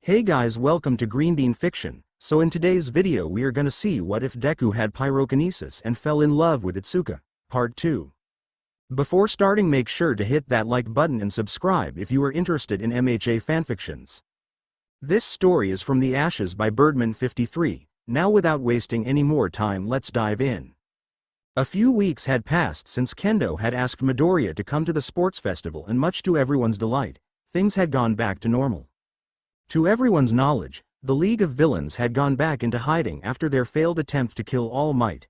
Hey guys, welcome to Green Bean Fiction. So in today's video we are gonna see what if Deku had pyrokinesis and fell in love with Itsuka, part 2. Before starting, make sure to hit that like button and subscribe if you are interested in MHA fanfictions. This story is from the Ashes by Birdman53. Now without wasting any more time, let's dive in. A few weeks had passed since Kendo had asked Midoriya to come to the sports festival, and much to everyone's delight, things had gone back to normal. To everyone's knowledge, the League of Villains had gone back into hiding after their failed attempt to kill All Might.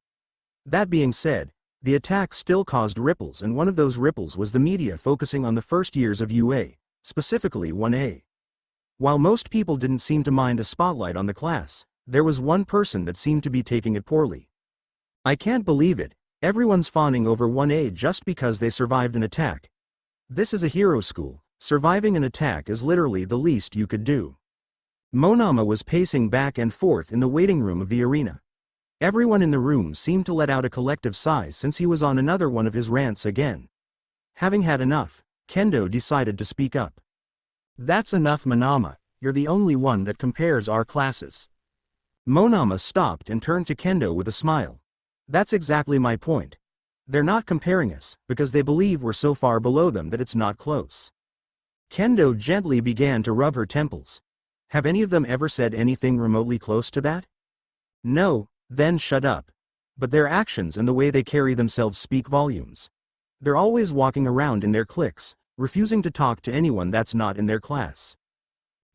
That being said, the attack still caused ripples, and one of those ripples was the media focusing on the first years of UA, specifically 1A. While most people didn't seem to mind a spotlight on the class, there was one person that seemed to be taking it poorly. I can't believe it, everyone's fawning over 1A just because they survived an attack. This is a hero school. Surviving an attack is literally the least you could do. Monama was pacing back and forth in the waiting room of the arena. Everyone in the room seemed to let out a collective sigh since he was on another one of his rants again. Having had enough, Kendo decided to speak up. That's enough, Monama, you're the only one that compares our classes. Monama stopped and turned to Kendo with a smile. That's exactly my point. They're not comparing us, because they believe we're so far below them that it's not close. Kendo gently began to rub her temples. Have any of them ever said anything remotely close to that? No, then shut up. But their actions and the way they carry themselves speak volumes. They're always walking around in their cliques, refusing to talk to anyone that's not in their class.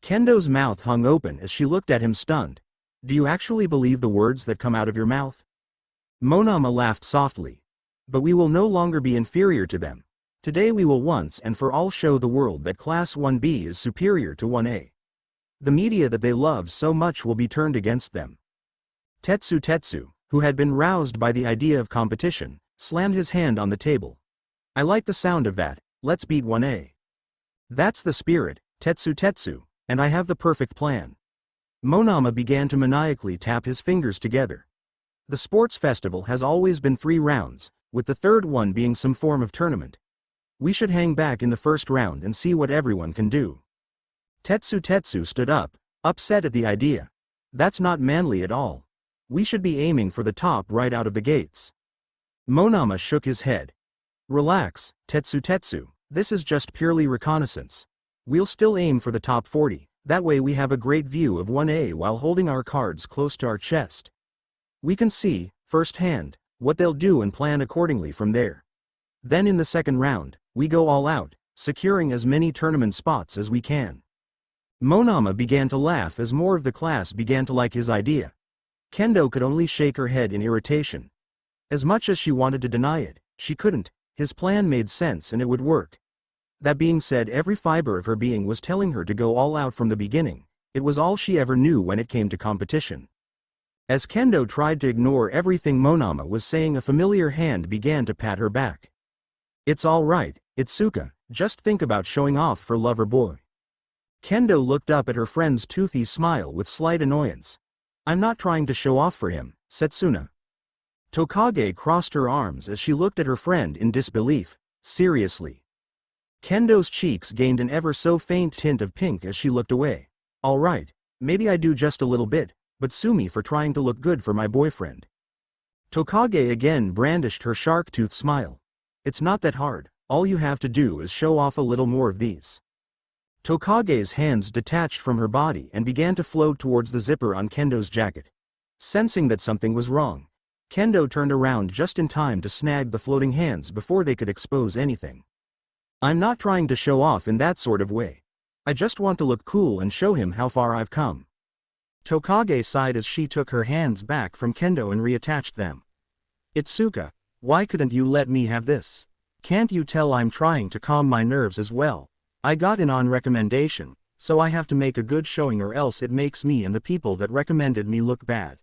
Kendo's mouth hung open as she looked at him stunned. Do you actually believe the words that come out of your mouth? Monama laughed softly. But we will no longer be inferior to them. Today we will once and for all show the world that Class 1B is superior to 1A. The media that they love so much will be turned against them. Tetsu, who had been roused by the idea of competition, slammed his hand on the table. I like the sound of that, let's beat 1A. That's the spirit, Tetsu, and I have the perfect plan. Monama began to maniacally tap his fingers together. The sports festival has always been 3 rounds, with the third one being some form of tournament. We should hang back in the first round and see what everyone can do. Tetsu stood up, upset at the idea. That's not manly at all. We should be aiming for the top right out of the gates. Monama shook his head. Relax, Tetsu, this is just purely reconnaissance. We'll still aim for the top 40, that way we have a great view of 1A while holding our cards close to our chest. We can see, firsthand, what they'll do and plan accordingly from there. Then in the second round, we go all out, securing as many tournament spots as we can. Monama began to laugh as more of the class began to like his idea. Kendo could only shake her head in irritation. As much as she wanted to deny it, she couldn't. His plan made sense and it would work. That being said, every fiber of her being was telling her to go all out from the beginning. It was all she ever knew when it came to competition. As Kendo tried to ignore everything Monama was saying, a familiar hand began to pat her back. It's all right, Itsuka, just think about showing off for lover boy. Kendo looked up at her friend's toothy smile with slight annoyance. I'm not trying to show off for him, Setsuna. Tokage crossed her arms as she looked at her friend in disbelief. Seriously. Kendo's cheeks gained an ever so faint tint of pink as she looked away. All right, maybe I do just a little bit, but sue me for trying to look good for my boyfriend. Tokage again brandished her shark-toothed smile. It's not that hard, all you have to do is show off a little more of these. Tokage's hands detached from her body and began to float towards the zipper on Kendo's jacket. Sensing that something was wrong, Kendo turned around just in time to snag the floating hands before they could expose anything. I'm not trying to show off in that sort of way. I just want to look cool and show him how far I've come. Tokage sighed as she took her hands back from Kendo and reattached them. Itsuka, why couldn't you let me have this? Can't you tell I'm trying to calm my nerves as well? I got in on recommendation, so I have to make a good showing or else it makes me and the people that recommended me look bad.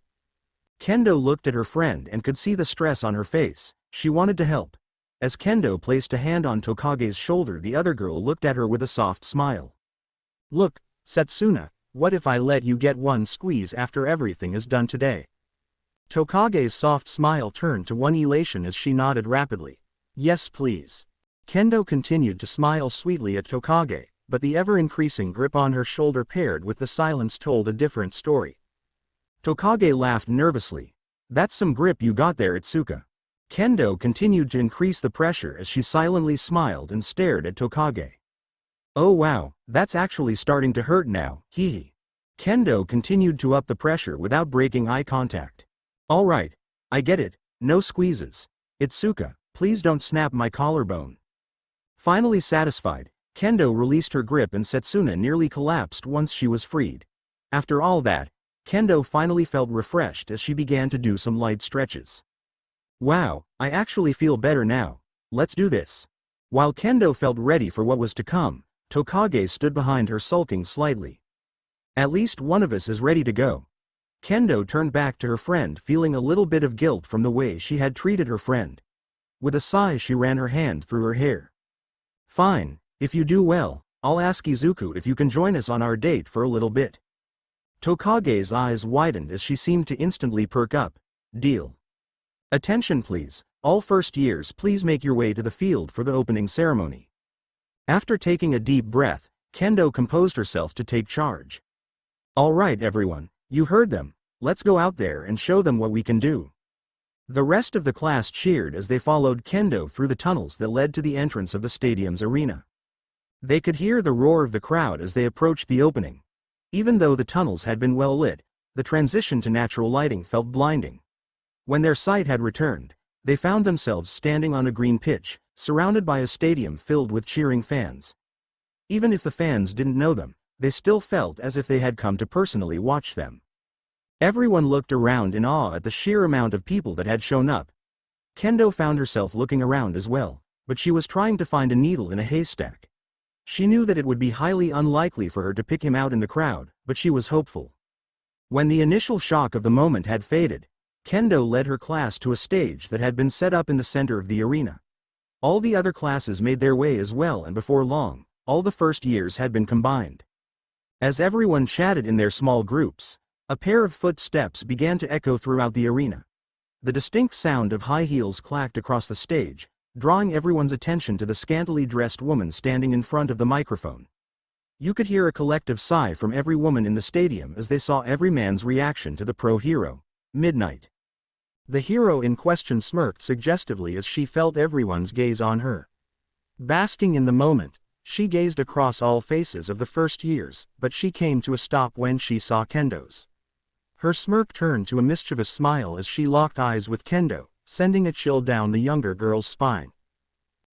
Kendo looked at her friend and could see the stress on her face. She wanted to help. As Kendo placed a hand on Tokage's shoulder, the other girl looked at her with a soft smile. Look, Setsuna, what if I let you get one squeeze after everything is done today? Tokage's soft smile turned to one elation as she nodded rapidly. Yes please. Kendo continued to smile sweetly at Tokage, but the ever-increasing grip on her shoulder paired with the silence told a different story. Tokage laughed nervously. That's some grip you got there, Itsuka. Kendo continued to increase the pressure as she silently smiled and stared at Tokage. Oh wow, that's actually starting to hurt now, hehe. Kendo continued to up the pressure without breaking eye contact. Alright, I get it, no squeezes. Itsuka, please don't snap my collarbone. Finally satisfied, Kendo released her grip and Setsuna nearly collapsed once she was freed. After all that, Kendo finally felt refreshed as she began to do some light stretches. Wow, I actually feel better now. Let's do this. While Kendo felt ready for what was to come, Tokage stood behind her sulking slightly. At least one of us is ready to go. Kendo turned back to her friend feeling a little bit of guilt from the way she had treated her friend. With a sigh she ran her hand through her hair. Fine, if you do well, I'll ask Izuku if you can join us on our date for a little bit. Tokage's eyes widened as she seemed to instantly perk up. Deal. Attention please, all first years please make your way to the field for the opening ceremony. After taking a deep breath, Kendo composed herself to take charge. Alright everyone, you heard them, let's go out there and show them what we can do. The rest of the class cheered as they followed Kendo through the tunnels that led to the entrance of the stadium's arena. They could hear the roar of the crowd as they approached the opening. Even though the tunnels had been well lit, the transition to natural lighting felt blinding. When their sight had returned, they found themselves standing on a green pitch, surrounded by a stadium filled with cheering fans. Even if the fans didn't know them, they still felt as if they had come to personally watch them. Everyone looked around in awe at the sheer amount of people that had shown up. Kendo found herself looking around as well, but she was trying to find a needle in a haystack. She knew that it would be highly unlikely for her to pick him out in the crowd, but she was hopeful. When the initial shock of the moment had faded, Kendo led her class to a stage that had been set up in the center of the arena. All the other classes made their way as well, and before long, all the first years had been combined. As everyone chatted in their small groups, a pair of footsteps began to echo throughout the arena. The distinct sound of high heels clacked across the stage, drawing everyone's attention to the scantily dressed woman standing in front of the microphone. You could hear a collective sigh from every woman in the stadium as they saw every man's reaction to the pro hero, Midnight. The hero in question smirked suggestively as she felt everyone's gaze on her. Basking in the moment, she gazed across all faces of the first years, but she came to a stop when she saw Kendo's. Her smirk turned to a mischievous smile as she locked eyes with Kendo, sending a chill down the younger girl's spine.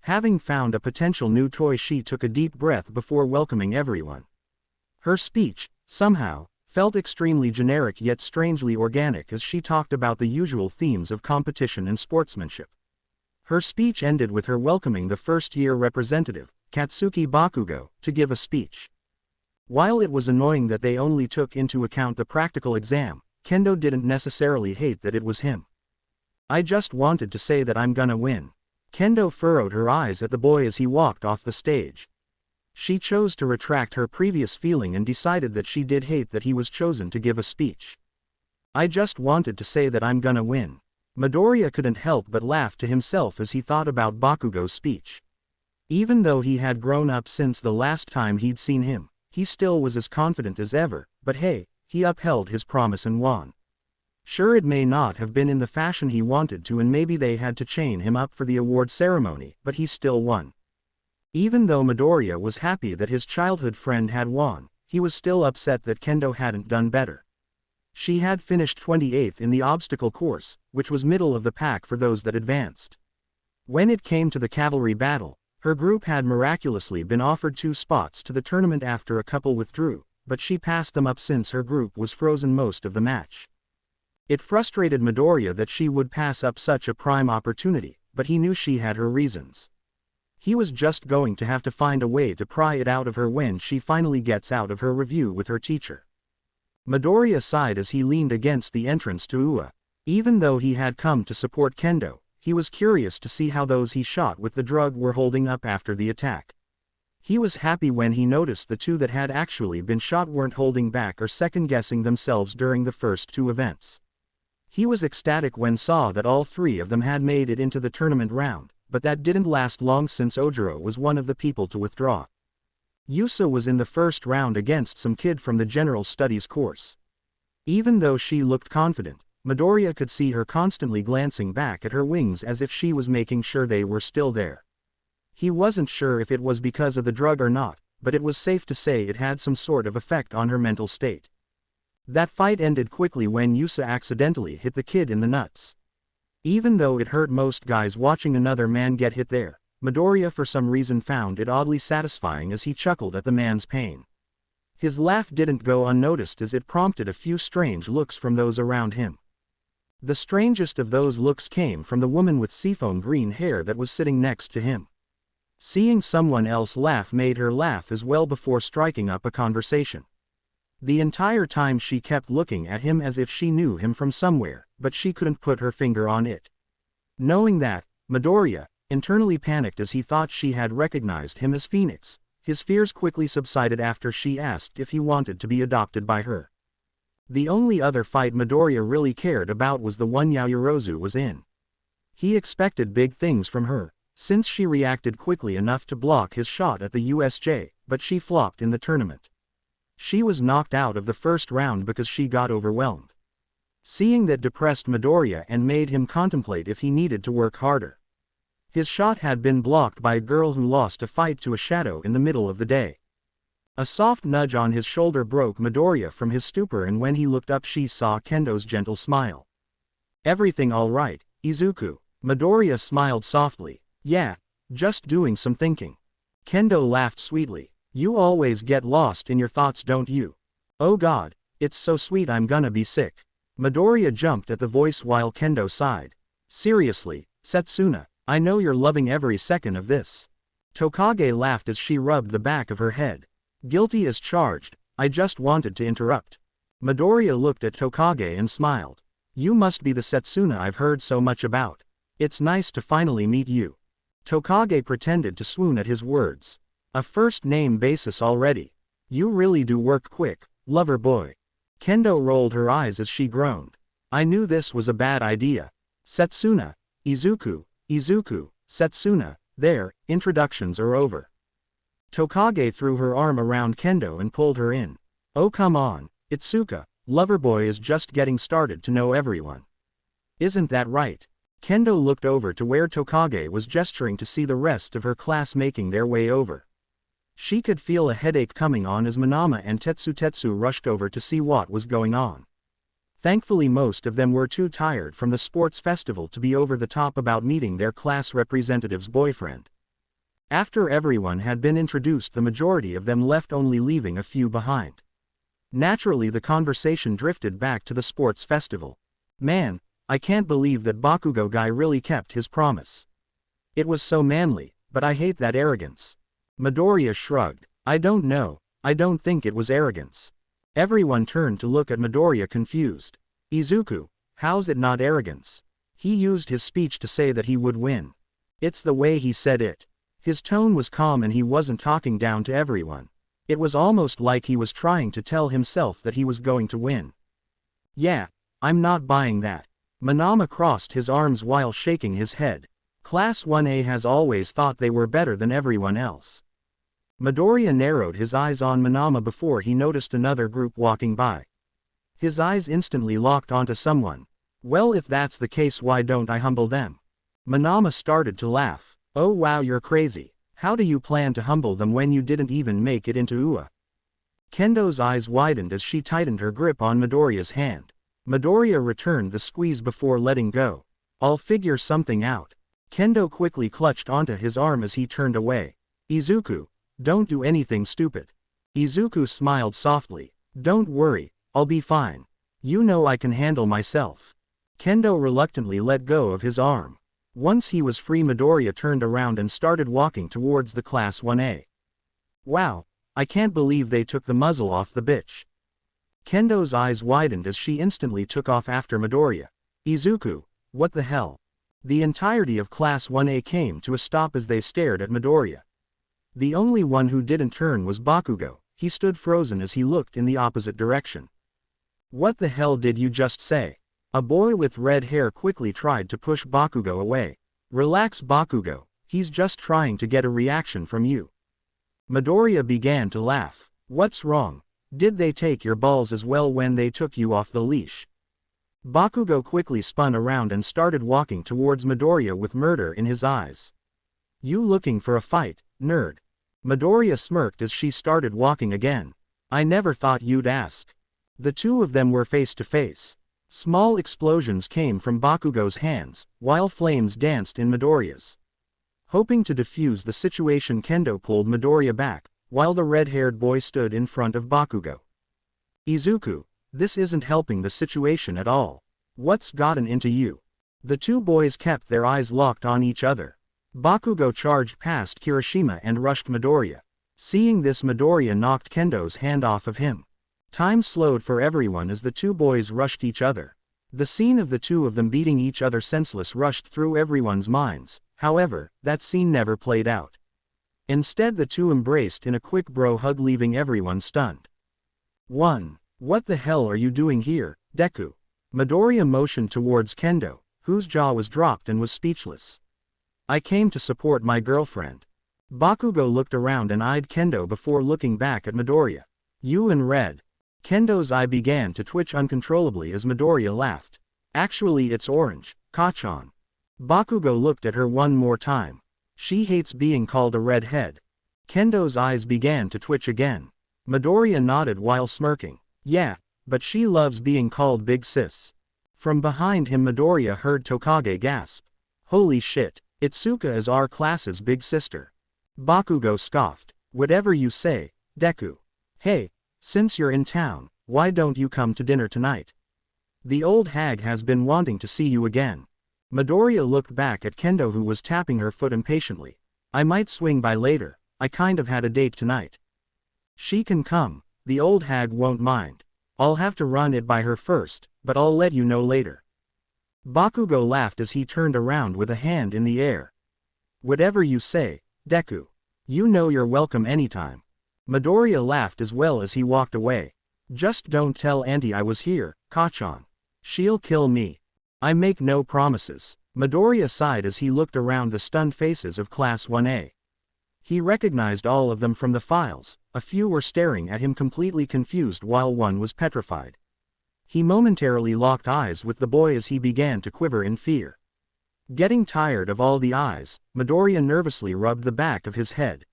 Having found a potential new toy, she took a deep breath before welcoming everyone. Her speech, somehow, felt extremely generic yet strangely organic as she talked about the usual themes of competition and sportsmanship. Her speech ended with her welcoming the first-year representative, Katsuki Bakugo, to give a speech. While it was annoying that they only took into account the practical exam, Kendo didn't necessarily hate that it was him. I just wanted to say that I'm gonna win. Kendo furrowed her eyes at the boy as he walked off the stage. She chose to retract her previous feeling and decided that she did hate that he was chosen to give a speech. I just wanted to say that I'm gonna win. Midoriya couldn't help but laugh to himself as he thought about Bakugo's speech. Even though he had grown up since the last time he'd seen him, he still was as confident as ever, but hey, he upheld his promise and won. Sure, it may not have been in the fashion he wanted to, and maybe they had to chain him up for the award ceremony, but he still won. Even though Midoriya was happy that his childhood friend had won, he was still upset that Kendo hadn't done better. She had finished 28th in the obstacle course, which was middle of the pack for those that advanced. When it came to the cavalry battle, her group had miraculously been offered 2 spots to the tournament after a couple withdrew, but she passed them up since her group was frozen most of the match. It frustrated Midoriya that she would pass up such a prime opportunity, but he knew she had her reasons. He was just going to have to find a way to pry it out of her when she finally gets out of her review with her teacher. Midoriya sighed as he leaned against the entrance to Ua. Even though he had come to support Kendo, he was curious to see how those he shot with the drug were holding up after the attack. He was happy when he noticed the 2 that had actually been shot weren't holding back or second-guessing themselves during the first 2 events. He was ecstatic when saw that all 3 of them had made it into the tournament round, but that didn't last long since Ojiro was one of the people to withdraw. Yusa was in the first round against some kid from the general studies course. Even though she looked confident, Midoriya could see her constantly glancing back at her wings as if she was making sure they were still there. He wasn't sure if it was because of the drug or not, but it was safe to say it had some sort of effect on her mental state. That fight ended quickly when Yusa accidentally hit the kid in the nuts. Even though it hurt most guys watching another man get hit there, Midoriya for some reason found it oddly satisfying as he chuckled at the man's pain. His laugh didn't go unnoticed as it prompted a few strange looks from those around him. The strangest of those looks came from the woman with seafoam green hair that was sitting next to him. Seeing someone else laugh made her laugh as well before striking up a conversation. The entire time she kept looking at him as if she knew him from somewhere, but she couldn't put her finger on it. Knowing that, Midoriya internally panicked as he thought she had recognized him as Phoenix. His fears quickly subsided after she asked if he wanted to be adopted by her. The only other fight Midoriya really cared about was the one Yaoyorozu was in. He expected big things from her, since she reacted quickly enough to block his shot at the USJ, but she flopped in the tournament. She was knocked out of the first round because she got overwhelmed. Seeing that depressed Midoriya and made him contemplate if he needed to work harder. His shot had been blocked by a girl who lost a fight to a shadow in the middle of the day. A soft nudge on his shoulder broke Midoriya from his stupor, and when he looked up she saw Kendo's gentle smile. "Everything all right, Izuku?" Midoriya smiled softly. "Yeah, just doing some thinking." Kendo laughed sweetly. "You always get lost in your thoughts, don't you?" "Oh god, it's so sweet I'm gonna be sick." Midoriya jumped at the voice while Kendo sighed. "Seriously, Setsuna, I know you're loving every second of this." Tokage laughed as she rubbed the back of her head. "Guilty as charged, I just wanted to interrupt." Midoriya looked at Tokage and smiled. "You must be the Setsuna I've heard so much about. It's nice to finally meet you." Tokage pretended to swoon at his words. "A first-name basis already. You really do work quick, lover boy." Kendo rolled her eyes as she groaned. "I knew this was a bad idea. Setsuna, Izuku, Setsuna, there, introductions are over." Tokage threw her arm around Kendo and pulled her in. "Oh come on, Itsuka, Loverboy is just getting started to know everyone. Isn't that right?" Kendo looked over to where Tokage was gesturing to see the rest of her class making their way over. She could feel a headache coming on as Manama and Tetsu rushed over to see what was going on. Thankfully most of them were too tired from the sports festival to be over the top about meeting their class representative's boyfriend. After everyone had been introduced, the majority of them left, only leaving a few behind. Naturally the conversation drifted back to the sports festival. "Man, I can't believe that Bakugo guy really kept his promise. It was so manly, but I hate that arrogance." Midoriya shrugged. "I don't know, I don't think it was arrogance." Everyone turned to look at Midoriya confused. "Izuku, how's it not arrogance?" He used his speech to say that he would win. It's the way he said it. His tone was calm and he wasn't talking down to everyone. It was almost like he was trying to tell himself that he was going to win. "Yeah, I'm not buying that." Manama crossed his arms while shaking his head. Class 1A has always thought they were better than everyone else. Midoriya narrowed his eyes on Manama before he noticed another group walking by. His eyes instantly locked onto someone. "Well, if that's the case, why don't I humble them?" Manama started to laugh. "Oh wow, you're crazy. How do you plan to humble them when you didn't even make it into UA?" Kendo's eyes widened as she tightened her grip on Midoriya's hand. Midoriya returned the squeeze before letting go. "I'll figure something out." Kendo quickly clutched onto his arm as he turned away. "Izuku, don't do anything stupid." Izuku smiled softly. "Don't worry, I'll be fine. You know I can handle myself." Kendo reluctantly let go of his arm. Once he was free, Midoriya turned around and started walking towards the Class 1A. "Wow, I can't believe they took the muzzle off the bitch." Kendo's eyes widened as she instantly took off after Midoriya. "Izuku, what the hell?" The entirety of Class 1A came to a stop as they stared at Midoriya. The only one who didn't turn was Bakugo. He stood frozen as he looked in the opposite direction. "What the hell did you just say?" A boy with red hair quickly tried to push Bakugo away. "Relax Bakugo, he's just trying to get a reaction from you." Midoriya began to laugh. What's wrong? Did they take your balls as well when they took you off the leash? Bakugo quickly spun around and started walking towards Midoriya with murder in his eyes. You looking for a fight, nerd? Midoriya smirked as she started walking again. I never thought you'd ask. The two of them were face to face. Small explosions came from Bakugo's hands, while flames danced in Midoriya's. Hoping to defuse the situation, Kendo pulled Midoriya back, while the red-haired boy stood in front of Bakugo. Izuku, this isn't helping the situation at all. What's gotten into you? The two boys kept their eyes locked on each other. Bakugo charged past Kirishima and rushed Midoriya. Seeing this, Midoriya knocked Kendo's hand off of him. Time slowed for everyone as the two boys rushed each other. The scene of the two of them beating each other senseless rushed through everyone's minds. However, that scene never played out. Instead, the two embraced in a quick bro hug, leaving everyone stunned. 1. What the hell are you doing here, Deku? Midoriya motioned towards Kendo, whose jaw was dropped and was speechless. I came to support my girlfriend. Bakugo looked around and eyed Kendo before looking back at Midoriya. You in red. Kendo's eye began to twitch uncontrollably as Midoriya laughed. Actually, it's orange, Kachan. Bakugo looked at her one more time. She hates being called a redhead. Kendo's eyes began to twitch again. Midoriya nodded while smirking. Yeah, but she loves being called Big Sis. From behind him, Midoriya heard Tokage gasp. Holy shit, Itsuka is our class's big sister. Bakugo scoffed. Whatever you say, Deku. Hey, since you're in town, why don't you come to dinner tonight? The old hag has been wanting to see you again. Midoriya looked back at Kendo, who was tapping her foot impatiently. I might swing by later, I kind of had a date tonight. She can come, the old hag won't mind. I'll have to run it by her first, but I'll let you know later. Bakugo laughed as he turned around with a hand in the air. Whatever you say, Deku. You know you're welcome anytime. Midoriya laughed as well as he walked away. Just don't tell Auntie I was here, Kachan. She'll kill me. I make no promises. Midoriya sighed as he looked around the stunned faces of Class 1A. He recognized all of them from the files. A few were staring at him completely confused while one was petrified. He momentarily locked eyes with the boy as he began to quiver in fear. Getting tired of all the eyes, Midoriya nervously rubbed the back of his head.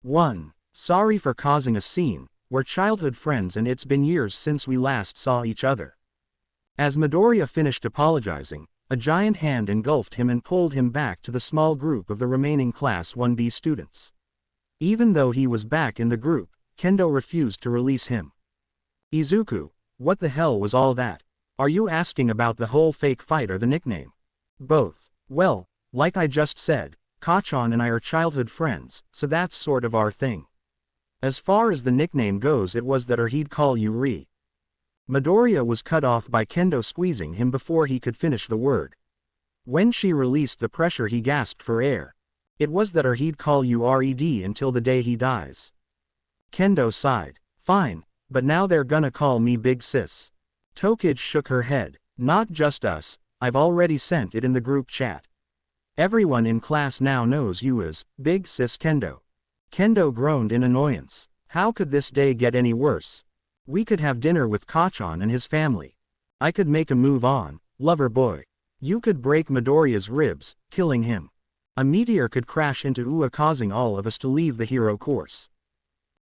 1. Sorry for causing a scene. We're childhood friends and it's been years since we last saw each other. As Midoriya finished apologizing, a giant hand engulfed him and pulled him back to the small group of the remaining Class 1B students. Even though he was back in the group, Kendo refused to release him. Izuku, what the hell was all that? Are you asking about the whole fake fight or the nickname? Both. Well, like I just said, Kachan and I are childhood friends, so that's sort of our thing. As far as the nickname goes, it was that or he'd call you Re. Midoriya was cut off by Kendo squeezing him before he could finish the word. When she released the pressure, he gasped for air. It was that or he'd call you Red until the day he dies. Kendo sighed. Fine, but now they're gonna call me Big Sis. Tokage shook her head. Not just us, I've already sent it in the group chat. Everyone in class now knows you as Big Sis Kendo. Kendo groaned in annoyance. How could this day get any worse? We could have dinner with Kachan and his family. I could make a move on, lover boy. You could break Midoriya's ribs, killing him. A meteor could crash into Uwa, causing all of us to leave the hero course.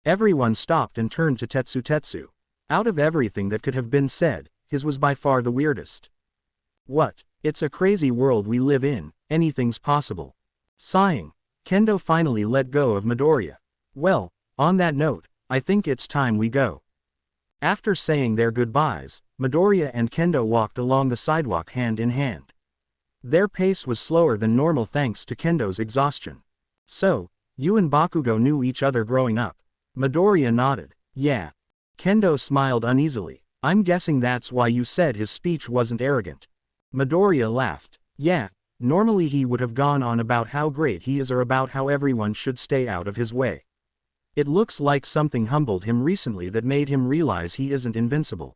Everyone stopped and turned to Tetsu. Out of everything that could have been said, his was by far the weirdest. What? It's a crazy world we live in, anything's possible. Sighing, Kendo finally let go of Midoriya. Well, on that note, I think it's time we go. After saying their goodbyes, Midoriya and Kendo walked along the sidewalk hand in hand. Their pace was slower than normal thanks to Kendo's exhaustion. So, you and Bakugo knew each other growing up? Midoriya nodded. Yeah. Kendo smiled uneasily. I'm guessing that's why you said his speech wasn't arrogant. Midoriya laughed. Yeah, normally he would have gone on about how great he is or about how everyone should stay out of his way. It looks like something humbled him recently that made him realize he isn't invincible.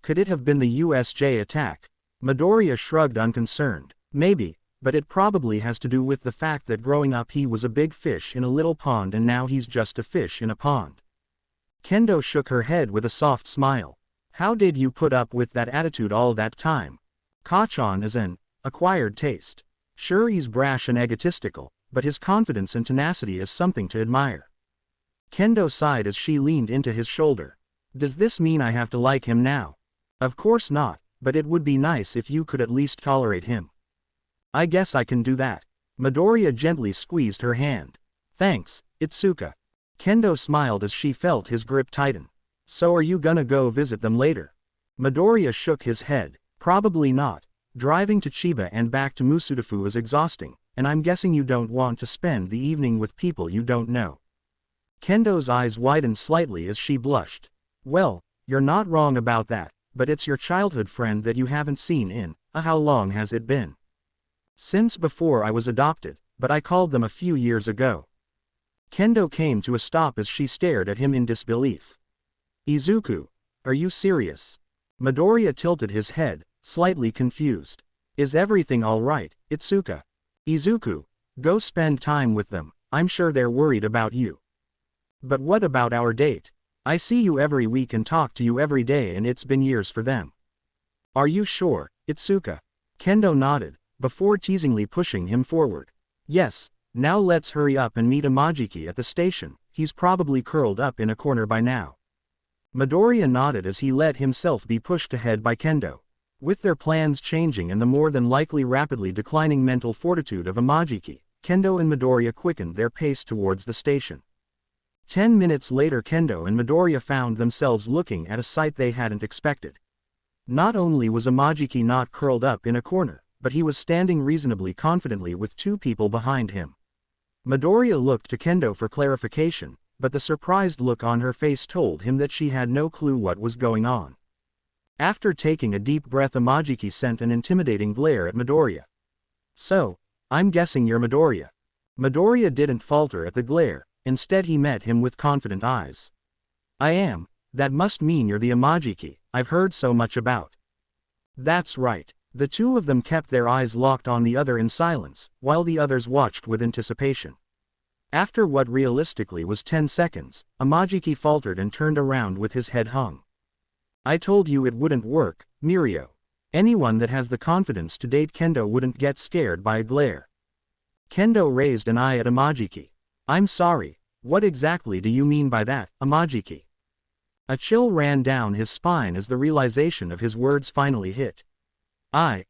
Could it have been the USJ attack? Midoriya shrugged unconcerned. Maybe, but it probably has to do with the fact that growing up he was a big fish in a little pond and now he's just a fish in a pond. Kendo shook her head with a soft smile. How did you put up with that attitude all that time? Kachan is an acquired taste. Sure, he's brash and egotistical, but his confidence and tenacity is something to admire. Kendo sighed as she leaned into his shoulder. Does this mean I have to like him now? Of course not, but it would be nice if you could at least tolerate him. I guess I can do that. Midoriya gently squeezed her hand. Thanks, Itsuka. Kendo smiled as she felt his grip tighten. So are you gonna go visit them later? Midoriya shook his head. Probably not. Driving to Chiba and back to Musudafu is exhausting, and I'm guessing you don't want to spend the evening with people you don't know. Kendo's eyes widened slightly as she blushed. Well, you're not wrong about that, but it's your childhood friend that you haven't seen in, how long has it been? Since before I was adopted, but I called them a few years ago. Kendo came to a stop as she stared at him in disbelief. Izuku, are you serious? Midoriya tilted his head, slightly confused. Is everything alright, Itsuka? Izuku, go spend time with them, I'm sure they're worried about you. But what about our date? I see you every week and talk to you every day and it's been years for them. Are you sure, Itsuka? Kendo nodded, before teasingly pushing him forward. Yes, now let's hurry up and meet Amajiki at the station, he's probably curled up in a corner by now. Midoriya nodded as he let himself be pushed ahead by Kendo. With their plans changing and the more than likely rapidly declining mental fortitude of Amajiki, Kendo and Midoriya quickened their pace towards the station. 10 minutes later, Kendo and Midoriya found themselves looking at a sight they hadn't expected. Not only was Amajiki not curled up in a corner, but he was standing reasonably confidently with two people behind him. Midoriya looked to Kendo for clarification, but the surprised look on her face told him that she had no clue what was going on. After taking a deep breath, Amajiki sent an intimidating glare at Midoriya. So, I'm guessing you're Midoriya. Midoriya didn't falter at the glare, instead he met him with confident eyes. I am. That must mean you're the Amajiki I've heard so much about. That's right. The two of them kept their eyes locked on the other in silence, while the others watched with anticipation. After what realistically was 10 seconds, Amajiki faltered and turned around with his head hung. I told you it wouldn't work, Mirio. Anyone that has the confidence to date Kendo wouldn't get scared by a glare. Kendo raised an eye at Amajiki. I'm sorry, what exactly do you mean by that, Amajiki? A chill ran down his spine as the realization of his words finally hit. I.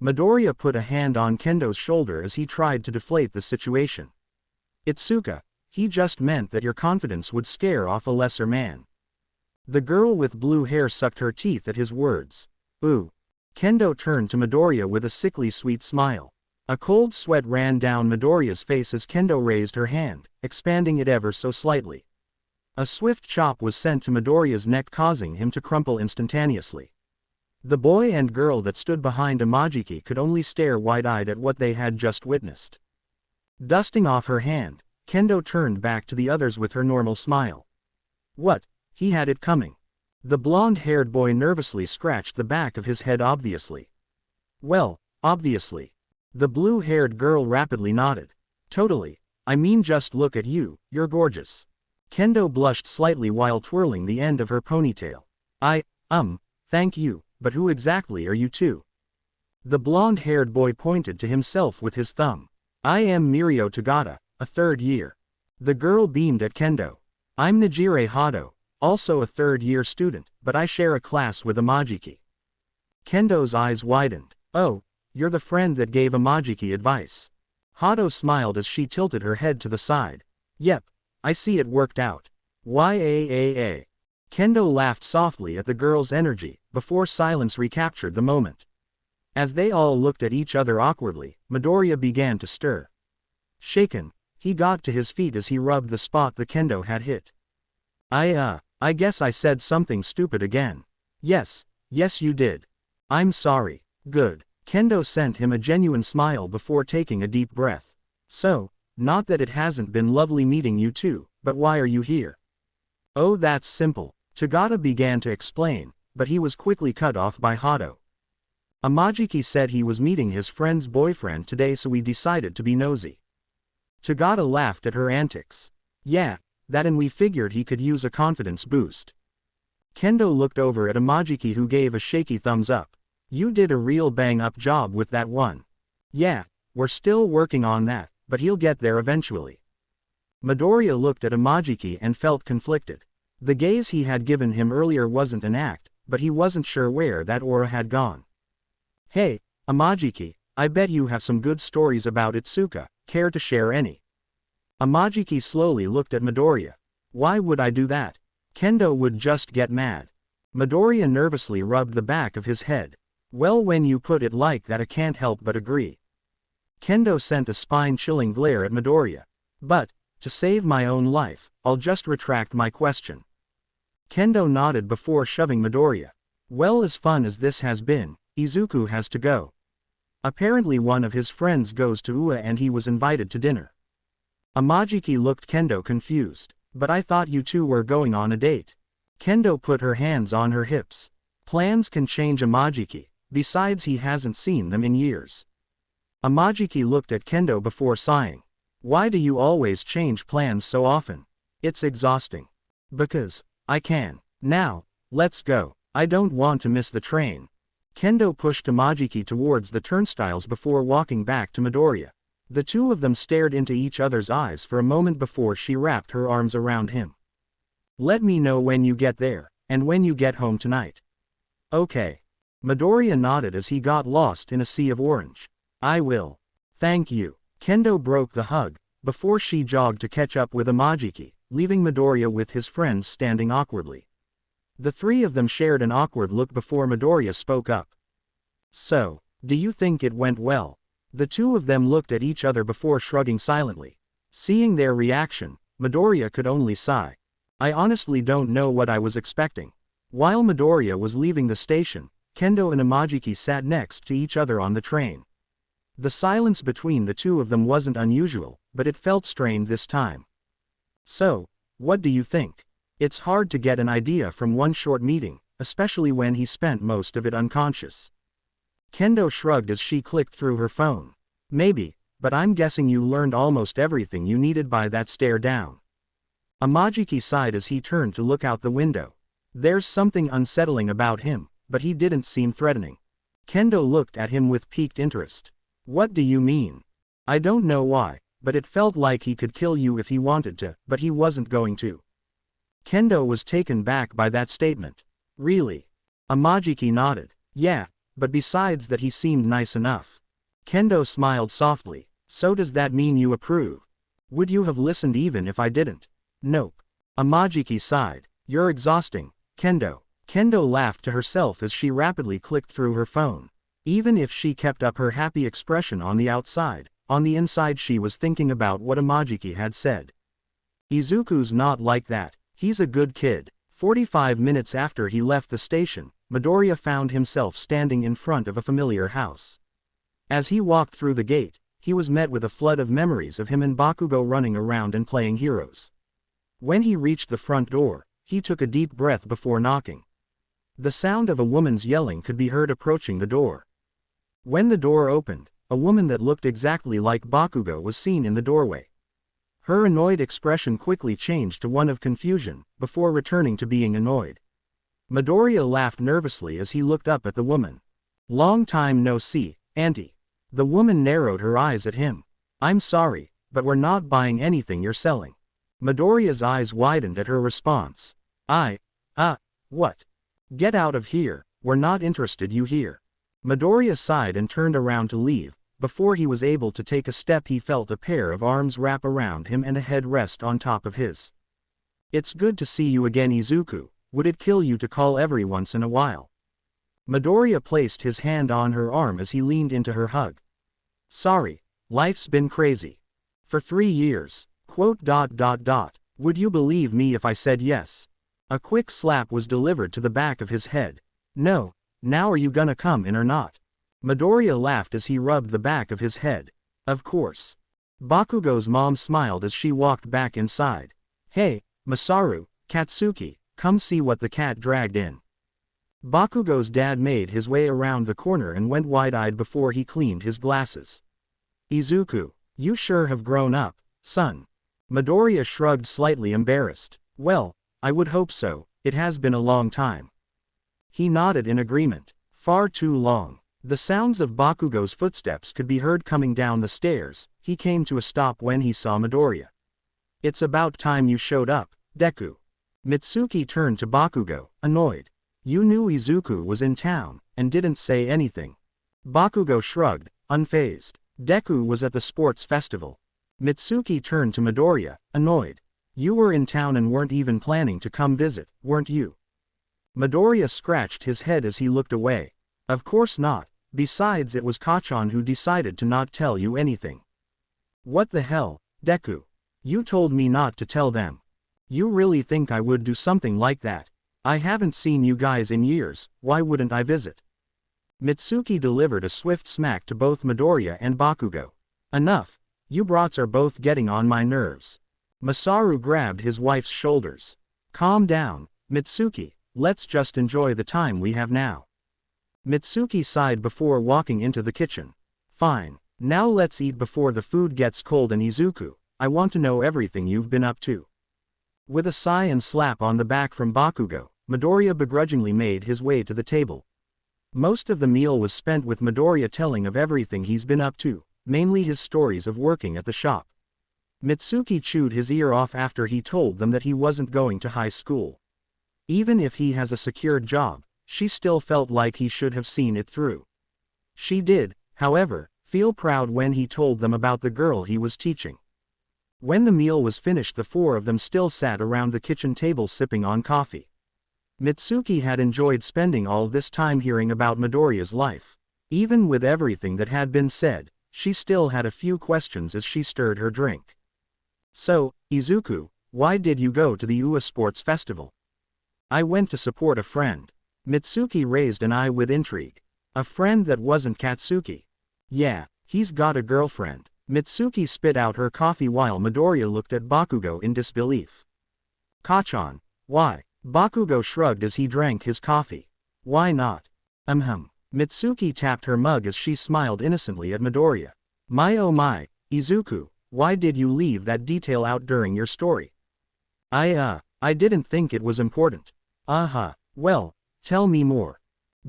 Midoriya put a hand on Kendo's shoulder as he tried to deflate the situation. Itsuka, he just meant that your confidence would scare off a lesser man. The girl with blue hair sucked her teeth at his words. Ooh. Kendo turned to Midoriya with a sickly sweet smile. A cold sweat ran down Midoriya's face as Kendo raised her hand, expanding it ever so slightly. A swift chop was sent to Midoriya's neck, causing him to crumple instantaneously. The boy and girl that stood behind Amajiki could only stare wide-eyed at what they had just witnessed. Dusting off her hand, Kendo turned back to the others with her normal smile. What? He had it coming. The blonde-haired boy nervously scratched the back of his head. Obviously. Well, obviously. The blue-haired girl rapidly nodded. Totally. I mean, just look at you, you're gorgeous. Kendo blushed slightly while twirling the end of her ponytail. Thank you. But who exactly are you two? The blonde-haired boy pointed to himself with his thumb. I am Mirio Tagata, a third year. The girl beamed at Kendo. I'm Najire Hado, also a third-year student, but I share a class with Amajiki. Kendo's eyes widened. Oh, you're the friend that gave Amajiki advice. Hado smiled as she tilted her head to the side. Yep, I see it worked out. Yaa. Kendo laughed softly at the girl's energy, before silence recaptured the moment. As they all looked at each other awkwardly, Midoriya began to stir. Shaken, he got to his feet as he rubbed the spot the Kendo had hit. I guess I said something stupid again. Yes you did. I'm sorry. Good. Kendo sent him a genuine smile before taking a deep breath. So, not that it hasn't been lovely meeting you two, but why are you here? Oh, that's simple. Tagata began to explain, but he was quickly cut off by Hado. Amajiki said he was meeting his friend's boyfriend today, so we decided to be nosy. Tagata laughed at her antics. Yeah, that, and we figured he could use a confidence boost. Kendo looked over at Amajiki, who gave a shaky thumbs up. You did a real bang-up job with that one. Yeah, we're still working on that, but he'll get there eventually. Midoriya looked at Amajiki and felt conflicted. The gaze he had given him earlier wasn't an act, but he wasn't sure where that aura had gone. Hey, Amajiki, I bet you have some good stories about Itsuka. Care to share any? Amajiki slowly looked at Midoriya. Why would I do that? Kendo would just get mad. Midoriya nervously rubbed the back of his head. Well, when you put it like that, I can't help but agree. Kendo sent a spine-chilling glare at Midoriya. But, to save my own life, I'll just retract my question. Kendo nodded before shoving Midoriya. Well, as fun as this has been, Izuku has to go. Apparently one of his friends goes to Ua and he was invited to dinner. Amajiki looked Kendo confused. But I thought you two were going on a date. Kendo put her hands on her hips. Plans can change, Amajiki. Besides, he hasn't seen them in years. Amajiki looked at Kendo before sighing. Why do you always change plans so often? It's exhausting. Because I can. Now, let's go. I don't want to miss the train. Kendo pushed Amajiki towards the turnstiles before walking back to Midoriya. The two of them stared into each other's eyes for a moment before she wrapped her arms around him. Let me know when you get there, and when you get home tonight. Okay. Midoriya nodded as he got lost in a sea of orange. I will. Thank you. Kendo broke the hug, before she jogged to catch up with Amajiki, leaving Midoriya with his friends standing awkwardly. The three of them shared an awkward look before Midoriya spoke up. So, do you think it went well? The two of them looked at each other before shrugging silently. Seeing their reaction, Midoriya could only sigh. I honestly don't know what I was expecting. While Midoriya was leaving the station, Kendo and Amajiki sat next to each other on the train. The silence between the two of them wasn't unusual, but it felt strained this time. So, what do you think? It's hard to get an idea from one short meeting, especially when he spent most of it unconscious. Kendo shrugged as she clicked through her phone. Maybe, but I'm guessing you learned almost everything you needed by that stare down. Amajiki sighed as he turned to look out the window. There's something unsettling about him, but he didn't seem threatening. Kendo looked at him with piqued interest. What do you mean? I don't know why, but it felt like he could kill you if he wanted to, but he wasn't going to. Kendo was taken back by that statement. Really? Amajiki nodded. Yeah, but besides that he seemed nice enough. Kendo smiled softly. So does that mean you approve? Would you have listened even if I didn't? Nope. Amajiki sighed. You're exhausting, Kendo. Kendo laughed to herself as she rapidly clicked through her phone. Even if she kept up her happy expression on the outside, on the inside she was thinking about what Amajiki had said. Izuku's not like that. He's a good kid. 45 minutes after he left the station, Midoriya found himself standing in front of a familiar house. As he walked through the gate, he was met with a flood of memories of him and Bakugo running around and playing heroes. When he reached the front door, he took a deep breath before knocking. The sound of a woman's yelling could be heard approaching the door. When the door opened, a woman that looked exactly like Bakugo was seen in the doorway. Her annoyed expression quickly changed to one of confusion, before returning to being annoyed. Midoriya laughed nervously as he looked up at the woman. Long time no see, auntie. The woman narrowed her eyes at him. I'm sorry, but we're not buying anything you're selling. Midoriya's eyes widened at her response. What? Get out of here, we're not interested, you hear. Midoriya sighed and turned around to leave. Before he was able to take a step, he felt a pair of arms wrap around him and a head rest on top of his. It's good to see you again, Izuku. Would it kill you to call every once in a while? Midoriya placed his hand on her arm as he leaned into her hug. Sorry, life's been crazy. For 3 years. Would you believe me if I said yes? A quick slap was delivered to the back of his head. No, now are you gonna come in or not? Midoriya laughed as he rubbed the back of his head. Of course. Bakugo's mom smiled as she walked back inside. Hey, Masaru, Katsuki, come see what the cat dragged in. Bakugo's dad made his way around the corner and went wide-eyed before he cleaned his glasses. Izuku, you sure have grown up, son. Midoriya shrugged, slightly embarrassed. Well, I would hope so, it has been a long time. He nodded in agreement. Far too long. The sounds of Bakugo's footsteps could be heard coming down the stairs. He came to a stop when he saw Midoriya. It's about time you showed up, Deku. Mitsuki turned to Bakugo, annoyed. You knew Izuku was in town, and didn't say anything. Bakugo shrugged, unfazed. Deku was at the sports festival. Mitsuki turned to Midoriya, annoyed. You were in town and weren't even planning to come visit, weren't you? Midoriya scratched his head as he looked away. Of course not, besides it was Kachan who decided to not tell you anything. What the hell, Deku? You told me not to tell them. You really think I would do something like that? I haven't seen you guys in years, why wouldn't I visit? Mitsuki delivered a swift smack to both Midoriya and Bakugo. Enough, you brats are both getting on my nerves. Masaru grabbed his wife's shoulders. Calm down, Mitsuki, let's just enjoy the time we have now. Mitsuki sighed before walking into the kitchen. Fine, now let's eat before the food gets cold, and Izuku, I want to know everything you've been up to. With a sigh and slap on the back from Bakugo, Midoriya begrudgingly made his way to the table. Most of the meal was spent with Midoriya telling of everything he's been up to, mainly his stories of working at the shop. Mitsuki chewed his ear off after he told them that he wasn't going to high school. Even if he has a secured job, she still felt like he should have seen it through. She did, however, feel proud when he told them about the girl he was teaching. When the meal was finished, the four of them still sat around the kitchen table sipping on coffee. Mitsuki had enjoyed spending all this time hearing about Midoriya's life. Even with everything that had been said, she still had a few questions as she stirred her drink. So, Izuku, why did you go to the UA Sports Festival? I went to support a friend. Mitsuki raised an eye with intrigue. A friend that wasn't Katsuki? Yeah, he's got a girlfriend. Mitsuki spit out her coffee while Midoriya looked at Bakugo in disbelief. Kachan, why? Bakugo shrugged as he drank his coffee. Why not? Mitsuki tapped her mug as she smiled innocently at Midoriya. My oh my, Izuku, why did you leave that detail out during your story? I didn't think it was important. Well, tell me more.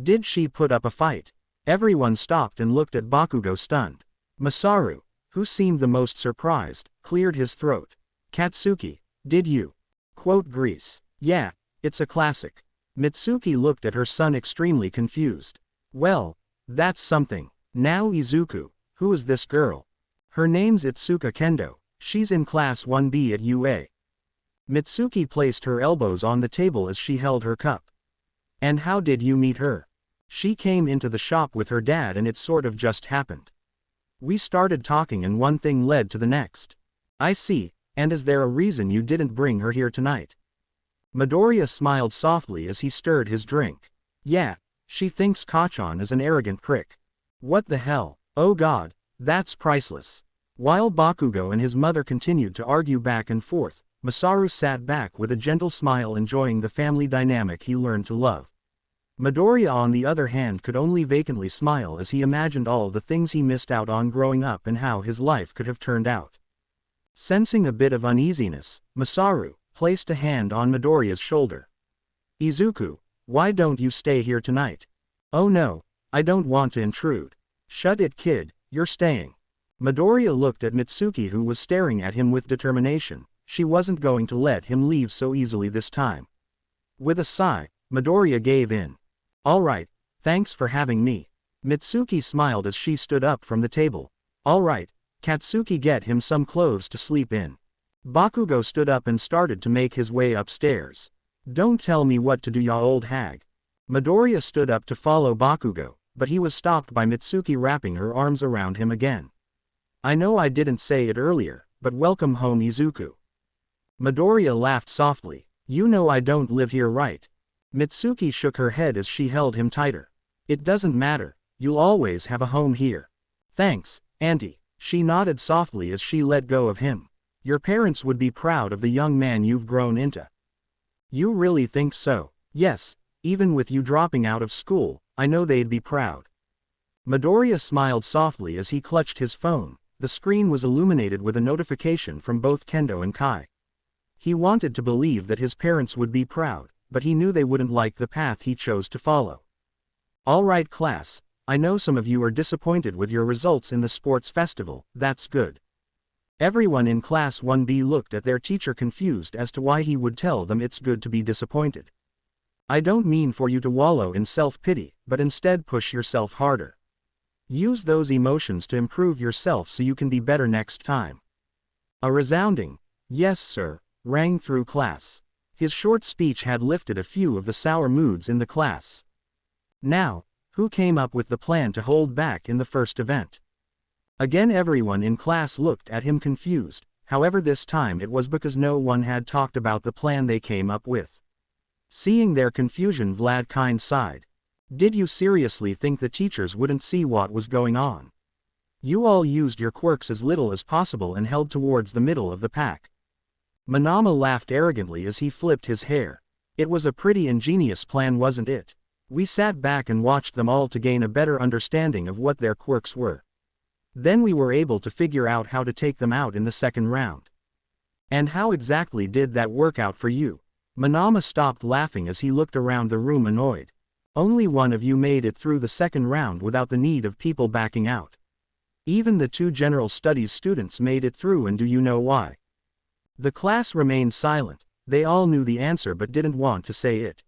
Did she put up a fight? Everyone stopped and looked at Bakugo stunned. Masaru, who seemed the most surprised, cleared his throat. Katsuki, did you? Quote Grease. Yeah, it's a classic. Mitsuki looked at her son extremely confused. Well, that's something. Now Izuku, who is this girl? Her name's Itsuka Kendo, she's in class 1B at UA. Mitsuki placed her elbows on the table as she held her cup. And how did you meet her? She came into the shop with her dad and it sort of just happened. We started talking and one thing led to the next. I see, and is there a reason you didn't bring her here tonight? Midoriya smiled softly as he stirred his drink. Yeah, she thinks Kachan is an arrogant prick. What the hell, oh god, that's priceless. While Bakugo and his mother continued to argue back and forth, Masaru sat back with a gentle smile, enjoying the family dynamic he learned to love. Midoriya on the other hand could only vacantly smile as he imagined all the things he missed out on growing up and how his life could have turned out. Sensing a bit of uneasiness, Masaru placed a hand on Midoriya's shoulder. Izuku, why don't you stay here tonight? Oh no, I don't want to intrude. Shut it kid, you're staying. Midoriya looked at Mitsuki who was staring at him with determination. She wasn't going to let him leave so easily this time. With a sigh, Midoriya gave in. Alright, thanks for having me. Mitsuki smiled as she stood up from the table. Alright, Katsuki, get him some clothes to sleep in. Bakugo stood up and started to make his way upstairs. Don't tell me what to do, ya old hag. Midoriya stood up to follow Bakugo, but he was stopped by Mitsuki wrapping her arms around him again. I know I didn't say it earlier, but welcome home Izuku. Midoriya laughed softly. You know I don't live here, right? Mitsuki shook her head as she held him tighter. It doesn't matter, you'll always have a home here. Thanks, Auntie. She nodded softly as she let go of him. Your parents would be proud of the young man you've grown into. You really think so? Yes, Even with you dropping out of school, I know they'd be proud. Midoriya smiled softly as he clutched his phone. The screen was illuminated with a notification from both Kendo and Kai. He wanted to believe that his parents would be proud, but he knew they wouldn't like the path he chose to follow. Alright class, I know some of you are disappointed with your results in the sports festival, that's good. Everyone in Class 1B looked at their teacher confused as to why he would tell them it's good to be disappointed. I don't mean for you to wallow in self-pity, but instead push yourself harder. Use those emotions to improve yourself so you can be better next time. A resounding, "Yes sir," rang through class. His short speech had lifted a few of the sour moods in the class. Now, who came up with the plan to hold back in the first event? Again everyone in class looked at him confused, however this time it was because no one had talked about the plan they came up with. Seeing their confusion, Vlad King sighed. Did you seriously think the teachers wouldn't see what was going on? You all used your quirks as little as possible and held towards the middle of the pack. Manama laughed arrogantly as he flipped his hair. It was a pretty ingenious plan, wasn't it? We sat back and watched them all to gain a better understanding of what their quirks were. Then we were able to figure out how to take them out in the second round. And how exactly did that work out for you? Manama stopped laughing as he looked around the room annoyed. Only one of you made it through the second round without the need of people backing out. Even the 2 general studies students made it through, and do you know why? The class remained silent. They all knew the answer but didn't want to say it.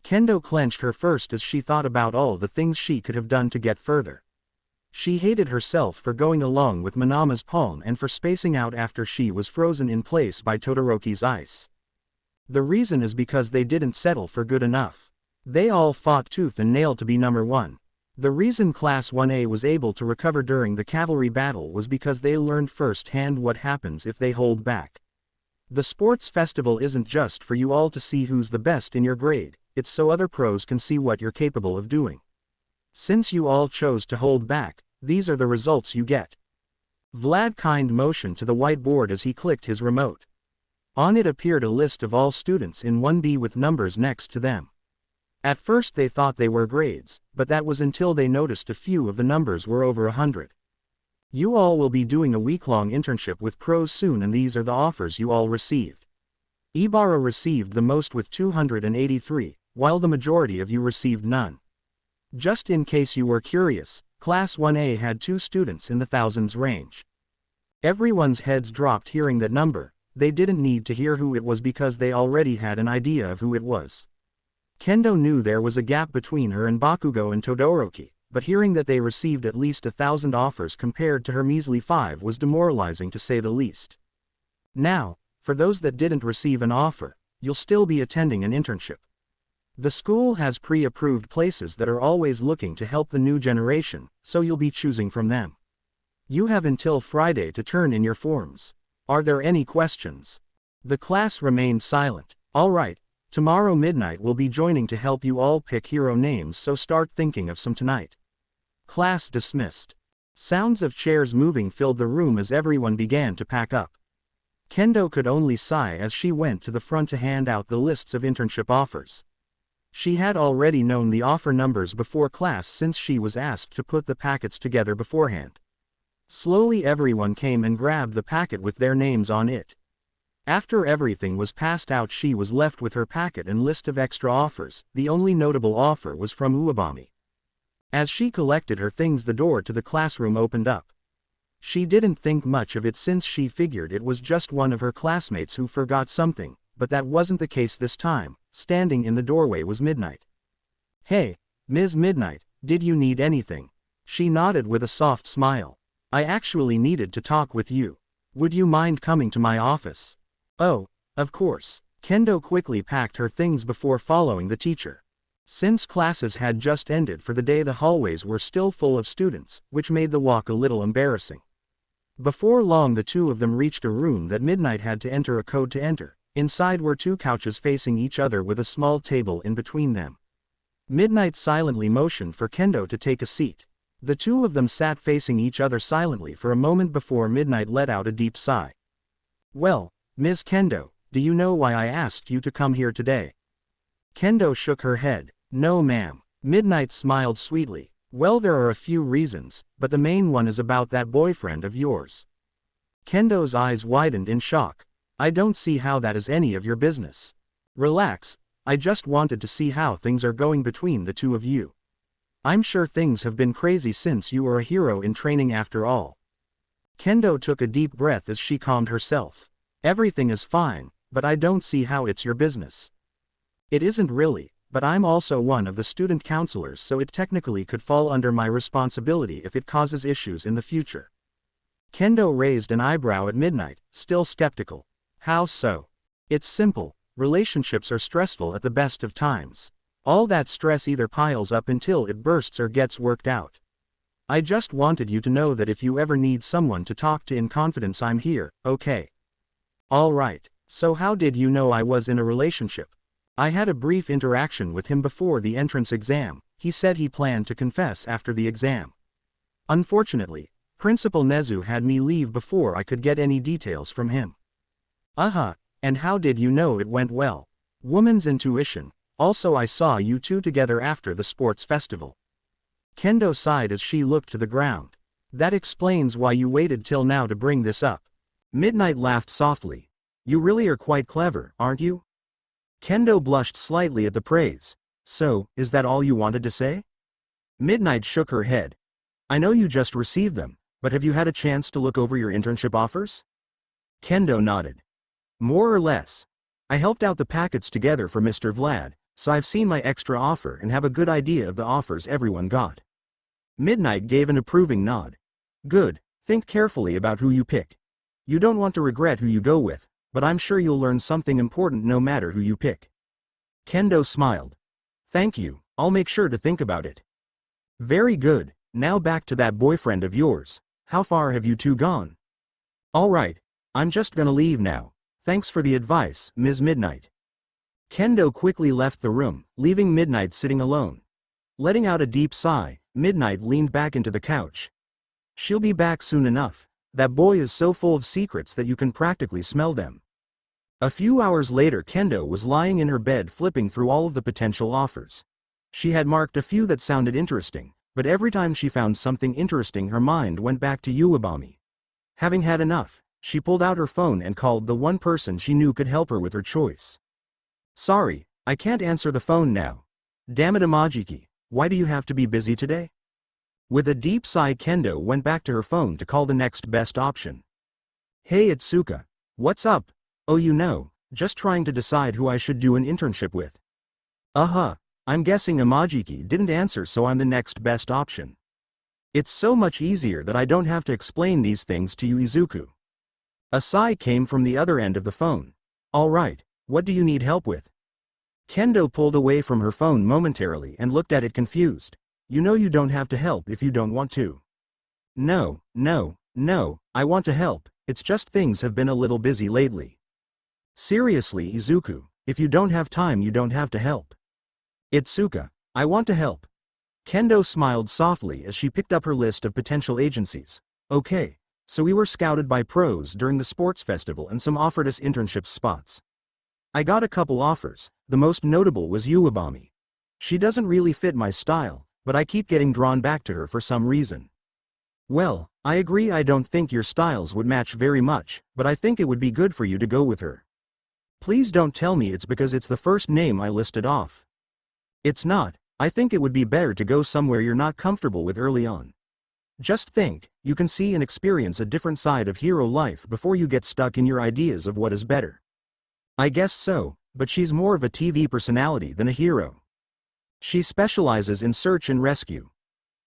Kendo clenched her fist as she thought about all the things she could have done to get further. She hated herself for going along with Manama's palm and for spacing out after she was frozen in place by Todoroki's ice. The reason is because they didn't settle for good enough. They all fought tooth and nail to be number 1. The reason Class 1A was able to recover during the cavalry battle was because they learned firsthand what happens if they hold back. The sports festival isn't just for you all to see who's the best in your grade, it's so other pros can see what you're capable of doing. Since you all chose to hold back, these are the results you get. Vlad King motioned to the whiteboard as he clicked his remote. On it appeared a list of all students in 1B with numbers next to them. At first they thought they were grades, but that was until they noticed a few of the numbers were over 100. You all will be doing a week-long internship with pros soon, and these are the offers you all received. Ibarra received the most with 283, while the majority of you received none. Just in case you were curious, Class 1A had 2 students in the thousands range. Everyone's heads dropped hearing that number. They didn't need to hear who it was because they already had an idea of who it was. Kendo knew there was a gap between her and Bakugo and Todoroki, but hearing that they received at least 1,000 offers compared to her measly 5 was demoralizing to say the least. Now, for those that didn't receive an offer, you'll still be attending an internship. The school has pre-approved places that are always looking to help the new generation, so you'll be choosing from them. You have until Friday to turn in your forms. Are there any questions? The class remained silent. Alright, tomorrow midnight we'll be joining to help you all pick hero names, so start thinking of some tonight. Class dismissed. Sounds of chairs moving filled the room as everyone began to pack up. Kendo could only sigh as she went to the front to hand out the lists of internship offers. She had already known the offer numbers before class since she was asked to put the packets together beforehand. Slowly everyone came and grabbed the packet with their names on it. After everything was passed out, she was left with her packet and list of extra offers. The only notable offer was from Uwabami. As she collected her things, the door to the classroom opened up. She didn't think much of it since she figured it was just one of her classmates who forgot something, but that wasn't the case this time. Standing in the doorway was Midnight. Hey, Ms. Midnight, did you need anything? She nodded with a soft smile. I actually needed to talk with you. Would you mind coming to my office? Oh, of course. Kendo quickly packed her things before following the teacher. Since classes had just ended for the day, the hallways were still full of students, which made the walk a little embarrassing. Before long the two of them reached a room that Midnight had to enter a code to enter. Inside were 2 couches facing each other with a small table in between them. Midnight silently motioned for Kendo to take a seat. The two of them sat facing each other silently for a moment before Midnight let out a deep sigh. Well, Ms. Kendo, do you know why I asked you to come here today? Kendo shook her head. No ma'am. Midnight smiled sweetly. Well, there are a few reasons, but the main one is about that boyfriend of yours. Kendo's eyes widened in shock. I don't see how that is any of your business. Relax, I just wanted to see how things are going between the two of you. I'm sure things have been crazy since you were a hero in training after all. Kendo took a deep breath as she calmed herself. Everything is fine, but I don't see how it's your business. It isn't really, but I'm also one of the student counselors, so it technically could fall under my responsibility if it causes issues in the future. Kendo raised an eyebrow at Midnight, still skeptical. How so? It's simple. Relationships are stressful at the best of times. All that stress either piles up until it bursts or gets worked out. I just wanted you to know that if you ever need someone to talk to in confidence, I'm here, okay? Alright, so how did you know I was in a relationship? I had a brief interaction with him before the entrance exam. He said he planned to confess after the exam. Unfortunately, Principal Nezu had me leave before I could get any details from him. And how did you know it went well? Woman's intuition. Also, I saw you two together after the sports festival. Kendo sighed as she looked to the ground. That explains why you waited till now to bring this up. Midnight laughed softly. You really are quite clever, aren't you? Kendo blushed slightly at the praise. So, is that all you wanted to say? Midnight shook her head. I know you just received them, but have you had a chance to look over your internship offers? Kendo nodded. More or less. I helped out the packets together for Mr. Vlad, so I've seen my extra offer and have a good idea of the offers everyone got. Midnight gave an approving nod. Good, think carefully about who you pick. You don't want to regret who you go with, but I'm sure you'll learn something important no matter who you pick. Kendo smiled. Thank you, I'll make sure to think about it. Very good, now back to that boyfriend of yours. How far have you two gone? Alright, I'm just gonna leave now. Thanks for the advice, Ms. Midnight. Kendo quickly left the room, leaving Midnight sitting alone. Letting out a deep sigh, Midnight leaned back into the couch. She'll be back soon enough. That boy is so full of secrets that you can practically smell them. A few hours later, Kendo was lying in her bed flipping through all of the potential offers. She had marked a few that sounded interesting, but every time she found something interesting her mind went back to Uwabami. Having had enough, she pulled out her phone and called the one person she knew could help her with her choice. Sorry, I can't answer the phone now. Damn it, Amajiki, why do you have to be busy today? With a deep sigh, Kendo went back to her phone to call the next best option. Hey Itsuka. What's up? Oh, just trying to decide who I should do an internship with. I'm guessing Amajiki didn't answer, so I'm the next best option. It's so much easier that I don't have to explain these things to you, Izuku. A sigh came from the other end of the phone. Alright, what do you need help with? Kendo pulled away from her phone momentarily and looked at it confused. You know you don't have to help if you don't want to. No, I want to help, it's just things have been a little busy lately. Seriously, Izuku, if you don't have time you don't have to help. Itsuka, I want to help. Kendo smiled softly as she picked up her list of potential agencies. Okay, so we were scouted by pros during the sports festival and some offered us internship spots. I got a couple offers, the most notable was Uwabami. She doesn't really fit my style, but I keep getting drawn back to her for some reason. Well, I agree, I don't think your styles would match very much, but I think it would be good for you to go with her. Please don't tell me it's because it's the first name I listed off. It's not, I think it would be better to go somewhere you're not comfortable with early on. Just think, you can see and experience a different side of hero life before you get stuck in your ideas of what is better. I guess so, but she's more of a TV personality than a hero. She specializes in search and rescue.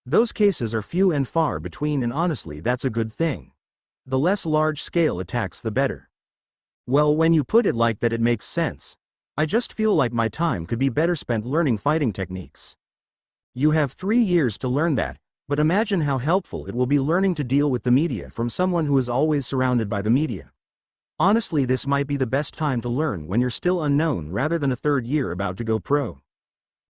Those cases are few and far between, and honestly that's a good thing. The less large-scale attacks the better. Well, when you put it like that it makes sense. I just feel like my time could be better spent learning fighting techniques. You have 3 years to learn that, but imagine how helpful it will be learning to deal with the media from someone who is always surrounded by the media. Honestly, this might be the best time to learn when you're still unknown rather than a third year about to go pro.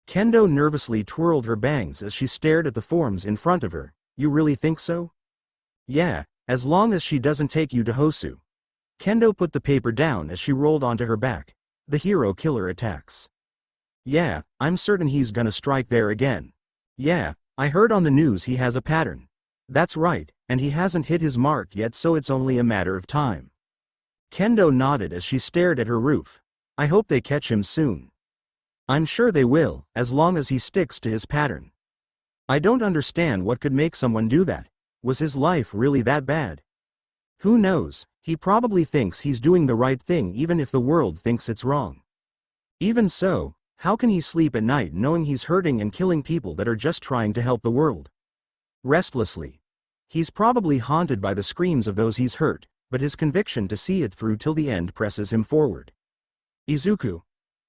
Kendo nervously twirled her bangs as she stared at the forms in front of her. You really think so? Yeah, as long as she doesn't take you to Hosu. Kendo put the paper down as she rolled onto her back. The hero killer attacks. Yeah, I'm certain he's gonna strike there again. Yeah, I heard on the news he has a pattern. That's right, and he hasn't hit his mark yet, so it's only a matter of time. Kendo nodded as she stared at her roof. I hope they catch him soon. I'm sure they will, as long as he sticks to his pattern. I don't understand what could make someone do that. Was his life really that bad? Who knows, he probably thinks he's doing the right thing even if the world thinks it's wrong. Even so, how can he sleep at night knowing he's hurting and killing people that are just trying to help the world? Restlessly. He's probably haunted by the screams of those he's hurt, but his conviction to see it through till the end presses him forward. Izuku.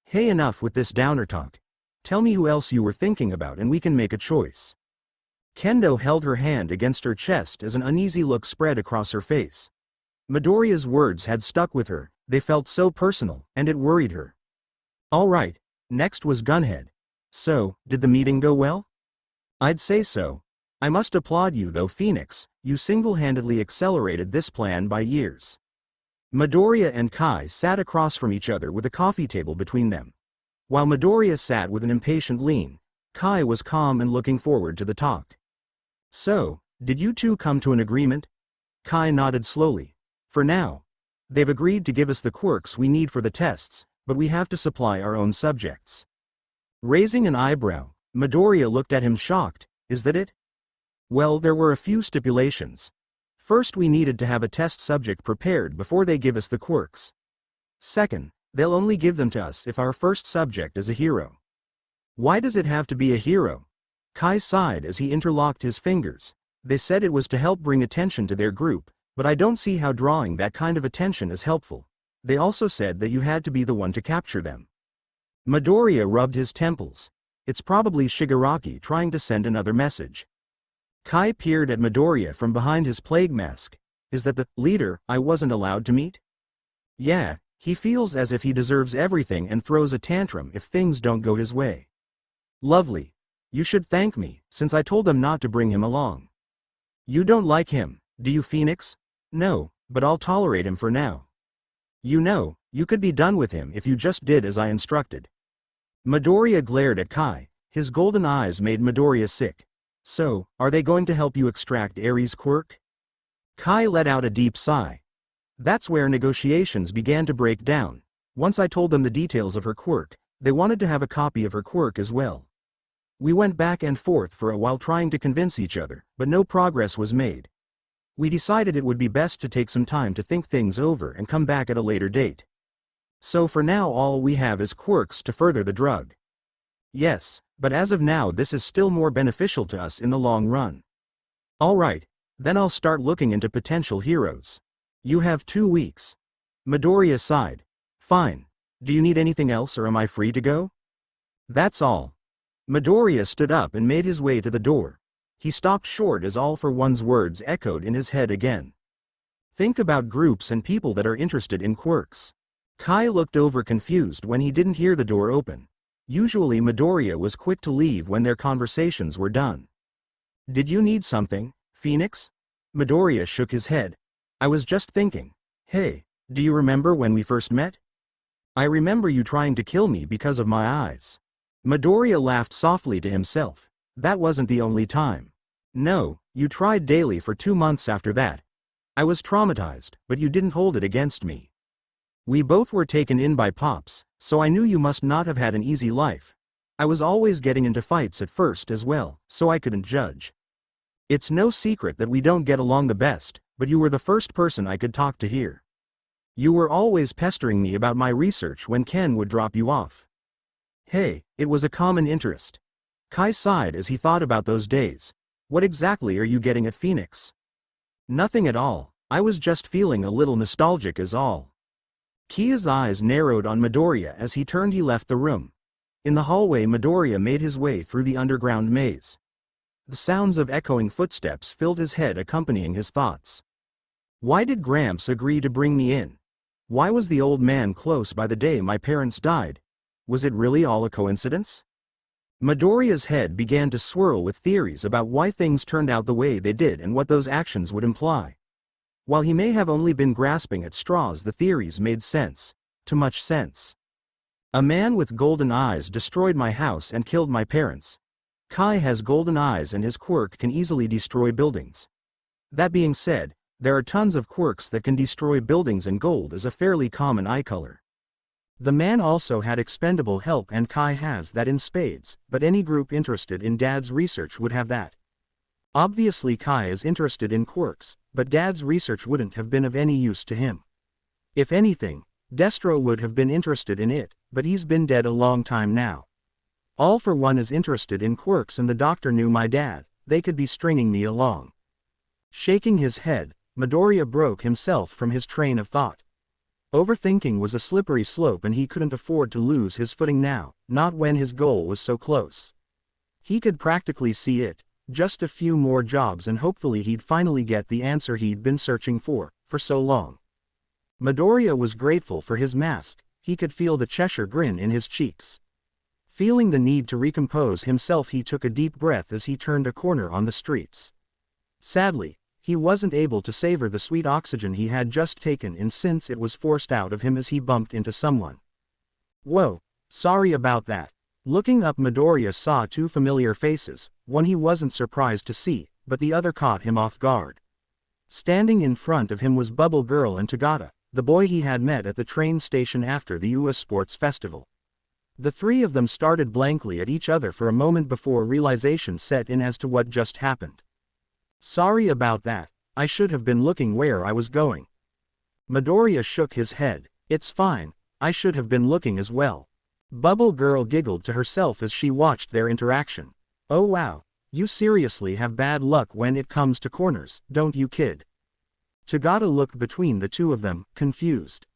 Hey, enough with this downer talk. Tell me who else you were thinking about and we can make a choice. Kendo held her hand against her chest as an uneasy look spread across her face. Midoriya's words had stuck with her, they felt so personal, and it worried her. Alright, next was Gunhead. So, did the meeting go well? I'd say so. I must applaud you though, Phoenix, you single-handedly accelerated this plan by years. Midoriya and Kai sat across from each other with a coffee table between them. While Midoriya sat with an impatient lean, Kai was calm and looking forward to the talk. So, did you two come to an agreement? Kai nodded slowly. For now. They've agreed to give us the quirks we need for the tests, but we have to supply our own subjects. Raising an eyebrow, Midoriya looked at him shocked. Is that it? Well, there were a few stipulations. First, we needed to have a test subject prepared before they give us the quirks. Second, they'll only give them to us if our first subject is a hero. Why does it have to be a hero? Kai sighed as he interlocked his fingers. They said it was to help bring attention to their group, but I don't see how drawing that kind of attention is helpful. They also said that you had to be the one to capture them. Midoriya rubbed his temples. It's probably Shigaraki trying to send another message. Kai peered at Midoriya from behind his plague mask. Is that the leader I wasn't allowed to meet? Yeah, he feels as if he deserves everything and throws a tantrum if things don't go his way. Lovely. You should thank me, since I told them not to bring him along. You don't like him, do you, Phoenix? No, but I'll tolerate him for now. You know, you could be done with him if you just did as I instructed. Midoriya glared at Kai. His golden eyes made Midoriya sick. So, are they going to help you extract Ares' quirk? Kai let out a deep sigh. That's where negotiations began to break down. Once I told them the details of her quirk, they wanted to have a copy of her quirk as well. We went back and forth for a while trying to convince each other, but no progress was made. We decided it would be best to take some time to think things over and come back at a later date. So for now all we have is quirks to further the drug. Yes, but as of now this is still more beneficial to us in the long run. Alright, then I'll start looking into potential heroes. You have 2 weeks. Midoriya sighed. Fine. Do you need anything else or am I free to go? That's all. Midoriya stood up and made his way to the door. He stopped short as All for One's words echoed in his head again. Think about groups and people that are interested in quirks. Kai looked over confused when he didn't hear the door open. Usually Midoriya was quick to leave when their conversations were done. Did you need something, Phoenix? Midoriya shook his head. I was just thinking. Hey, do you remember when we first met? I remember you trying to kill me because of my eyes. Midoriya laughed softly to himself. That wasn't the only time. No, you tried daily for 2 months after that. I was traumatized, but you didn't hold it against me. We both were taken in by Pops, so I knew you must not have had an easy life. I was always getting into fights at first as well, so I couldn't judge. It's no secret that we don't get along the best, but you were the first person I could talk to here. You were always pestering me about my research when Ken would drop you off. Hey, it was a common interest. Kai sighed as he thought about those days. What exactly are you getting at, Phoenix? Nothing at all, I was just feeling a little nostalgic is all. Kia's eyes narrowed on Midoriya as he turned. He left the room. In the hallway Midoriya made his way through the underground maze. The sounds of echoing footsteps filled his head accompanying his thoughts. Why did Gramps agree to bring me in? Why was the old man close by the day my parents died? Was it really all a coincidence? Midoriya's head began to swirl with theories about why things turned out the way they did and what those actions would imply. While he may have only been grasping at straws, the theories made sense. Too much sense. A man with golden eyes destroyed my house and killed my parents. Kai has golden eyes and his quirk can easily destroy buildings. That being said, there are tons of quirks that can destroy buildings and gold is a fairly common eye color. The man also had expendable help and Kai has that in spades, but any group interested in Dad's research would have that. Obviously Kai is interested in quirks, but Dad's research wouldn't have been of any use to him. If anything, Destro would have been interested in it, but he's been dead a long time now. All for One is interested in quirks and the doctor knew my dad, they could be stringing me along. Shaking his head, Midoriya broke himself from his train of thought. Overthinking was a slippery slope and he couldn't afford to lose his footing now, not when his goal was so close. He could practically see it, just a few more jobs and hopefully he'd finally get the answer he'd been searching for so long. Midoriya was grateful for his mask, he could feel the Cheshire grin in his cheeks. Feeling the need to recompose himself he took a deep breath as he turned a corner on the streets. Sadly, he wasn't able to savor the sweet oxygen he had just taken in since it was forced out of him as he bumped into someone. Whoa, sorry about that. Looking up Midoriya saw two familiar faces, one he wasn't surprised to see, but the other caught him off guard. Standing in front of him was Bubble Girl and Tagata, the boy he had met at the train station after the UA Sports Festival. The three of them started blankly at each other for a moment before realization set in as to what just happened. Sorry about that, I should have been looking where I was going. Midoriya shook his head, it's fine, I should have been looking as well. Bubble Girl giggled to herself as she watched their interaction. Oh wow, you seriously have bad luck when it comes to corners, don't you kid? Tagata looked between the two of them, confused.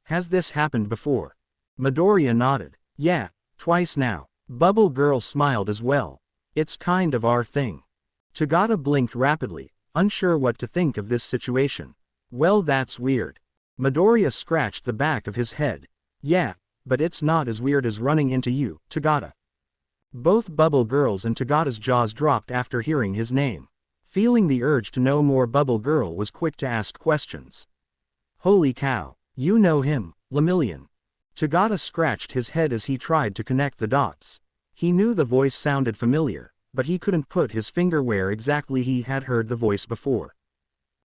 Has this happened before? Midoriya nodded. Yeah, twice now. Bubble Girl smiled as well. It's kind of our thing. Tagata blinked rapidly, unsure what to think of this situation. Well, that's weird. Midoriya scratched the back of his head. Yeah, but it's not as weird as running into you, Tagata. Both Bubble Girl's and Tagata's jaws dropped after hearing his name. Feeling the urge to know more, Bubble Girl was quick to ask questions. Holy cow, you know him, Lemillion. Tagata scratched his head as he tried to connect the dots. He knew the voice sounded familiar, but he couldn't put his finger where exactly he had heard the voice before.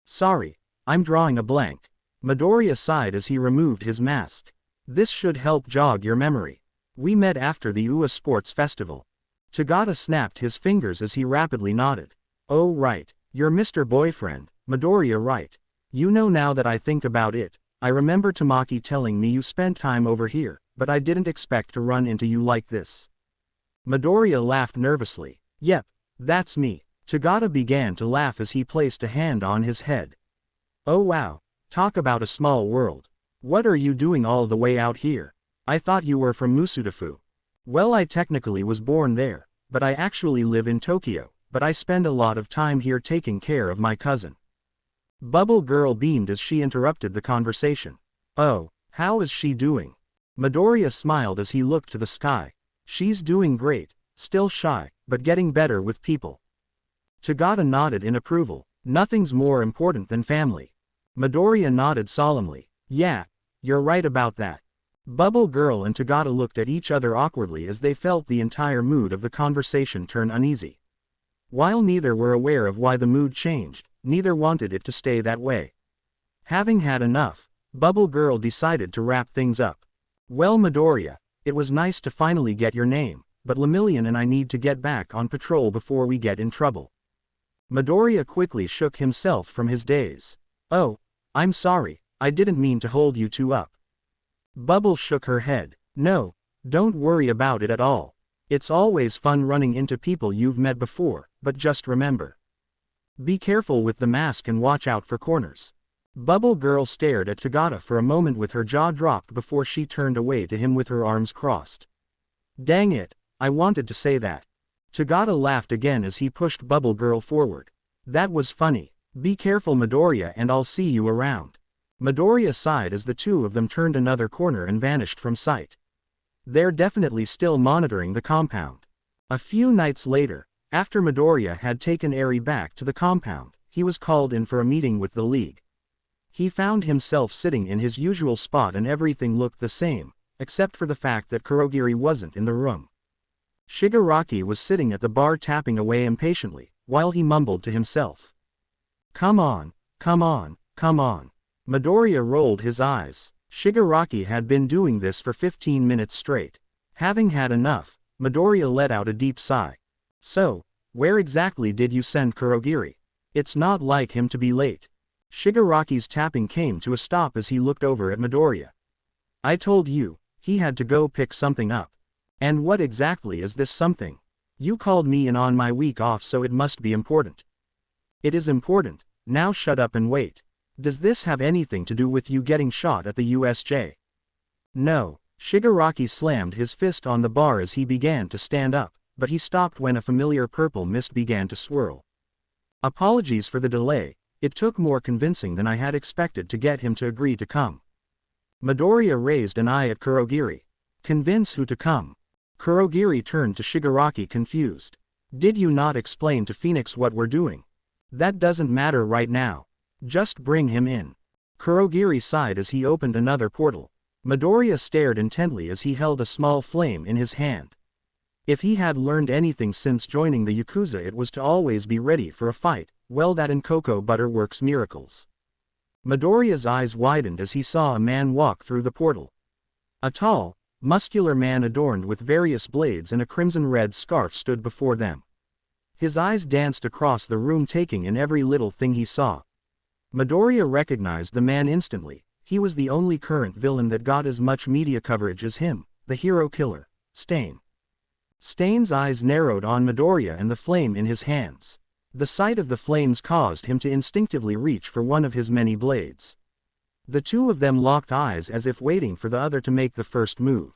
Sorry, I'm drawing a blank. Midoriya sighed as he removed his mask. This should help jog your memory. We met after the UA Sports Festival. Tagata snapped his fingers as he rapidly nodded. Oh right, you're Mr. Boyfriend, Midoriya right. You know, now that I think about it, I remember Tamaki telling me you spent time over here, but I didn't expect to run into you like this. Midoriya laughed nervously. Yep, that's me. Tagata began to laugh as he placed a hand on his head. Oh wow, talk about a small world. What are you doing all the way out here? I thought you were from Musutafu. Well, I technically was born there, but I actually live in Tokyo, but I spend a lot of time here taking care of my cousin. Bubble Girl beamed as she interrupted the conversation. Oh, how is she doing? Midoriya smiled as he looked to the sky. She's doing great, still shy, but getting better with people. Tagata nodded in approval. Nothing's more important than family. Midoriya nodded solemnly. Yeah, you're right about that. Bubble Girl and Tagata looked at each other awkwardly as they felt the entire mood of the conversation turn uneasy. While neither were aware of why the mood changed, neither wanted it to stay that way. Having had enough, Bubble Girl decided to wrap things up. Well, Midoriya, it was nice to finally get your name, but Lemillion and I need to get back on patrol before we get in trouble. Midoriya quickly shook himself from his daze. Oh, I'm sorry, I didn't mean to hold you two up. Bubble shook her head. No, don't worry about it at all. It's always fun running into people you've met before, but just remember. Be careful with the mask and watch out for corners. Bubble Girl stared at Tagata for a moment with her jaw dropped before she turned away to him with her arms crossed. Dang it, I wanted to say that. Tagata laughed again as he pushed Bubble Girl forward. That was funny. Be careful, Midoriya, and I'll see you around. Midoriya sighed as the two of them turned another corner and vanished from sight. They're definitely still monitoring the compound. A few nights later, after Midoriya had taken Eri back to the compound, he was called in for a meeting with the League. He found himself sitting in his usual spot and everything looked the same, except for the fact that Kurogiri wasn't in the room. Shigaraki was sitting at the bar tapping away impatiently, while he mumbled to himself. Come on, come on, come on. Midoriya rolled his eyes. Shigaraki had been doing this for 15 minutes straight. Having had enough, Midoriya let out a deep sigh. So, where exactly did you send Kurogiri? It's not like him to be late. Shigaraki's tapping came to a stop as he looked over at Midoriya. I told you, he had to go pick something up. And what exactly is this something? You called me in on my week off, so it must be important. It is important. Now shut up and wait. Does this have anything to do with you getting shot at the USJ? No. Shigaraki slammed his fist on the bar as he began to stand up, but he stopped when a familiar purple mist began to swirl. Apologies for the delay, it took more convincing than I had expected to get him to agree to come. Midoriya raised an eye at Kurogiri. Convince who to come? Kurogiri turned to Shigaraki confused. Did you not explain to Phoenix what we're doing? That doesn't matter right now. Just bring him in. Kurogiri sighed as he opened another portal. Midoriya stared intently as he held a small flame in his hand. If he had learned anything since joining the Yakuza, it was to always be ready for a fight. Well, that and cocoa butter works miracles. Midoriya's eyes widened as he saw a man walk through the portal. A tall, muscular man adorned with various blades and a crimson-red scarf stood before them. His eyes danced across the room, taking in every little thing he saw. Midoriya recognized the man instantly. He was the only current villain that got as much media coverage as him, the hero killer, Stain. Stain's eyes narrowed on Midoriya and the flame in his hands. The sight of the flames caused him to instinctively reach for one of his many blades. The two of them locked eyes as if waiting for the other to make the first move.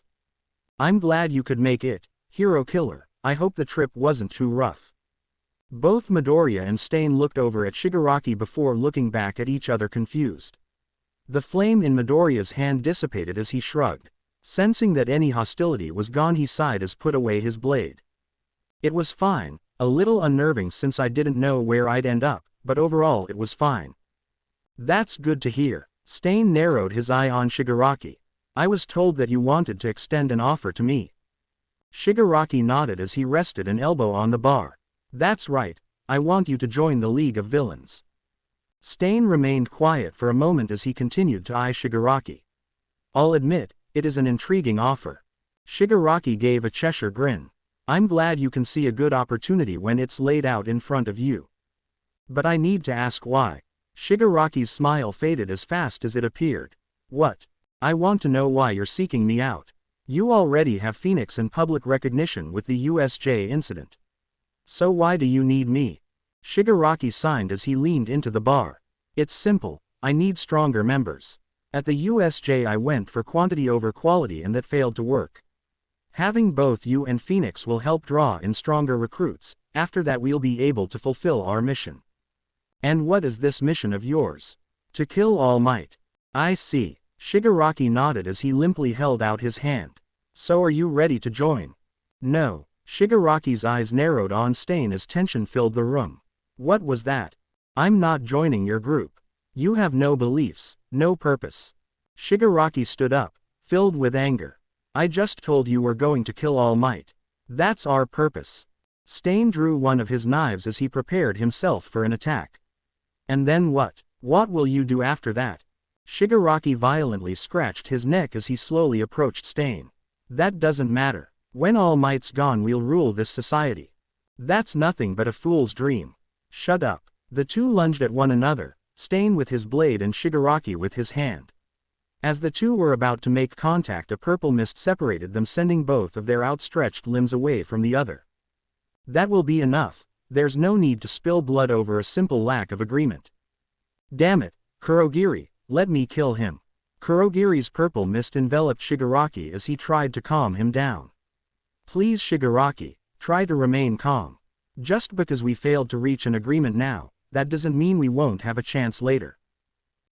I'm glad you could make it, hero killer. I hope the trip wasn't too rough. Both Midoriya and Stain looked over at Shigaraki before looking back at each other confused. The flame in Midoriya's hand dissipated as he shrugged. Sensing that any hostility was gone, he sighed as put away his blade. It was fine, a little unnerving since I didn't know where I'd end up, but overall it was fine. That's good to hear. Stain narrowed his eye on Shigaraki. I was told that you wanted to extend an offer to me. Shigaraki nodded as he rested an elbow on the bar. That's right, I want you to join the League of Villains. Stain remained quiet for a moment as he continued to eye Shigaraki. I'll admit, it is an intriguing offer. Shigaraki gave a Cheshire grin. I'm glad you can see a good opportunity when it's laid out in front of you. But I need to ask why. Shigaraki's smile faded as fast as it appeared. What? I want to know why you're seeking me out. You already have Phoenix and public recognition with the USJ incident. So why do you need me? Shigaraki signed as he leaned into the bar. It's simple, I need stronger members. At the USJ I went for quantity over quality and that failed to work. Having both you and Phoenix will help draw in stronger recruits. After that we'll be able to fulfill our mission. And what is this mission of yours? To kill All Might. I see. Shigaraki nodded as he limply held out his hand. So are you ready to join? No. Shigaraki's eyes narrowed on Stain as tension filled the room. What was that? I'm not joining your group. You have no beliefs, no purpose. Shigaraki stood up, filled with anger. I just told you we're going to kill All Might. That's our purpose. Stain drew one of his knives as he prepared himself for an attack. And then what? What will you do after that? Shigaraki violently scratched his neck as he slowly approached Stain. That doesn't matter. When All Might's gone we'll rule this society. That's nothing but a fool's dream. Shut up. The two lunged at one another, Stain with his blade and Shigaraki with his hand. As the two were about to make contact, a purple mist separated them, sending both of their outstretched limbs away from the other. That will be enough. There's no need to spill blood over a simple lack of agreement. Damn it, Kurogiri, let me kill him. Kurogiri's purple mist enveloped Shigaraki as he tried to calm him down. Please Shigaraki, try to remain calm. Just because we failed to reach an agreement now, that doesn't mean we won't have a chance later.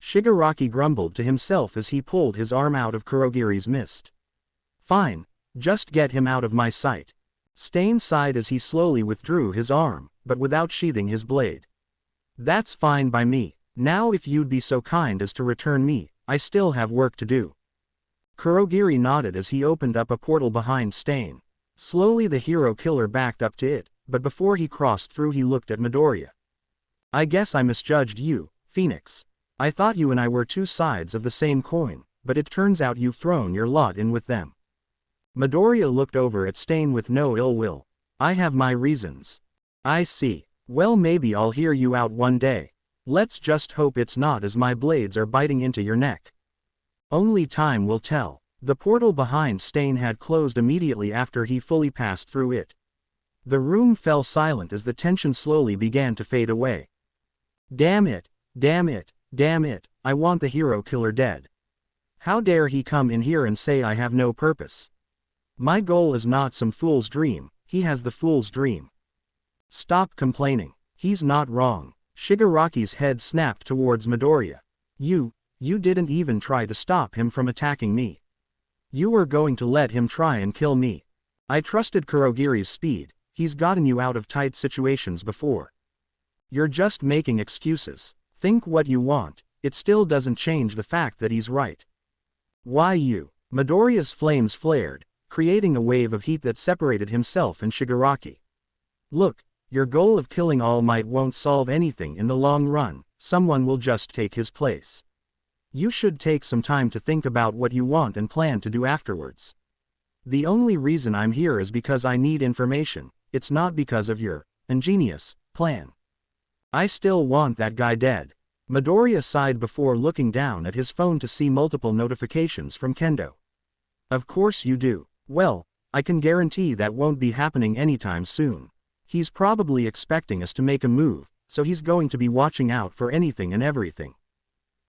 Shigaraki grumbled to himself as he pulled his arm out of Kurogiri's mist. Fine, just get him out of my sight. Stain sighed as he slowly withdrew his arm, but without sheathing his blade. That's fine by me. Now if you'd be so kind as to return me, I still have work to do. Kurogiri nodded as he opened up a portal behind Stain. Slowly the hero killer backed up to it, but before he crossed through he looked at Midoriya. I guess I misjudged you, Phoenix. I thought you and I were two sides of the same coin, but it turns out you've thrown your lot in with them. Midoriya looked over at Stain with no ill will. I have my reasons. I see. Well, maybe I'll hear you out one day. Let's just hope it's not as my blades are biting into your neck. Only time will tell. The portal behind Stain had closed immediately after he fully passed through it. The room fell silent as the tension slowly began to fade away. Damn it, damn it, damn it, I want the hero killer dead. How dare he come in here and say I have no purpose? My goal is not some fool's dream, he has the fool's dream. Stop complaining, he's not wrong. Shigaraki's head snapped towards Midoriya. You didn't even try to stop him from attacking me. You were going to let him try and kill me. I trusted Kurogiri's speed, he's gotten you out of tight situations before. You're just making excuses. Think what you want, it still doesn't change the fact that he's right. Why you? Midoriya's flames flared, creating a wave of heat that separated himself and Shigaraki. Look, your goal of killing All Might won't solve anything in the long run, someone will just take his place. You should take some time to think about what you want and plan to do afterwards. The only reason I'm here is because I need information, it's not because of your ingenious plan. I still want that guy dead. Midoriya sighed before looking down at his phone to see multiple notifications from Kendo. Of course you do. Well, I can guarantee that won't be happening anytime soon. He's probably expecting us to make a move, so he's going to be watching out for anything and everything.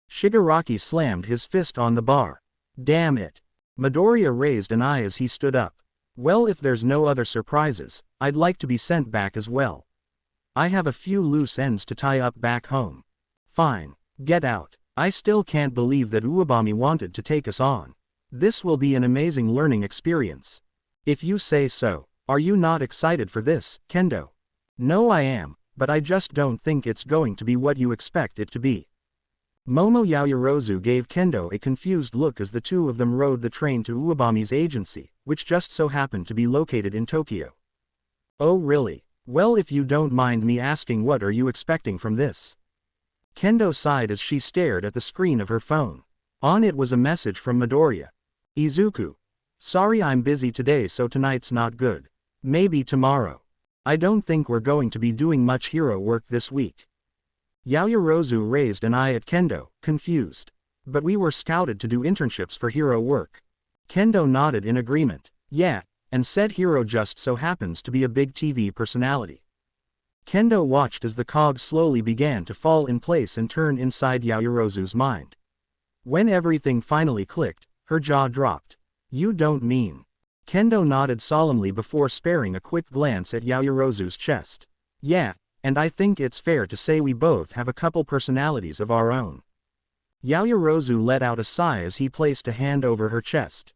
Shigaraki slammed his fist on the bar. Damn it. Midoriya raised an eye as he stood up. Well, if there's no other surprises, I'd like to be sent back as well. I have a few loose ends to tie up back home. Fine, get out. I still can't believe that Uwabami wanted to take us on. This will be an amazing learning experience. If you say so. Are you not excited for this, Kendo? No, I am, but I just don't think it's going to be what you expect it to be. Momo Yaoyorozu gave Kendo a confused look as the two of them rode the train to Uwabami's agency, which just so happened to be located in Tokyo. Oh really? Well, if you don't mind me asking, what are you expecting from this? Kendo sighed as she stared at the screen of her phone. On it was a message from Midoriya. Izuku. Sorry, I'm busy today, so tonight's not good. Maybe tomorrow. I don't think we're going to be doing much hero work this week. Yaoyorozu raised an eye at Kendo, confused. But we were scouted to do internships for hero work. Kendo nodded in agreement. Yeah, and said hero just so happens to be a big TV personality. Kendo watched as the cogs slowly began to fall in place and turn inside Yaoyorozu's mind. When everything finally clicked, her jaw dropped. You don't mean... Kendo nodded solemnly before sparing a quick glance at Yaoyorozu's chest. Yeah, and I think it's fair to say we both have a couple personalities of our own. Yaoyorozu let out a sigh as he placed a hand over her chest.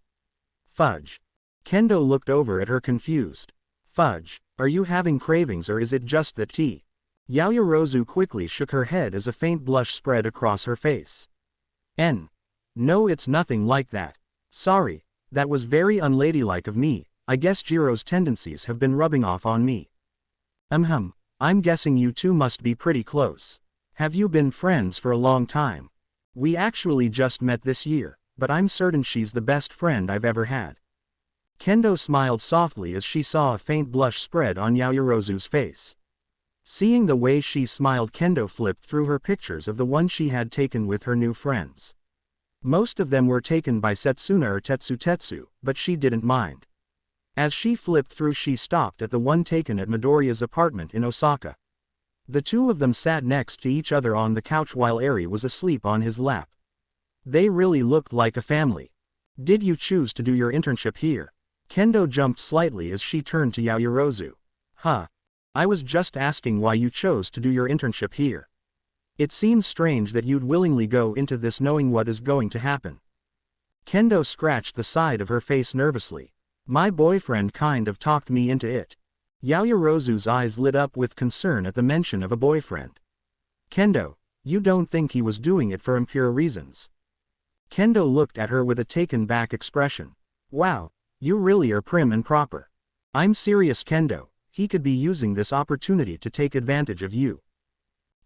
Fudge. Kendo looked over at her confused. Fudge, are you having cravings or is it just that tea? Yaoyorozu quickly shook her head as a faint blush spread across her face. No, it's nothing like that. Sorry. That was very unladylike of me. I guess Jiro's tendencies have been rubbing off on me. I'm guessing you two must be pretty close. Have you been friends for a long time? We actually just met this year, but I'm certain she's the best friend I've ever had. Kendo smiled softly as she saw a faint blush spread on Yaoyorozu's face. Seeing the way she smiled, Kendo flipped through her pictures of the one she had taken with her new friends. Most of them were taken by Setsuna or Tetsu, but she didn't mind. As she flipped through, she stopped at the one taken at Midoriya's apartment in Osaka. The two of them sat next to each other on the couch while Eri was asleep on his lap. They really looked like a family. Did you choose to do your internship here? Kendo jumped slightly as she turned to Yaoyorozu. Huh. I was just asking why you chose to do your internship here. It seems strange that you'd willingly go into this knowing what is going to happen. Kendo scratched the side of her face nervously. My boyfriend kind of talked me into it. Yaoyorozu's eyes lit up with concern at the mention of a boyfriend. Kendo, you don't think he was doing it for impure reasons? Kendo looked at her with a taken-back expression. Wow, you really are prim and proper. I'm serious, Kendo, he could be using this opportunity to take advantage of you.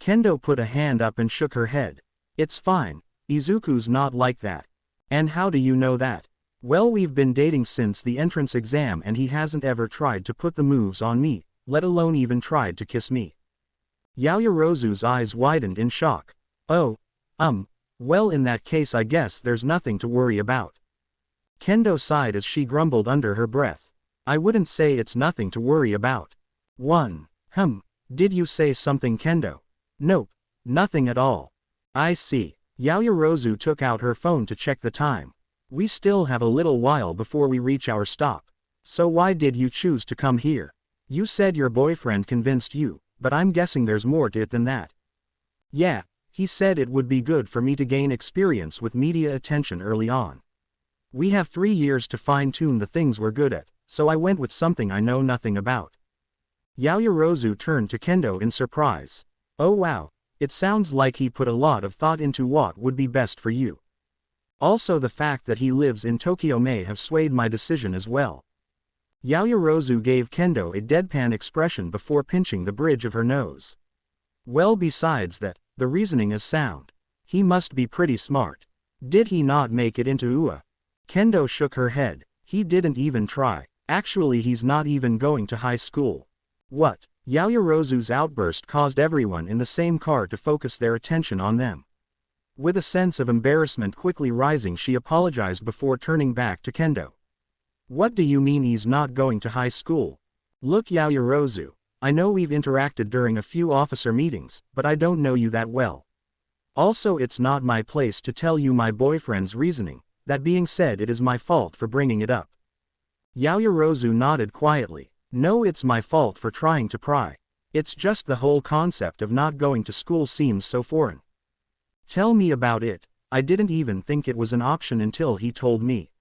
Kendo put a hand up and shook her head. It's fine, Izuku's not like that. And how do you know that? Well, we've been dating since the entrance exam and he hasn't ever tried to put the moves on me, let alone even tried to kiss me. Yaoyorozu's eyes widened in shock. Oh, well, in that case I guess there's nothing to worry about. Kendo sighed as she grumbled under her breath. I wouldn't say it's nothing to worry about. Did you say something, Kendo? Nope, nothing at all. I see. Yaoyorozu took out her phone to check the time. We still have a little while before we reach our stop. So why did you choose to come here? You said your boyfriend convinced you, but I'm guessing there's more to it than that. Yeah, he said it would be good for me to gain experience with media attention early on. We have 3 years to fine-tune the things we're good at, so I went with something I know nothing about. Yaoyorozu turned to Kendo in surprise. Oh wow, it sounds like he put a lot of thought into what would be best for you. Also, the fact that he lives in Tokyo may have swayed my decision as well. Yaoyorozu gave Kendo a deadpan expression before pinching the bridge of her nose. Well, besides that, the reasoning is sound. He must be pretty smart. Did he not make it into UA? Kendo shook her head. He didn't even try. Actually, he's not even going to high school. What? Yaoyorozu's outburst caused everyone in the same car to focus their attention on them. With a sense of embarrassment quickly rising, she apologized before turning back to Kendo. What do you mean he's not going to high school? Look, Yaoyorozu, I know we've interacted during a few officer meetings, but I don't know you that well. Also, it's not my place to tell you my boyfriend's reasoning. That being said, it is my fault for bringing it up. Yaoyorozu nodded quietly. No, it's my fault for trying to pry. It's just the whole concept of not going to school seems so foreign. Tell me about it. I didn't even think it was an option until he told me.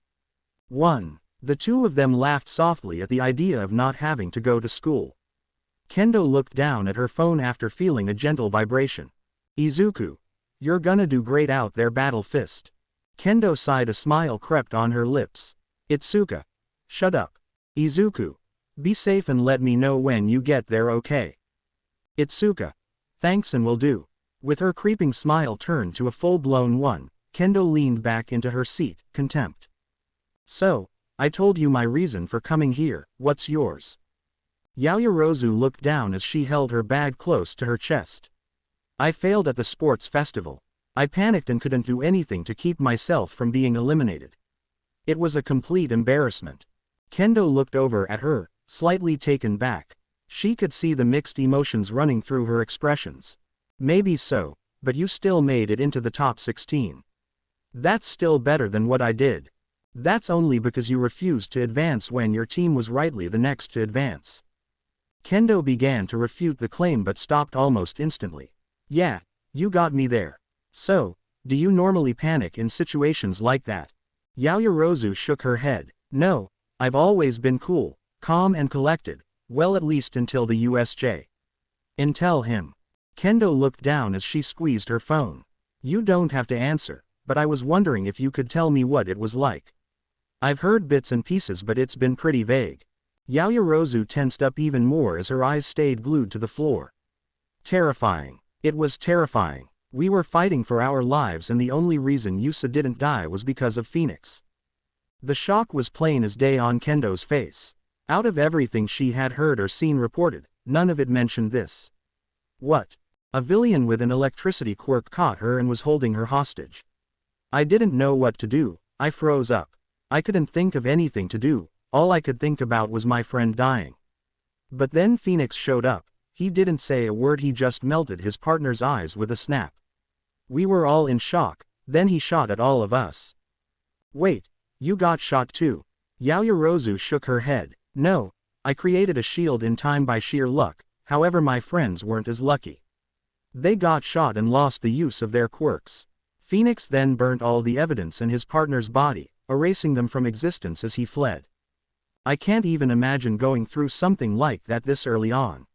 1. The two of them laughed softly at the idea of not having to go to school. Kendo looked down at her phone after feeling a gentle vibration. Izuku, you're gonna do great out there, battle fist. Kendo sighed. A smile crept on her lips. Itsuka, shut up. Izuku, be safe and let me know when you get there, okay? Itsuka, thanks and will do. With her creeping smile turned to a full-blown one, Kendo leaned back into her seat, contempt. So, I told you my reason for coming here, what's yours? Yaoyorozu looked down as she held her bag close to her chest. I failed at the sports festival. I panicked and couldn't do anything to keep myself from being eliminated. It was a complete embarrassment. Kendo looked over at her, slightly taken back. She could see the mixed emotions running through her expressions. Maybe so, but you still made it into the top 16. That's still better than what I did. That's only because you refused to advance when your team was rightly the next to advance. Kendo began to refute the claim but stopped almost instantly. Yeah, you got me there. So, do you normally panic in situations like that? Yaoyorozu shook her head. No, I've always been cool, calm and collected, well, at least until the USJ. Until him. Kendo looked down as she squeezed her phone. You don't have to answer, but I was wondering if you could tell me what it was like. I've heard bits and pieces but it's been pretty vague. Yaoyorozu tensed up even more as her eyes stayed glued to the floor. Terrifying. It was terrifying. We were fighting for our lives and the only reason Yusa didn't die was because of Phoenix. The shock was plain as day on Kendo's face. Out of everything she had heard or seen reported, none of it mentioned this. What? A villain with an electricity quirk caught her and was holding her hostage. I didn't know what to do. I froze up. I couldn't think of anything to do. All I could think about was my friend dying. But then Phoenix showed up. He didn't say a word, he just melted his partner's eyes with a snap. We were all in shock, then he shot at all of us. Wait, you got shot too? Yaoyorozu shook her head. No, I created a shield in time by sheer luck, however my friends weren't as lucky. They got shot and lost the use of their quirks. Phoenix then burnt all the evidence in his partner's body, erasing them from existence as he fled. I can't even imagine going through something like that this early on.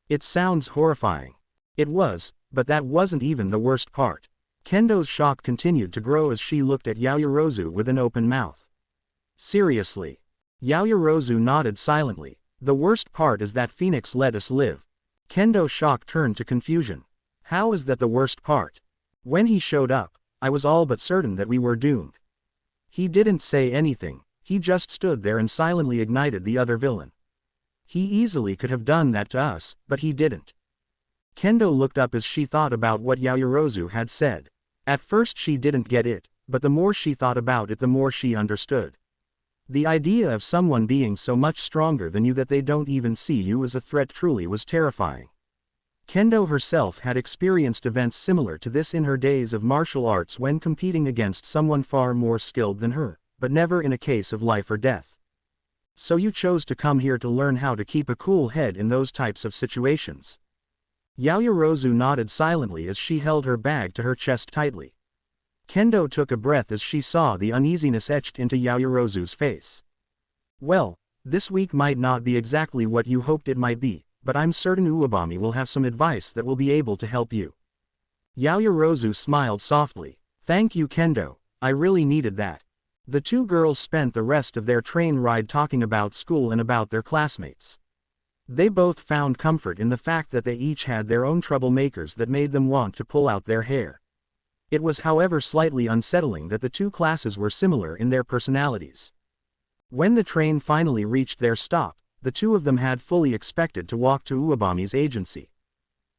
It sounds horrifying. It was, but that wasn't even the worst part. Kendo's shock continued to grow as she looked at Yaoyorozu with an open mouth. Seriously? Yaoyorozu nodded silently. The worst part is that Phoenix let us live. Kendo's shock turned to confusion. How is that the worst part? When he showed up, I was all but certain that we were doomed. He didn't say anything, he just stood there and silently ignited the other villain. He easily could have done that to us, but he didn't. Kendo looked up as she thought about what Yaoyorozu had said. At first she didn't get it, but the more she thought about it the more she understood. The idea of someone being so much stronger than you that they don't even see you as a threat truly was terrifying. Kendo herself had experienced events similar to this in her days of martial arts when competing against someone far more skilled than her, but never in a case of life or death. So you chose to come here to learn how to keep a cool head in those types of situations. Yaoyorozu nodded silently as she held her bag to her chest tightly. Kendo took a breath as she saw the uneasiness etched into Yaoyorozu's face. Well, this week might not be exactly what you hoped it might be, but I'm certain Uwabami will have some advice that will be able to help you. Yaoyorozu smiled softly. Thank you, Kendo, I really needed that. The two girls spent the rest of their train ride talking about school and about their classmates. They both found comfort in the fact that they each had their own troublemakers that made them want to pull out their hair. It was however slightly unsettling that the two classes were similar in their personalities. When the train finally reached their stop, the two of them had fully expected to walk to Uwabami's agency.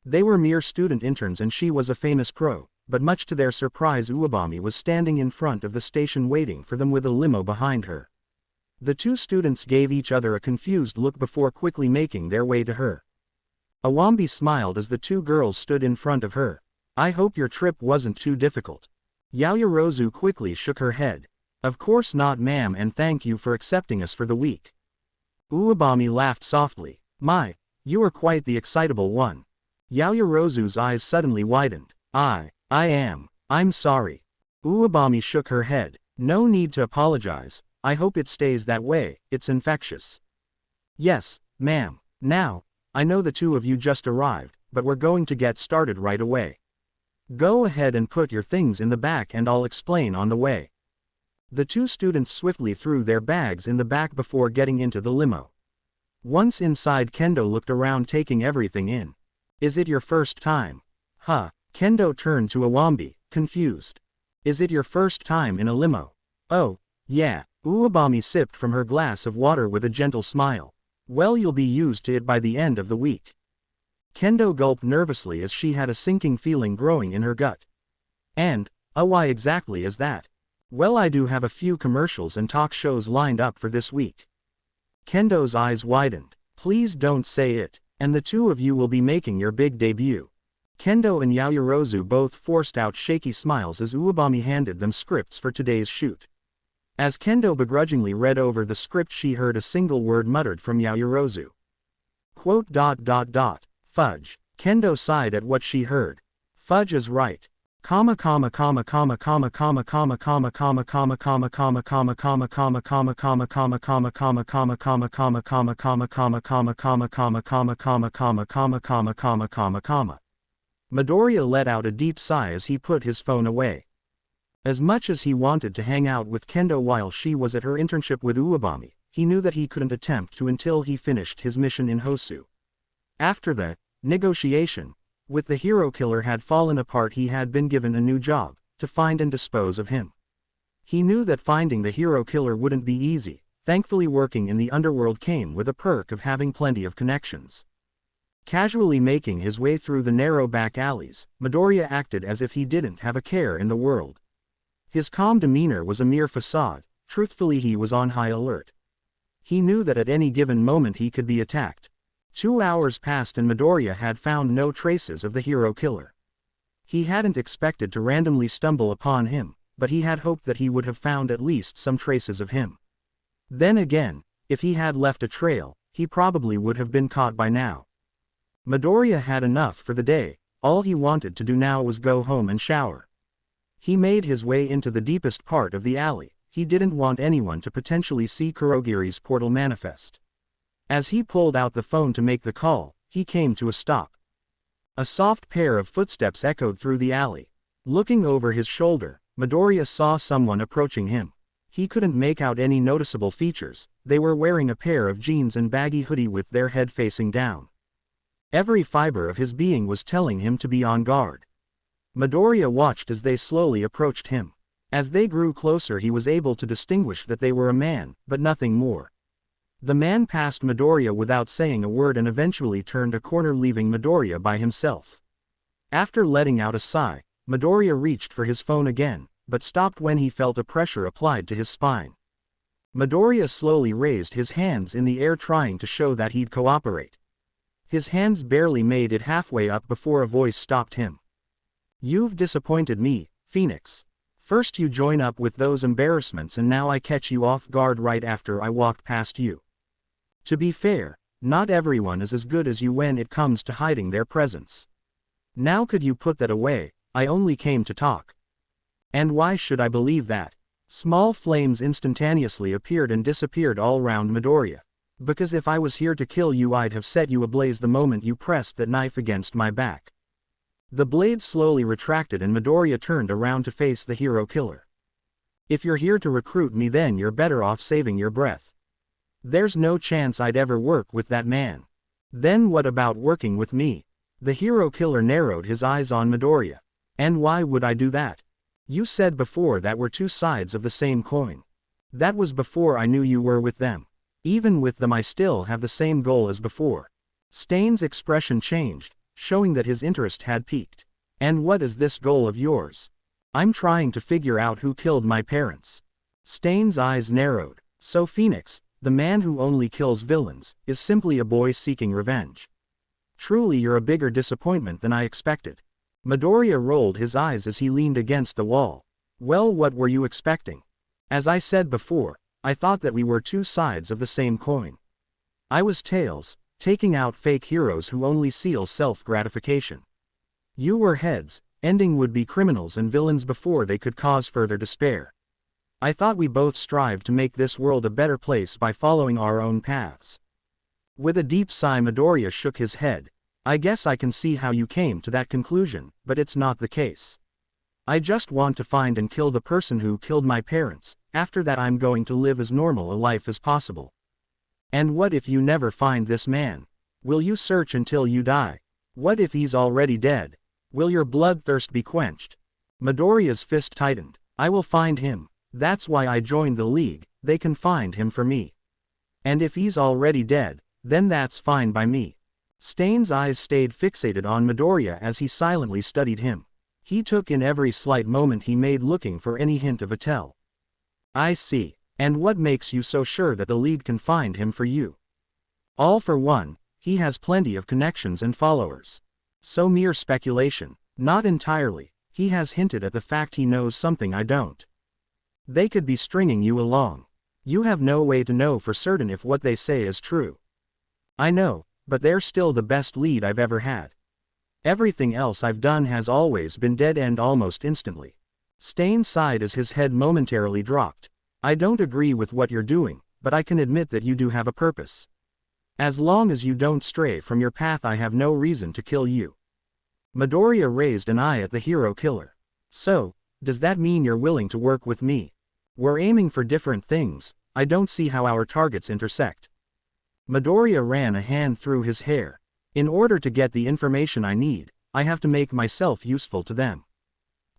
They were mere student interns and she was a famous pro, but much to their surprise Uwabami was standing in front of the station waiting for them with a limo behind her. The two students gave each other a confused look before quickly making their way to her. Uwabami smiled as the two girls stood in front of her. I hope your trip wasn't too difficult. Yaoyorozu quickly shook her head. Of course not, ma'am, and thank you for accepting us for the week. Uwabami laughed softly. My, you are quite the excitable one. Yaoyorozu's eyes suddenly widened. I am. I'm sorry. Uwabami shook her head. No need to apologize, I hope it stays that way, it's infectious. Yes, ma'am. Now, I know the two of you just arrived, but we're going to get started right away. Go ahead and put your things in the back and I'll explain on the way. The two students swiftly threw their bags in the back before getting into the limo. Once inside, Kendo looked around taking everything in. Is it your first time? Huh. Kendo turned to Uwabami, confused. Is it your first time in a limo? Oh, yeah. Uwabami sipped from her glass of water with a gentle smile. Well, you'll be used to it by the end of the week. Kendo gulped nervously as she had a sinking feeling growing in her gut. And, why exactly is that? Well, I do have a few commercials and talk shows lined up for this week. Kendo's eyes widened. Please don't say it. And the two of you will be making your big debut. Kendo and Yaoyorozu both forced out shaky smiles as Uwabami handed them scripts for today's shoot. As Kendo begrudgingly read over the script, she heard a single word muttered from Yaoyorozu. Quote. Fudge. Kendo sighed at what she heard. Fudge is right. Comma. Midoriya let out a deep sigh as he put his phone away. As much as he wanted to hang out with Kendo while she was at her internship with Uwabami, he knew that he couldn't attempt to until he finished his mission in Hosu. After the negotiation with the hero killer had fallen apart, he had been given a new job, to find and dispose of him. He knew that finding the hero killer wouldn't be easy. Thankfully, working in the underworld came with a perk of having plenty of connections. Casually making his way through the narrow back alleys, Midoriya acted as if he didn't have a care in the world. His calm demeanor was a mere facade. Truthfully, he was on high alert. He knew that at any given moment he could be attacked. 2 hours passed and Midoriya had found no traces of the hero killer. He hadn't expected to randomly stumble upon him, but he had hoped that he would have found at least some traces of him. Then again, if he had left a trail, he probably would have been caught by now. Midoriya had enough for the day. All he wanted to do now was go home and shower. He made his way into the deepest part of the alley. He didn't want anyone to potentially see Kurogiri's portal manifest. As he pulled out the phone to make the call, he came to a stop. A soft pair of footsteps echoed through the alley. Looking over his shoulder, Midoriya saw someone approaching him. He couldn't make out any noticeable features. They were wearing a pair of jeans and baggy hoodie with their head facing down. Every fiber of his being was telling him to be on guard. Midoriya watched as they slowly approached him. As they grew closer, he was able to distinguish that they were a man, but nothing more. The man passed Midoriya without saying a word and eventually turned a corner, leaving Midoriya by himself. After letting out a sigh, Midoriya reached for his phone again, but stopped when he felt a pressure applied to his spine. Midoriya slowly raised his hands in the air, trying to show that he'd cooperate. His hands barely made it halfway up before a voice stopped him. "You've disappointed me, Phoenix. First you join up with those embarrassments and now I catch you off guard right after I walked past you. To be fair, not everyone is as good as you when it comes to hiding their presence. Now could you put that away? I only came to talk." And why should I believe that? Small flames instantaneously appeared and disappeared all around Midoriya. Because if I was here to kill you, I'd have set you ablaze the moment you pressed that knife against my back. The blade slowly retracted and Midoriya turned around to face the hero killer. "If you're here to recruit me, then you're better off saving your breath. There's no chance I'd ever work with that man." "Then what about working with me?" The hero killer narrowed his eyes on Midoriya. "And why would I do that? You said before that we're two sides of the same coin. That was before I knew you were with them. Even with them I still have the same goal as before." Stain's expression changed, showing that his interest had peaked. "And what is this goal of yours?" "I'm trying to figure out who killed my parents." Stain's eyes narrowed. "So Phoenix, the man who only kills villains, is simply a boy seeking revenge. Truly you're a bigger disappointment than I expected." Midoriya rolled his eyes as he leaned against the wall. "Well, what were you expecting? As I said before, I thought that we were two sides of the same coin. I was tails, taking out fake heroes who only seal self-gratification. You were heads, ending would-be criminals and villains before they could cause further despair. I thought we both strived to make this world a better place by following our own paths." With a deep sigh, Midoriya shook his head. "I guess I can see how you came to that conclusion, but it's not the case. I just want to find and kill the person who killed my parents. After that I'm going to live as normal a life as possible." "And what if you never find this man? Will you search until you die? What if he's already dead? Will your bloodthirst be quenched?" Midoriya's fist tightened. "I will find him. That's why I joined the League. They can find him for me. And if he's already dead, then that's fine by me." Stain's eyes stayed fixated on Midoriya as he silently studied him. He took in every slight movement he made, looking for any hint of a tell. "I see. And what makes you so sure that the League can find him for you?" "All for one, he has plenty of connections and followers." "So mere speculation." "Not entirely. He has hinted at the fact he knows something I don't." "They could be stringing you along. You have no way to know for certain if what they say is true." "I know, but they're still the best lead I've ever had. Everything else I've done has always been dead end almost instantly." Stain sighed as his head momentarily dropped. "I don't agree with what you're doing, but I can admit that you do have a purpose. As long as you don't stray from your path, I have no reason to kill you." Midoriya raised an eye at the hero killer. "So, does that mean you're willing to work with me? We're aiming for different things. I don't see how our targets intersect." Midoriya ran a hand through his hair. "In order to get the information I need, I have to make myself useful to them.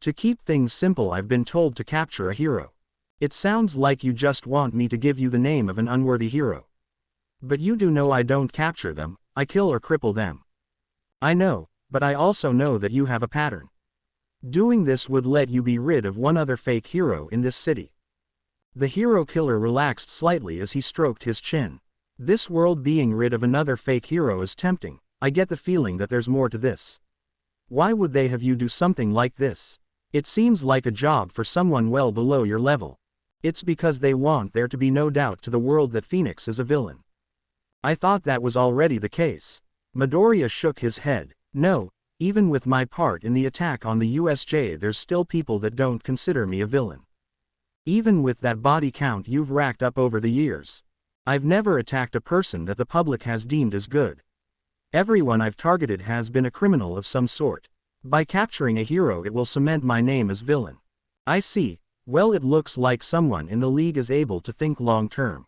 To keep things simple, I've been told to capture a hero." "It sounds like you just want me to give you the name of an unworthy hero. But you do know I don't capture them, I kill or cripple them." "I know, but I also know that you have a pattern. Doing this would let you be rid of one other fake hero in this city." The hero killer relaxed slightly as he stroked his chin. "This world being rid of another fake hero is tempting. I get the feeling that there's more to this. Why would they have you do something like this? It seems like a job for someone well below your level." "It's because they want there to be no doubt to the world that Phoenix is a villain." "I thought that was already the case." Midoriya shook his head. "No, even with my part in the attack on the USJ, there's still people that don't consider me a villain. Even with that body count you've racked up over the years, I've never attacked a person that the public has deemed as good. Everyone I've targeted has been a criminal of some sort." By capturing a hero it will cement my name as villain. I see. Well, it looks like someone in the league is able to think long-term.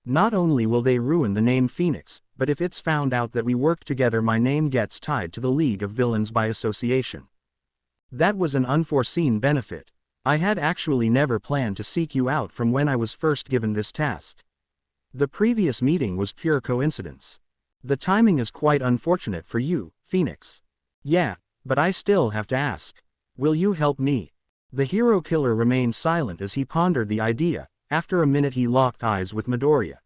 Not only will they ruin the name Phoenix, but if it's found out that we work together, my name gets tied to the League of Villains by association. That was an unforeseen benefit. I had actually never planned to seek you out from when I was first given this task. The previous meeting was pure coincidence. The timing is quite unfortunate for you, Phoenix. Yeah, but I still have to ask. Will you help me? The hero killer remained silent as he pondered the idea. After a minute he locked eyes with Midoriya.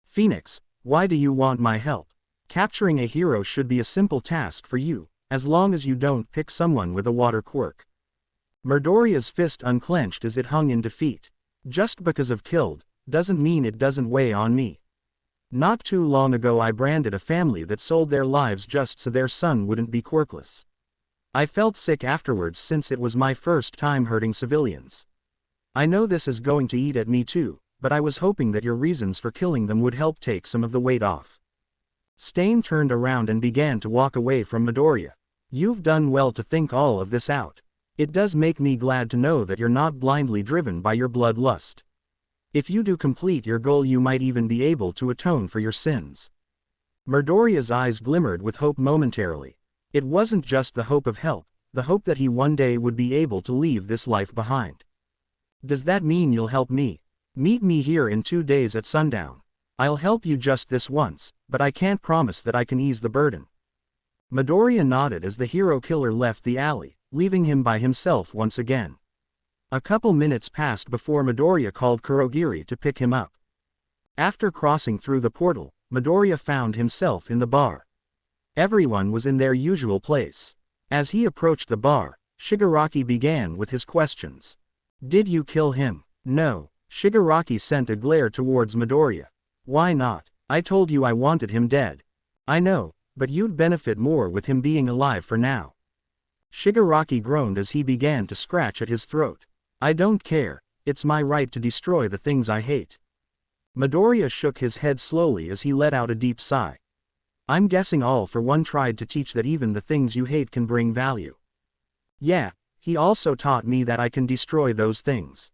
Phoenix, why do you want my help? Capturing a hero should be a simple task for you, as long as you don't pick someone with a water quirk. Midoriya's fist unclenched as it hung in defeat. Just because I've killed, doesn't mean it doesn't weigh on me. Not too long ago I branded a family that sold their lives just so their son wouldn't be quirkless. I felt sick afterwards since it was my first time hurting civilians. I know this is going to eat at me too, but I was hoping that your reasons for killing them would help take some of the weight off. Stain turned around and began to walk away from Midoriya. You've done well to think all of this out. It does make me glad to know that you're not blindly driven by your bloodlust. If you do complete your goal, you might even be able to atone for your sins. Midoriya's eyes glimmered with hope momentarily. It wasn't just the hope of help, the hope that he one day would be able to leave this life behind. Does that mean you'll help me? Meet me here in 2 days at sundown. I'll help you just this once, but I can't promise that I can ease the burden. Midoriya nodded as the hero killer left the alley, leaving him by himself once again. A couple minutes passed before Midoriya called Kurogiri to pick him up. After crossing through the portal, Midoriya found himself in the bar. Everyone was in their usual place. As he approached the bar, Shigaraki began with his questions. Did you kill him? No. Shigaraki sent a glare towards Midoriya. Why not? I told you I wanted him dead. I know, but you'd benefit more with him being alive for now. Shigaraki groaned as he began to scratch at his throat. I don't care, it's my right to destroy the things I hate. Midoriya shook his head slowly as he let out a deep sigh. I'm guessing All for One tried to teach that even the things you hate can bring value. Yeah, he also taught me that I can destroy those things.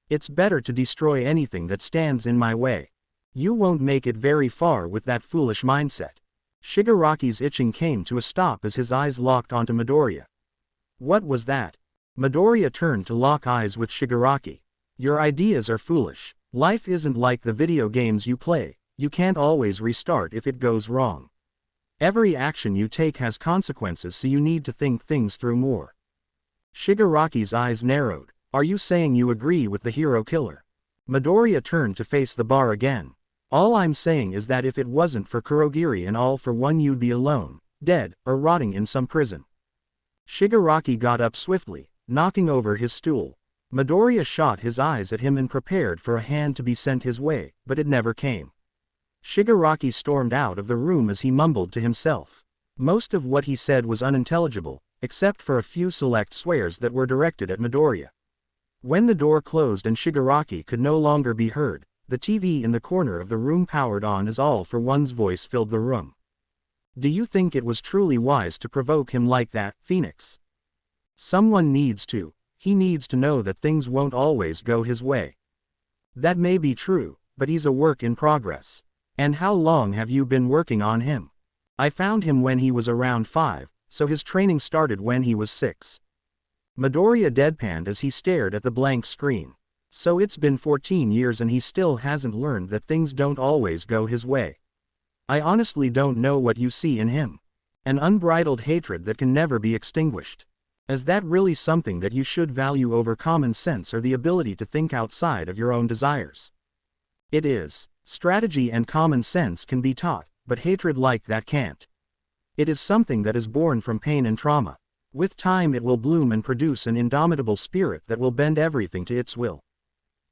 It's better to destroy anything that stands in my way. You won't make it very far with that foolish mindset. Shigaraki's itching came to a stop as his eyes locked onto Midoriya. What was that? Midoriya turned to lock eyes with Shigaraki. Your ideas are foolish. Life isn't like the video games you play, you can't always restart if it goes wrong. Every action you take has consequences, so you need to think things through more. Shigaraki's eyes narrowed. Are you saying you agree with the hero killer? Midoriya turned to face the bar again. All I'm saying is that if it wasn't for Kurogiri and All for One, you'd be alone, dead, or rotting in some prison. Shigaraki got up swiftly, knocking over his stool. Midoriya shot his eyes at him and prepared for a hand to be sent his way, but it never came. Shigaraki stormed out of the room as he mumbled to himself. Most of what he said was unintelligible, except for a few select swears that were directed at Midoriya. When the door closed and Shigaraki could no longer be heard, the TV in the corner of the room powered on as All for One's voice filled the room. Do you think it was truly wise to provoke him like that, Phoenix? Someone needs to. He needs to know that things won't always go his way. That may be true, but he's a work in progress. And how long have you been working on him? I found him when he was around 5, so his training started when he was 6. Midoriya deadpanned as he stared at the blank screen. So it's been 14 years and he still hasn't learned that things don't always go his way. I honestly don't know what you see in him. An unbridled hatred that can never be extinguished. Is that really something that you should value over common sense or the ability to think outside of your own desires? It is. Strategy and common sense can be taught, but hatred like that can't. It is something that is born from pain and trauma. With time it will bloom and produce an indomitable spirit that will bend everything to its will.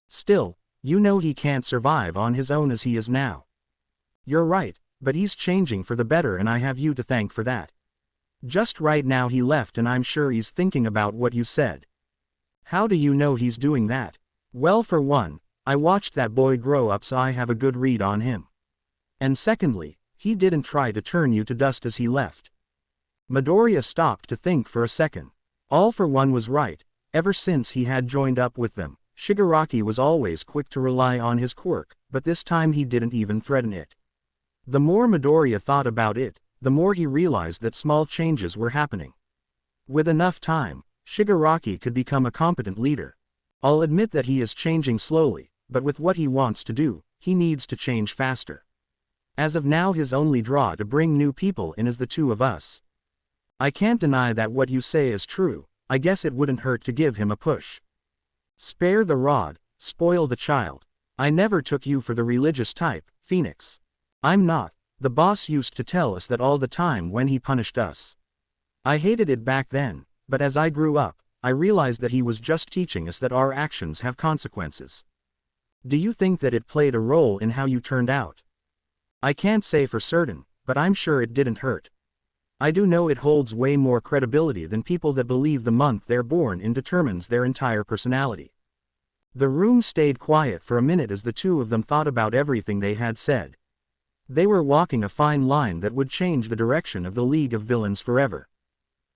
Still, you know he can't survive on his own as he is now. You're right, but he's changing for the better and I have you to thank for that. Just right now he left and I'm sure he's thinking about what you said. How do you know he's doing that? Well, for one, I watched that boy grow up, so I have a good read on him. And secondly, he didn't try to turn you to dust as he left. Midoriya stopped to think for a second. All for One was right. Ever since he had joined up with them, Shigaraki was always quick to rely on his quirk, but this time he didn't even threaten it. The more Midoriya thought about it, the more he realized that small changes were happening. With enough time, Shigaraki could become a competent leader. I'll admit that he is changing slowly, but with what he wants to do, he needs to change faster. As of now, his only draw to bring new people in is the two of us. I can't deny that what you say is true. I guess it wouldn't hurt to give him a push. Spare the rod, spoil the child. I never took you for the religious type, Phoenix. I'm not. The boss used to tell us that all the time when he punished us. I hated it back then, but as I grew up, I realized that he was just teaching us that our actions have consequences. Do you think that it played a role in how you turned out? I can't say for certain, but I'm sure it didn't hurt. I do know it holds way more credibility than people that believe the month they're born in determines their entire personality. The room stayed quiet for a minute as the two of them thought about everything they had said. They were walking a fine line that would change the direction of the League of Villains forever.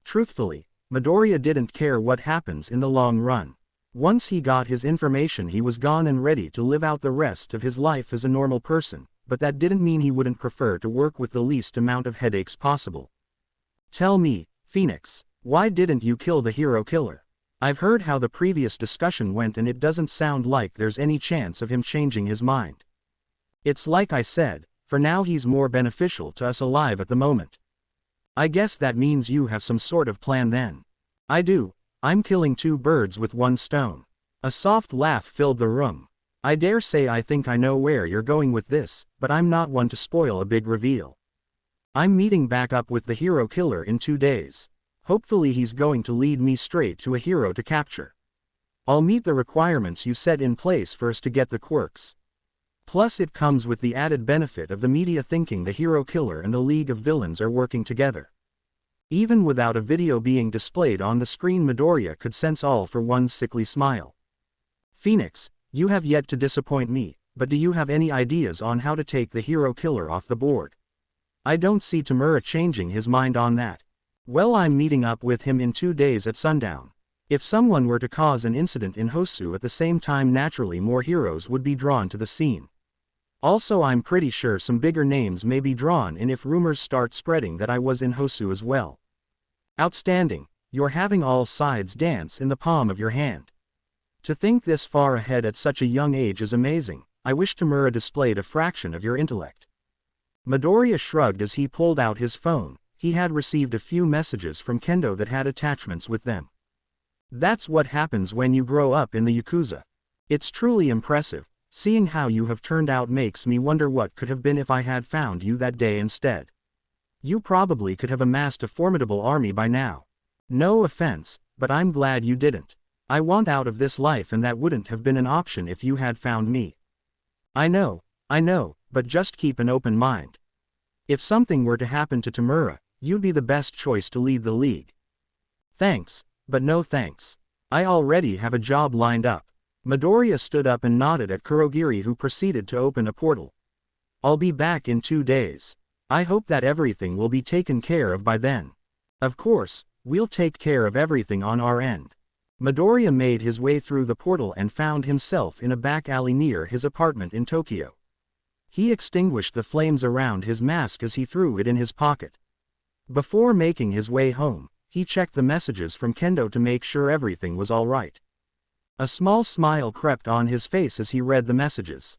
Truthfully, Midoriya didn't care what happens in the long run. Once he got his information, he was gone and ready to live out the rest of his life as a normal person, but that didn't mean he wouldn't prefer to work with the least amount of headaches possible. Tell me, Phoenix, why didn't you kill the hero killer? I've heard how the previous discussion went and it doesn't sound like there's any chance of him changing his mind. It's like I said, for now he's more beneficial to us alive at the moment. I guess that means you have some sort of plan then. I do. I'm killing two birds with one stone. A soft laugh filled the room. I dare say I think I know where you're going with this, but I'm not one to spoil a big reveal. I'm meeting back up with the hero killer in 2 days. Hopefully he's going to lead me straight to a hero to capture. I'll meet the requirements you set in place for us to get the quirks. Plus it comes with the added benefit of the media thinking the hero killer and the League of Villains are working together. Even without a video being displayed on the screen, Midoriya could sense All for One's sickly smile. Phoenix, you have yet to disappoint me, but do you have any ideas on how to take the hero killer off the board? I don't see Tamura changing his mind on that. Well, I'm meeting up with him in 2 days at sundown. If someone were to cause an incident in Hosu at the same time, naturally more heroes would be drawn to the scene. Also, I'm pretty sure some bigger names may be drawn in if rumors start spreading that I was in Hosu as well. Outstanding, you're having all sides dance in the palm of your hand. To think this far ahead at such a young age is amazing. I wish Tamura displayed a fraction of your intellect. Midoriya shrugged as he pulled out his phone. He had received a few messages from Kendo that had attachments with them. That's what happens when you grow up in the Yakuza. It's truly impressive. Seeing how you have turned out makes me wonder what could have been if I had found you that day instead. You probably could have amassed a formidable army by now. No offense, but I'm glad you didn't. I want out of this life and that wouldn't have been an option if you had found me. I know, but just keep an open mind. If something were to happen to Tamura, you'd be the best choice to lead the league. Thanks, but no thanks. I already have a job lined up. Midoriya stood up and nodded at Kurogiri, who proceeded to open a portal. I'll be back in 2 days. I hope that everything will be taken care of by then. Of course, we'll take care of everything on our end. Midoriya made his way through the portal and found himself in a back alley near his apartment in Tokyo. He extinguished the flames around his mask as he threw it in his pocket. Before making his way home, he checked the messages from Kendo to make sure everything was all right. A small smile crept on his face as he read the messages.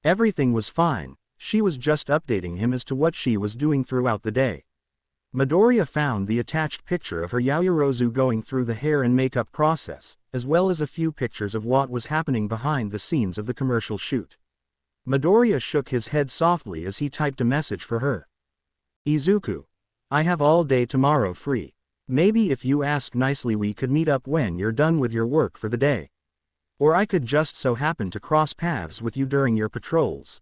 Everything was fine, she was just updating him as to what she was doing throughout the day. Midoriya found the attached picture of her Yaoyorozu going through the hair and makeup process, as well as a few pictures of what was happening behind the scenes of the commercial shoot. Midoriya shook his head softly as he typed a message for her. Izuku. I have all day tomorrow free. Maybe if you ask nicely we could meet up when you're done with your work for the day. Or I could just so happen to cross paths with you during your patrols.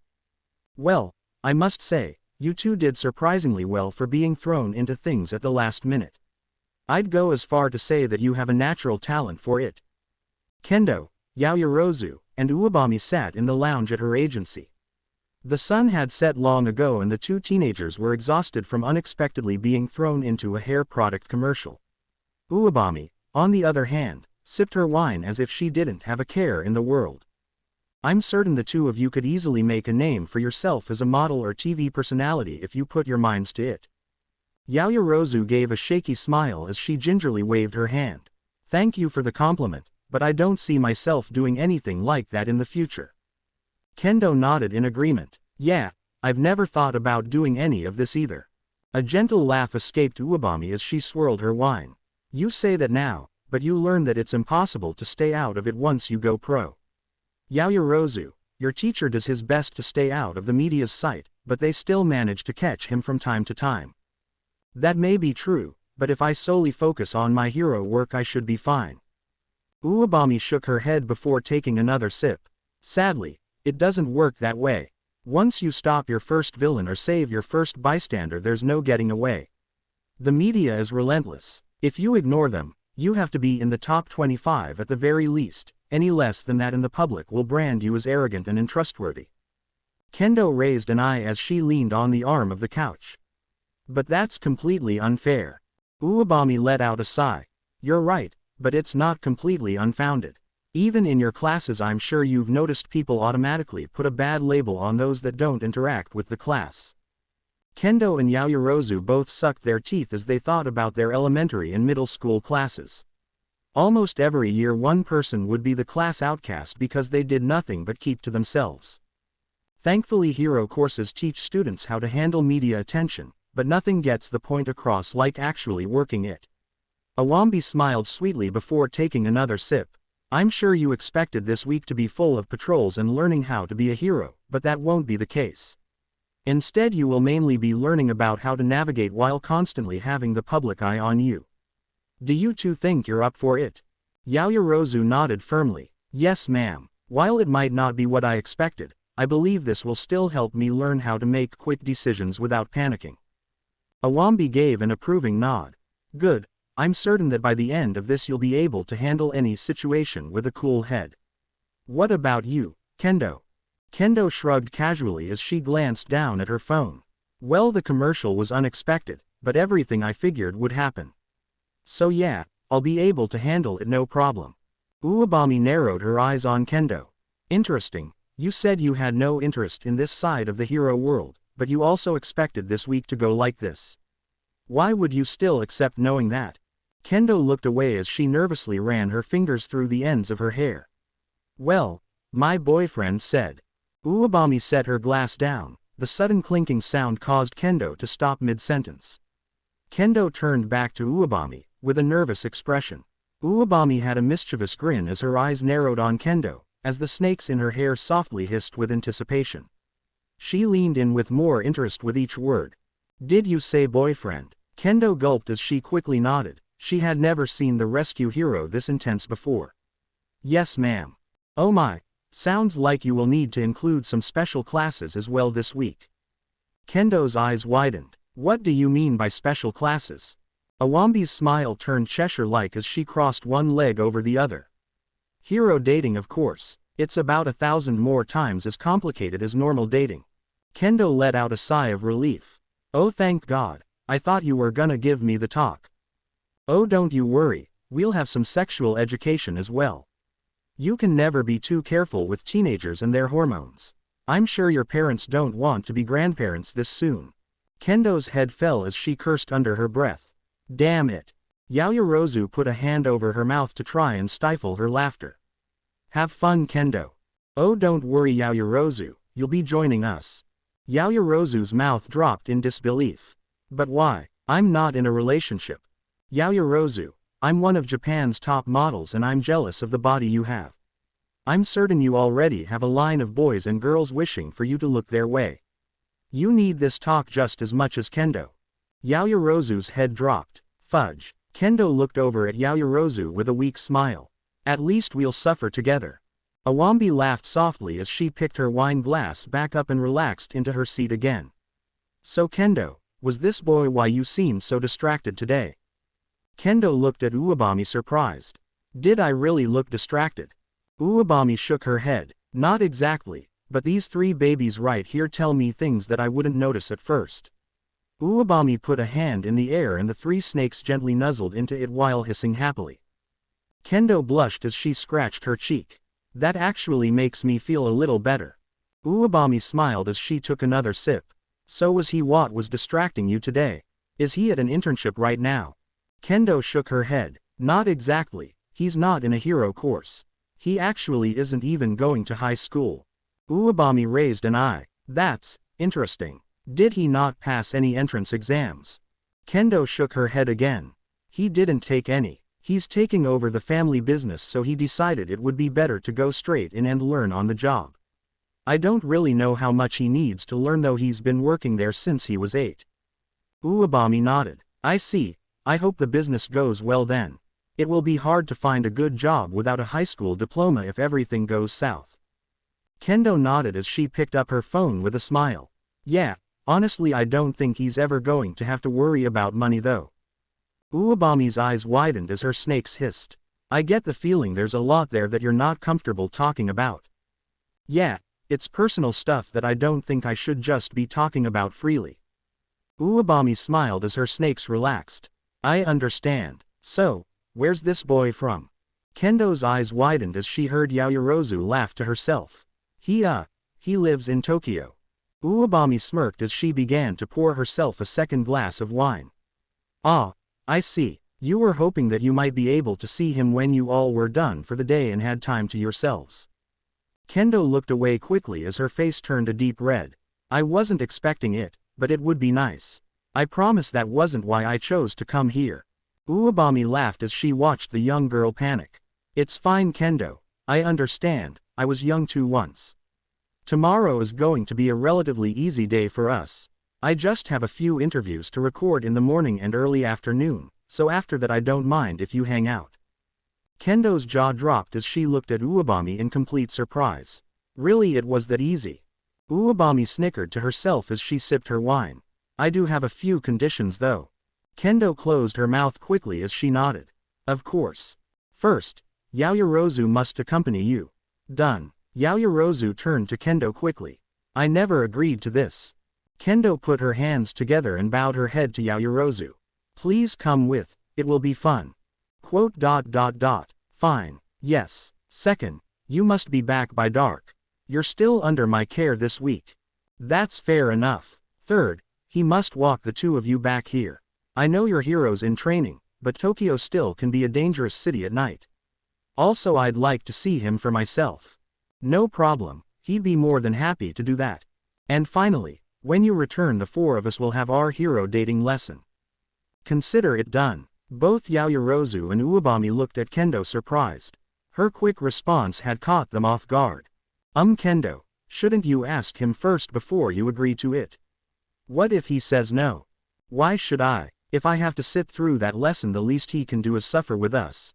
Well, I must say, you two did surprisingly well for being thrown into things at the last minute. I'd go as far to say that you have a natural talent for it. Kendo, Yaoyorozu, and Uwabami sat in the lounge at her agency. The sun had set long ago and the two teenagers were exhausted from unexpectedly being thrown into a hair product commercial. Uwabami, on the other hand, sipped her wine as if she didn't have a care in the world. I'm certain the two of you could easily make a name for yourself as a model or TV personality if you put your minds to it. Yaoyorozu gave a shaky smile as she gingerly waved her hand. Thank you for the compliment, but I don't see myself doing anything like that in the future. Kendo nodded in agreement. Yeah, I've never thought about doing any of this either. A gentle laugh escaped Uwabami as she swirled her wine. You say that now, but you learn that it's impossible to stay out of it once you go pro. Yaoyorozu, your teacher does his best to stay out of the media's sight, but they still manage to catch him from time to time. That may be true, but if I solely focus on my hero work I should be fine. Uwabami shook her head before taking another sip. Sadly, it doesn't work that way. Once you stop your first villain or save your first bystander there's no getting away. The media is relentless. If you ignore them, you have to be in the top 25 at the very least, any less than that and the public will brand you as arrogant and untrustworthy. Kendo raised an eye as she leaned on the arm of the couch. But that's completely unfair. Uwabami let out a sigh. You're right, but it's not completely unfounded. Even in your classes I'm sure you've noticed people automatically put a bad label on those that don't interact with the class. Kendo and Yaoyorozu both sucked their teeth as they thought about their elementary and middle school classes. Almost every year one person would be the class outcast because they did nothing but keep to themselves. Thankfully hero courses teach students how to handle media attention, but nothing gets the point across like actually working it. Uwabami smiled sweetly before taking another sip. I'm sure you expected this week to be full of patrols and learning how to be a hero, but that won't be the case. Instead you will mainly be learning about how to navigate while constantly having the public eye on you. Do you two think you're up for it? Yaoyorozu nodded firmly. Yes ma'am. While it might not be what I expected, I believe this will still help me learn how to make quick decisions without panicking. Uwabami gave an approving nod. Good. I'm certain that by the end of this you'll be able to handle any situation with a cool head. What about you, Kendo? Kendo shrugged casually as she glanced down at her phone. Well, the commercial was unexpected, but everything I figured would happen. So yeah, I'll be able to handle it no problem. Uwabami narrowed her eyes on Kendo. Interesting, you said you had no interest in this side of the hero world, but you also expected this week to go like this. Why would you still accept knowing that? Kendo looked away as she nervously ran her fingers through the ends of her hair. Well, my boyfriend said. Uwabami set her glass down. The sudden clinking sound caused Kendo to stop mid-sentence. Kendo turned back to Uwabami, with a nervous expression. Uwabami had a mischievous grin as her eyes narrowed on Kendo, as the snakes in her hair softly hissed with anticipation. She leaned in with more interest with each word. Did you say boyfriend? Kendo gulped as she quickly nodded. She had never seen the rescue hero this intense before. Yes ma'am. Oh my, sounds like you will need to include some special classes as well this week. Kendo's eyes widened. What do you mean by special classes? Uwabami's smile turned Cheshire-like as she crossed one leg over the other. Hero dating of course, it's about 1,000 more times as complicated as normal dating. Kendo let out a sigh of relief. Oh thank God, I thought you were gonna give me the talk. Oh don't you worry, we'll have some sexual education as well. You can never be too careful with teenagers and their hormones. I'm sure your parents don't want to be grandparents this soon. Kendo's head fell as she cursed under her breath. Damn it. Yaoyorozu put a hand over her mouth to try and stifle her laughter. Have fun Kendo. Oh don't worry Yaoyorozu, you'll be joining us. Yaoyorozu's mouth dropped in disbelief. But why? I'm not in a relationship. Yaoyorozu, I'm one of Japan's top models and I'm jealous of the body you have. I'm certain you already have a line of boys and girls wishing for you to look their way. You need this talk just as much as Kendo. Yaoyorozu's head dropped. Fudge. Kendo looked over at Yaoyorozu with a weak smile. At least we'll suffer together. Uwabami laughed softly as she picked her wine glass back up and relaxed into her seat again. So Kendo, was this boy why you seemed so distracted today? Kendo looked at Uwabami surprised. Did I really look distracted? Uwabami shook her head. Not exactly, But these three babies right here tell me things that I wouldn't notice at first. Uwabami put a hand in the air and the three snakes gently nuzzled into it while hissing happily. Kendo blushed as she scratched her cheek. That actually makes me feel a little better. Uwabami smiled as she took another sip. So was he what was distracting you today? Is he at an internship right now? Kendo shook her head. Not exactly, he's not in a hero course. He actually isn't even going to high school. Uwabami raised an eye. That's interesting. Did he not pass any entrance exams? Kendo shook her head again. He didn't take any. He's taking over the family business, so he decided it would be better to go straight in and learn on the job. I don't really know how much he needs to learn, though he's been working there since he was 8. Uwabami nodded. I see. I hope the business goes well then. It will be hard to find a good job without a high school diploma if everything goes south. Kendo nodded as she picked up her phone with a smile. Yeah, honestly I don't think he's ever going to have to worry about money though. Uwabami's eyes widened as her snakes hissed. I get the feeling there's a lot there that you're not comfortable talking about. Yeah, it's personal stuff that I don't think I should just be talking about freely. Uwabami smiled as her snakes relaxed. I understand. So, where's this boy from? Kendo's eyes widened as she heard Yaoyorozu laugh to herself. He lives in Tokyo. Uwabami smirked as she began to pour herself a second glass of wine. Ah, I see. You were hoping that you might be able to see him when you all were done for the day and had time to yourselves. Kendo looked away quickly as her face turned a deep red. I wasn't expecting it, but it would be nice. I promise that wasn't why I chose to come here. Uwabami laughed as she watched the young girl panic. It's fine, Kendo. I understand. I was young too once. Tomorrow is going to be a relatively easy day for us. I just have a few interviews to record in the morning and early afternoon, so after that I don't mind if you hang out. Kendo's jaw dropped as she looked at Uwabami in complete surprise. Really, it was that easy? Uwabami snickered to herself as she sipped her wine. I do have a few conditions though. Kendo closed her mouth quickly as she nodded. Of course. First, Yaoyorozu must accompany you. Done. Yaoyorozu turned to Kendo quickly. I never agreed to this. Kendo put her hands together and bowed her head to Yaoyorozu. Please come with, it will be fun. Fine, yes. Second, you must be back by dark. You're still under my care this week. That's fair enough. Third, he must walk the two of you back here. I know you're heroes in training, but Tokyo still can be a dangerous city at night. Also, I'd like to see him for myself. No problem, he'd be more than happy to do that. And finally, when you return the four of us will have our hero dating lesson. Consider it done. Both Yaoyorozu and Uwabami looked at Kendo surprised. Her quick response had caught them off guard. Kendo, shouldn't you ask him first before you agree to it? What if he says no? Why should I? If I have to sit through that lesson, the least he can do is suffer with us.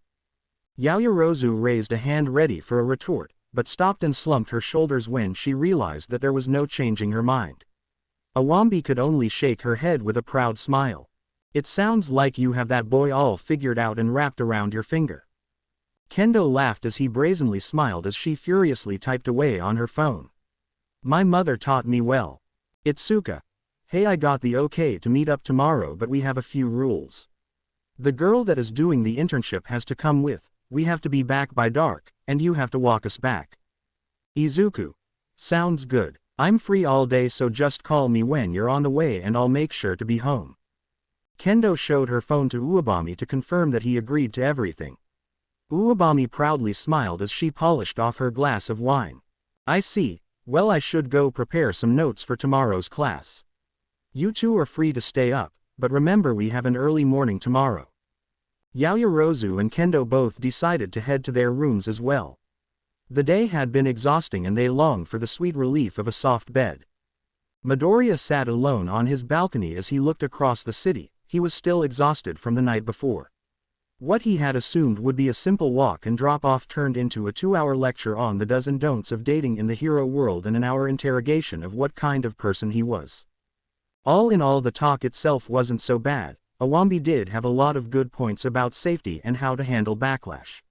Yaoyorozu raised a hand ready for a retort, but stopped and slumped her shoulders when she realized that there was no changing her mind. Awambi could only shake her head with a proud smile. It sounds like you have that boy all figured out and wrapped around your finger. Kendo laughed as he brazenly smiled as she furiously typed away on her phone. My mother taught me well. Itsuka. Hey, I got the okay to meet up tomorrow, but we have a few rules. The girl that is doing the internship has to come with, we have to be back by dark, and you have to walk us back. Izuku. Sounds good. I'm free all day, so just call me when you're on the way and I'll make sure to be home. Kendo showed her phone to Uwabami to confirm that he agreed to everything. Uwabami proudly smiled as she polished off her glass of wine. I see. Well, I should go prepare some notes for tomorrow's class. You two are free to stay up, but remember we have an early morning tomorrow. Yaoyorozu and Kendo both decided to head to their rooms as well. The day had been exhausting and they longed for the sweet relief of a soft bed. Midoriya sat alone on his balcony as he looked across the city. He was still exhausted from the night before. What he had assumed would be a simple walk and drop-off turned into a 2-hour lecture on the do's and don'ts of dating in the hero world and an hour interrogation of what kind of person he was. All in all, the talk itself wasn't so bad. Awambi did have a lot of good points about safety and how to handle backlash.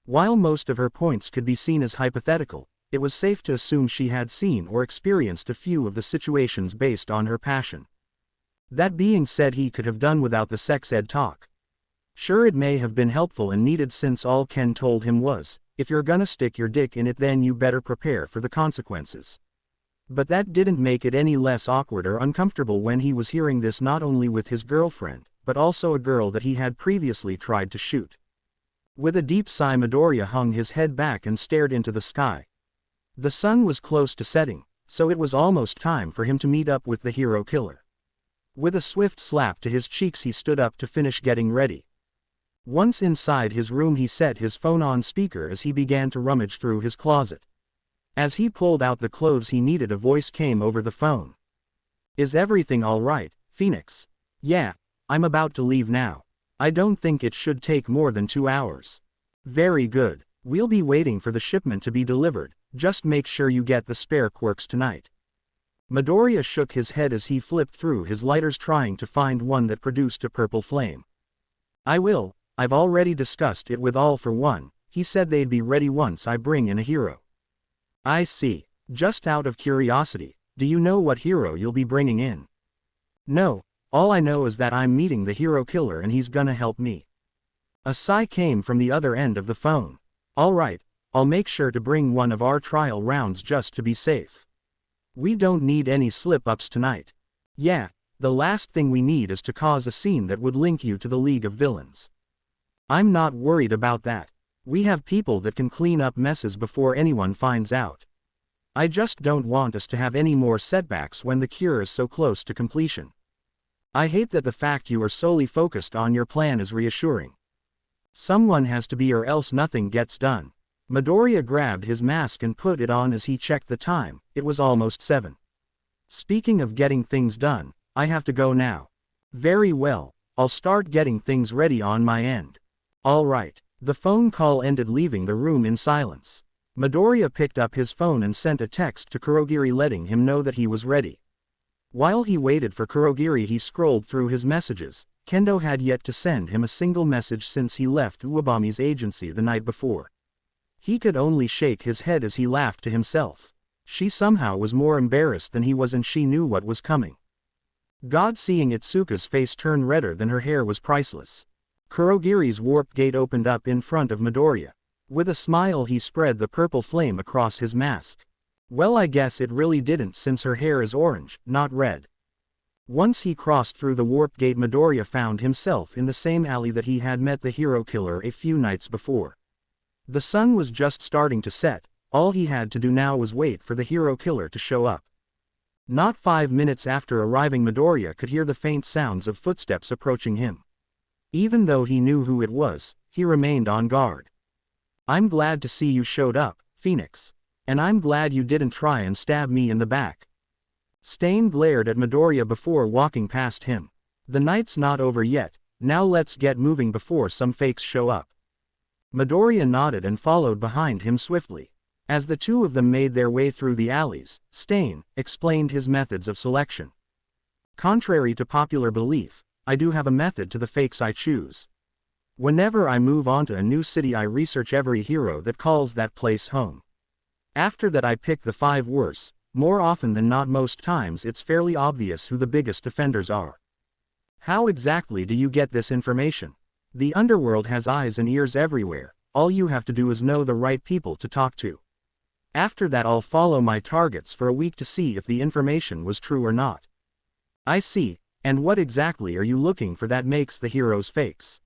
While most of her points could be seen as hypothetical, it was safe to assume she had seen or experienced a few of the situations based on her passion. That being said, he could have done without the sex ed talk. Sure, it may have been helpful and needed, since all Ken told him was, if you're gonna stick your dick in it, then you better prepare for the consequences. But that didn't make it any less awkward or uncomfortable when he was hearing this not only with his girlfriend, but also a girl that he had previously tried to shoot. With a deep sigh, Midoriya hung his head back and stared into the sky. The sun was close to setting, so it was almost time for him to meet up with the hero killer. With a swift slap to his cheeks, he stood up to finish getting ready. Once inside his room, he set his phone on speaker as he began to rummage through his closet. As he pulled out the clothes he needed, a voice came over the phone. "Is everything all right, Phoenix?" "Yeah, I'm about to leave now. I don't think it should take more than 2 hours." "Very good. We'll be waiting for the shipment to be delivered. Just make sure you get the spare quirks tonight." Midoriya shook his head as he flipped through his lighters, trying to find one that produced a purple flame. "I will. I've already discussed it with All for One. He said they'd be ready once I bring in a hero." "I see. Just out of curiosity, do you know what hero you'll be bringing in?" "No, all I know is that I'm meeting the hero killer and he's gonna help me." A sigh came from the other end of the phone. "All right, I'll make sure to bring one of our trial rounds just to be safe. We don't need any slip-ups tonight." "Yeah, the last thing we need is to cause a scene that would link you to the League of Villains." "I'm not worried about that. We have people that can clean up messes before anyone finds out. I just don't want us to have any more setbacks when the cure is so close to completion. I hate that the fact you are solely focused on your plan is reassuring. Someone has to be, or else nothing gets done." Midoriya grabbed his mask and put it on as he checked the time. It was almost 7. "Speaking of getting things done, I have to go now." "Very well, I'll start getting things ready on my end." "All right." The phone call ended, leaving the room in silence. Midoriya picked up his phone and sent a text to Kurogiri letting him know that he was ready. While he waited for Kurogiri, he scrolled through his messages. Kendo had yet to send him a single message since he left Uwabami's agency the night before. He could only shake his head as he laughed to himself. She somehow was more embarrassed than he was, and she knew what was coming. God, seeing Itsuka's face turn redder than her hair was priceless. Kurogiri's warp gate opened up in front of Midoriya. With a smile, he spread the purple flame across his mask. "Well, I guess it really didn't, since her hair is orange, not red." Once he crossed through the warp gate, Midoriya found himself in the same alley that he had met the hero killer a few nights before. The sun was just starting to set. All he had to do now was wait for the hero killer to show up. Not 5 minutes after arriving, Midoriya could hear the faint sounds of footsteps approaching him. Even though he knew who it was, he remained on guard. "I'm glad to see you showed up, Phoenix. And I'm glad you didn't try and stab me in the back." Stain glared at Midoriya before walking past him. "The night's not over yet, now let's get moving before some fakes show up." Midoriya nodded and followed behind him swiftly. As the two of them made their way through the alleys, Stain explained his methods of selection. "Contrary to popular belief, I do have a method to the fakes I choose. Whenever I move on to a new city, I research every hero that calls that place home. After that, I pick the 5 worst. More often than not, most times it's fairly obvious who the biggest offenders are." "How exactly do you get this information?" "The underworld has eyes and ears everywhere. All you have to do is know the right people to talk to. After that, I'll follow my targets for a week to see if the information was true or not." "I see. And what exactly are you looking for that makes the heroes fakes?"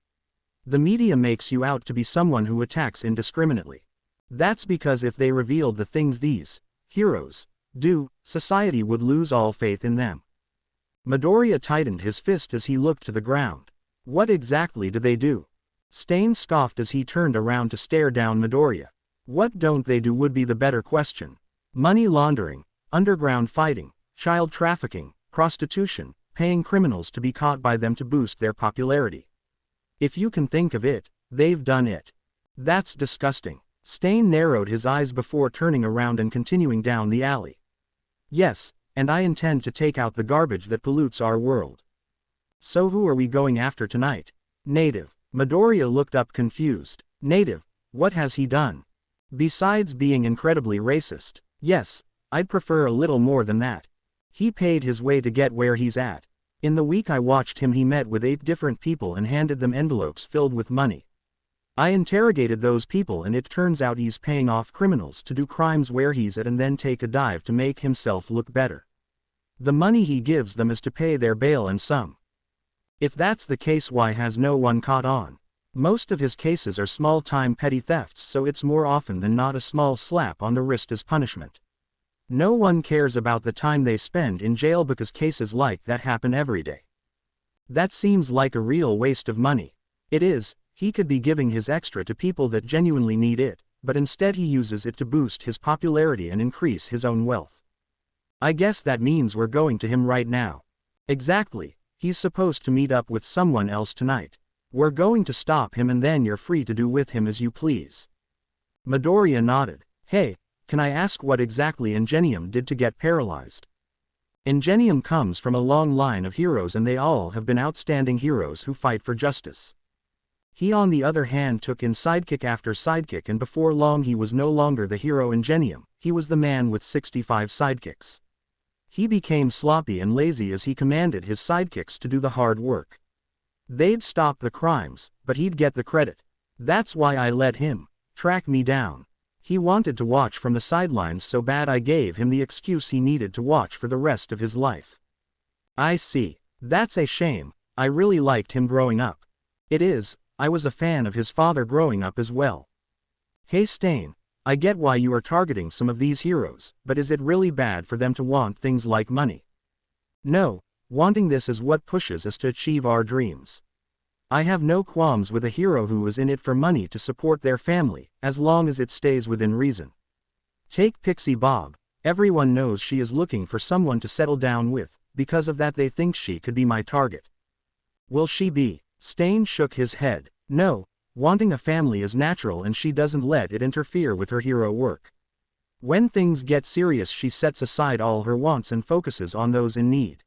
"The media makes you out to be someone who attacks indiscriminately. That's because if they revealed the things these heroes do, society would lose all faith in them." Midoriya tightened his fist as he looked to the ground. "What exactly do they do?" Stain scoffed as he turned around to stare down Midoriya. "What don't they do would be the better question. Money laundering, underground fighting, child trafficking, prostitution, paying criminals to be caught by them to boost their popularity. If you can think of it, they've done it." "That's disgusting." Stain narrowed his eyes before turning around and continuing down the alley. "Yes, and I intend to take out the garbage that pollutes our world." "So who are we going after tonight?" "Native." Midoriya looked up confused. "Native? What has he done?" Besides being incredibly racist. Yes, I'd prefer a little more than that. He paid his way to get where he's at. In the week I watched him, he met with 8 different people and handed them envelopes filled with money. I interrogated those people and it turns out he's paying off criminals to do crimes where he's at and then take a dive to make himself look better. The money he gives them is to pay their bail and some. If that's the case, why has no one caught on? Most of his cases are small-time petty thefts, so it's more often than not a small slap on the wrist as punishment. No one cares about the time they spend in jail because cases like that happen every day. That seems like a real waste of money. It is. He could be giving his extra to people that genuinely need it, but instead he uses it to boost his popularity and increase his own wealth. I guess that means we're going to him right now. Exactly. He's supposed to meet up with someone else tonight. We're going to stop him and then you're free to do with him as you please. Midoriya nodded. Hey, can I ask what exactly Ingenium did to get paralyzed? Ingenium comes from a long line of heroes and they all have been outstanding heroes who fight for justice. He on the other hand took in sidekick after sidekick and before long he was no longer the hero Ingenium, he was the man with 65 sidekicks. He became sloppy and lazy as he commanded his sidekicks to do the hard work. They'd stop the crimes, but he'd get the credit. That's why I let him track me down. He wanted to watch from the sidelines so bad I gave him the excuse he needed to watch for the rest of his life. I see. That's a shame. I really liked him growing up. It is. I was a fan of his father growing up as well. Hey Stain, I get why you are targeting some of these heroes, but is it really bad for them to want things like money? No, wanting this is what pushes us to achieve our dreams. I have no qualms with a hero who is in it for money to support their family, as long as it stays within reason. Take Pixie Bob. Everyone knows she is looking for someone to settle down with, because of that they think she could be my target. Will she be? Stain shook his head. No, wanting a family is natural and she doesn't let it interfere with her hero work. When things get serious she sets aside all her wants and focuses on those in need.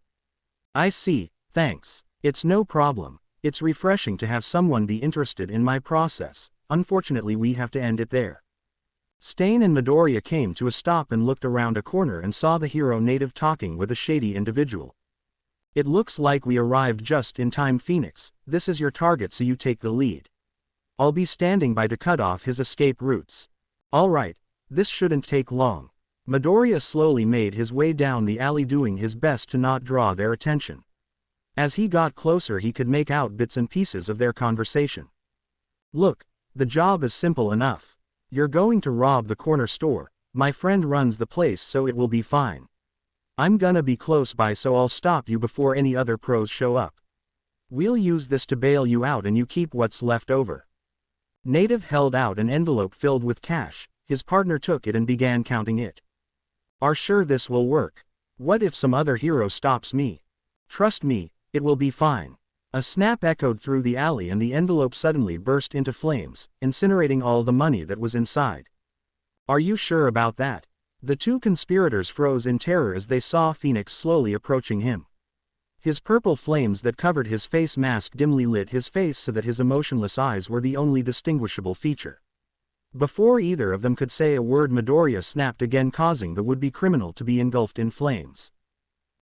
I see, thanks. It's no problem. It's refreshing to have someone be interested in my process. Unfortunately we have to end it there. Stain and Midoriya came to a stop and looked around a corner and saw the hero native talking with a shady individual. It looks like we arrived just in time, Phoenix. This is your target so you take the lead. I'll be standing by to cut off his escape routes. Alright, this shouldn't take long. Midoriya slowly made his way down the alley doing his best to not draw their attention. As he got closer he could make out bits and pieces of their conversation. Look, the job is simple enough. You're going to rob the corner store. My friend runs the place so it will be fine. I'm gonna be close by so I'll stop you before any other pros show up. We'll use this to bail you out and you keep what's left over. Native held out an envelope filled with cash. His partner took it and began counting it. Are sure this will work? What if some other hero stops me? Trust me, it will be fine. A snap echoed through the alley and the envelope suddenly burst into flames, incinerating all the money that was inside. Are you sure about that? The two conspirators froze in terror as they saw Phoenix slowly approaching him. His purple flames that covered his face mask dimly lit his face so that his emotionless eyes were the only distinguishable feature. Before either of them could say a word Midoriya snapped again, causing the would-be criminal to be engulfed in flames.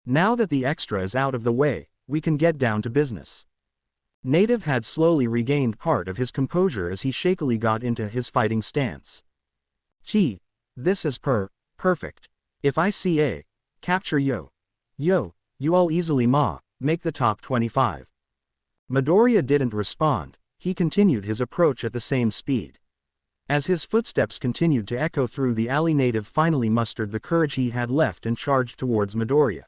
Now that the extra is out of the way, we can get down to business. Native had slowly regained part of his composure as he shakily got into his fighting stance. Gee, this is perfect. If I see a capture yo, you all easily make the top 25. Midoriya didn't respond. He continued his approach at the same speed. As his footsteps continued to echo through the alley, Native finally mustered the courage he had left and charged towards Midoriya.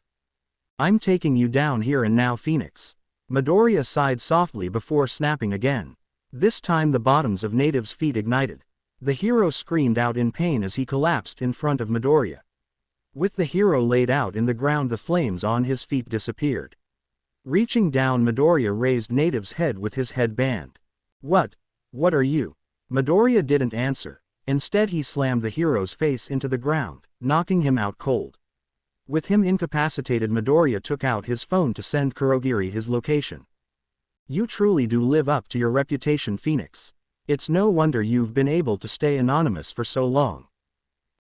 I'm taking you down here and now, Phoenix. Midoriya sighed softly before snapping again. This time the bottoms of Native's feet ignited. The hero screamed out in pain as he collapsed in front of Midoriya. With the hero laid out in the ground, the flames on his feet disappeared. Reaching down, Midoriya raised Native's head with his headband. What are you? Midoriya didn't answer. Instead he slammed the hero's face into the ground, knocking him out cold. With him incapacitated, Midoriya took out his phone to send Kurogiri his location. You truly do live up to your reputation, Phoenix. It's no wonder you've been able to stay anonymous for so long.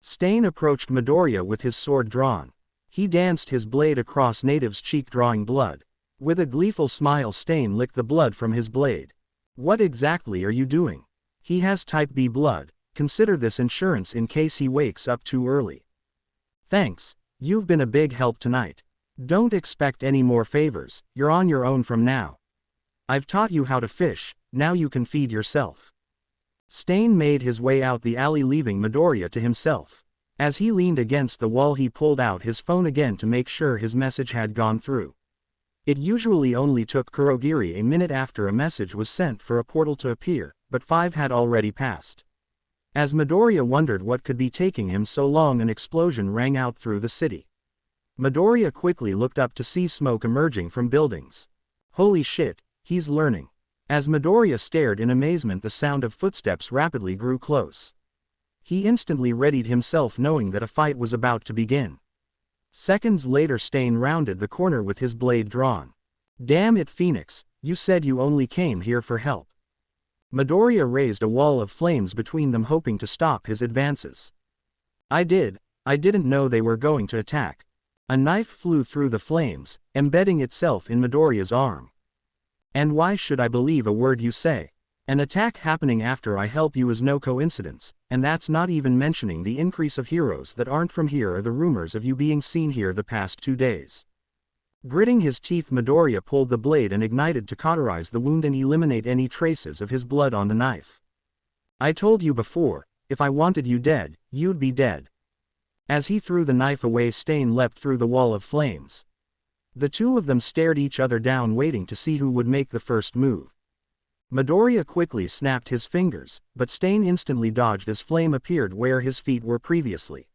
Stain approached Midoriya with his sword drawn. He danced his blade across Native's cheek drawing blood. With a gleeful smile Stain licked the blood from his blade. What exactly are you doing? He has type B blood. Consider this insurance in case he wakes up too early. Thanks, you've been a big help tonight. Don't expect any more favors, you're on your own from now. I've taught you how to fish, now you can feed yourself. Stain made his way out the alley leaving Midoriya to himself. As he leaned against the wall he pulled out his phone again to make sure his message had gone through. It usually only took Kurogiri a minute after a message was sent for a portal to appear, but 5 had already passed. As Midoriya wondered what could be taking him so long, an explosion rang out through the city. Midoriya quickly looked up to see smoke emerging from buildings. Holy shit, he's learning. As Midoriya stared in amazement, the sound of footsteps rapidly grew close. He instantly readied himself knowing that a fight was about to begin. Seconds later Stain rounded the corner with his blade drawn. Damn it Phoenix, you said you only came here for help. Midoriya raised a wall of flames between them hoping to stop his advances. I didn't know they were going to attack. A knife flew through the flames, embedding itself in Midoriya's arm. And why should I believe a word you say? An attack happening after I help you is no coincidence, and that's not even mentioning the increase of heroes that aren't from here or the rumors of you being seen here the past 2 days. Gritting his teeth Midoriya pulled the blade and ignited to cauterize the wound and eliminate any traces of his blood on the knife. I told you before, if I wanted you dead, you'd be dead. As he threw the knife away Stain leapt through the wall of flames. The two of them stared each other down waiting to see who would make the first move. Midoriya quickly snapped his fingers, but Stain instantly dodged as flame appeared where his feet were previously.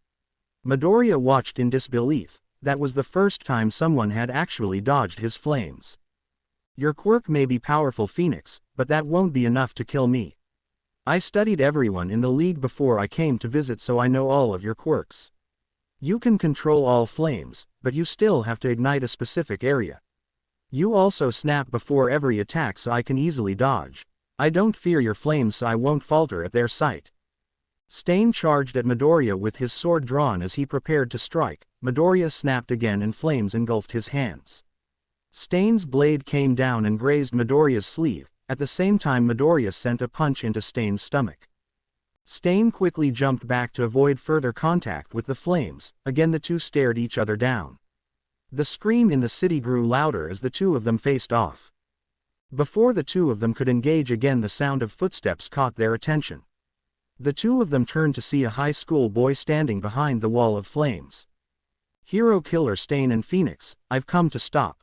Midoriya watched in disbelief. That was the first time someone had actually dodged his flames. Your quirk may be powerful Phoenix, but that won't be enough to kill me. I studied everyone in the league before I came to visit, so I know all of your quirks. You can control all flames, but you still have to ignite a specific area. You also snap before every attack so I can easily dodge. I don't fear your flames so I won't falter at their sight. Stain charged at Midoriya with his sword drawn as he prepared to strike. Midoriya snapped again and flames engulfed his hands. Stain's blade came down and grazed Midoriya's sleeve. At the same time Midoriya sent a punch into Stain's stomach. Stain quickly jumped back to avoid further contact with the flames. Again the two stared each other down. The scream in the city grew louder as the two of them faced off. Before the two of them could engage again, the sound of footsteps caught their attention. The two of them turned to see a high school boy standing behind the wall of flames. Hero Killer Stain and Phoenix, I've come to stop.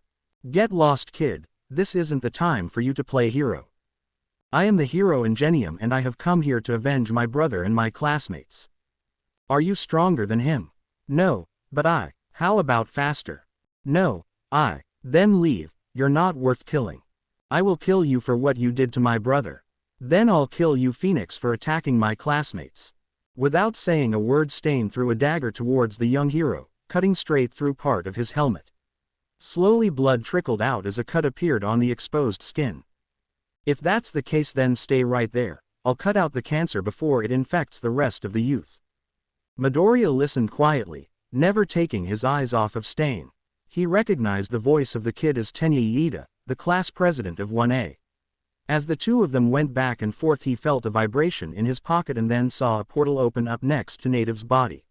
Get lost kid, this isn't the time for you to play hero. I am the hero Ingenium and I have come here to avenge my brother and my classmates. Are you stronger than him? No, but I. How about faster? No, I. Then leave, you're not worth killing. I will kill you for what you did to my brother. Then I'll kill you Phoenix for attacking my classmates. Without saying a word Stain threw a dagger towards the young hero, cutting straight through part of his helmet. Slowly blood trickled out as a cut appeared on the exposed skin. If that's the case then stay right there, I'll cut out the cancer before it infects the rest of the youth. Midoriya listened quietly, never taking his eyes off of Stain. He recognized the voice of the kid as Tenya Iida, the class president of 1A. As the two of them went back and forth he felt a vibration in his pocket and then saw a portal open up next to Native's body.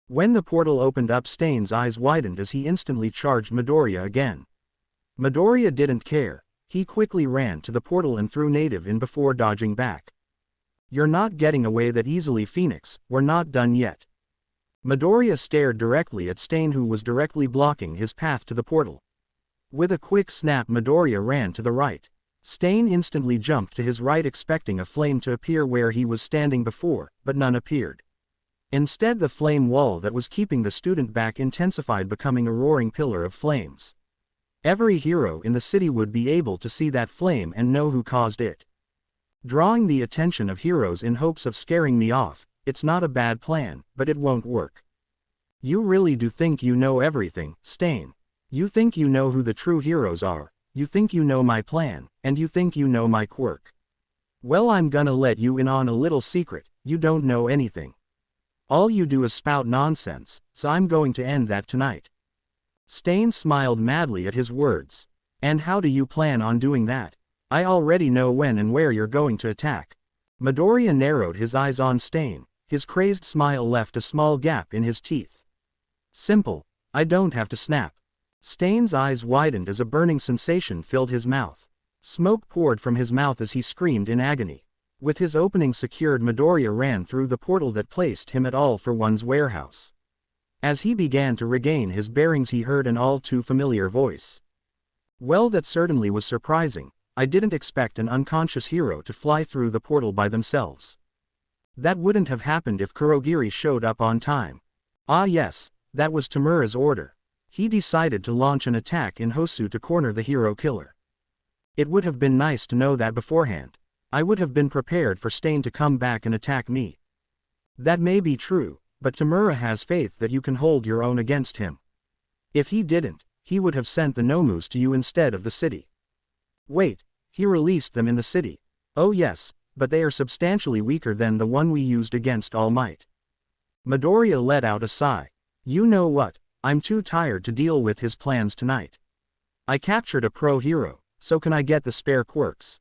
When the portal opened up Stain's eyes widened as he instantly charged Midoriya again. Midoriya didn't care. He quickly ran to the portal and threw Native in before dodging back. You're not getting away that easily Phoenix, we're not done yet. Midoriya stared directly at Stain who was directly blocking his path to the portal. With a quick snap Midoriya ran to the right. Stain instantly jumped to his right expecting a flame to appear where he was standing before, but none appeared. Instead the flame wall that was keeping the student back intensified becoming a roaring pillar of flames. Every hero in the city would be able to see that flame and know who caused it. Drawing the attention of heroes in hopes of scaring me off, it's not a bad plan, but it won't work. You really do think you know everything, Stain. You think you know who the true heroes are, you think you know my plan, and you think you know my quirk. Well, I'm gonna let you in on a little secret, you don't know anything. All you do is spout nonsense, so I'm going to end that tonight. Stain smiled madly at his words. And how do you plan on doing that? I already know when and where you're going to attack. Midoriya narrowed his eyes on Stain, his crazed smile left a small gap in his teeth. Simple, I don't have to snap. Stain's eyes widened as a burning sensation filled his mouth. Smoke poured from his mouth as he screamed in agony. With his opening secured, Midoriya ran through the portal that placed him at All for One's warehouse. As he began to regain his bearings, he heard an all too familiar voice. Well, that certainly was surprising. I didn't expect an unconscious hero to fly through the portal by themselves. That wouldn't have happened if Kurogiri showed up on time. Ah yes, that was Tamura's order. He decided to launch an attack in Hosu to corner the hero killer. It would have been nice to know that beforehand. I would have been prepared for Stain to come back and attack me. That may be true, but Tamura has faith that you can hold your own against him. If he didn't, he would have sent the Nomus to you instead of the city. Wait, he released them in the city. Oh yes, but they are substantially weaker than the one we used against All Might. Midoriya let out a sigh. You know what, I'm too tired to deal with his plans tonight. I captured a pro hero, so can I get the spare quirks?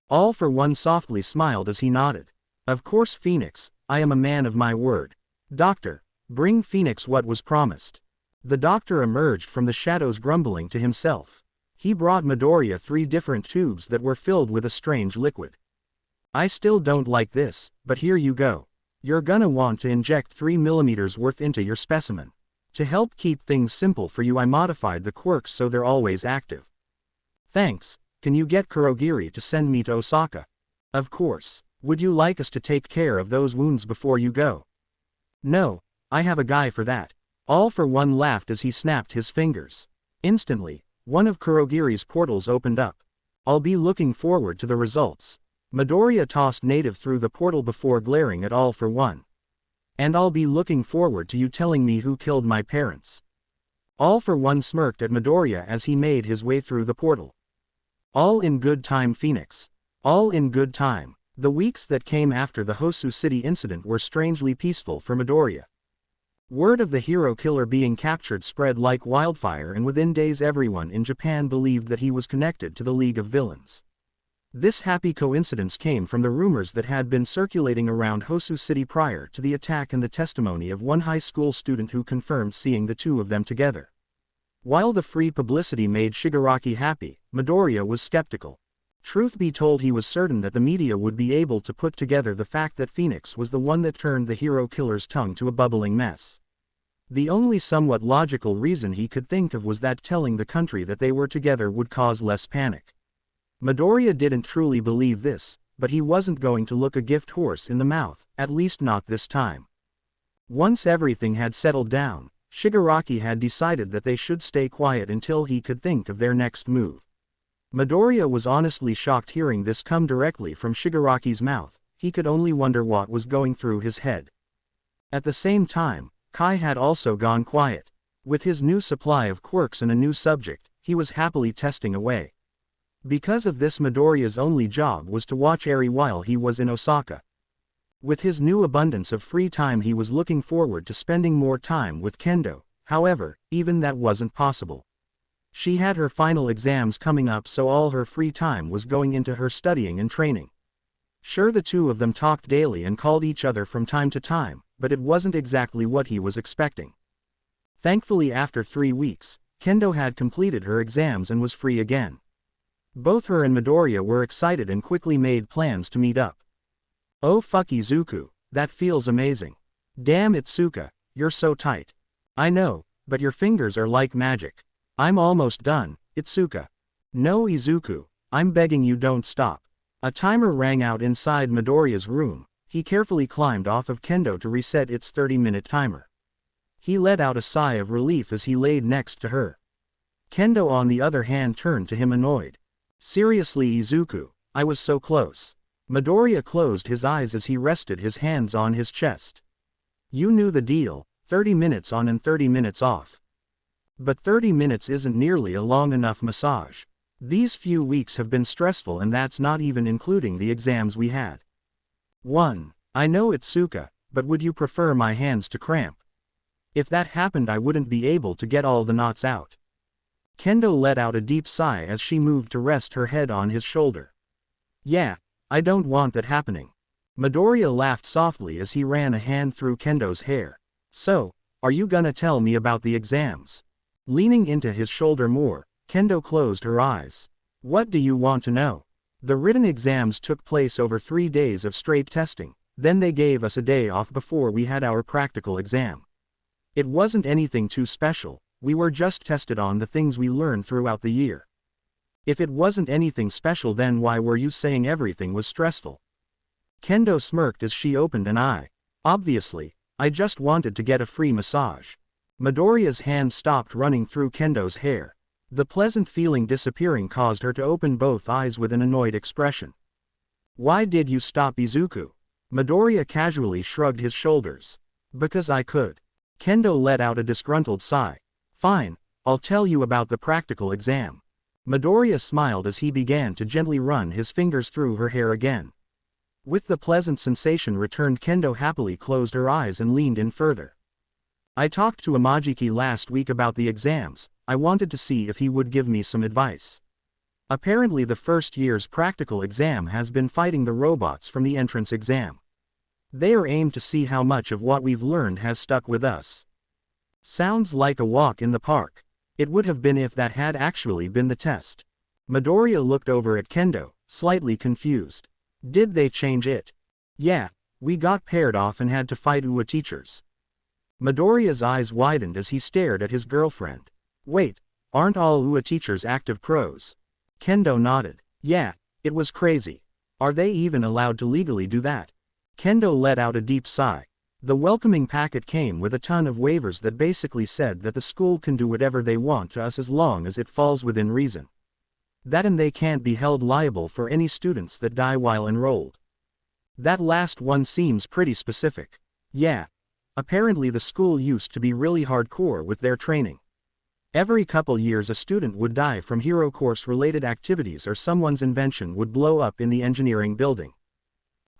All for One softly smiled as he nodded. Of course Phoenix, I am a man of my word. Doctor, bring Phoenix what was promised. The doctor emerged from the shadows grumbling to himself. He brought Midoriya 3 different tubes that were filled with a strange liquid. I still don't like this, but here you go. You're gonna want to inject 3 mm worth into your specimen. To help keep things simple for you, I modified the quirks so they're always active. Thanks, can you get Kurogiri to send me to Osaka? Of course. Would you like us to take care of those wounds before you go? No, I have a guy for that. All for One laughed as he snapped his fingers. Instantly, one of Kurogiri's portals opened up. I'll be looking forward to the results. Midoriya tossed Native through the portal before glaring at All for One. And I'll be looking forward to you telling me who killed my parents. All for One smirked at Midoriya as he made his way through the portal. All in good time, Phoenix. All in good time. The weeks that came after the Hosu City incident were strangely peaceful for Midoriya. Word of the hero killer being captured spread like wildfire, and within days everyone in Japan believed that he was connected to the League of Villains. This happy coincidence came from the rumors that had been circulating around Hosu City prior to the attack and the testimony of one high school student who confirmed seeing the two of them together. While the free publicity made Shigaraki happy, Midoriya was skeptical. Truth be told, he was certain that the media would be able to put together the fact that Phoenix was the one that turned the hero killer's tongue to a bubbling mess. The only somewhat logical reason he could think of was that telling the country that they were together would cause less panic. Midoriya didn't truly believe this, but he wasn't going to look a gift horse in the mouth, at least not this time. Once everything had settled down, Shigaraki had decided that they should stay quiet until he could think of their next move. Midoriya was honestly shocked hearing this come directly from Shigaraki's mouth. He could only wonder what was going through his head. At the same time, Kai had also gone quiet. With his new supply of quirks and a new subject, he was happily testing away. Because of this, Midoriya's only job was to watch Eri while he was in Osaka. With his new abundance of free time, he was looking forward to spending more time with Kendo. However, even that wasn't possible. She had her final exams coming up, so all her free time was going into her studying and training. Sure, the two of them talked daily and called each other from time to time, but it wasn't exactly what he was expecting. Thankfully, after 3 weeks, Kendo had completed her exams and was free again. Both her and Midoriya were excited and quickly made plans to meet up. Oh fuck Izuku, that feels amazing. Damn Itsuka, you're so tight. I know, but your fingers are like magic. I'm almost done, Itsuka. No Izuku, I'm begging you, don't stop. A timer rang out inside Midoriya's room. He carefully climbed off of Kendo to reset its 30-minute timer. He let out a sigh of relief as he laid next to her. Kendo on the other hand turned to him annoyed. Seriously Izuku, I was so close. Midoriya closed his eyes as he rested his hands on his chest. You knew the deal, 30 minutes on and 30 minutes off. But 30 minutes isn't nearly a long enough massage. These few weeks have been stressful, and that's not even including the exams we had. 1. I know Itsuka, but would you prefer my hands to cramp? If that happened, I wouldn't be able to get all the knots out. Kendo let out a deep sigh as she moved to rest her head on his shoulder. Yeah, I don't want that happening. Midoriya laughed softly as he ran a hand through Kendo's hair. So, are you gonna tell me about the exams? Leaning into his shoulder more, Kendo closed her eyes. What do you want to know? The written exams took place over 3 days of straight testing, then they gave us a day off before we had our practical exam. It wasn't anything too special, we were just tested on the things we learned throughout the year. If it wasn't anything special, then why were you saying everything was stressful? Kendo smirked as she opened an eye. Obviously, I just wanted to get a free massage. Midoriya's hand stopped running through Kendo's hair. The pleasant feeling disappearing caused her to open both eyes with an annoyed expression. Why did you stop, Izuku? Midoriya casually shrugged his shoulders. Because I could. Kendo let out a disgruntled sigh. Fine, I'll tell you about the practical exam. Midoriya smiled as he began to gently run his fingers through her hair again. With the pleasant sensation returned, Kendo happily closed her eyes and leaned in further. I talked to Amajiki last week about the exams. I wanted to see if he would give me some advice. Apparently the first year's practical exam has been fighting the robots from the entrance exam. They are aimed to see how much of what we've learned has stuck with us. Sounds like a walk in the park. It would have been if that had actually been the test. Midoriya looked over at Kendo, slightly confused. Did they change it? Yeah, we got paired off and had to fight Uwa teachers. Midoriya's eyes widened as he stared at his girlfriend. Wait, aren't all Uwa teachers active pros? Kendo nodded. Yeah, it was crazy. Are they even allowed to legally do that? Kendo let out a deep sigh. The welcoming packet came with a ton of waivers that basically said that the school can do whatever they want to us as long as it falls within reason. That and they can't be held liable for any students that die while enrolled. That last one seems pretty specific. Yeah. Apparently the school used to be really hardcore with their training. Every couple years a student would die from hero course related activities or someone's invention would blow up in the engineering building.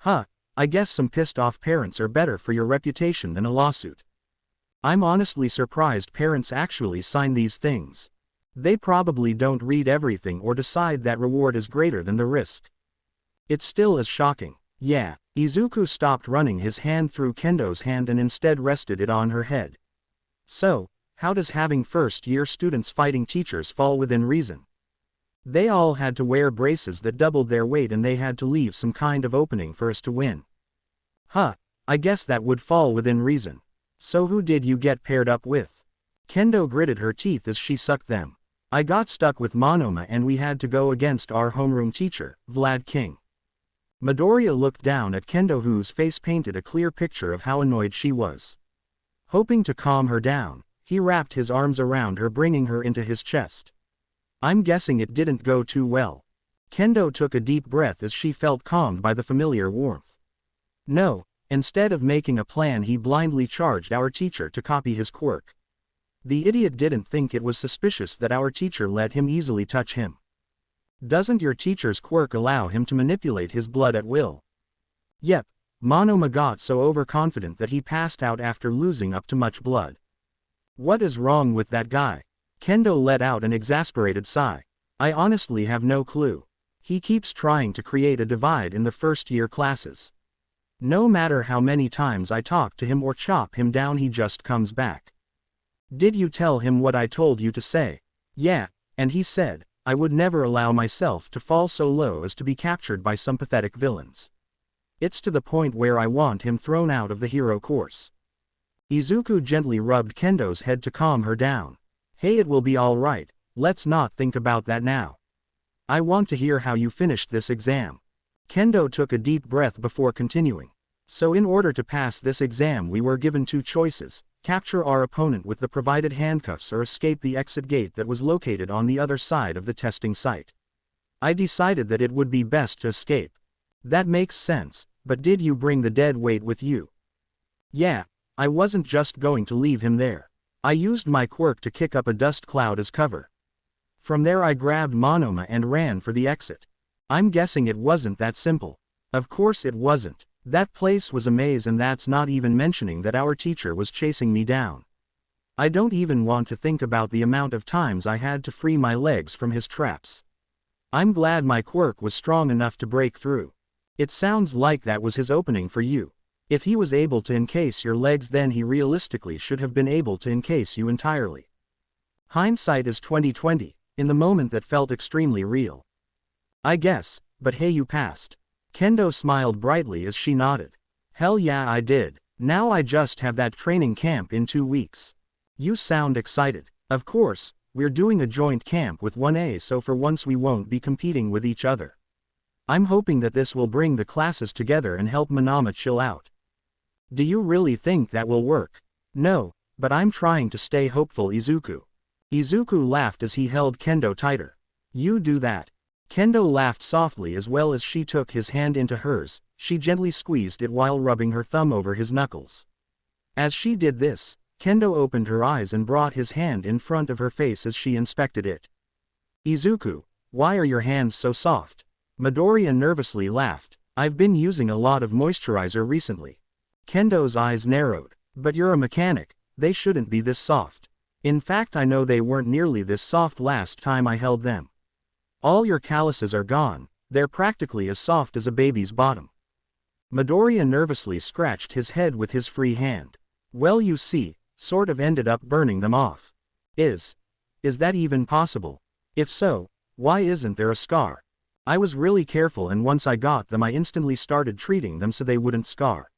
Huh, I guess some pissed off parents are better for your reputation than a lawsuit. I'm honestly surprised parents actually sign these things. They probably don't read everything or decide that reward is greater than the risk. It still is shocking. Yeah. Izuku stopped running his hand through Kendo's hand and instead rested it on her head. So, how does having first-year students fighting teachers fall within reason? They all had to wear braces that doubled their weight and they had to leave some kind of opening for us to win. Huh, I guess that would fall within reason. So who did you get paired up with? Kendo gritted her teeth as she sucked them. I got stuck with Monoma and we had to go against our homeroom teacher, Vlad King. Midoriya looked down at Kendo, whose face painted a clear picture of how annoyed she was. Hoping to calm her down, he wrapped his arms around her, bringing her into his chest. I'm guessing it didn't go too well. Kendo took a deep breath as she felt calmed by the familiar warmth. No, instead of making a plan he blindly charged our teacher to copy his quirk. The idiot didn't think it was suspicious that our teacher let him easily touch him. Doesn't your teacher's quirk allow him to manipulate his blood at will? Yep, Monoma got so overconfident that he passed out after losing up to much blood. What is wrong with that guy? Kendo let out an exasperated sigh. I honestly have no clue. He keeps trying to create a divide in the first-year classes. No matter how many times I talk to him or chop him down, he just comes back. Did you tell him what I told you to say? Yeah, and he said, I would never allow myself to fall so low as to be captured by some pathetic villains. It's to the point where I want him thrown out of the hero course. Izuku gently rubbed Kendo's head to calm her down. Hey, it will be alright, let's not think about that now. I want to hear how you finished this exam. Kendo took a deep breath before continuing. So in order to pass this exam we were given 2 choices. Capture our opponent with the provided handcuffs or escape the exit gate that was located on the other side of the testing site. I decided that it would be best to escape. That makes sense, but did you bring the dead weight with you? Yeah, I wasn't just going to leave him there. I used my quirk to kick up a dust cloud as cover. From there I grabbed Monoma and ran for the exit. I'm guessing it wasn't that simple. Of course it wasn't. That place was a maze, and that's not even mentioning that our teacher was chasing me down. I don't even want to think about the amount of times I had to free my legs from his traps. I'm glad my quirk was strong enough to break through. It sounds like that was his opening for you. If he was able to encase your legs, then he realistically should have been able to encase you entirely. Hindsight is 20/20, in the moment that felt extremely real. I guess, but hey, you passed. Kendo smiled brightly as she nodded. Hell yeah, I did. Now I just have that training camp in 2 weeks. You sound excited. Of course, we're doing a joint camp with 1A, so for once we won't be competing with each other. I'm hoping that this will bring the classes together and help Monoma chill out. Do you really think that will work? No, but I'm trying to stay hopeful, Izuku. Izuku laughed as he held Kendo tighter. You do that. Kendo laughed softly as well as she took his hand into hers. She gently squeezed it while rubbing her thumb over his knuckles. As she did this, Kendo opened her eyes and brought his hand in front of her face as she inspected it. Izuku, why are your hands so soft? Midoriya nervously laughed. I've been using a lot of moisturizer recently. Kendo's eyes narrowed. But you're a mechanic, they shouldn't be this soft. In fact, I know they weren't nearly this soft last time I held them. All your calluses are gone, they're practically as soft as a baby's bottom. Midoriya nervously scratched his head with his free hand. Well, you see, sort of ended up burning them off. Is that even possible? If so, why isn't there a scar? I was really careful, and once I got them I instantly started treating them so they wouldn't scar.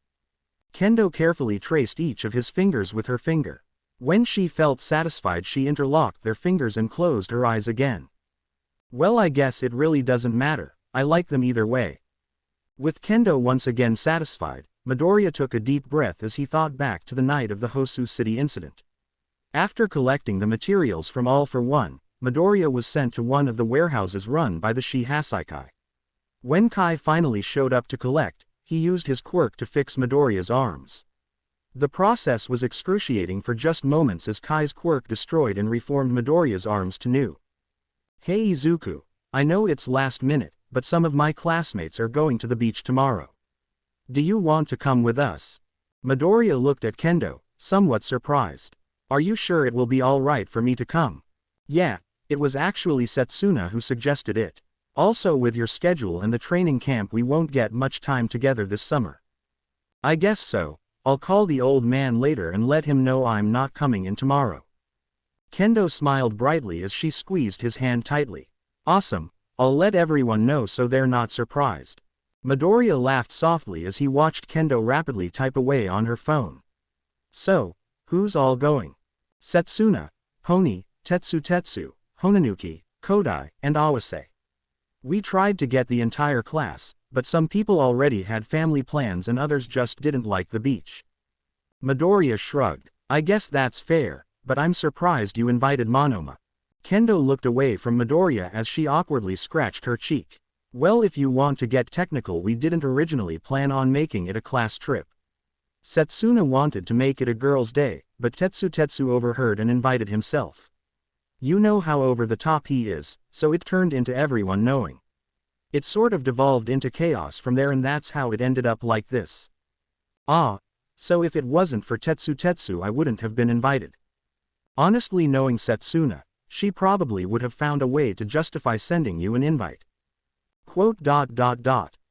Kendo carefully traced each of his fingers with her finger. When she felt satisfied, she interlocked their fingers and closed her eyes again. Well, I guess it really doesn't matter, I like them either way. With Kendo once again satisfied, Midoriya took a deep breath as he thought back to the night of the Hosu City incident. After collecting the materials from All for One, Midoriya was sent to one of the warehouses run by the Shihasaikai. When Kai finally showed up to collect, he used his quirk to fix Midoriya's arms. The process was excruciating for just moments as Kai's quirk destroyed and reformed Midoriya's arms to new. Hey Izuku, I know it's last minute, but some of my classmates are going to the beach tomorrow. Do you want to come with us? Midoriya looked at Kendo, somewhat surprised. Are you sure it will be alright for me to come? Yeah, it was actually Setsuna who suggested it. Also, with your schedule and the training camp, we won't get much time together this summer. I guess so. I'll call the old man later and let him know I'm not coming in tomorrow. Kendo smiled brightly as she squeezed his hand tightly. Awesome, I'll let everyone know so they're not surprised. Midoriya laughed softly as he watched Kendo rapidly type away on her phone. So, who's all going? Setsuna, Pony, Tetsu, Honanuki, Kodai, and Awase. We tried to get the entire class, but some people already had family plans and others just didn't like the beach. Midoriya shrugged. I guess that's fair, but I'm surprised you invited Monoma. Kendo looked away from Midoriya as she awkwardly scratched her cheek. Well, if you want to get technical, we didn't originally plan on making it a class trip. Setsuna wanted to make it a girls' day, but Tetsu overheard and invited himself. You know how over the top he is, so it turned into everyone knowing. It sort of devolved into chaos from there, and that's how it ended up like this. Ah, so if it wasn't for Tetsu I wouldn't have been invited. Honestly, knowing Setsuna, she probably would have found a way to justify sending you an invite. Quote.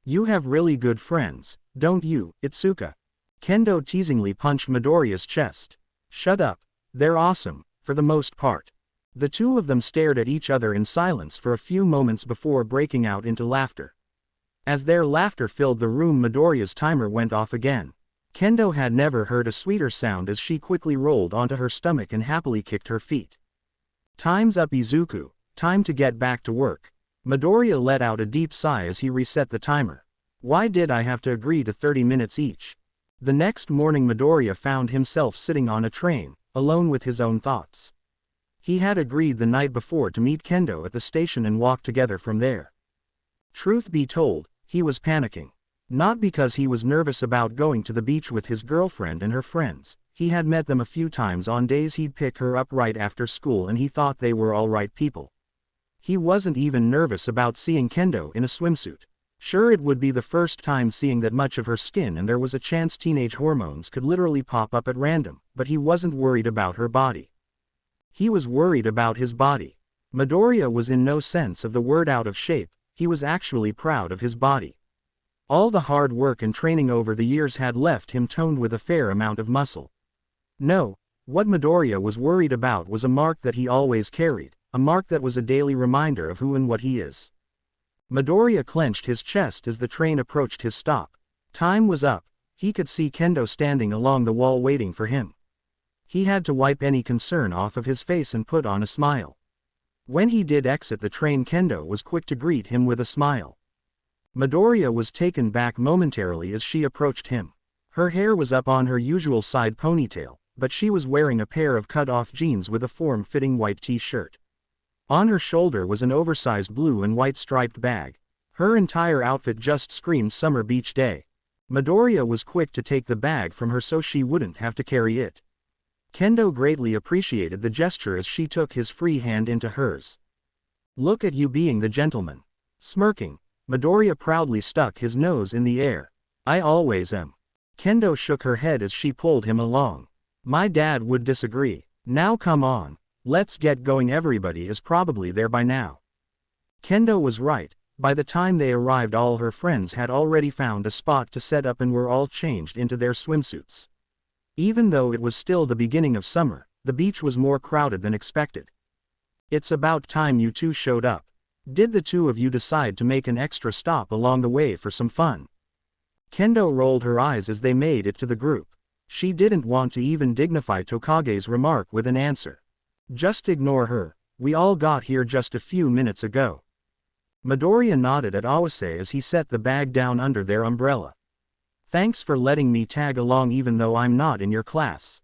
You have really good friends, don't you, Itsuka? Kendo teasingly punched Midoriya's chest. Shut up, they're awesome, for the most part. The two of them stared at each other in silence for a few moments before breaking out into laughter. As their laughter filled the room, Midoriya's timer went off again. Kendo had never heard a sweeter sound as she quickly rolled onto her stomach and happily kicked her feet. Time's up, Izuku, time to get back to work. Midoriya let out a deep sigh as he reset the timer. Why did I have to agree to 30 minutes each? The next morning Midoriya found himself sitting on a train, alone with his own thoughts. He had agreed the night before to meet Kendo at the station and walk together from there. Truth be told, he was panicking. Not because he was nervous about going to the beach with his girlfriend and her friends. He had met them a few times on days he'd pick her up right after school and he thought they were all right people. He wasn't even nervous about seeing Kendo in a swimsuit. Sure, it would be the first time seeing that much of her skin and there was a chance teenage hormones could literally pop up at random, but he wasn't worried about her body. He was worried about his body. Midoriya was in no sense of the word out of shape, he was actually proud of his body. All the hard work and training over the years had left him toned with a fair amount of muscle. No, what Midoriya was worried about was a mark that he always carried, a mark that was a daily reminder of who and what he is. Midoriya clenched his chest as the train approached his stop. Time was up. He could see Kendo standing along the wall waiting for him. He had to wipe any concern off of his face and put on a smile. When he did exit the train, Kendo was quick to greet him with a smile. Midoriya was taken back momentarily as she approached him. Her hair was up on her usual side ponytail, but she was wearing a pair of cut-off jeans with a form-fitting white t-shirt. On her shoulder was an oversized blue and white striped bag. Her entire outfit just screamed summer beach day. Midoriya was quick to take the bag from her so she wouldn't have to carry it. Kendo greatly appreciated the gesture as she took his free hand into hers. "Look at you being the gentleman." Smirking, Midoriya proudly stuck his nose in the air. "I always am." Kendo shook her head as she pulled him along. "My dad would disagree. Now come on. Let's get going, everybody is probably there by now." Kendo was right. By the time they arrived, all her friends had already found a spot to set up and were all changed into their swimsuits. Even though it was still the beginning of summer, the beach was more crowded than expected. "It's about time you two showed up. Did the two of you decide to make an extra stop along the way for some fun?" Kendo rolled her eyes as they made it to the group. She didn't want to even dignify Tokage's remark with an answer. "Just ignore her, we all got here just a few minutes ago." Midoriya nodded at Awase as he set the bag down under their umbrella. "Thanks for letting me tag along even though I'm not in your class."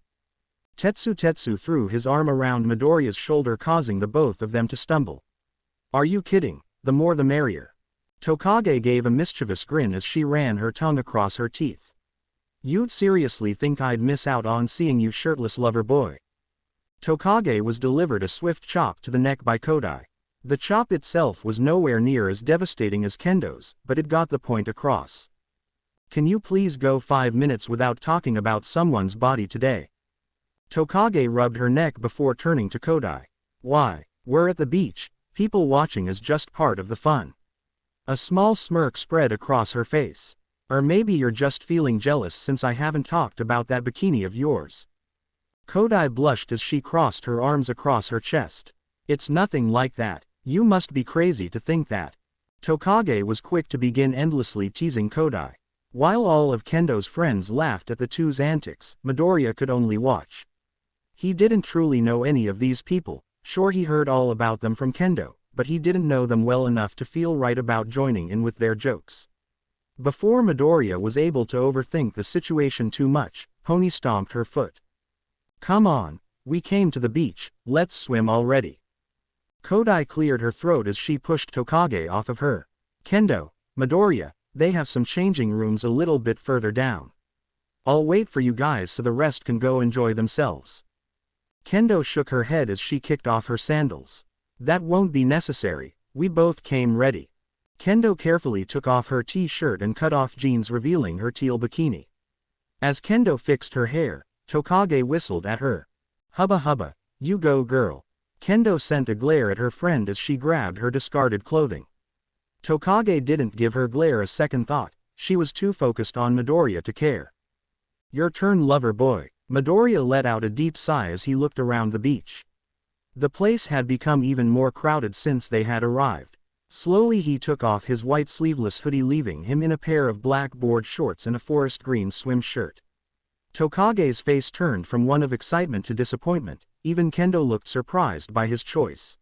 Tetsu threw his arm around Midoriya's shoulder, causing the both of them to stumble. "Are you kidding? The more the merrier." Tokage gave a mischievous grin as she ran her tongue across her teeth. "You'd seriously think I'd miss out on seeing you shirtless, lover boy?" Tokage was delivered a swift chop to the neck by Kodai. The chop itself was nowhere near as devastating as Kendo's, but it got the point across. "Can you please go 5 minutes without talking about someone's body today?" Tokage rubbed her neck before turning to Kodai. "Why, we're at the beach, people watching is just part of the fun." A small smirk spread across her face. "Or maybe you're just feeling jealous since I haven't talked about that bikini of yours." Kodai blushed as she crossed her arms across her chest. "It's nothing like that, you must be crazy to think that." Tokage was quick to begin endlessly teasing Kodai. While all of Kendo's friends laughed at the two's antics, Midoriya could only watch. He didn't truly know any of these people. Sure, he heard all about them from Kendo, but he didn't know them well enough to feel right about joining in with their jokes. Before Midoriya was able to overthink the situation too much, Pony stomped her foot. "Come on, we came to the beach, let's swim already." Kodai cleared her throat as she pushed Tokage off of her. "Kendo, Midoriya, they have some changing rooms a little bit further down. I'll wait for you guys so the rest can go enjoy themselves." Kendo shook her head as she kicked off her sandals. "That won't be necessary, we both came ready." Kendo carefully took off her t-shirt and cut-off jeans, revealing her teal bikini. As Kendo fixed her hair, Tokage whistled at her. "Hubba hubba, you go girl." Kendo sent a glare at her friend as she grabbed her discarded clothing. Tokage didn't give her glare a second thought, she was too focused on Midoriya to care. "Your turn, lover boy." Midoriya let out a deep sigh as he looked around the beach. The place had become even more crowded since they had arrived. Slowly he took off his white sleeveless hoodie, leaving him in a pair of black board shorts and a forest green swim shirt. Tokage's face turned from one of excitement to disappointment, even Kendo looked surprised by his choice.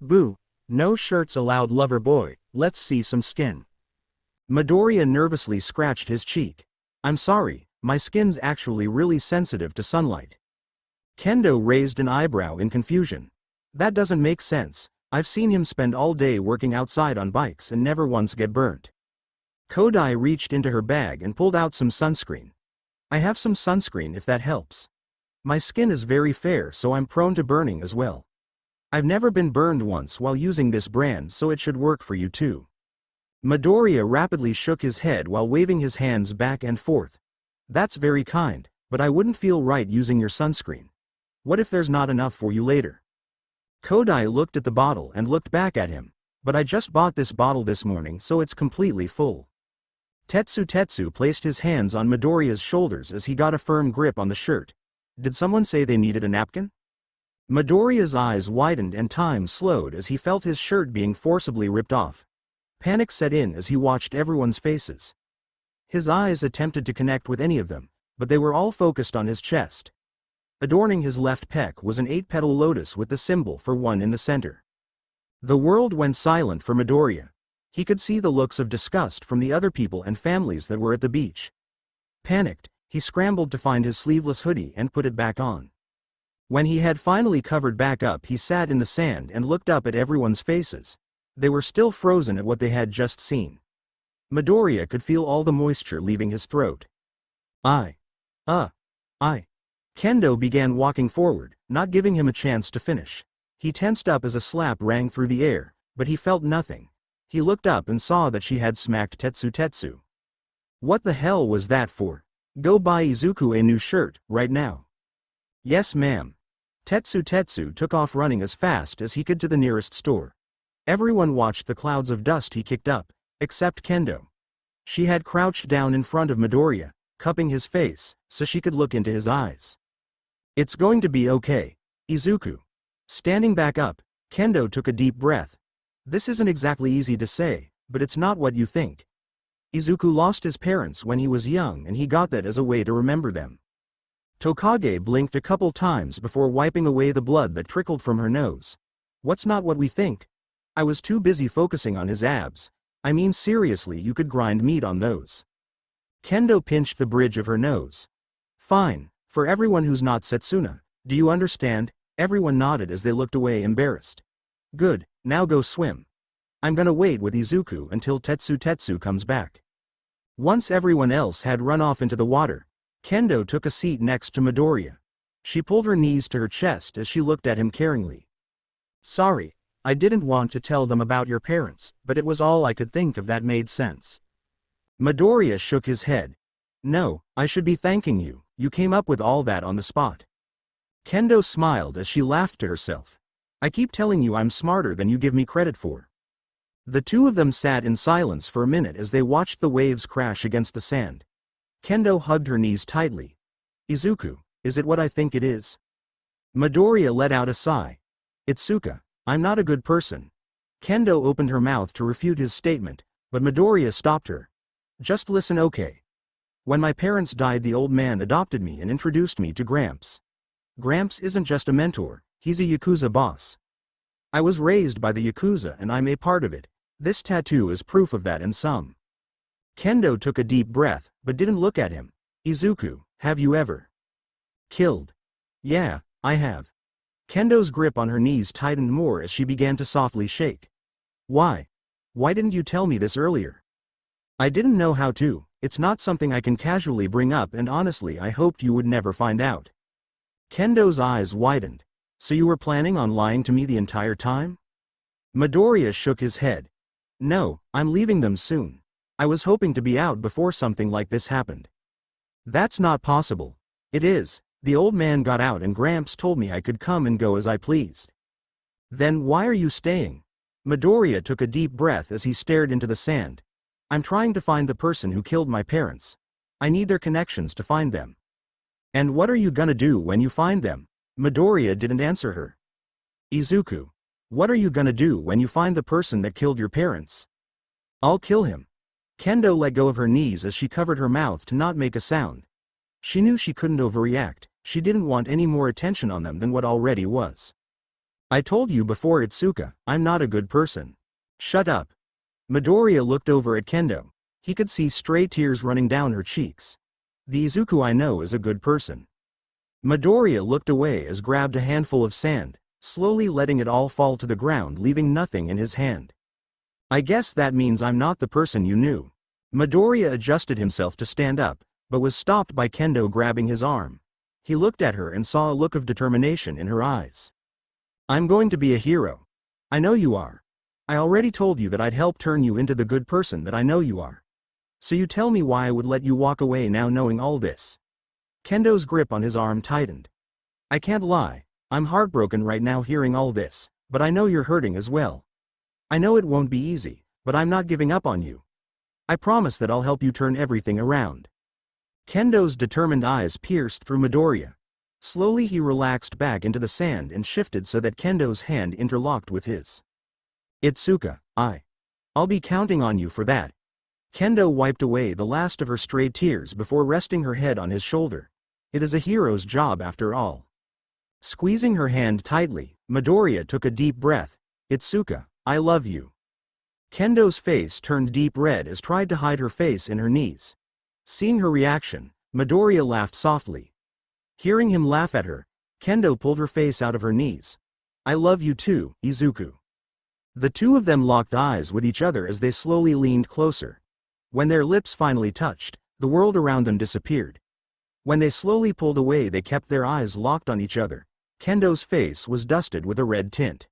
"Boo, no shirts allowed, lover boy, let's see some skin." Midoriya nervously scratched his cheek. "I'm sorry, my skin's actually really sensitive to sunlight." Kendo raised an eyebrow in confusion. "That doesn't make sense, I've seen him spend all day working outside on bikes and never once get burnt." Kodai reached into her bag and pulled out some sunscreen. "I have some sunscreen if that helps. My skin is very fair, so I'm prone to burning as well." I've never been burned once while using this brand, so it should work for you too. Midoriya rapidly shook his head while waving his hands back and forth. That's very kind, but I wouldn't feel right using your sunscreen. What if there's not enough for you later? Kodai looked at the bottle and looked back at him. But I just bought this bottle this morning, so it's completely full. Tetsu placed his hands on Midoriya's shoulders as he got a firm grip on the shirt. Did someone say they needed a napkin? Midoriya's eyes widened and time slowed as he felt his shirt being forcibly ripped off. Panic set in as he watched everyone's faces. His eyes attempted to connect with any of them, but they were all focused on his chest. Adorning his left pec was an 8-petal lotus with the symbol for one in the center. The world went silent for Midoriya. He could see the looks of disgust from the other people and families that were at the beach. Panicked, he scrambled to find his sleeveless hoodie and put it back on. When he had finally covered back up, he sat in the sand and looked up at everyone's faces. They were still frozen at what they had just seen. Midoriya could feel all the moisture leaving his throat. I. Kendo began walking forward, not giving him a chance to finish. He tensed up as a slap rang through the air, but he felt nothing. He looked up and saw that she had smacked Tetsu. What the hell was that for? Go buy Izuku a new shirt, right now. Yes ma'am. Tetsu took off running as fast as he could to the nearest store. Everyone watched the clouds of dust he kicked up, except Kendo. She had crouched down in front of Midoriya, cupping his face, so she could look into his eyes. It's going to be okay, Izuku. Standing back up, Kendo took a deep breath. This isn't exactly easy to say, but it's not what you think. Izuku lost his parents when he was young and he got that as a way to remember them. Tokage blinked a couple times before wiping away the blood that trickled from her nose. What's not what we think? I was too busy focusing on his abs. I mean seriously, you could grind meat on those. Kendo pinched the bridge of her nose. Fine, for everyone who's not Setsuna, do you understand? Everyone nodded as they looked away embarrassed. Good, now go swim. I'm gonna wait with Izuku until Tetsu comes back. Once everyone else had run off into the water, Kendo took a seat next to Midoriya. She pulled her knees to her chest as she looked at him caringly. Sorry, I didn't want to tell them about your parents, but it was all I could think of that made sense. Midoriya shook his head. No, I should be thanking you, you came up with all that on the spot. Kendo smiled as she laughed to herself. I keep telling you I'm smarter than you give me credit for. The two of them sat in silence for a minute as they watched the waves crash against the sand. Kendo hugged her knees tightly. Izuku, is it what I think it is? Midoriya let out a sigh. Itsuka, I'm not a good person. Kendo opened her mouth to refute his statement, but Midoriya stopped her. Just listen, okay? When my parents died, the old man adopted me and introduced me to Gramps. Gramps isn't just a mentor, he's a Yakuza boss. I was raised by the Yakuza and I'm a part of it. This tattoo is proof of that and some. Kendo took a deep breath, but didn't look at him. Izuku, have you ever killed? Yeah, I have. Kendo's grip on her knees tightened more as she began to softly shake. Why? Why didn't you tell me this earlier? I didn't know how to. It's not something I can casually bring up, and honestly I hoped you would never find out. Kendo's eyes widened. So you were planning on lying to me the entire time? Midoriya shook his head. No, I'm leaving them soon. I was hoping to be out before something like this happened. That's not possible. It is. The old man got out and Gramps told me I could come and go as I pleased. Then why are you staying? Midoriya took a deep breath as he stared into the sand. I'm trying to find the person who killed my parents. I need their connections to find them. And what are you gonna do when you find them? Midoriya didn't answer her. Izuku, what are you gonna do when you find the person that killed your parents? I'll kill him. Kendo let go of her knees as she covered her mouth to not make a sound. She knew she couldn't overreact. She didn't want any more attention on them than what already was. I told you before, Itsuka, I'm not a good person. Shut up. Midoriya looked over at Kendo. He could see stray tears running down her cheeks. The Izuku I know is a good person. Midoriya looked away as grabbed a handful of sand, slowly letting it all fall to the ground, leaving nothing in his hand. I guess that means I'm not the person you knew. Midoriya adjusted himself to stand up, but was stopped by Kendo grabbing his arm. He looked at her and saw a look of determination in her eyes. I'm going to be a hero. I know you are. I already told you that I'd help turn you into the good person that I know you are. So you tell me why I would let you walk away now knowing all this. Kendo's grip on his arm tightened. I can't lie, I'm heartbroken right now hearing all this, but I know you're hurting as well. I know it won't be easy, but I'm not giving up on you. I promise that I'll help you turn everything around. Kendo's determined eyes pierced through Midoriya. Slowly he relaxed back into the sand and shifted so that Kendo's hand interlocked with his. Itsuka, I'll be counting on you for that. Kendo wiped away the last of her stray tears before resting her head on his shoulder. It is a hero's job after all. Squeezing her hand tightly, Midoriya took a deep breath. Itsuka, I love you. Kendo's face turned deep red as tried to hide her face in her knees. Seeing her reaction, Midoriya laughed softly. Hearing him laugh at her, Kendo pulled her face out of her knees. I love you too, Izuku. The two of them locked eyes with each other as they slowly leaned closer. When their lips finally touched, the world around them disappeared. When they slowly pulled away they kept their eyes locked on each other. Kendo's face was dusted with a red tint.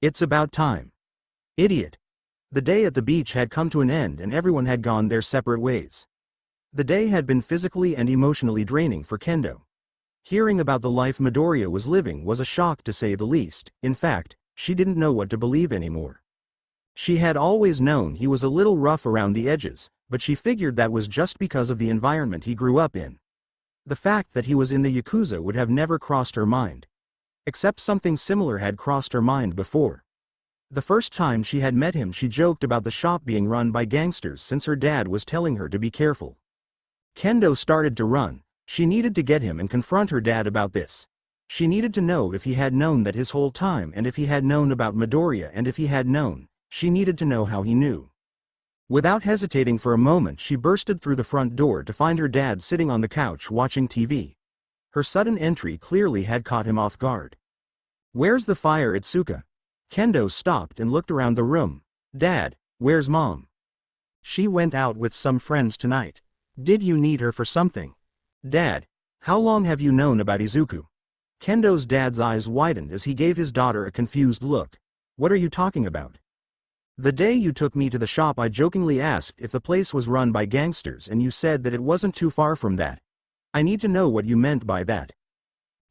It's about time. Idiot. The day at the beach had come to an end and everyone had gone their separate ways. The day had been physically and emotionally draining for Kendo. Hearing about the life Midoriya was living was a shock to say the least. In fact, she didn't know what to believe anymore. She had always known he was a little rough around the edges, but she figured that was just because of the environment he grew up in. The fact that he was in the Yakuza would have never crossed her mind. Except something similar had crossed her mind before. The first time she had met him she joked about the shop being run by gangsters since her dad was telling her to be careful. Kendo started to run. She needed to get him and confront her dad about this. She needed to know if he had known that his whole time and if he had known about Midoriya and if he had known, she needed to know how he knew. Without hesitating for a moment she bursted through the front door to find her dad sitting on the couch watching TV. Her sudden entry clearly had caught him off guard. Where's the fire, Itsuka? Kendo stopped and looked around the room. Dad, where's Mom? She went out with some friends tonight. Did you need her for something? Dad, how long have you known about Izuku? Kendo's dad's eyes widened as he gave his daughter a confused look. What are you talking about? The day you took me to the shop I jokingly asked if the place was run by gangsters and you said that it wasn't too far from that. I need to know what you meant by that.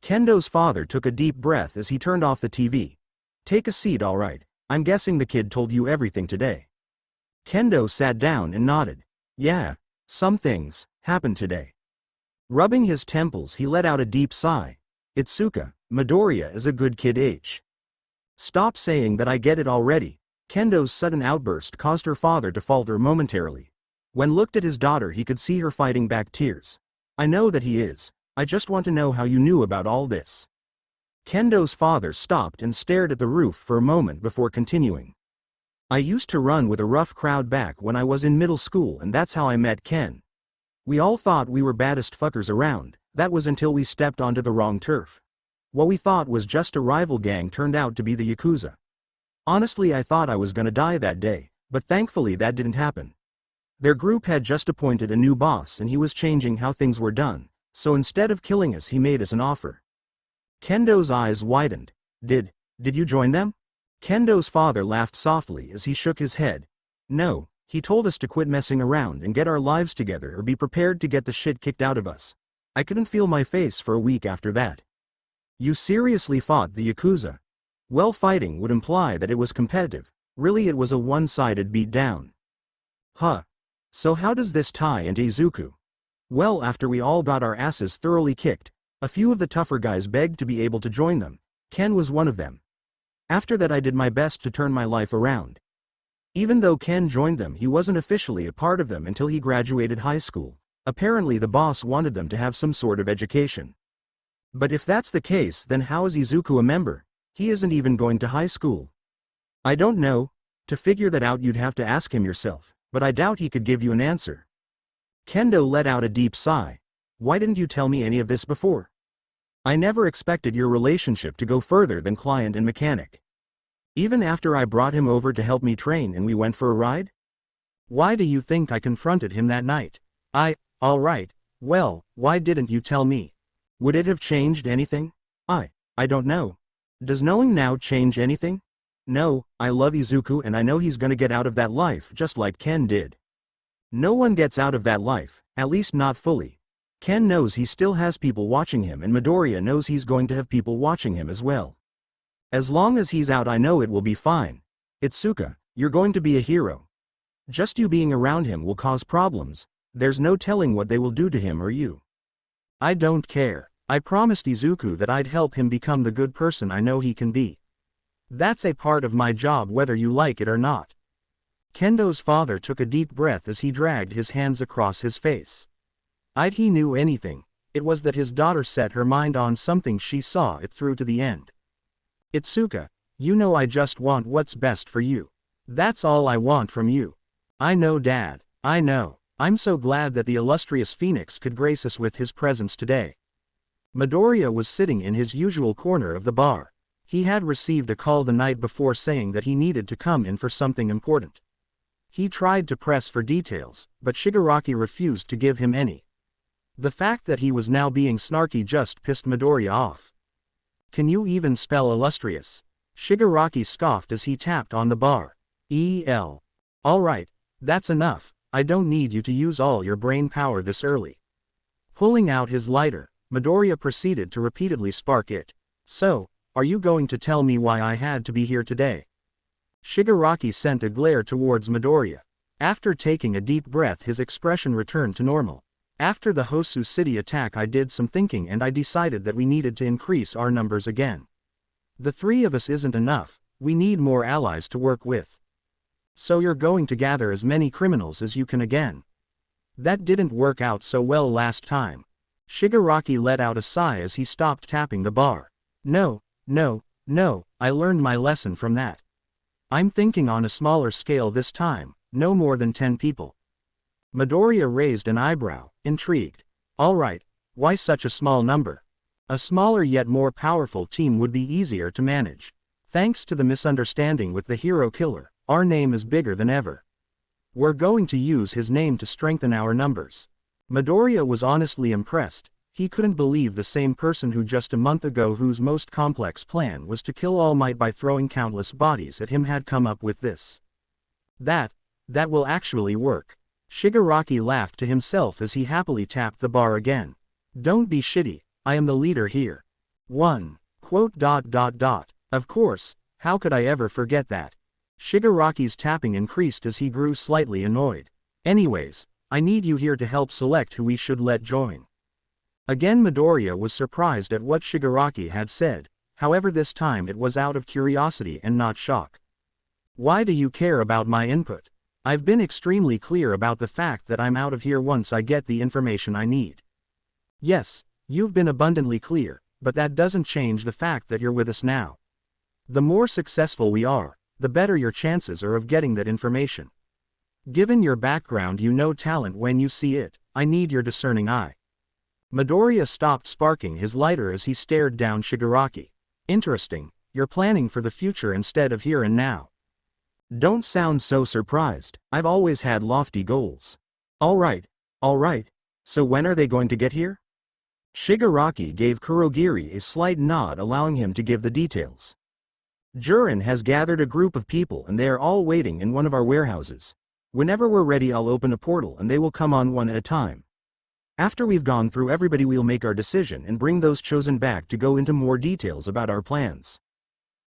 Kendo's father took a deep breath as he turned off the TV. Take a seat, all right. I'm guessing the kid told you everything today. Kendo sat down and nodded. Yeah, some things happened today. Rubbing his temples he let out a deep sigh. Itsuka, Midoriya is a good kid H. Stop saying that, I get it already. Kendo's sudden outburst caused her father to falter momentarily. When looked at his daughter he could see her fighting back tears. I know that he is. I just want to know how you knew about all this. Kendo's father stopped and stared at the roof for a moment before continuing. I used to run with a rough crowd back when I was in middle school and that's how I met Ken. We all thought we were baddest fuckers around, that was until we stepped onto the wrong turf. What we thought was just a rival gang turned out to be the Yakuza. Honestly I thought I was gonna die that day, but thankfully that didn't happen. Their group had just appointed a new boss and he was changing how things were done, so instead of killing us he made us an offer. Kendo's eyes widened. Did you join them? Kendo's father laughed softly as he shook his head. No, he told us to quit messing around and get our lives together or be prepared to get the shit kicked out of us. I couldn't feel my face for a week after that. You seriously fought the Yakuza? Well, fighting would imply that it was competitive. Really it was a one-sided beatdown. Huh. So how does this tie into Izuku? Well, after we all got our asses thoroughly kicked, a few of the tougher guys begged to be able to join them. Ken was one of them. After that I did my best to turn my life around. Even though Ken joined them he wasn't officially a part of them until he graduated high school. Apparently the boss wanted them to have some sort of education. But if that's the case then how is Izuku a member? He isn't even going to high school. I don't know. To figure that out you'd have to ask him yourself, but I doubt he could give you an answer. Kendo let out a deep sigh. Why didn't you tell me any of this before? I never expected your relationship to go further than client and mechanic. Even after I brought him over to help me train and we went for a ride? Why do you think I confronted him that night? Alright, well, why didn't you tell me? Would it have changed anything? I don't know. Does knowing now change anything? No, I love Izuku and I know he's gonna get out of that life just like Ken did. No one gets out of that life, at least not fully. Ken knows he still has people watching him and Midoriya knows he's going to have people watching him as well. As long as he's out I know it will be fine. Itsuka, you're going to be a hero. Just you being around him will cause problems, there's no telling what they will do to him or you. I don't care. I promised Izuku that I'd help him become the good person I know he can be. That's a part of my job whether you like it or not. Kendo's father took a deep breath as he dragged his hands across his face. He knew anything, it was that his daughter set her mind on something she saw it through to the end. Itsuka, you know I just want what's best for you. That's all I want from you. I know Dad, I know. I'm so glad that the illustrious Phoenix could grace us with his presence today. Midoriya was sitting in his usual corner of the bar. He had received a call the night before saying that he needed to come in for something important. He tried to press for details, but Shigaraki refused to give him any. The fact that he was now being snarky just pissed Midoriya off. Can you even spell illustrious? Shigaraki scoffed as he tapped on the bar. Alright, that's enough, I don't need you to use all your brain power this early. Pulling out his lighter, Midoriya proceeded to repeatedly spark it. So, are you going to tell me why I had to be here today? Shigaraki sent a glare towards Midoriya. After taking a deep breath his expression returned to normal. After the Hosu City attack I did some thinking and I decided that we needed to increase our numbers again. The three of us isn't enough, we need more allies to work with. So you're going to gather as many criminals as you can again. That didn't work out so well last time. Shigaraki let out a sigh as he stopped tapping the bar. No, I learned my lesson from that. I'm thinking on a smaller scale this time, no more than 10 people. Midoriya raised an eyebrow, intrigued. Alright, why such a small number? A smaller yet more powerful team would be easier to manage. Thanks to the misunderstanding with the hero killer, our name is bigger than ever. We're going to use his name to strengthen our numbers. Midoriya was honestly impressed. He couldn't believe the same person who just a month ago whose most complex plan was to kill All Might by throwing countless bodies at him had come up with this. That will actually work. Shigaraki laughed to himself as he happily tapped the bar again. Don't be shitty, I am the leader here. Of course, how could I ever forget that? Shigaraki's tapping increased as he grew slightly annoyed. Anyways, I need you here to help select who we should let join. Again Midoriya was surprised at what Shigaraki had said, however this time it was out of curiosity and not shock. Why do you care about my input? I've been extremely clear about the fact that I'm out of here once I get the information I need. Yes, you've been abundantly clear, but that doesn't change the fact that you're with us now. The more successful we are, the better your chances are of getting that information. Given your background you know talent when you see it, I need your discerning eye. Midoriya stopped sparking his lighter as he stared down Shigaraki. Interesting, you're planning for the future instead of here and now. Don't sound so surprised, I've always had lofty goals. Alright, so when are they going to get here? Shigaraki gave Kurogiri a slight nod allowing him to give the details. Jurin has gathered a group of people and they are all waiting in one of our warehouses. Whenever we're ready I'll open a portal and they will come on one at a time. After we've gone through everybody we'll make our decision and bring those chosen back to go into more details about our plans.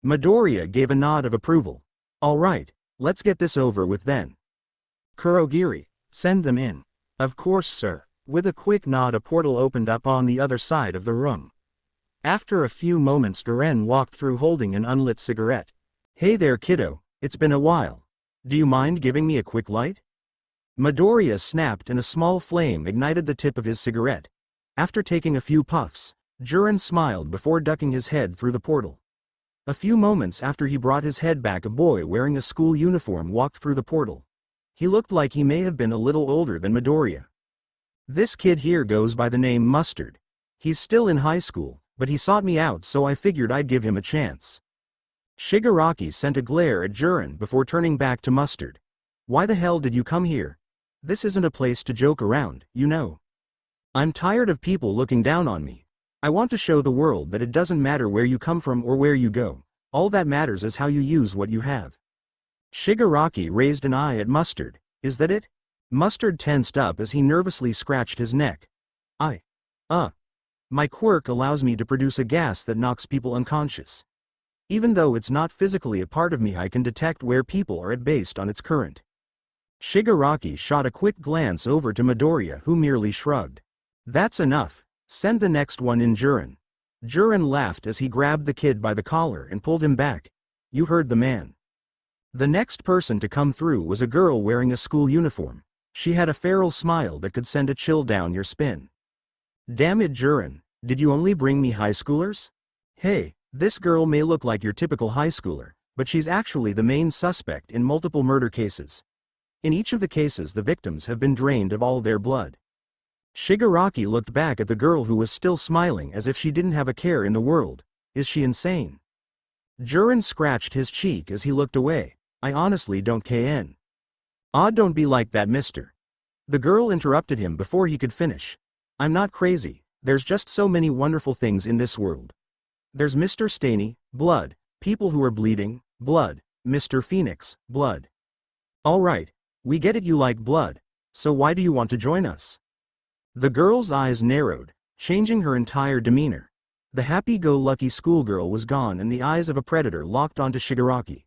Midoriya gave a nod of approval. Alright, let's get this over with then. Kurogiri, send them in. Of course sir. With a quick nod a portal opened up on the other side of the room. After a few moments Garen walked through holding an unlit cigarette. Hey there kiddo, it's been a while. Do you mind giving me a quick light? Midoriya snapped and a small flame ignited the tip of his cigarette. After taking a few puffs, Jurin smiled before ducking his head through the portal. A few moments after he brought his head back a boy wearing a school uniform walked through the portal. He looked like he may have been a little older than Midoriya. This kid here goes by the name Mustard. He's still in high school, but he sought me out so I figured I'd give him a chance. Shigaraki sent a glare at Jurin before turning back to Mustard. Why the hell did you come here? This isn't a place to joke around, you know. I'm tired of people looking down on me. I want to show the world that it doesn't matter where you come from or where you go, all that matters is how you use what you have. Shigaraki raised an eye at Mustard. Is that it? Mustard tensed up as he nervously scratched his neck. My quirk allows me to produce a gas that knocks people unconscious. Even though it's not physically a part of me, I can detect where people are at based on its current. Shigaraki shot a quick glance over to Midoriya, who merely shrugged. That's enough. Send the next one in, Jurin. Jurin laughed as he grabbed the kid by the collar and pulled him back. You heard the man. The next person to come through was a girl wearing a school uniform. She had a feral smile that could send a chill down your spine. Damn it, Jurin, did you only bring me high schoolers? Hey, this girl may look like your typical high schooler, but she's actually the main suspect in multiple murder cases. In each of the cases, the victims have been drained of all their blood. Shigaraki looked back at the girl, who was still smiling as if she didn't have a care in the world. Is she insane? Jurin scratched his cheek as he looked away. I honestly don't kn. Don't be like that, mister. The girl interrupted him before he could finish. I'm not crazy, there's just so many wonderful things in this world. There's Mr. Stainy, blood, people who are bleeding, blood, Mr. Phoenix, blood. Alright, we get it, you like blood, so why do you want to join us? The girl's eyes narrowed, changing her entire demeanor. The happy-go-lucky schoolgirl was gone and the eyes of a predator locked onto Shigaraki.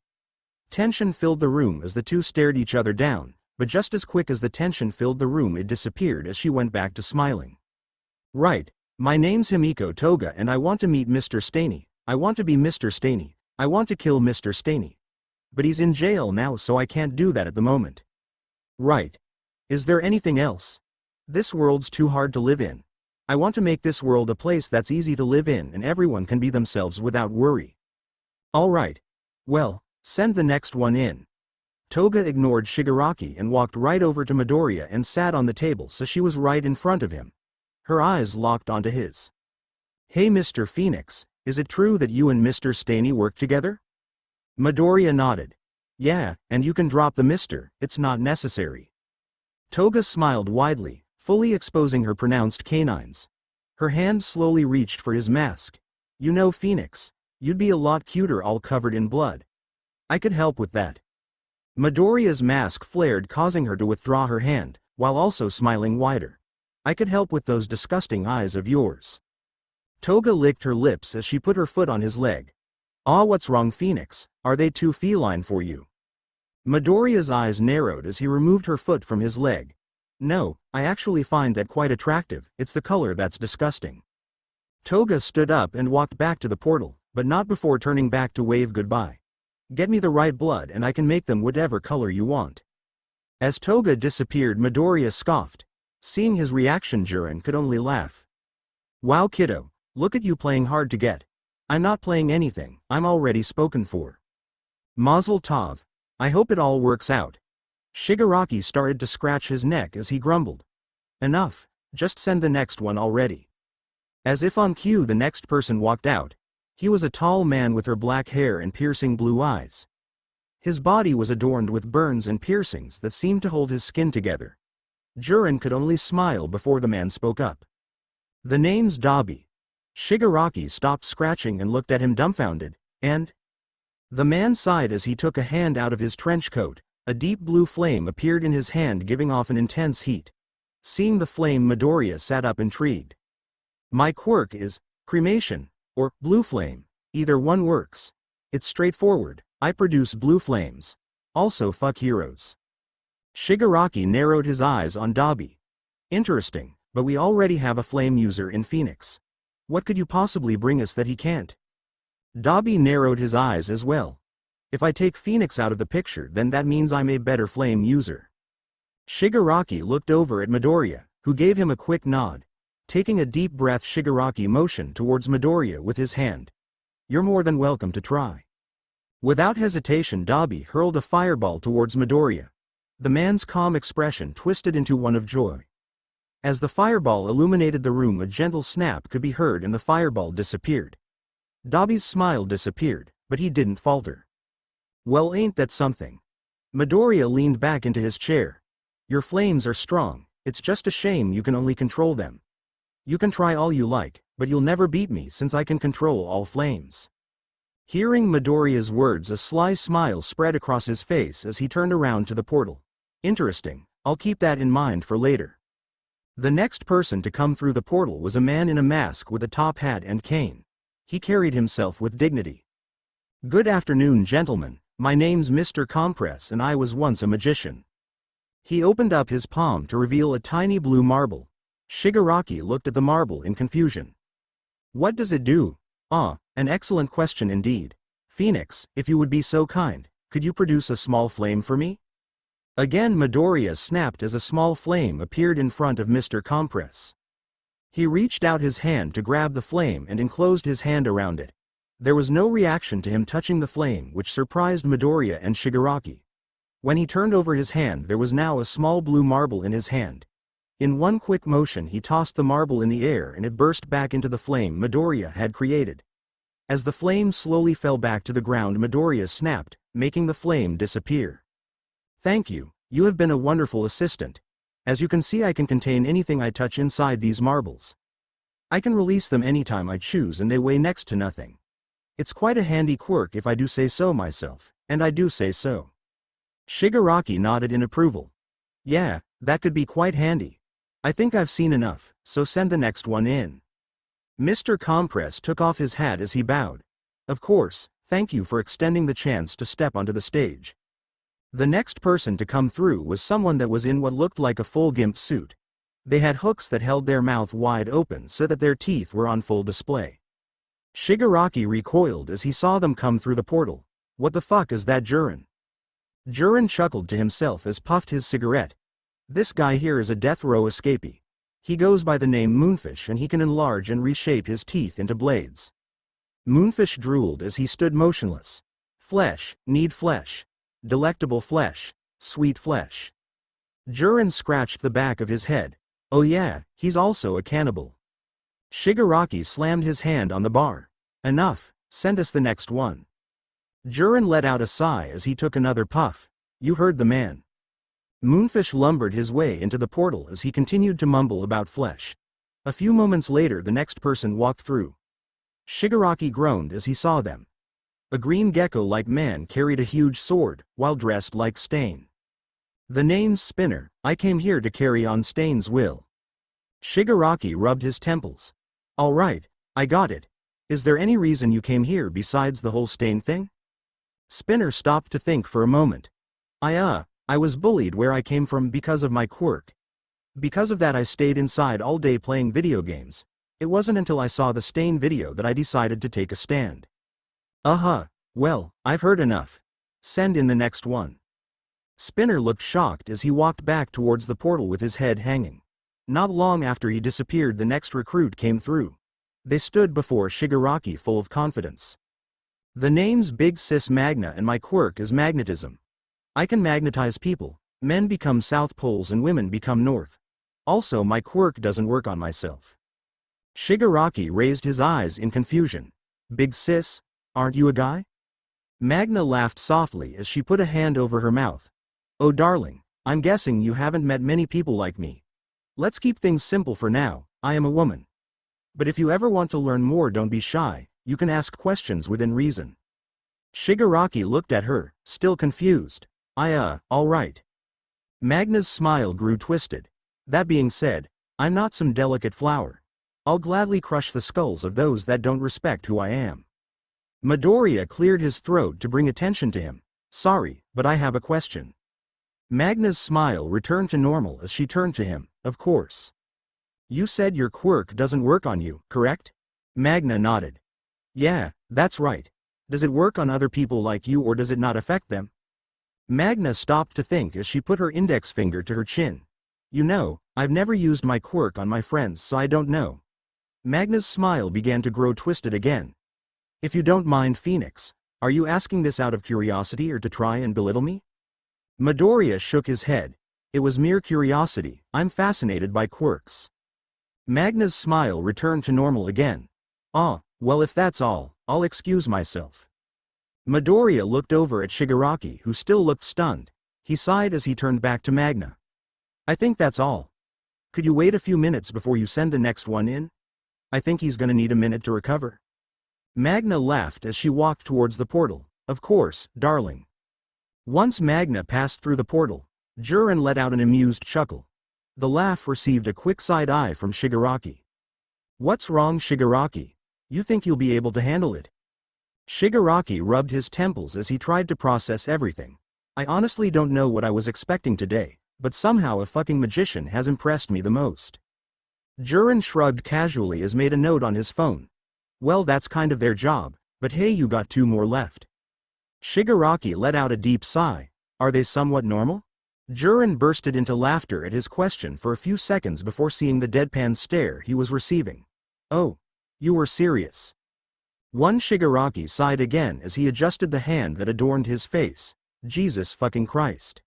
Tension filled the room as the two stared each other down, but just as quick as the tension filled the room, it disappeared as she went back to smiling. Right, my name's Himiko Toga and I want to meet Mr. Stainy. I want to be Mr. Stainy. I want to kill Mr. Stainy. But he's in jail now, so I can't do that at the moment. Right. Is there anything else? This world's too hard to live in. I want to make this world a place that's easy to live in and everyone can be themselves without worry. Alright. Well, send the next one in. Toga ignored Shigaraki and walked right over to Midoriya and sat on the table so she was right in front of him. Her eyes locked onto his. Hey Mr. Phoenix, is it true that you and Mr. Stainy work together? Midoriya nodded. Yeah, and you can drop the mister, it's not necessary. Toga smiled widely, fully exposing her pronounced canines. Her hand slowly reached for his mask. You know, Phoenix, you'd be a lot cuter all covered in blood. I could help with that. Midoriya's mask flared, causing her to withdraw her hand, while also smiling wider. I could help with those disgusting eyes of yours. Toga licked her lips as she put her foot on his leg. What's wrong, Phoenix? Are they too feline for you? Midoriya's eyes narrowed as he removed her foot from his leg. No, I actually find that quite attractive, it's the color that's disgusting. Toga stood up and walked back to the portal, but not before turning back to wave goodbye. Get me the right blood and I can make them whatever color you want. As Toga disappeared, Midoriya scoffed. Seeing his reaction, Jurin could only laugh. Wow, kiddo, look at you playing hard to get. I'm not playing anything, I'm already spoken for. Mazel tov. I hope it all works out. Shigaraki started to scratch his neck as he grumbled. Enough, just send the next one already. As if on cue, the next person walked out. He was a tall man with her black hair and piercing blue eyes. His body was adorned with burns and piercings that seemed to hold his skin together. Jurin could only smile before the man spoke up. The name's Dabi. Shigaraki stopped scratching and looked at him dumbfounded, and? The man sighed as he took a hand out of his trench coat. A deep blue flame appeared in his hand, giving off an intense heat. Seeing the flame, Midoriya sat up intrigued. My quirk is cremation, or blue flame. Either one works. It's straightforward, I produce blue flames. Also fuck heroes. Shigaraki narrowed his eyes on Dabi. Interesting, but we already have a flame user in Phoenix. What could you possibly bring us that he can't? Dabi narrowed his eyes as well. If I take Phoenix out of the picture, then that means I'm a better flame user. Shigaraki looked over at Midoriya, who gave him a quick nod. Taking a deep breath, Shigaraki motioned towards Midoriya with his hand. You're more than welcome to try. Without hesitation, Dabi hurled a fireball towards Midoriya. The man's calm expression twisted into one of joy. As the fireball illuminated the room, a gentle snap could be heard and the fireball disappeared. Dabi's smile disappeared, but he didn't falter. Well, ain't that something? Midoriya leaned back into his chair. Your flames are strong, it's just a shame you can only control them. You can try all you like, but you'll never beat me since I can control all flames. Hearing Midoriya's words, a sly smile spread across his face as he turned around to the portal. Interesting, I'll keep that in mind for later. The next person to come through the portal was a man in a mask with a top hat and cane. He carried himself with dignity. Good afternoon, gentlemen, my name's Mr. Compress and I was once a magician. He opened up his palm to reveal a tiny blue marble. Shigaraki looked at the marble in confusion. What does it do? An excellent question indeed. Phoenix, if you would be so kind, could you produce a small flame for me? Again Midoriya snapped as a small flame appeared in front of Mr. Compress. He reached out his hand to grab the flame and enclosed his hand around it. There was no reaction to him touching the flame, which surprised Midoriya and Shigaraki. When he turned over his hand, there was now a small blue marble in his hand. In one quick motion he tossed the marble in the air and it burst back into the flame Midoriya had created. As the flame slowly fell back to the ground, Midoriya snapped, making the flame disappear. Thank you, you have been a wonderful assistant. As you can see, I can contain anything I touch inside these marbles. I can release them anytime I choose and they weigh next to nothing. It's quite a handy quirk if I do say so myself, and I do say so. Shigaraki nodded in approval. Yeah, that could be quite handy. I think I've seen enough, so send the next one in. Mr. Compress took off his hat as he bowed. Of course, thank you for extending the chance to step onto the stage. The next person to come through was someone that was in what looked like a full gimp suit. They had hooks that held their mouth wide open so that their teeth were on full display. Shigaraki recoiled as he saw them come through the portal. What the fuck is that, Jurin? Jurin chuckled to himself as puffed his cigarette. This guy here is a death row escapee. He goes by the name Moonfish and he can enlarge and reshape his teeth into blades. Moonfish drooled as he stood motionless. Flesh, need flesh. Delectable flesh, sweet flesh. Jurin scratched the back of his head. Oh yeah, he's also a cannibal. Shigaraki slammed his hand on the bar. Enough, send us the next one. Jurin let out a sigh as he took another puff. You heard the man. Moonfish lumbered his way into the portal as he continued to mumble about flesh. A few moments later the next person walked through. Shigaraki groaned as he saw them. A green gecko-like man carried a huge sword, while dressed like Stain. The name's Spinner, I came here to carry on Stain's will. Shigaraki rubbed his temples. All right, I got it. Is there any reason you came here besides the whole Stain thing? Spinner stopped to think for a moment. I was bullied where I came from because of my quirk. Because of that I stayed inside all day playing video games. It wasn't until I saw the Stain video that I decided to take a stand. Well, I've heard enough. Send in the next one. Spinner looked shocked as he walked back towards the portal with his head hanging. Not long after he disappeared, the next recruit came through. They stood before Shigaraki full of confidence. The name's Big Sis Magna and my quirk is magnetism. I can magnetize people. Men become South Poles and women become North. Also, my quirk doesn't work on myself. Shigaraki raised his eyes in confusion. Big Sis, aren't you a guy? Magna laughed softly as she put a hand over her mouth. Oh darling, I'm guessing you haven't met many people like me. Let's keep things simple for now, I am a woman. But if you ever want to learn more, don't be shy, you can ask questions within reason. Shigaraki looked at her, still confused. All right. Magna's smile grew twisted. That being said, I'm not some delicate flower. I'll gladly crush the skulls of those that don't respect who I am. Midoriya cleared his throat to bring attention to him. Sorry, but I have a question. Magna's smile returned to normal as she turned to him. Of course. You said your quirk doesn't work on you, correct? Magna nodded. Yeah, that's right. Does it work on other people like you or does it not affect them? Magna stopped to think as she put her index finger to her chin. You know, I've never used my quirk on my friends, so I don't know. Magna's smile began to grow twisted again. If you don't mind, Phoenix, are you asking this out of curiosity or to try and belittle me? Midoriya shook his head. It was mere curiosity, I'm fascinated by quirks. Magna's smile returned to normal again. Well if that's all, I'll excuse myself. Midoriya looked over at Shigaraki, who still looked stunned. He sighed as he turned back to Magna. I think that's all. Could you wait a few minutes before you send the next one in? I think he's gonna need a minute to recover. Magna laughed as she walked towards the portal. Of course, darling. Once Magna passed through the portal, Jiren let out an amused chuckle. The laugh received a quick side eye from Shigaraki. What's wrong, Shigaraki? You think you'll be able to handle it? Shigaraki rubbed his temples as he tried to process everything. I honestly don't know what I was expecting today, but somehow a fucking magician has impressed me the most. Jiren shrugged casually as made a note on his phone. Well, that's kind of their job, but hey, you got 2 more left. Shigaraki let out a deep sigh. Are they somewhat normal? Jiren bursted into laughter at his question for a few seconds before seeing the deadpan stare he was receiving. Oh, you were serious. One Shigaraki sighed again as he adjusted the hand that adorned his face. Jesus fucking Christ.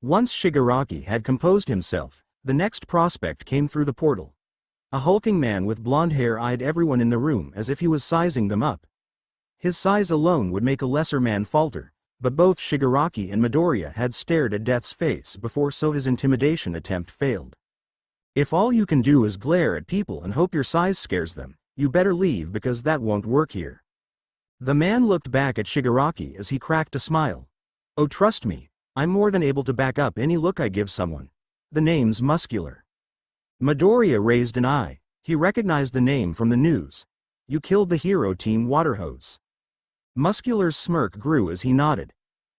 Once Shigaraki had composed himself, the next prospect came through the portal. A hulking man with blonde hair eyed everyone in the room as if he was sizing them up. His size alone would make a lesser man falter, but both Shigaraki and Midoriya had stared at Death's face before, so his intimidation attempt failed. If all you can do is glare at people and hope your size scares them, you better leave because that won't work here. The man looked back at Shigaraki as he cracked a smile. Oh, trust me, I'm more than able to back up any look I give someone. The name's Muscular. Midoriya raised an eye. He recognized the name from the news. You killed the hero team Waterhose. Muscular's smirk grew as he nodded.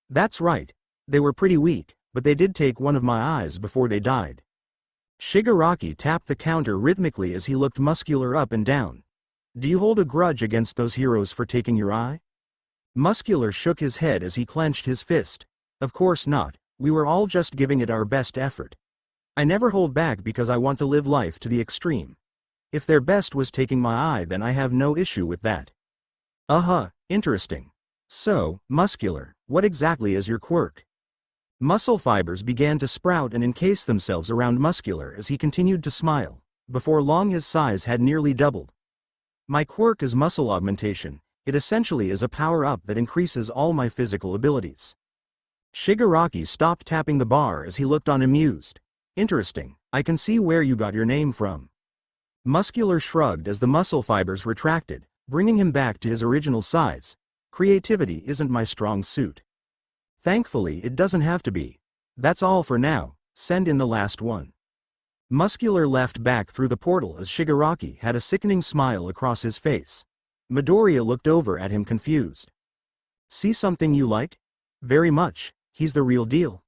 That's right. They were pretty weak, but they did take one of my eyes before they died. Shigaraki tapped the counter rhythmically as he looked Muscular up and down. Do you hold a grudge against those heroes for taking your eye? Muscular shook his head as he clenched his fist. Of course not, we were all just giving it our best effort. I never hold back because I want to live life to the extreme. If their best was taking my eye, then I have no issue with that. Interesting. So, Muscular, what exactly is your quirk? Muscle fibers began to sprout and encase themselves around Muscular as he continued to smile. Before long his size had nearly doubled. My quirk is muscle augmentation. It essentially is a power-up that increases all my physical abilities. Shigaraki stopped tapping the bar as he looked on amused. Interesting, I can see where you got your name from. Muscular shrugged as the muscle fibers retracted, bringing him back to his original size. Creativity isn't my strong suit. Thankfully, it doesn't have to be. That's all for now, send in the last one. Muscular left back through the portal as Shigaraki had a sickening smile across his face. Midoriya looked over at him confused. See something you like? Very much, he's the real deal.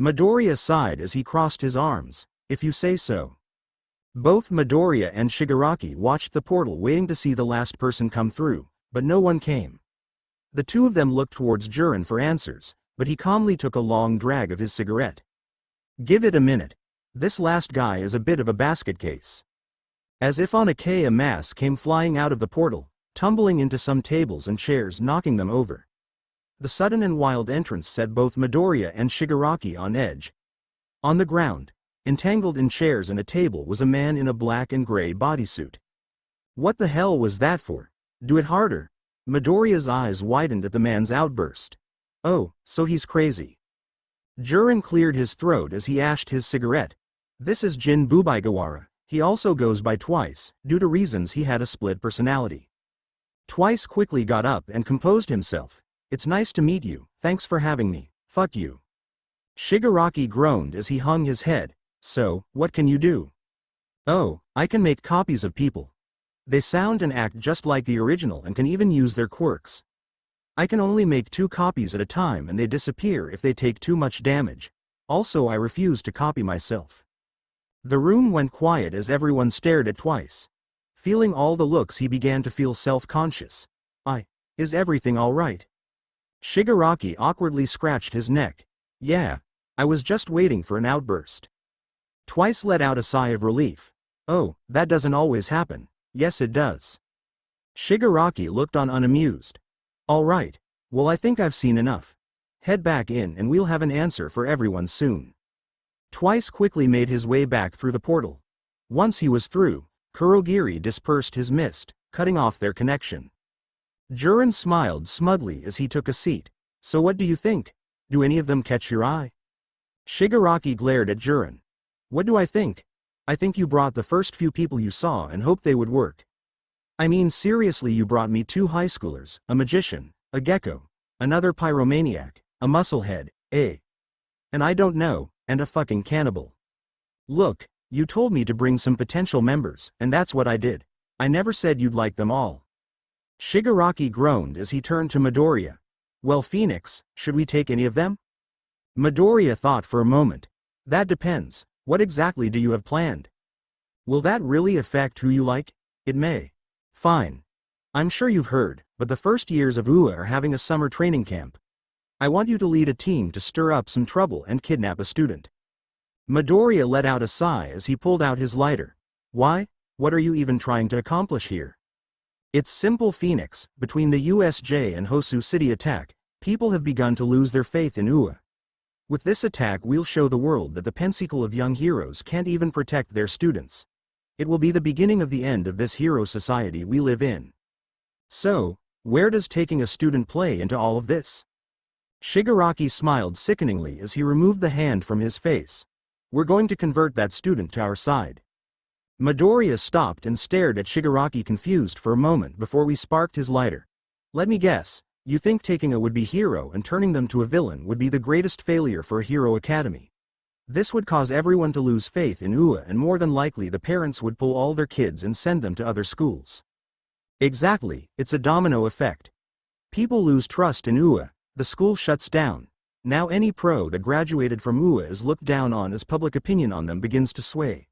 Midoriya sighed as he crossed his arms. If you say so. Both Midoriya and Shigaraki watched the portal waiting to see the last person come through, but no one came. The two of them looked towards Jiren for answers, but he calmly took a long drag of his cigarette. Give it a minute. This last guy is a bit of a basket case. As if on a K, a mass came flying out of the portal, tumbling into some tables and chairs, knocking them over. The sudden and wild entrance set both Midoriya and Shigaraki on edge. On the ground, entangled in chairs and a table, was a man in a black and gray bodysuit. What the hell was that for? Do it harder. Midoriya's eyes widened at the man's outburst. Oh, so he's crazy. Jiren cleared his throat as he ashed his cigarette. This is Jin Bubaigawara. He also goes by Twice, due to reasons he had a split personality. Twice quickly got up and composed himself. It's nice to meet you, thanks for having me, fuck you. Shigaraki groaned as he hung his head. So, what can you do? Oh, I can make copies of people. They sound and act just like the original and can even use their quirks. I can only make 2 copies at a time and they disappear if they take too much damage. Also, I refuse to copy myself. The room went quiet as everyone stared at Twice. Feeling all the looks, he began to feel self-conscious. Is everything all right? Shigaraki awkwardly scratched his neck. Yeah, I was just waiting for an outburst. Twice let out a sigh of relief. Oh, that doesn't always happen. Yes, it does. Shigaraki looked on unamused. All right, well, I think I've seen enough. Head back in and we'll have an answer for everyone soon. Twice quickly made his way back through the portal. Once he was through, Kurogiri dispersed his mist, cutting off their connection. Jiren smiled smugly as he took a seat. So what do you think? Do any of them catch your eye? Shigaraki glared at Jiren. What do I think? I think you brought the first few people you saw and hoped they would work. I mean seriously, you brought me 2 high schoolers, a magician, a gecko, another pyromaniac, a musclehead, and I don't know, and a fucking cannibal. Look, you told me to bring some potential members, and that's what I did. I never said you'd like them all. Shigaraki groaned as he turned to Midoriya. Well, Phoenix, should we take any of them? Midoriya thought for a moment. That depends. What exactly do you have planned? Will that really affect who you like? It may. Fine. I'm sure you've heard, but the first years of UA are having a summer training camp. I want you to lead a team to stir up some trouble and kidnap a student. Midoriya let out a sigh as he pulled out his lighter. Why? What are you even trying to accomplish here? It's simple, Phoenix. Between the USJ and Hosu City attack, people have begun to lose their faith in UA. With this attack, we'll show the world that the pensicle of young heroes can't even protect their students. It will be the beginning of the end of this hero society we live in. So, where does taking a student play into all of this? Shigaraki smiled sickeningly as he removed the hand from his face. We're going to convert that student to our side. Midoriya stopped and stared at Shigaraki confused for a moment before he sparked his lighter. Let me guess, you think taking a would-be hero and turning them to a villain would be the greatest failure for a hero academy. This would cause everyone to lose faith in UA, and more than likely the parents would pull all their kids and send them to other schools. Exactly, it's a domino effect. People lose trust in UA, the school shuts down. Now any pro that graduated from UA is looked down on as public opinion on them begins to sway.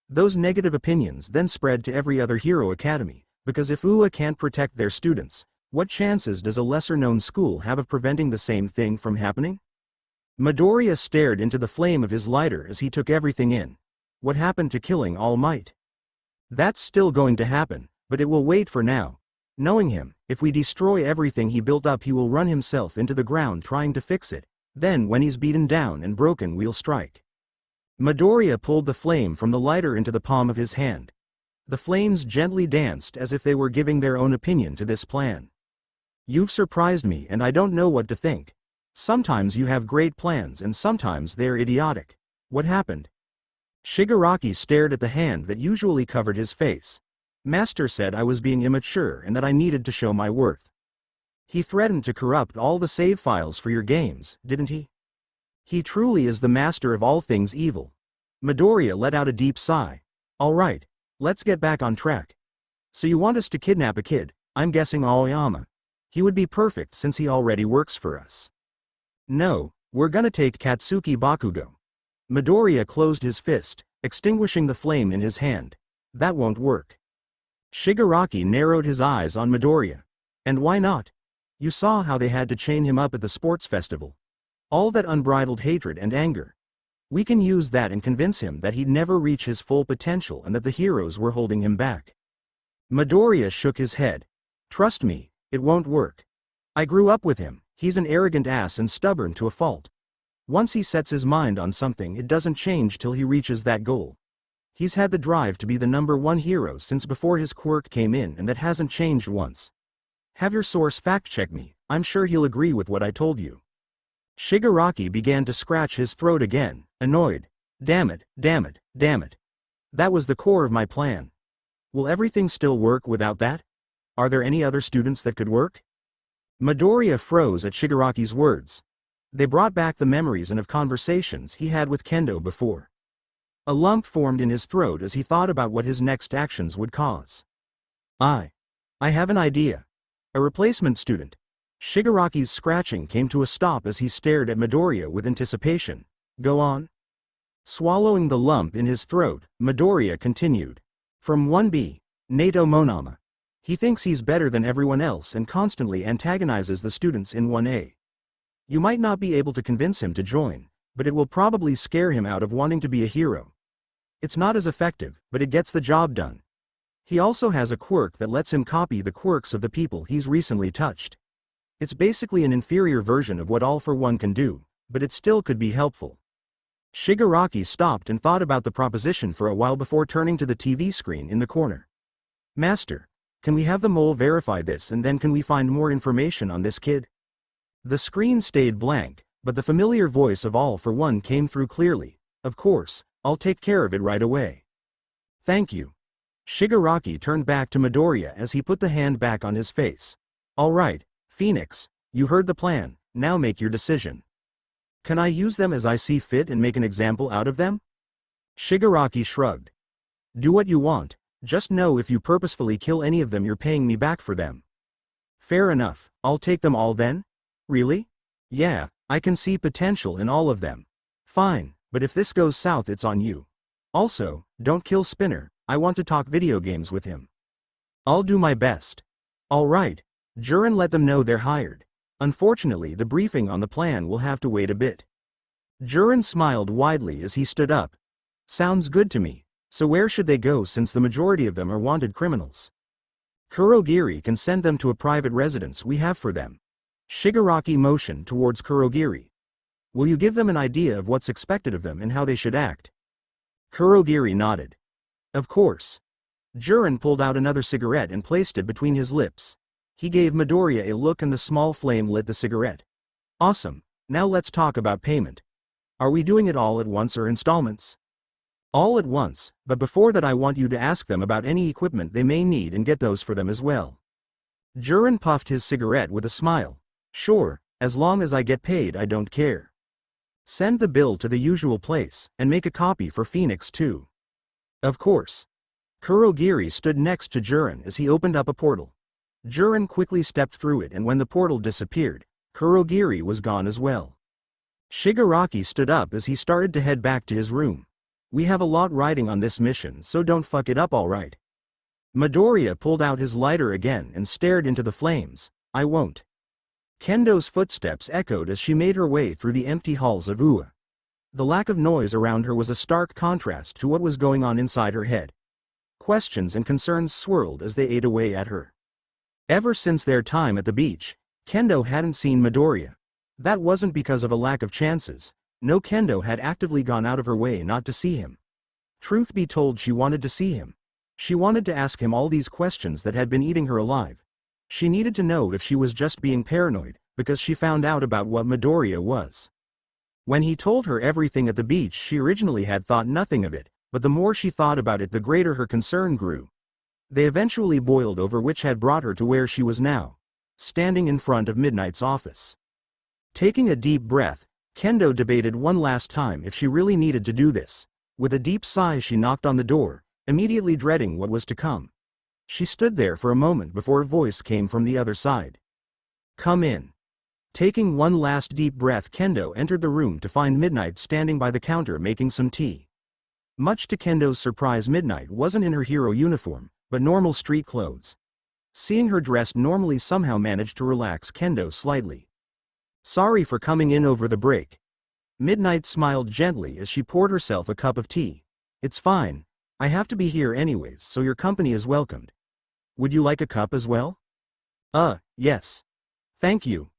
Those negative opinions then spread to every other hero academy, because if UA can't protect their students, what chances does a lesser-known school have of preventing the same thing from happening? Midoriya stared into the flame of his lighter as he took everything in. What happened to killing All Might? That's still going to happen, but it will wait for now. Knowing him, if we destroy everything he built up, he will run himself into the ground trying to fix it. Then when he's beaten down and broken, we'll strike. Midoriya pulled the flame from the lighter into the palm of his hand. The flames gently danced as if they were giving their own opinion to this plan. You've surprised me and I don't know what to think. Sometimes you have great plans and sometimes they're idiotic. What happened? Shigaraki stared at the hand that usually covered his face. Master said I was being immature and that I needed to show my worth. He threatened to corrupt all the save files for your games, didn't he? He truly is the master of all things evil. Midoriya let out a deep sigh. All right, let's get back on track. So you want us to kidnap a kid, I'm guessing Aoyama. He would be perfect since he already works for us. No, we're gonna take Katsuki Bakugo. Midoriya closed his fist, extinguishing the flame in his hand. That won't work. Shigaraki narrowed his eyes on Midoriya. And why not? You saw how they had to chain him up at the sports festival. All that unbridled hatred and anger. We can use that and convince him that he'd never reach his full potential and that the heroes were holding him back. Midoriya shook his head. Trust me, it won't work. I grew up with him, he's an arrogant ass and stubborn to a fault. Once he sets his mind on something, it doesn't change till he reaches that goal. He's had the drive to be the #1 hero since before his quirk came in, and that hasn't changed once. Have your source fact-check me, I'm sure he'll agree with what I told you. Shigaraki began to scratch his throat again, annoyed. Damn it, damn it, damn it. That was the core of my plan. Will everything still work without that? Are there any other students that could work? Midoriya froze at Shigaraki's words. They brought back the memories and of conversations he had with Kendo before. A lump formed in his throat as he thought about what his next actions would cause. I have an idea. A replacement student. Shigaraki's scratching came to a stop as he stared at Midoriya with anticipation. Go on. Swallowing the lump in his throat, Midoriya continued. From 1B, Nato Monama. He thinks he's better than everyone else and constantly antagonizes the students in 1A. You might not be able to convince him to join, but it will probably scare him out of wanting to be a hero. It's not as effective, but it gets the job done. He also has a quirk that lets him copy the quirks of the people he's recently touched. It's basically an inferior version of what All for One can do, but it still could be helpful. Shigaraki stopped and thought about the proposition for a while before turning to the TV screen in the corner. Master, can we have the mole verify this and then can we find more information on this kid? The screen stayed blank, but the familiar voice of All for One came through clearly. Of course, I'll take care of it right away. Thank you. Shigaraki turned back to Midoriya as he put the hand back on his face. Alright, Phoenix, you heard the plan, now make your decision. Can I use them as I see fit and make an example out of them? Shigaraki shrugged. Do what you want, just know if you purposefully kill any of them you're paying me back for them. Fair enough, I'll take them all then? Really? Yeah, I can see potential in all of them. Fine, but if this goes south it's on you. Also, don't kill Spinner, I want to talk video games with him. I'll do my best. Alright, Jiren let them know they're hired. Unfortunately the briefing on the plan will have to wait a bit. Jiren smiled widely as he stood up. Sounds good to me, so where should they go since the majority of them are wanted criminals? Kurogiri can send them to a private residence we have for them. Shigaraki motioned towards Kurogiri. Will you give them an idea of what's expected of them and how they should act? Kurogiri nodded. Of course. Jiren pulled out another cigarette and placed it between his lips. He gave Midoriya a look and the small flame lit the cigarette. Awesome, now let's talk about payment. Are we doing it all at once or installments? All at once, but before that I want you to ask them about any equipment they may need and get those for them as well. Jiren puffed his cigarette with a smile. Sure, as long as I get paid I don't care. Send the bill to the usual place, and make a copy for Phoenix too. Of course. Kurogiri stood next to Jiren as he opened up a portal. Jiren quickly stepped through it and when the portal disappeared, Kurogiri was gone as well. Shigaraki stood up as he started to head back to his room. We have a lot riding on this mission so don't fuck it up alright. Midoriya pulled out his lighter again and stared into the flames. I won't. Kendo's footsteps echoed as she made her way through the empty halls of Uwa. The lack of noise around her was a stark contrast to what was going on inside her head. Questions and concerns swirled as they ate away at her. Ever since their time at the beach, Kendo hadn't seen Midoriya. That wasn't because of a lack of chances. No, Kendo had actively gone out of her way not to see him. Truth be told, she wanted to see him. She wanted to ask him all these questions that had been eating her alive. She needed to know if she was just being paranoid, because she found out about what Midoriya was. When he told her everything at the beach, she originally had thought nothing of it, but the more she thought about it the greater her concern grew. They eventually boiled over which had brought her to where she was now, standing in front of Midnight's office. Taking a deep breath, Kendo debated one last time if she really needed to do this. With a deep sigh she knocked on the door, immediately dreading what was to come. She stood there for a moment before a voice came from the other side. Come in. Taking one last deep breath, Kendo entered the room to find Midnight standing by the counter making some tea. Much to Kendo's surprise, Midnight wasn't in her hero uniform, but normal street clothes. Seeing her dressed normally somehow managed to relax Kendo slightly. Sorry for coming in over the break. Midnight smiled gently as she poured herself a cup of tea. It's fine. I have to be here anyways, so your company is welcomed. Would you like a cup as well? Yes. Thank you.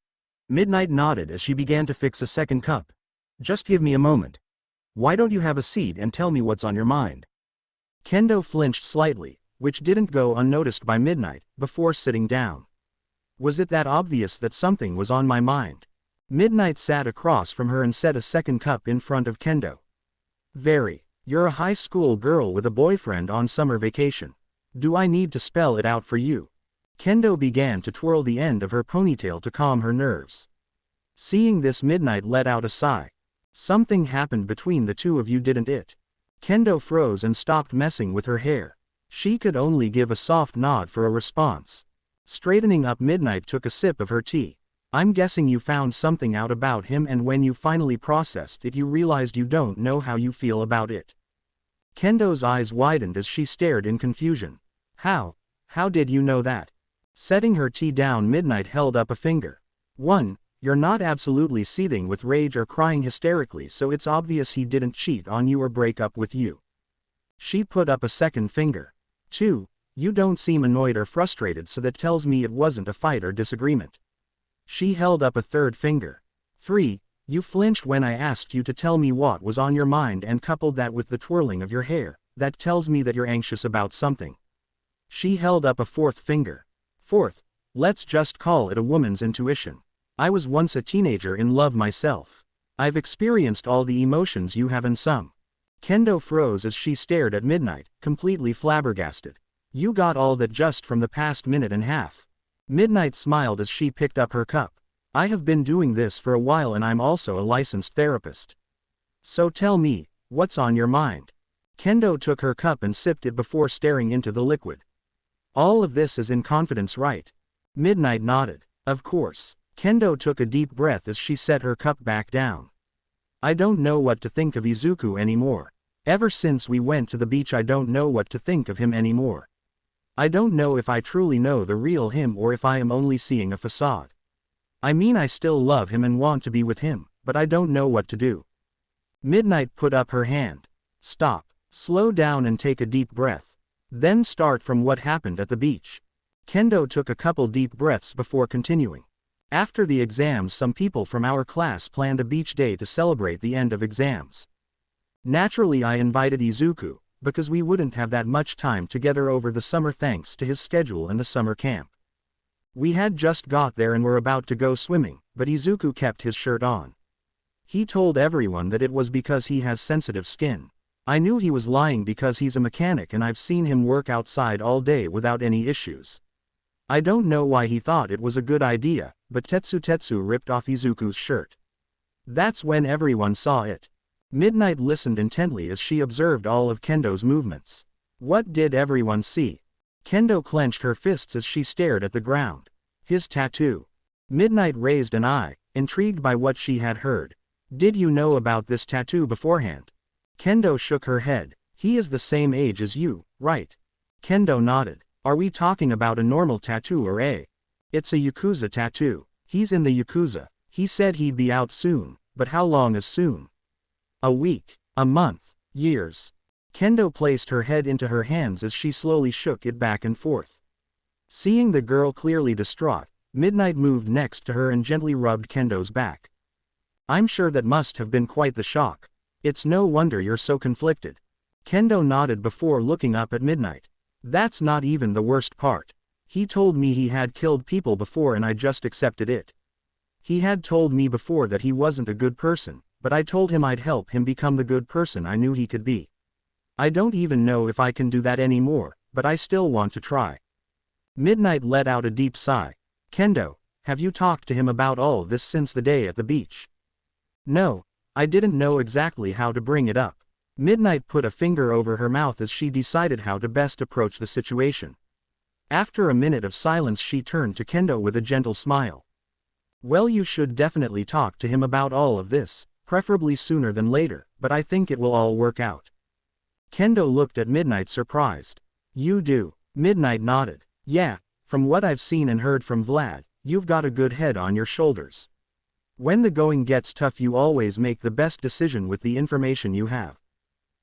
Midnight nodded as she began to fix a second cup. Just give me a moment. Why don't you have a seat and tell me what's on your mind? Kendo flinched slightly, which didn't go unnoticed by Midnight, before sitting down. Was it that obvious that something was on my mind? Midnight sat across from her and set a second cup in front of Kendo. Very. You're a high school girl with a boyfriend on summer vacation. Do I need to spell it out for you? Kendo began to twirl the end of her ponytail to calm her nerves. Seeing this, Midnight let out a sigh. Something happened between the two of you, didn't it? Kendo froze and stopped messing with her hair. She could only give a soft nod for a response. Straightening up, Midnight took a sip of her tea. I'm guessing you found something out about him, and when you finally processed it you realized you don't know how you feel about it. Kendo's eyes widened as she stared in confusion. How did you know that? Setting her tea down, Midnight held up a finger. 1. You're not absolutely seething with rage or crying hysterically, so it's obvious he didn't cheat on you or break up with you. She put up a second finger. 2. You don't seem annoyed or frustrated, so that tells me it wasn't a fight or disagreement. She held up a third finger. 3. You flinched when I asked you to tell me what was on your mind, and coupled that with the twirling of your hair. That tells me that you're anxious about something. She held up a fourth finger. 4th, let's just call it a woman's intuition. I was once a teenager in love myself. I've experienced all the emotions you have and some. Kendo froze as she stared at Midnight, completely flabbergasted. You got all that just from the past minute and a half. Midnight smiled as she picked up her cup. I have been doing this for a while and I'm also a licensed therapist. So tell me, what's on your mind? Kendo took her cup and sipped it before staring into the liquid. All of this is in confidence, right? Midnight nodded. Of course. Kendo took a deep breath as she set her cup back down. I don't know what to think of Izuku anymore. Ever since we went to the beach I don't know what to think of him anymore. I don't know if I truly know the real him or if I am only seeing a facade. I mean I still love him and want to be with him, but I don't know what to do. Midnight put up her hand. Stop. Slow down and take a deep breath. Then start from what happened at the beach. Kendo took a couple deep breaths before continuing. After the exams some people from our class planned a beach day to celebrate the end of exams. Naturally I invited Izuku, because we wouldn't have that much time together over the summer thanks to his schedule and the summer camp. We had just got there and were about to go swimming, but Izuku kept his shirt on. He told everyone that it was because he has sensitive skin. I knew he was lying because he's a mechanic and I've seen him work outside all day without any issues. I don't know why he thought it was a good idea, but Tetsu ripped off Izuku's shirt. That's when everyone saw it. Midnight listened intently as she observed all of Kendo's movements. What did everyone see? Kendo clenched her fists as she stared at the ground. His tattoo. Midnight raised an eye, intrigued by what she had heard. Did you know about this tattoo beforehand? Kendo shook her head. He is the same age as you, right? Kendo nodded. Are we talking about a normal tattoo or a? It's a Yakuza tattoo. He's in the Yakuza. He said he'd be out soon, but how long is soon? A week, a month, years. Kendo placed her head into her hands as she slowly shook it back and forth. Seeing the girl clearly distraught, Midnight moved next to her and gently rubbed Kendo's back. I'm sure that must have been quite the shock. It's no wonder you're so conflicted. Kendo nodded before looking up at Midnight. That's not even the worst part. He told me he had killed people before and I just accepted it. He had told me before that he wasn't a good person, but I told him I'd help him become the good person I knew he could be. I don't even know if I can do that anymore, but I still want to try. Midnight let out a deep sigh. Kendo, have you talked to him about all this since the day at the beach? No, I didn't know exactly how to bring it up. Midnight put a finger over her mouth as she decided how to best approach the situation. After a minute of silence she turned to Kendo with a gentle smile. Well, you should definitely talk to him about all of this, preferably sooner than later, but I think it will all work out. Kendo looked at Midnight surprised. You do? Midnight nodded. Yeah, from what I've seen and heard from Vlad, you've got a good head on your shoulders. When the going gets tough you always make the best decision with the information you have.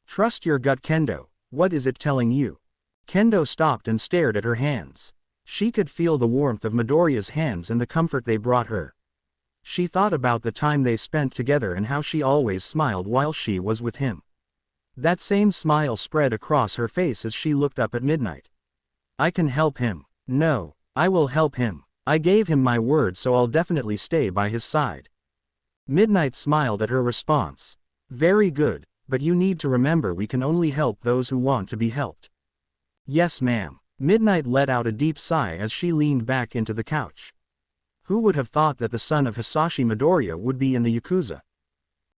Trust your gut, Kendo. What is it telling you? Kendo stopped and stared at her hands. She could feel the warmth of Midoriya's hands and the comfort they brought her. She thought about the time they spent together and how she always smiled while she was with him. That same smile spread across her face as she looked up at Midnight. I can help him. No, I will help him. I gave him my word, so I'll definitely stay by his side. Midnight smiled at her response. Very good, but you need to remember we can only help those who want to be helped. Yes, ma'am. Midnight let out a deep sigh as she leaned back into the couch. Who would have thought that the son of Hisashi Midoriya would be in the Yakuza?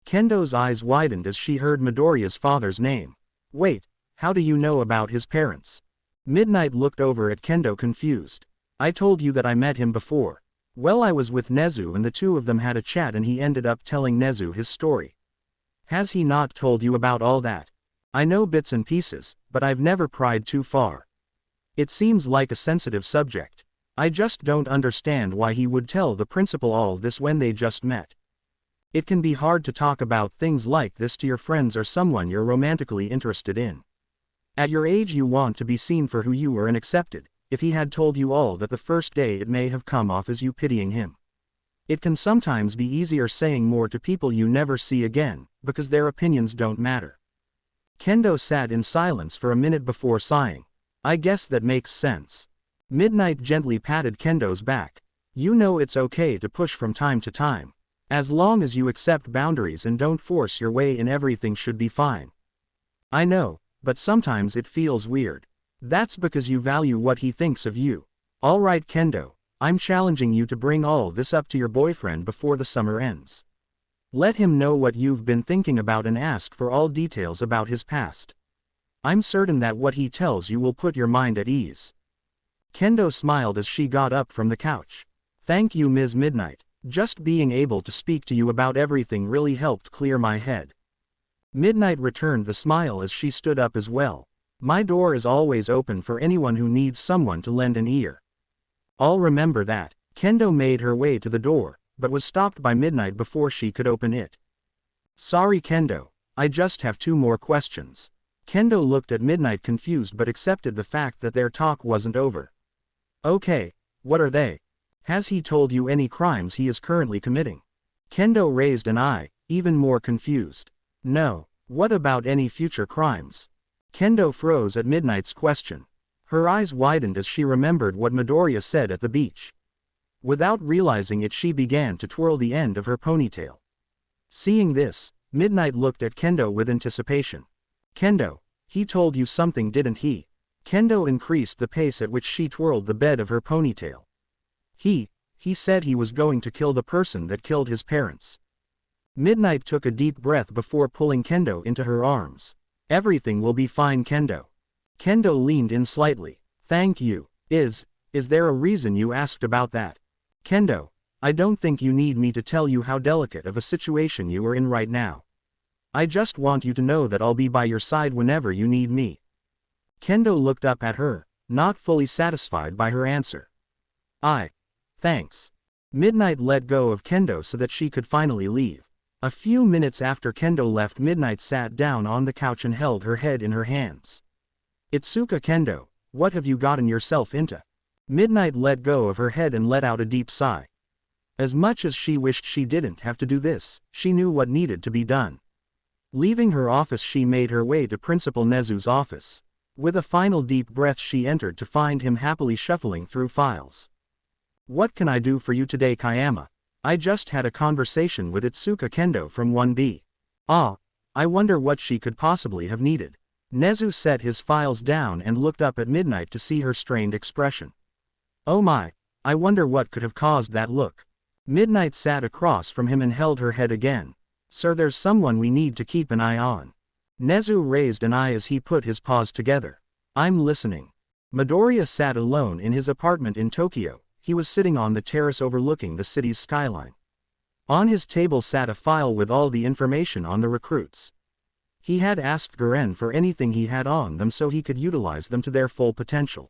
Kendo's eyes widened as she heard Midoriya's father's name. Wait, how do you know about his parents? Midnight looked over at Kendo confused. I told you that I met him before. Well, I was with Nezu and the two of them had a chat and he ended up telling Nezu his story. Has he not told you about all that? I know bits and pieces, but I've never pried too far. It seems like a sensitive subject. I just don't understand why he would tell the principal all this when they just met. It can be hard to talk about things like this to your friends or someone you're romantically interested in. At your age you want to be seen for who you are and accepted. If he had told you all that the first day it may have come off as you pitying him. It can sometimes be easier saying more to people you never see again, because their opinions don't matter. Kendo sat in silence for a minute before sighing. I guess that makes sense. Midnight gently patted Kendo's back. You know it's okay to push from time to time. As long as you accept boundaries and don't force your way in, everything should be fine. I know, but sometimes it feels weird. That's because you value what he thinks of you. Alright Kendo, I'm challenging you to bring all this up to your boyfriend before the summer ends. Let him know what you've been thinking about and ask for all details about his past. I'm certain that what he tells you will put your mind at ease. Kendo smiled as she got up from the couch. Thank you Ms. Midnight, just being able to speak to you about everything really helped clear my head. Midnight returned the smile as she stood up as well. My door is always open for anyone who needs someone to lend an ear. I'll remember that. Kendo made her way to the door, but was stopped by Midnight before she could open it. Sorry Kendo, I just have 2 more questions. Kendo looked at Midnight confused but accepted the fact that their talk wasn't over. Okay, what are they? Has he told you any crimes he is currently committing? Kendo raised an eye, even more confused. No, what about any future crimes? Kendo froze at Midnight's question. Her eyes widened as she remembered what Midoriya said at the beach. Without realizing it she began to twirl the end of her ponytail. Seeing this, Midnight looked at Kendo with anticipation. Kendo, he told you something didn't he? Kendo increased the pace at which she twirled the bed of her ponytail. He said he was going to kill the person that killed his parents. Midnight took a deep breath before pulling Kendo into her arms. Everything will be fine Kendo. Kendo leaned in slightly. Thank you. Is there a reason you asked about that? Kendo, I don't think you need me to tell you how delicate of a situation you are in right now. I just want you to know that I'll be by your side whenever you need me. Kendo looked up at her, not fully satisfied by her answer. Thanks. Midnight let go of Kendo so that she could finally leave. A few minutes after Kendo left, Midnight sat down on the couch and held her head in her hands. Itsuka Kendo, what have you gotten yourself into? Midnight let go of her head and let out a deep sigh. As much as she wished she didn't have to do this, she knew what needed to be done. Leaving her office she made her way to Principal Nezu's office. With a final deep breath she entered to find him happily shuffling through files. What can I do for you today Kayama? I just had a conversation with Itsuka Kendo from 1B. I wonder what she could possibly have needed. Nezu set his files down and looked up at Midnight to see her strained expression. Oh my, I wonder what could have caused that look. Midnight sat across from him and held her head again. Sir, there's someone we need to keep an eye on. Nezu raised an eye as he put his paws together. I'm listening. Midoriya sat alone in his apartment in Tokyo. He was sitting on the terrace overlooking the city's skyline. On his table sat a file with all the information on the recruits. He had asked Garen for anything he had on them so he could utilize them to their full potential.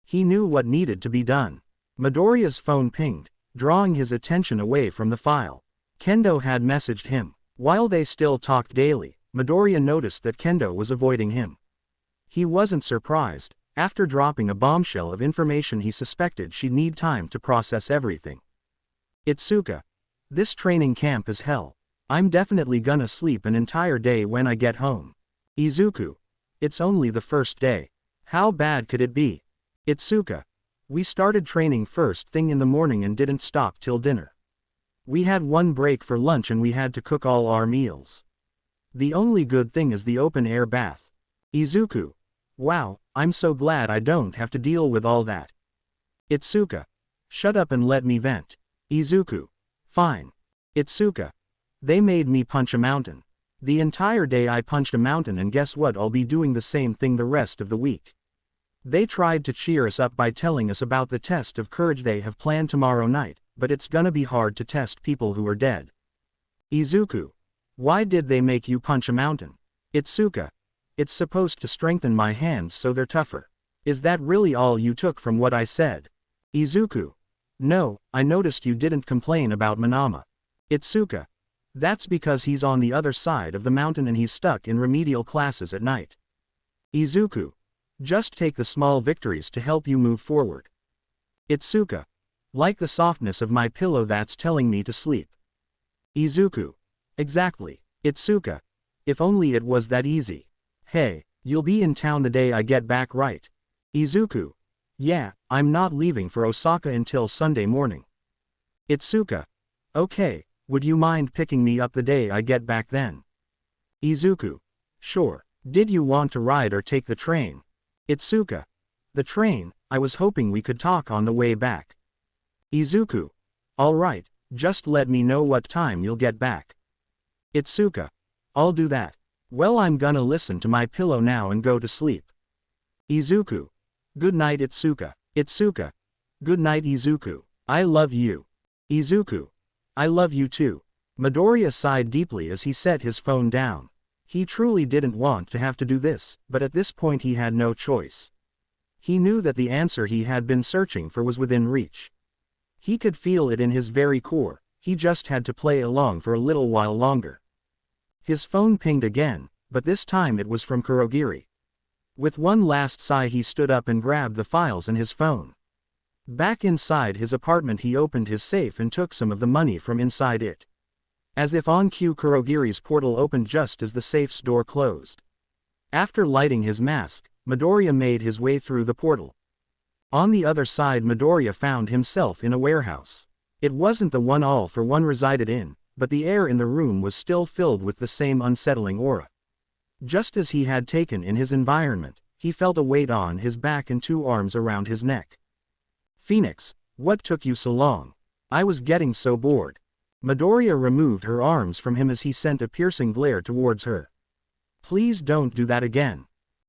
He knew what needed to be done. Midoriya's phone pinged, drawing his attention away from the file. Kendo had messaged him. While they still talked daily, Midoriya noticed that Kendo was avoiding him. He wasn't surprised. After dropping a bombshell of information he suspected she'd need time to process everything. Itsuka. This training camp is hell. I'm definitely gonna sleep an entire day when I get home. Izuku. It's only the first day. How bad could it be? Itsuka. We started training first thing in the morning and didn't stop till dinner. We had 1 break for lunch and we had to cook all our meals. The only good thing is the open air bath. Izuku. Wow, I'm so glad I don't have to deal with all that. Itsuka. Shut up and let me vent. Izuku. Fine. Itsuka. They made me punch a mountain. The entire day I punched a mountain and guess what, I'll be doing the same thing the rest of the week. They tried to cheer us up by telling us about the test of courage they have planned tomorrow night, but it's gonna be hard to test people who are dead. Izuku. Why did they make you punch a mountain? Itsuka. It's supposed to strengthen my hands so they're tougher. Is that really all you took from what I said? Izuku. No, I noticed you didn't complain about Manama. Itsuka. That's because he's on the other side of the mountain and he's stuck in remedial classes at night. Izuku. Just take the small victories to help you move forward. Itsuka. Like the softness of my pillow that's telling me to sleep. Izuku. Exactly. Itsuka. If only it was that easy. Hey, you'll be in town the day I get back, right? Izuku. Yeah, I'm not leaving for Osaka until Sunday morning. Itsuka. Okay, would you mind picking me up the day I get back then? Izuku. Sure. Did you want to ride or take the train? Itsuka. The train, I was hoping we could talk on the way back. Izuku. Alright, just let me know what time you'll get back. Itsuka. I'll do that. Well, I'm gonna listen to my pillow now and go to sleep. Izuku. Good night, Itsuka. Itsuka. Good night, Izuku. I love you. Izuku. I love you too. Midoriya sighed deeply as he set his phone down. He truly didn't want to have to do this, but at this point he had no choice. He knew that the answer he had been searching for was within reach. He could feel it in his very core, he just had to play along for a little while longer. His phone pinged again, but this time it was from Kurogiri. With one last sigh he stood up and grabbed the files and his phone. Back inside his apartment he opened his safe and took some of the money from inside it. As if on cue, Kurogiri's portal opened just as the safe's door closed. After lighting his mask, Midoriya made his way through the portal. On the other side Midoriya found himself in a warehouse. It wasn't the one all-for-one resided in, but the air in the room was still filled with the same unsettling aura. Just as he had taken in his environment, he felt a weight on his back and two arms around his neck. Phoenix, what took you so long? I was getting so bored. Midoriya removed her arms from him as he sent a piercing glare towards her. Please don't do that again.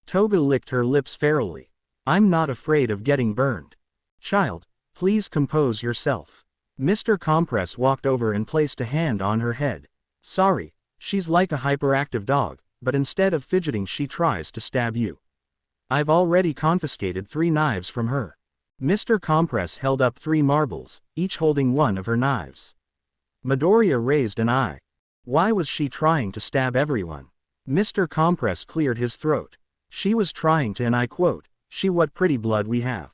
Toga licked her lips ferally. I'm not afraid of getting burned. Child, please compose yourself. Mr. Compress walked over and placed a hand on her head. Sorry, she's like a hyperactive dog, but instead of fidgeting she tries to stab you. I've already confiscated 3 knives from her. Mr. Compress held up 3 marbles, each holding one of her knives. Midoriya raised an eye. Why was she trying to stab everyone? Mr. Compress cleared his throat. She was trying to, and I quote, "She what pretty blood we have.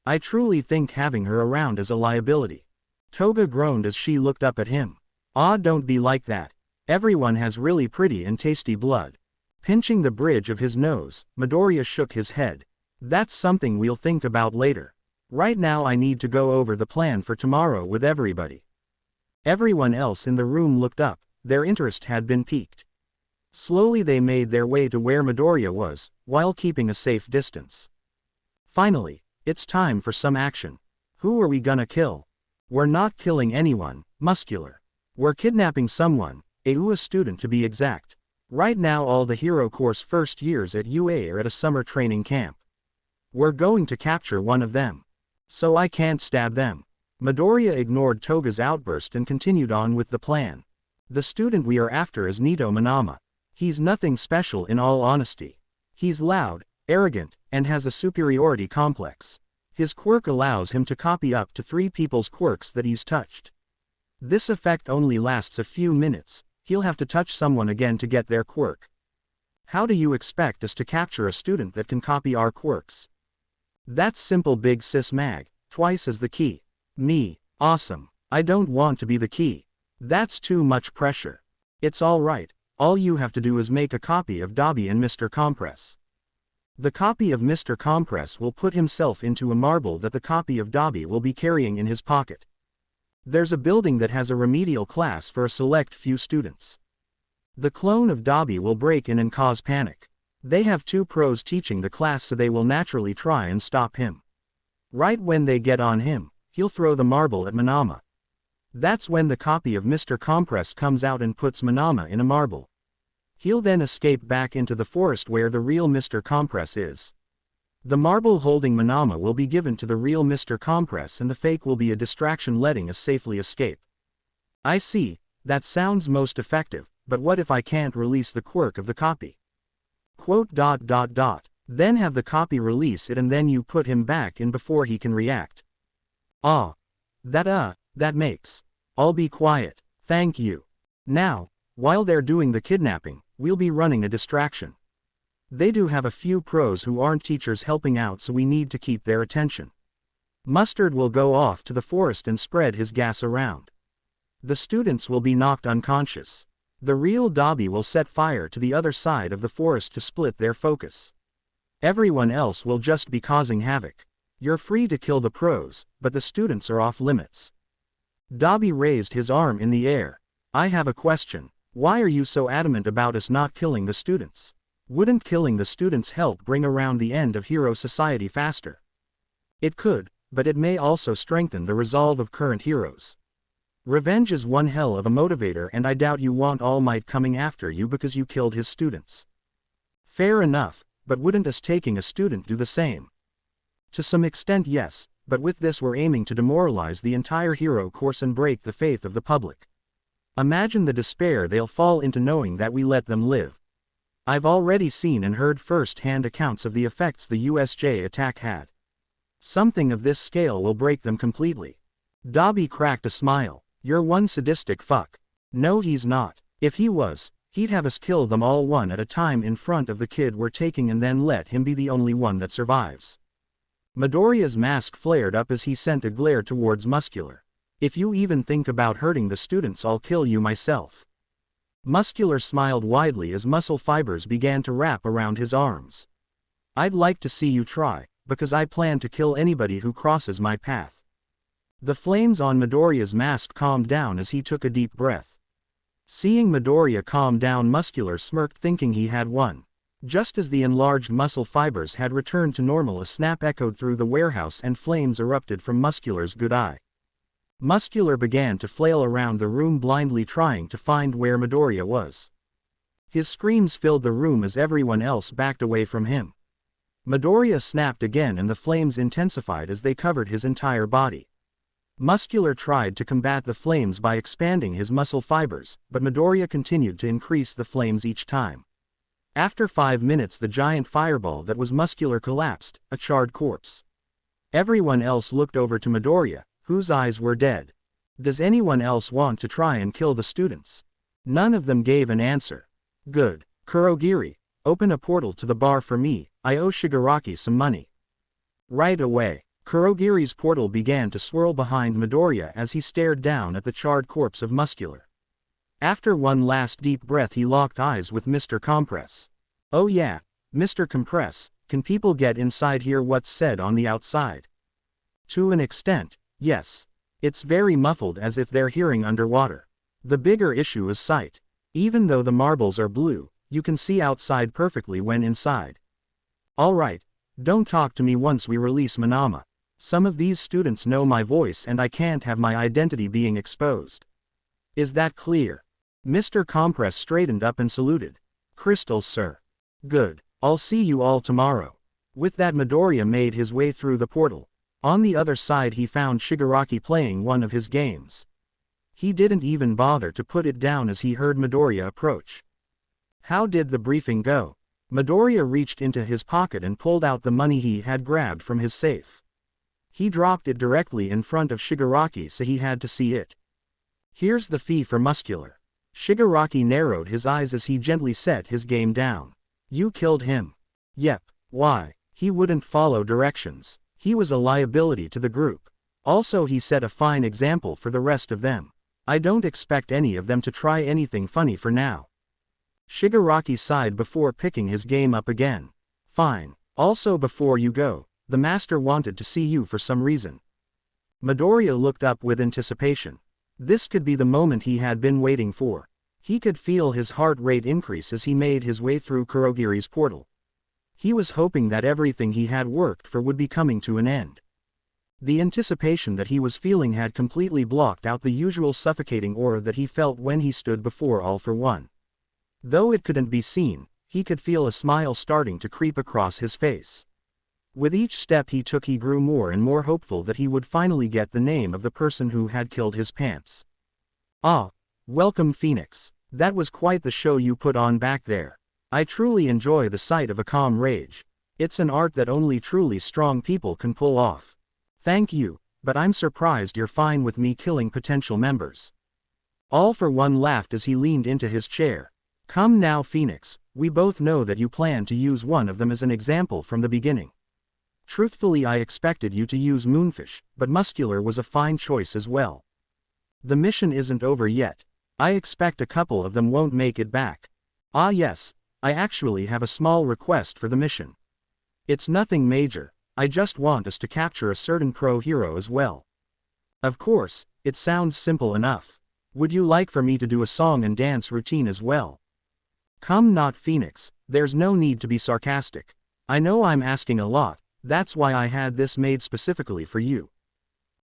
I truly think having her around is a liability." Toga groaned as she looked up at him. Ah, don't be like that. Everyone has really pretty and tasty blood. Pinching the bridge of his nose, Midoriya shook his head. That's something we'll think about later. Right now I need to go over the plan for tomorrow with everybody. Everyone else in the room looked up, their interest had been piqued. Slowly they made their way to where Midoriya was, while keeping a safe distance. Finally, it's time for some action. Who are we gonna kill? We're not killing anyone, Muscular. We're kidnapping someone, a UA student to be exact. Right now all the hero course first years at UA are at a summer training camp. We're going to capture one of them. So I can't stab them. Midoriya ignored Toga's outburst and continued on with the plan. The student we are after is Nito Manama. He's nothing special in all honesty. He's loud, arrogant, and has a superiority complex. His quirk allows him to copy up to 3 people's quirks that he's touched. This effect only lasts a few minutes, he'll have to touch someone again to get their quirk. How do you expect us to capture a student that can copy our quirks? That's simple, big sis mag, twice as the key. Me, awesome. I don't want to be the key. That's too much pressure. It's alright, all you have to do is make a copy of Dabi and Mr. Compress. The copy of Mr. Compress will put himself into a marble that the copy of Dabi will be carrying in his pocket. There's a building that has a remedial class for a select few students. The clone of Dabi will break in and cause panic. They have 2 pros teaching the class, so they will naturally try and stop him. Right when they get on him, he'll throw the marble at Manama. That's when the copy of Mr. Compress comes out and puts Manama in a marble. He'll then escape back into the forest where the real Mr. Compress is. The marble holding Manama will be given to the real Mr. Compress and the fake will be a distraction, letting us safely escape. I see, that sounds most effective, but what if I can't release the quirk of the copy? Quote ... Then have the copy release it and then you put him back in before he can react. That makes. I'll be quiet, thank you. Now, while they're doing the kidnapping, we'll be running a distraction. They do have a few pros who aren't teachers helping out, so we need to keep their attention. Mustard will go off to the forest and spread his gas around. The students will be knocked unconscious. The real Dabi will set fire to the other side of the forest to split their focus. Everyone else will just be causing havoc. You're free to kill the pros, but the students are off limits. Dabi raised his arm in the air. I have a question. Why are you so adamant about us not killing the students? Wouldn't killing the students help bring around the end of hero society faster? It could, but it may also strengthen the resolve of current heroes. Revenge is one hell of a motivator, and I doubt you want All Might coming after you because you killed his students. Fair enough, but wouldn't us taking a student do the same? To some extent yes, but with this we're aiming to demoralize the entire hero course and break the faith of the public. Imagine the despair they'll fall into knowing that we let them live. I've already seen and heard first-hand accounts of the effects the USJ attack had. Something of this scale will break them completely. Dobby cracked a smile. You're one sadistic fuck. No, he's not. If he was, he'd have us kill them all one at a time in front of the kid we're taking and then let him be the only one that survives. Midoriya's mask flared up as he sent a glare towards Muscular. If you even think about hurting the students, I'll kill you myself. Muscular smiled widely as muscle fibers began to wrap around his arms. I'd like to see you try, because I plan to kill anybody who crosses my path. The flames on Midoriya's mask calmed down as he took a deep breath. Seeing Midoriya calm down, Muscular smirked, thinking he had won. Just as the enlarged muscle fibers had returned to normal, a snap echoed through the warehouse and flames erupted from Muscular's good eye. Muscular began to flail around the room, blindly trying to find where Midoriya was. His screams filled the room as everyone else backed away from him. Midoriya snapped again and the flames intensified as they covered his entire body. Muscular tried to combat the flames by expanding his muscle fibers, but Midoriya continued to increase the flames each time. After 5 minutes, the giant fireball that was Muscular collapsed, a charred corpse. Everyone else looked over to Midoriya, whose eyes were dead. Does anyone else want to try and kill the students? None of them gave an answer. Good. Kurogiri, open a portal to the bar for me, I owe Shigaraki some money. Right away. Kurogiri's portal began to swirl behind Midoriya as he stared down at the charred corpse of Muscular. After one last deep breath, he locked eyes with Mr. Compress. Oh yeah, Mr. Compress, can people get inside here? What's said on the outside? To an extent, yes. It's very muffled, as if they're hearing underwater. The bigger issue is sight. Even though the marbles are blue, you can see outside perfectly when inside. Alright, don't talk to me once we release Manama. Some of these students know my voice and I can't have my identity being exposed. Is that clear? Mr. Compress straightened up and saluted. Crystals, sir. Good. I'll see you all tomorrow. With that, Midoriya made his way through the portal. On the other side, he found Shigaraki playing one of his games. He didn't even bother to put it down as he heard Midoriya approach. How did the briefing go? Midoriya reached into his pocket and pulled out the money he had grabbed from his safe. He dropped it directly in front of Shigaraki so he had to see it. Here's the fee for Muscular. Shigaraki narrowed his eyes as he gently set his game down. You killed him. Yep. Why? He wouldn't follow directions. He was a liability to the group. Also, he set a fine example for the rest of them. I don't expect any of them to try anything funny for now. Shigaraki sighed before picking his game up again. Fine. Also, before you go, the master wanted to see you for some reason. Midoriya looked up with anticipation. This could be the moment he had been waiting for. He could feel his heart rate increase as he made his way through Kurogiri's portal. He was hoping that everything he had worked for would be coming to an end. The anticipation that he was feeling had completely blocked out the usual suffocating aura that he felt when he stood before All for One. Though it couldn't be seen, he could feel a smile starting to creep across his face. With each step he took, he grew more and more hopeful that he would finally get the name of the person who had killed his pants. Ah, welcome Phoenix. That was quite the show you put on back there. I truly enjoy the sight of a calm rage. It's an art that only truly strong people can pull off. Thank you, but I'm surprised you're fine with me killing potential members. All for One laughed as he leaned into his chair. Come now, Phoenix, we both know that you plan to use one of them as an example from the beginning. Truthfully, I expected you to use Moonfish, but Muscular was a fine choice as well. The mission isn't over yet. I expect a couple of them won't make it back. Ah yes, I actually have a small request for the mission. It's nothing major, I just want us to capture a certain pro hero as well. Of course, it sounds simple enough. Would you like for me to do a song and dance routine as well? Come not Phoenix, There's no need to be sarcastic. I know I'm asking a lot, that's why I had this made specifically for you.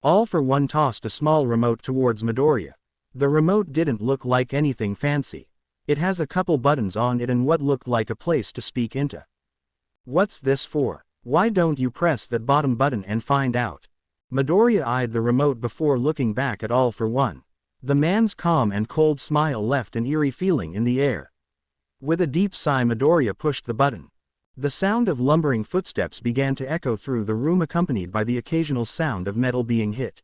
All for One tossed a small remote towards Midoriya. The remote didn't look like anything fancy. It has a couple buttons on it and what looked like a place to speak into. What's this for? Why don't you press that bottom button and find out? Midoriya eyed the remote before looking back at All for One. The man's calm and cold smile left an eerie feeling in the air. With a deep sigh, Midoriya pushed the button. The sound of lumbering footsteps began to echo through the room, accompanied by the occasional sound of metal being hit.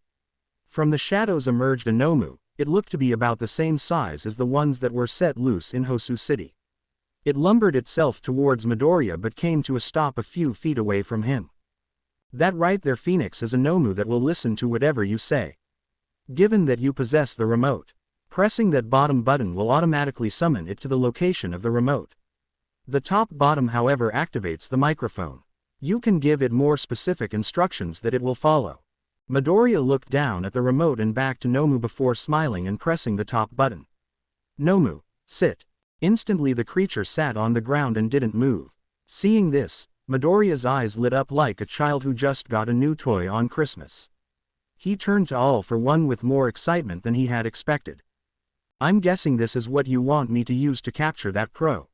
From the shadows emerged a Nomu. It looked to be about the same size as the ones that were set loose in Hosu City. It lumbered itself towards Midoriya but came to a stop a few feet away from him. That right there, Phoenix, is a Nomu that will listen to whatever you say. Given that you possess the remote, pressing that bottom button will automatically summon it to the location of the remote. The top bottom, however, activates the microphone. You can give it more specific instructions that it will follow. Midoriya looked down at the remote and back to Nomu before smiling and pressing the top button. Nomu, sit. Instantly the creature sat on the ground and didn't move. Seeing this, Midoriya's eyes lit up like a child who just got a new toy on Christmas. He turned to All for One with more excitement than he had expected. I'm guessing this is what you want me to use to capture that pro.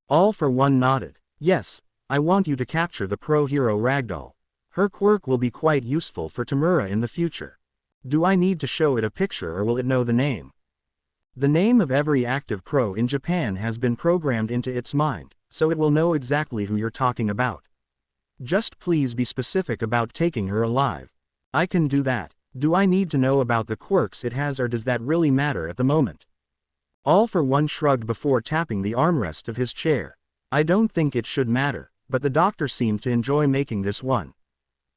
All for One nodded. Yes, I want you to capture the pro hero Ragdoll. Her quirk will be quite useful for Tamura in the future. Do I need to show it a picture or will it know the name? The name of every active pro in Japan has been programmed into its mind, so it will know exactly who you're talking about. Just please be specific about taking her alive. I can do that. Do I need to know about the quirks it has, or does that really matter at the moment? All for One shrugged before tapping the armrest of his chair. I don't think it should matter, but the doctor seemed to enjoy making this one.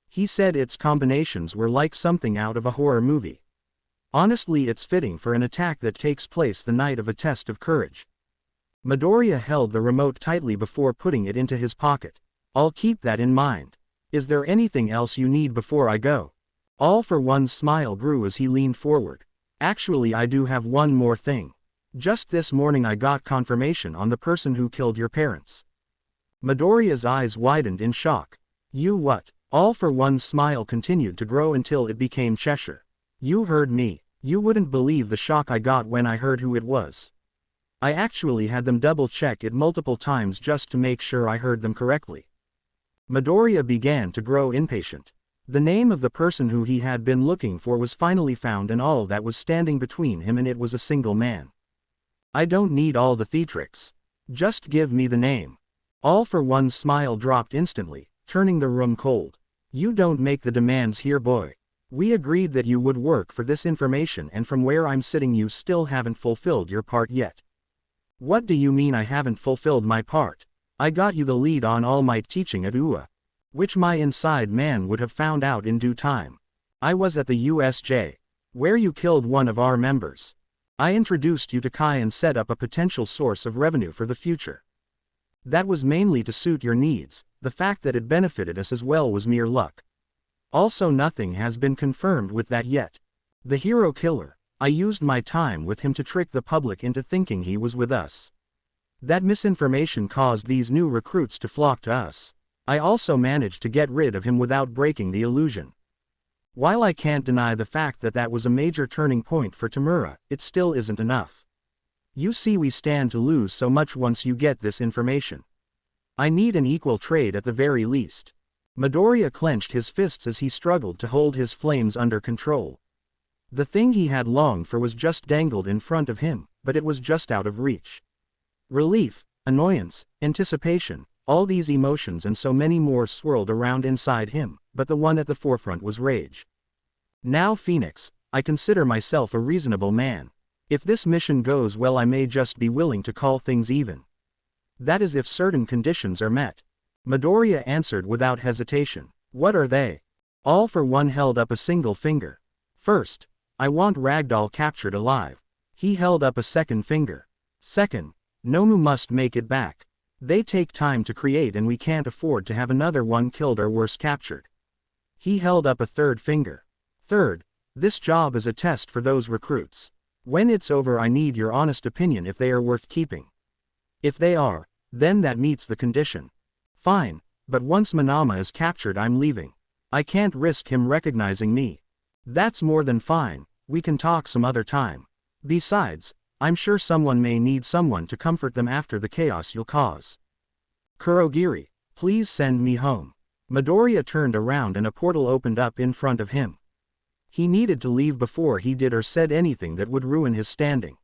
He said its combinations were like something out of a horror movie. Honestly, it's fitting for an attack that takes place the night of a test of courage. Midoriya held the remote tightly before putting it into his pocket. I'll keep that in mind. Is there anything else you need before I go? All for One's smile grew as he leaned forward. Actually, I do have one more thing. Just this morning I got confirmation on the person who killed your parents. Midoriya's eyes widened in shock. You what? All for One's smile continued to grow until it became Cheshire. You heard me. You wouldn't believe the shock I got when I heard who it was. I actually had them double check it multiple times just to make sure I heard them correctly. Midoriya began to grow impatient. The name of the person who he had been looking for was finally found, and all that was standing between him and it was a single man. I don't need all the theatrics. Just give me the name. All for One's smile dropped instantly, turning the room cold. You don't make the demands here, boy. We agreed that you would work for this information, and from where I'm sitting you still haven't fulfilled your part yet. What do you mean I haven't fulfilled my part? I got you the lead on All Might teaching at UA, which my inside man would have found out in due time. I was at the USJ, where you killed one of our members. I introduced you to Kai and set up a potential source of revenue for the future. That was mainly to suit your needs. The fact that it benefited us as well was mere luck. Also, nothing has been confirmed with that yet. The hero killer, I used my time with him to trick the public into thinking he was with us. That misinformation caused these new recruits to flock to us. I also managed to get rid of him without breaking the illusion. While I can't deny the fact that that was a major turning point for Tamura, it still isn't enough. You see, we stand to lose so much once you get this information. I need an equal trade at the very least. Midoriya clenched his fists as he struggled to hold his flames under control. The thing he had longed for was just dangled in front of him, but it was just out of reach. Relief, annoyance, anticipation, all these emotions and so many more swirled around inside him, but the one at the forefront was rage. Now, Phoenix, I consider myself a reasonable man. If this mission goes well, I may just be willing to call things even. That is if certain conditions are met. Midoriya answered without hesitation. What are they? All for One held up a single finger. First, I want Ragdoll captured alive. He held up a second finger. Second, Nomu must make it back. They take time to create and we can't afford to have another one killed or worse captured. He held up a third finger. Third, this job is a test for those recruits. When it's over, I need your honest opinion if they are worth keeping. If they are, Then that meets the condition. Fine, but once Manama is captured I'm leaving. I can't risk him recognizing me. That's more than fine, we can talk some other time. Besides, I'm sure someone may need someone to comfort them after the chaos you'll cause. Kurogiri, please send me home. Midoriya turned around and a portal opened up in front of him. He needed to leave before he did or said anything that would ruin his standing.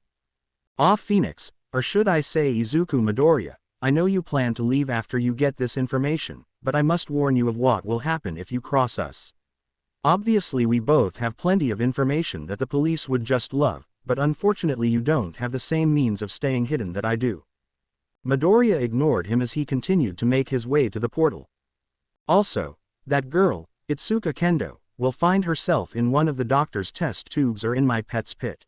Ah Phoenix, or should I say Izuku Midoriya, I know you plan to leave after you get this information, but I must warn you of what will happen if you cross us. Obviously we both have plenty of information that the police would just love, but unfortunately you don't have the same means of staying hidden that I do. Midoriya ignored him as he continued to make his way to the portal. Also, that girl, Itsuka Kendo, will find herself in one of the doctor's test tubes or in my pet's pit.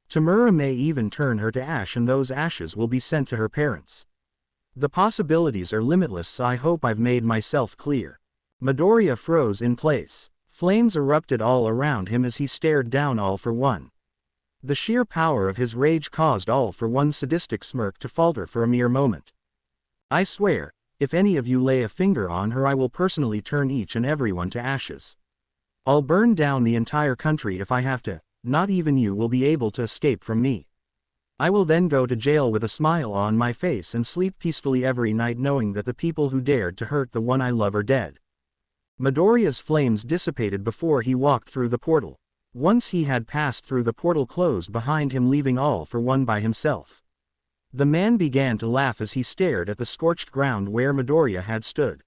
Tamura may even turn her to ash and those ashes will be sent to her parents. The possibilities are limitless, so I hope I've made myself clear. Midoriya froze in place. Flames erupted all around him as he stared down All For One. The sheer power of his rage caused All For One's sadistic smirk to falter for a mere moment. I swear, if any of you lay a finger on her I will personally turn each and everyone to ashes. I'll burn down the entire country if I have to, not even you will be able to escape from me. I will then go to jail with a smile on my face and sleep peacefully every night knowing that the people who dared to hurt the one I love are dead. Midoriya's flames dissipated before he walked through the portal. Once he had passed through, the portal closed behind him, leaving All For One by himself. The man began to laugh as he stared at the scorched ground where Midoriya had stood.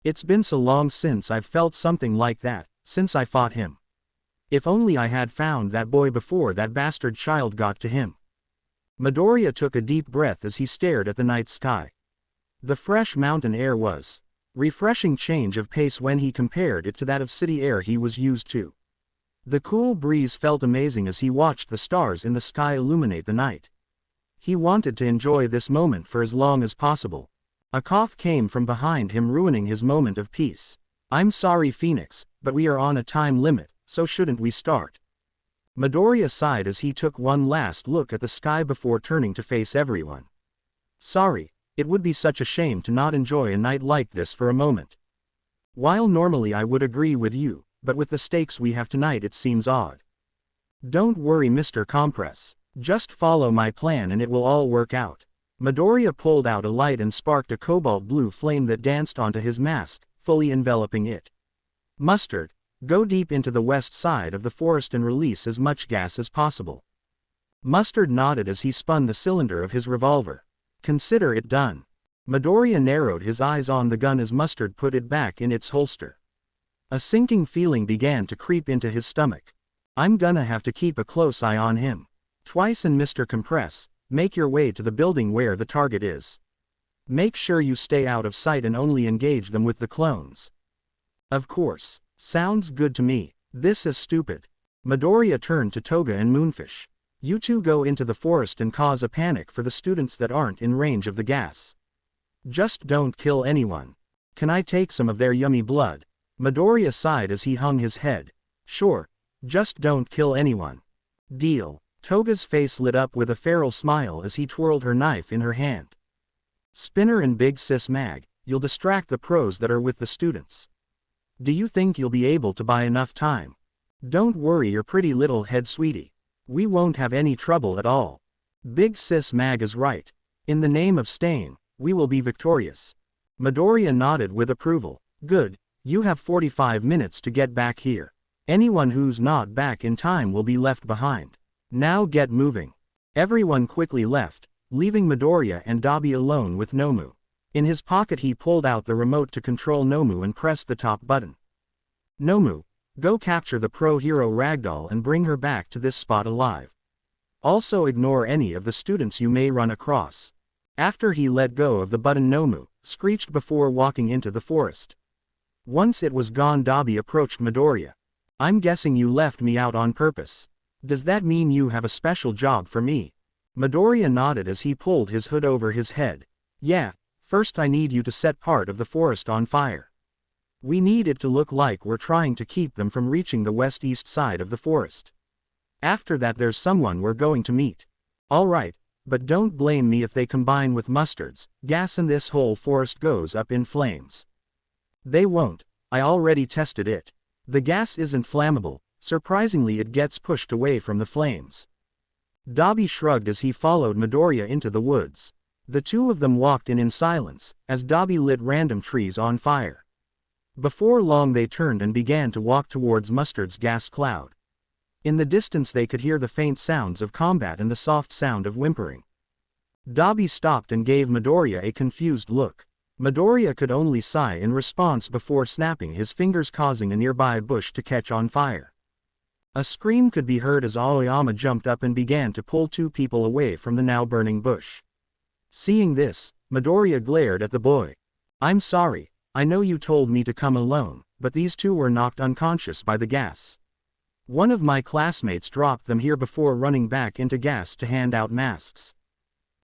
It's been so long since I've felt something like that, since I fought him. If only I had found that boy before that bastard child got to him. Midoriya took a deep breath as he stared at the night sky. The fresh mountain air was refreshing change of pace when he compared it to that of city air he was used to. The cool breeze felt amazing as he watched the stars in the sky illuminate the night. He wanted to enjoy this moment for as long as possible. A cough came from behind him, ruining his moment of peace. I'm sorry Phoenix, but we are on a time limit, so shouldn't we start? Midoriya sighed as he took one last look at the sky before turning to face everyone. Sorry, it would be such a shame to not enjoy a night like this for a moment. While normally I would agree with you, but with the stakes we have tonight it seems odd. Don't worry Mr. Compress. Just follow my plan and it will all work out. Midoriya pulled out a light and sparked a cobalt blue flame that danced onto his mask, fully enveloping it. Mustard, go deep into the west side of the forest and release as much gas as possible. Mustard nodded as he spun the cylinder of his revolver. Consider it done. Midoriya narrowed his eyes on the gun as Mustard put it back in its holster. A sinking feeling began to creep into his stomach. I'm gonna have to keep a close eye on him. Twice and Mr. Compress, make your way to the building where the target is. Make sure you stay out of sight and only engage them with the clones. Of course. Sounds good to me. This is stupid. Midoriya turned to Toga and Moonfish. You two go into the forest and cause a panic for the students that aren't in range of the gas. Just don't kill anyone. Can I take some of their yummy blood? Midoriya sighed as he hung his head. Sure. Just don't kill anyone. Deal. Toga's face lit up with a feral smile as he twirled her knife in her hand. Spinner and Big Sis Mag, you'll distract the pros that are with the students. Do you think you'll be able to buy enough time? Don't worry your pretty little head sweetie. We won't have any trouble at all. Big Sis Mag is right. In the name of Stain, we will be victorious. Midoriya nodded with approval. Good, you have 45 minutes to get back here. Anyone who's not back in time will be left behind. Now get moving. Everyone quickly left, leaving Midoriya and Dabi alone with Nomu. In his pocket he pulled out the remote to control Nomu and pressed the top button. Nomu, go capture the pro hero Ragdoll and bring her back to this spot alive. Also ignore any of the students you may run across. After he let go of the button, Nomu screeched before walking into the forest. Once it was gone, Dabi approached Midoriya. I'm guessing you left me out on purpose. Does that mean you have a special job for me? Midoriya nodded as he pulled his hood over his head. Yeah. First I need you to set part of the forest on fire. We need it to look like we're trying to keep them from reaching the west-east side of the forest. After that there's someone we're going to meet. Alright, But don't blame me if they combine with mustards, gas and this whole forest goes up in flames. They won't, I already tested it. The gas isn't flammable, surprisingly it gets pushed away from the flames. Dabi shrugged as he followed Midoriya into the woods. The two of them walked in silence, as Dabi lit random trees on fire. Before long they turned and began to walk towards Mustard's gas cloud. In the distance they could hear the faint sounds of combat and the soft sound of whimpering. Dabi stopped and gave Midoriya a confused look. Midoriya could only sigh in response before snapping his fingers, causing a nearby bush to catch on fire. A scream could be heard as Aoyama jumped up and began to pull two people away from the now burning bush. Seeing this, Midoriya glared at the boy. "I'm sorry, I know you told me to come alone, but these two were knocked unconscious by the gas. One of my classmates dropped them here before running back into gas to hand out masks."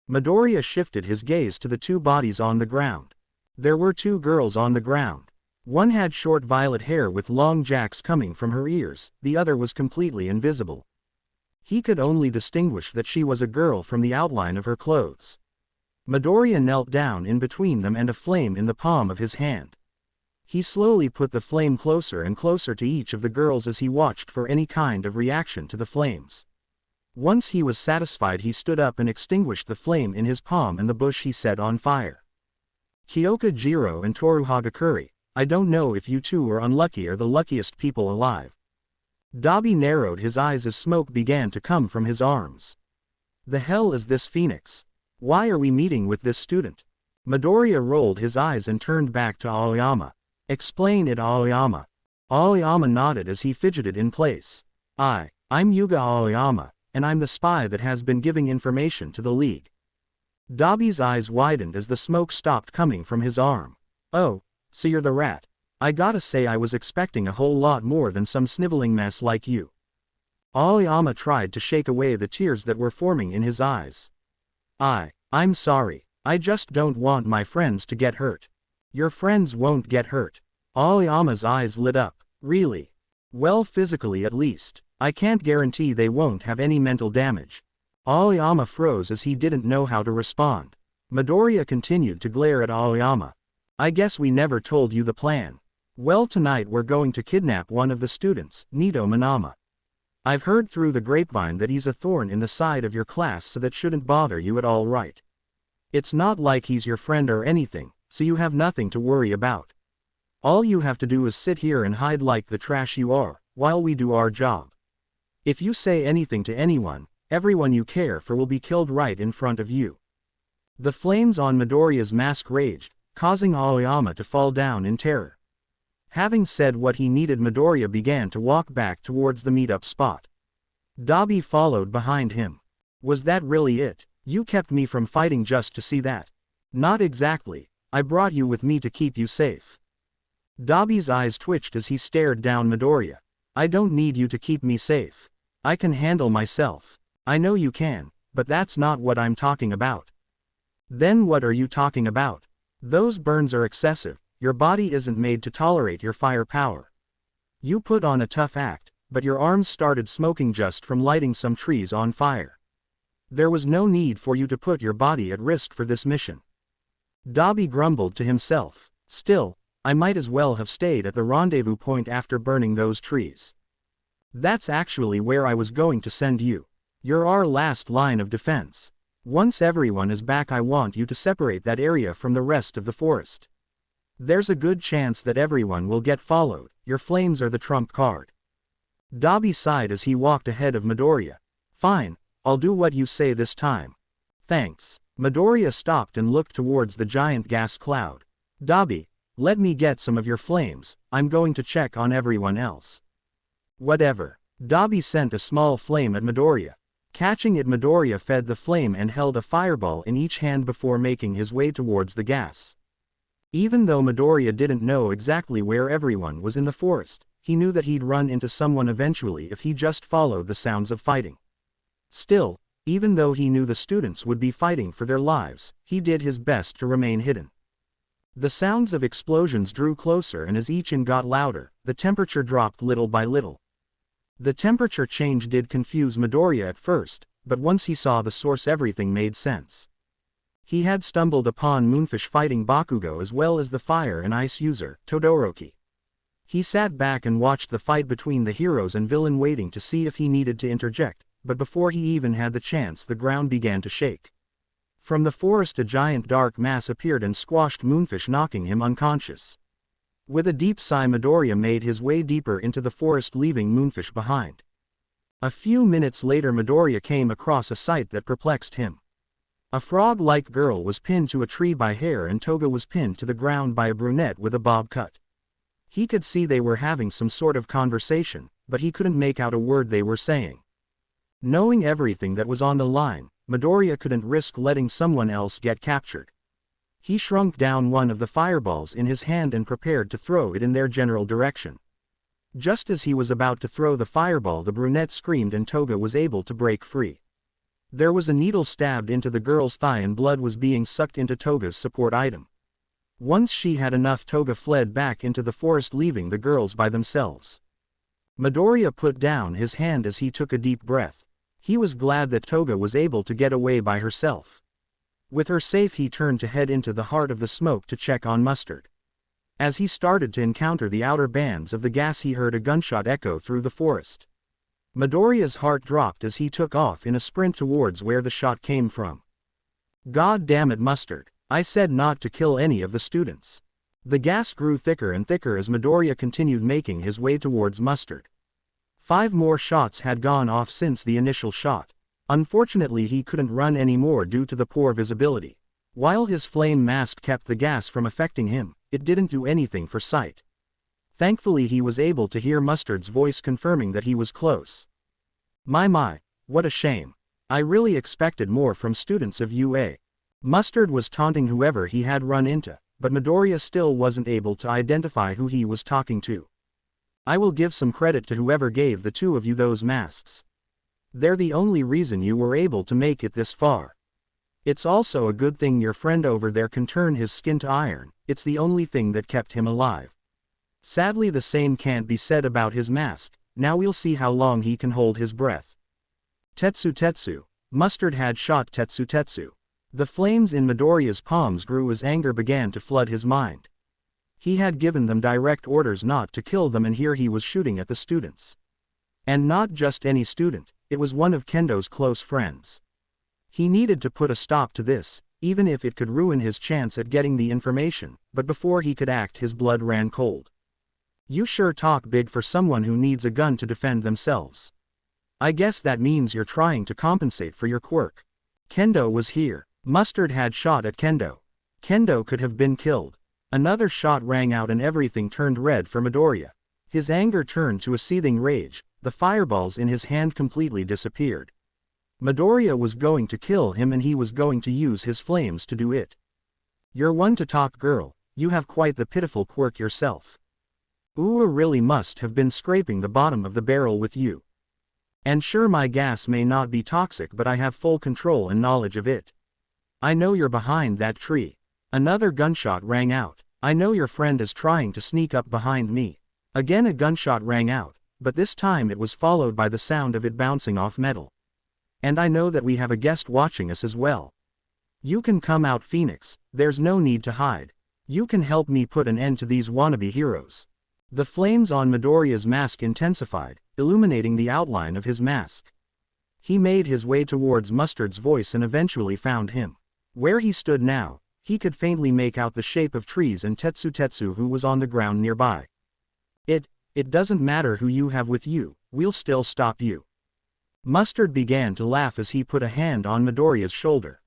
Midoriya shifted his gaze to the two bodies on the ground. There were two girls on the ground. One had short violet hair with long jacks coming from her ears, the other was completely invisible. He could only distinguish that she was a girl from the outline of her clothes. Midoriya knelt down in between them and a flame in the palm of his hand. He slowly put the flame closer and closer to each of the girls as he watched for any kind of reaction to the flames. Once he was satisfied, he stood up and extinguished the flame in his palm and the bush he set on fire. "Kyoka Jiro and Toru Hagakure, I don't know if you two are unlucky or the luckiest people alive." Dabi narrowed his eyes as smoke began to come from his arms. "The hell is this Phoenix? Why are we meeting with this student?" Midoriya rolled his eyes and turned back to Aoyama. "Explain it, Aoyama." Aoyama nodded as he fidgeted in place. I'm Yuga Aoyama, and I'm the spy that has been giving information to the League." Dabi's eyes widened as the smoke stopped coming from his arm. "Oh, so you're the rat. I gotta say I was expecting a whole lot more than some sniveling mess like you." Aoyama tried to shake away the tears that were forming in his eyes. I'm sorry. I just don't want my friends to get hurt." "Your friends won't get hurt." Aoyama's eyes lit up. "Really? Well, physically at least. I can't guarantee they won't have any mental damage." Aoyama froze as he didn't know how to respond. Midoriya continued to glare at Aoyama. "I guess we never told you the plan. Well, tonight we're going to kidnap one of the students, Nito Manama. I've heard through the grapevine that he's a thorn in the side of your class, so that shouldn't bother you at all, right? It's not like he's your friend or anything, so you have nothing to worry about. All you have to do is sit here and hide like the trash you are, while we do our job. If you say anything to anyone, everyone you care for will be killed right in front of you." The flames on Midoriya's mask raged, causing Aoyama to fall down in terror. Having said what he needed, Midoriya began to walk back towards the meetup spot. Dabi followed behind him. "Was that really it? You kept me from fighting just to see that?" "Not exactly. I brought you with me to keep you safe." Dabi's eyes twitched as he stared down Midoriya. "I don't need you to keep me safe. I can handle myself." "I know you can, but that's not what I'm talking about." "Then what are you talking about?" "Those burns are excessive. Your body isn't made to tolerate your fire power. You put on a tough act, but your arms started smoking just from lighting some trees on fire. There was no need for you to put your body at risk for this mission." Dabi grumbled to himself. "Still, I might as well have stayed at the rendezvous point after burning those trees. That's actually where I was going to send you. You're our last line of defense. Once everyone is back, I want you to separate that area from the rest of the forest. There's a good chance that everyone will get followed. Your flames are the trump card." Dabi sighed as he walked ahead of Midoriya. "Fine, I'll do what you say this time." "Thanks." Midoriya stopped and looked towards the giant gas cloud. "Dabi, let me get some of your flames, I'm going to check on everyone else." "Whatever." Dabi sent a small flame at Midoriya. Catching it, Midoriya fed the flame and held a fireball in each hand before making his way towards the gas. Even though Midoriya didn't know exactly where everyone was in the forest, he knew that he'd run into someone eventually if he just followed the sounds of fighting. Still, even though he knew the students would be fighting for their lives, he did his best to remain hidden. The sounds of explosions drew closer, and as each one got louder, the temperature dropped little by little. The temperature change did confuse Midoriya at first, but once he saw the source everything made sense. He had stumbled upon Moonfish fighting Bakugo as well as the fire and ice user, Todoroki. He sat back and watched the fight between the heroes and villain, waiting to see if he needed to interject, but before he even had the chance the ground began to shake. From the forest a giant dark mass appeared and squashed Moonfish, knocking him unconscious. With a deep sigh, Midoriya made his way deeper into the forest, leaving Moonfish behind. A few minutes later Midoriya came across a sight that perplexed him. A frog-like girl was pinned to a tree by hair and Toga was pinned to the ground by a brunette with a bob cut. He could see they were having some sort of conversation, but he couldn't make out a word they were saying. Knowing everything that was on the line, Midoriya couldn't risk letting someone else get captured. He shrunk down one of the fireballs in his hand and prepared to throw it in their general direction. Just as he was about to throw the fireball, the brunette screamed and Toga was able to break free. There was a needle stabbed into the girl's thigh and blood was being sucked into Toga's support item. Once she had enough, Toga fled back into the forest, leaving the girls by themselves. Midoriya put down his hand as he took a deep breath. He was glad that Toga was able to get away by herself. With her safe, he turned to head into the heart of the smoke to check on Mustard. As he started to encounter the outer bands of the gas, he heard a gunshot echo through the forest. Midoriya's heart dropped as he took off in a sprint towards where the shot came from. God damn it, Mustard. I said not to kill any of the students. The gas grew thicker and thicker as Midoriya continued making his way towards Mustard. 5 more shots had gone off since the initial shot. Unfortunately, he couldn't run anymore due to the poor visibility. While his flame mask kept the gas from affecting him, it didn't do anything for sight. Thankfully, he was able to hear Mustard's voice confirming that he was close. My, what a shame. I really expected more from students of UA. Mustard was taunting whoever he had run into, but Midoriya still wasn't able to identify who he was talking to. I will give some credit to whoever gave the 2 of you those masks. They're the only reason you were able to make it this far. It's also a good thing your friend over there can turn his skin to iron. It's the only thing that kept him alive. Sadly, the same can't be said about his mask. Now we'll see how long he can hold his breath. Tetsu. Mustard had shot Tetsu. The flames in Midoriya's palms grew as anger began to flood his mind. He had given them direct orders not to kill them, and here he was shooting at the students. And not just any student, it was one of Kendo's close friends. He needed to put a stop to this, even if it could ruin his chance at getting the information, but before he could act, his blood ran cold. You sure talk big for someone who needs a gun to defend themselves. I guess that means you're trying to compensate for your quirk. Kendo was here. Mustard had shot at Kendo. Kendo could have been killed. Another shot rang out and everything turned red for Midoriya. His anger turned to a seething rage. The fireballs in his hand completely disappeared. Midoriya was going to kill him and he was going to use his flames to do it. You're one to talk, girl. You have quite the pitiful quirk yourself. Uwa really must have been scraping the bottom of the barrel with you. And sure, my gas may not be toxic, but I have full control and knowledge of it. I know you're behind that tree. Another gunshot rang out. I know your friend is trying to sneak up behind me. Again a gunshot rang out, but this time it was followed by the sound of it bouncing off metal. And I know that we have a guest watching us as well. You can come out, Phoenix. There's no need to hide. You can help me put an end to these wannabe heroes. The flames on Midoriya's mask intensified, illuminating the outline of his mask. He made his way towards Mustard's voice and eventually found him. Where he stood now, he could faintly make out the shape of trees and Tetsu who was on the ground nearby. It doesn't matter who you have with you, we'll still stop you. Mustard began to laugh as he put a hand on Midoriya's shoulder.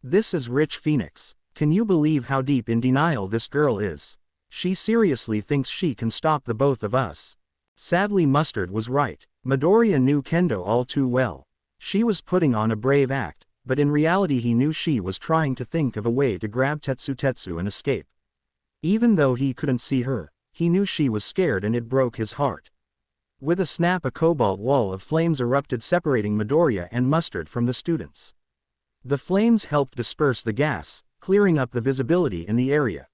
This is rich, Phoenix. Can you believe how deep in denial this girl is? She seriously thinks she can stop the both of us. Sadly, Mustard was right. Midoriya knew Kendo all too well. She was putting on a brave act, but in reality he knew she was trying to think of a way to grab Tetsu and escape. Even though he couldn't see her, he knew she was scared and it broke his heart. With a snap, a cobalt wall of flames erupted, separating Midoriya and Mustard from the students. The flames helped disperse the gas, clearing up the visibility in the area.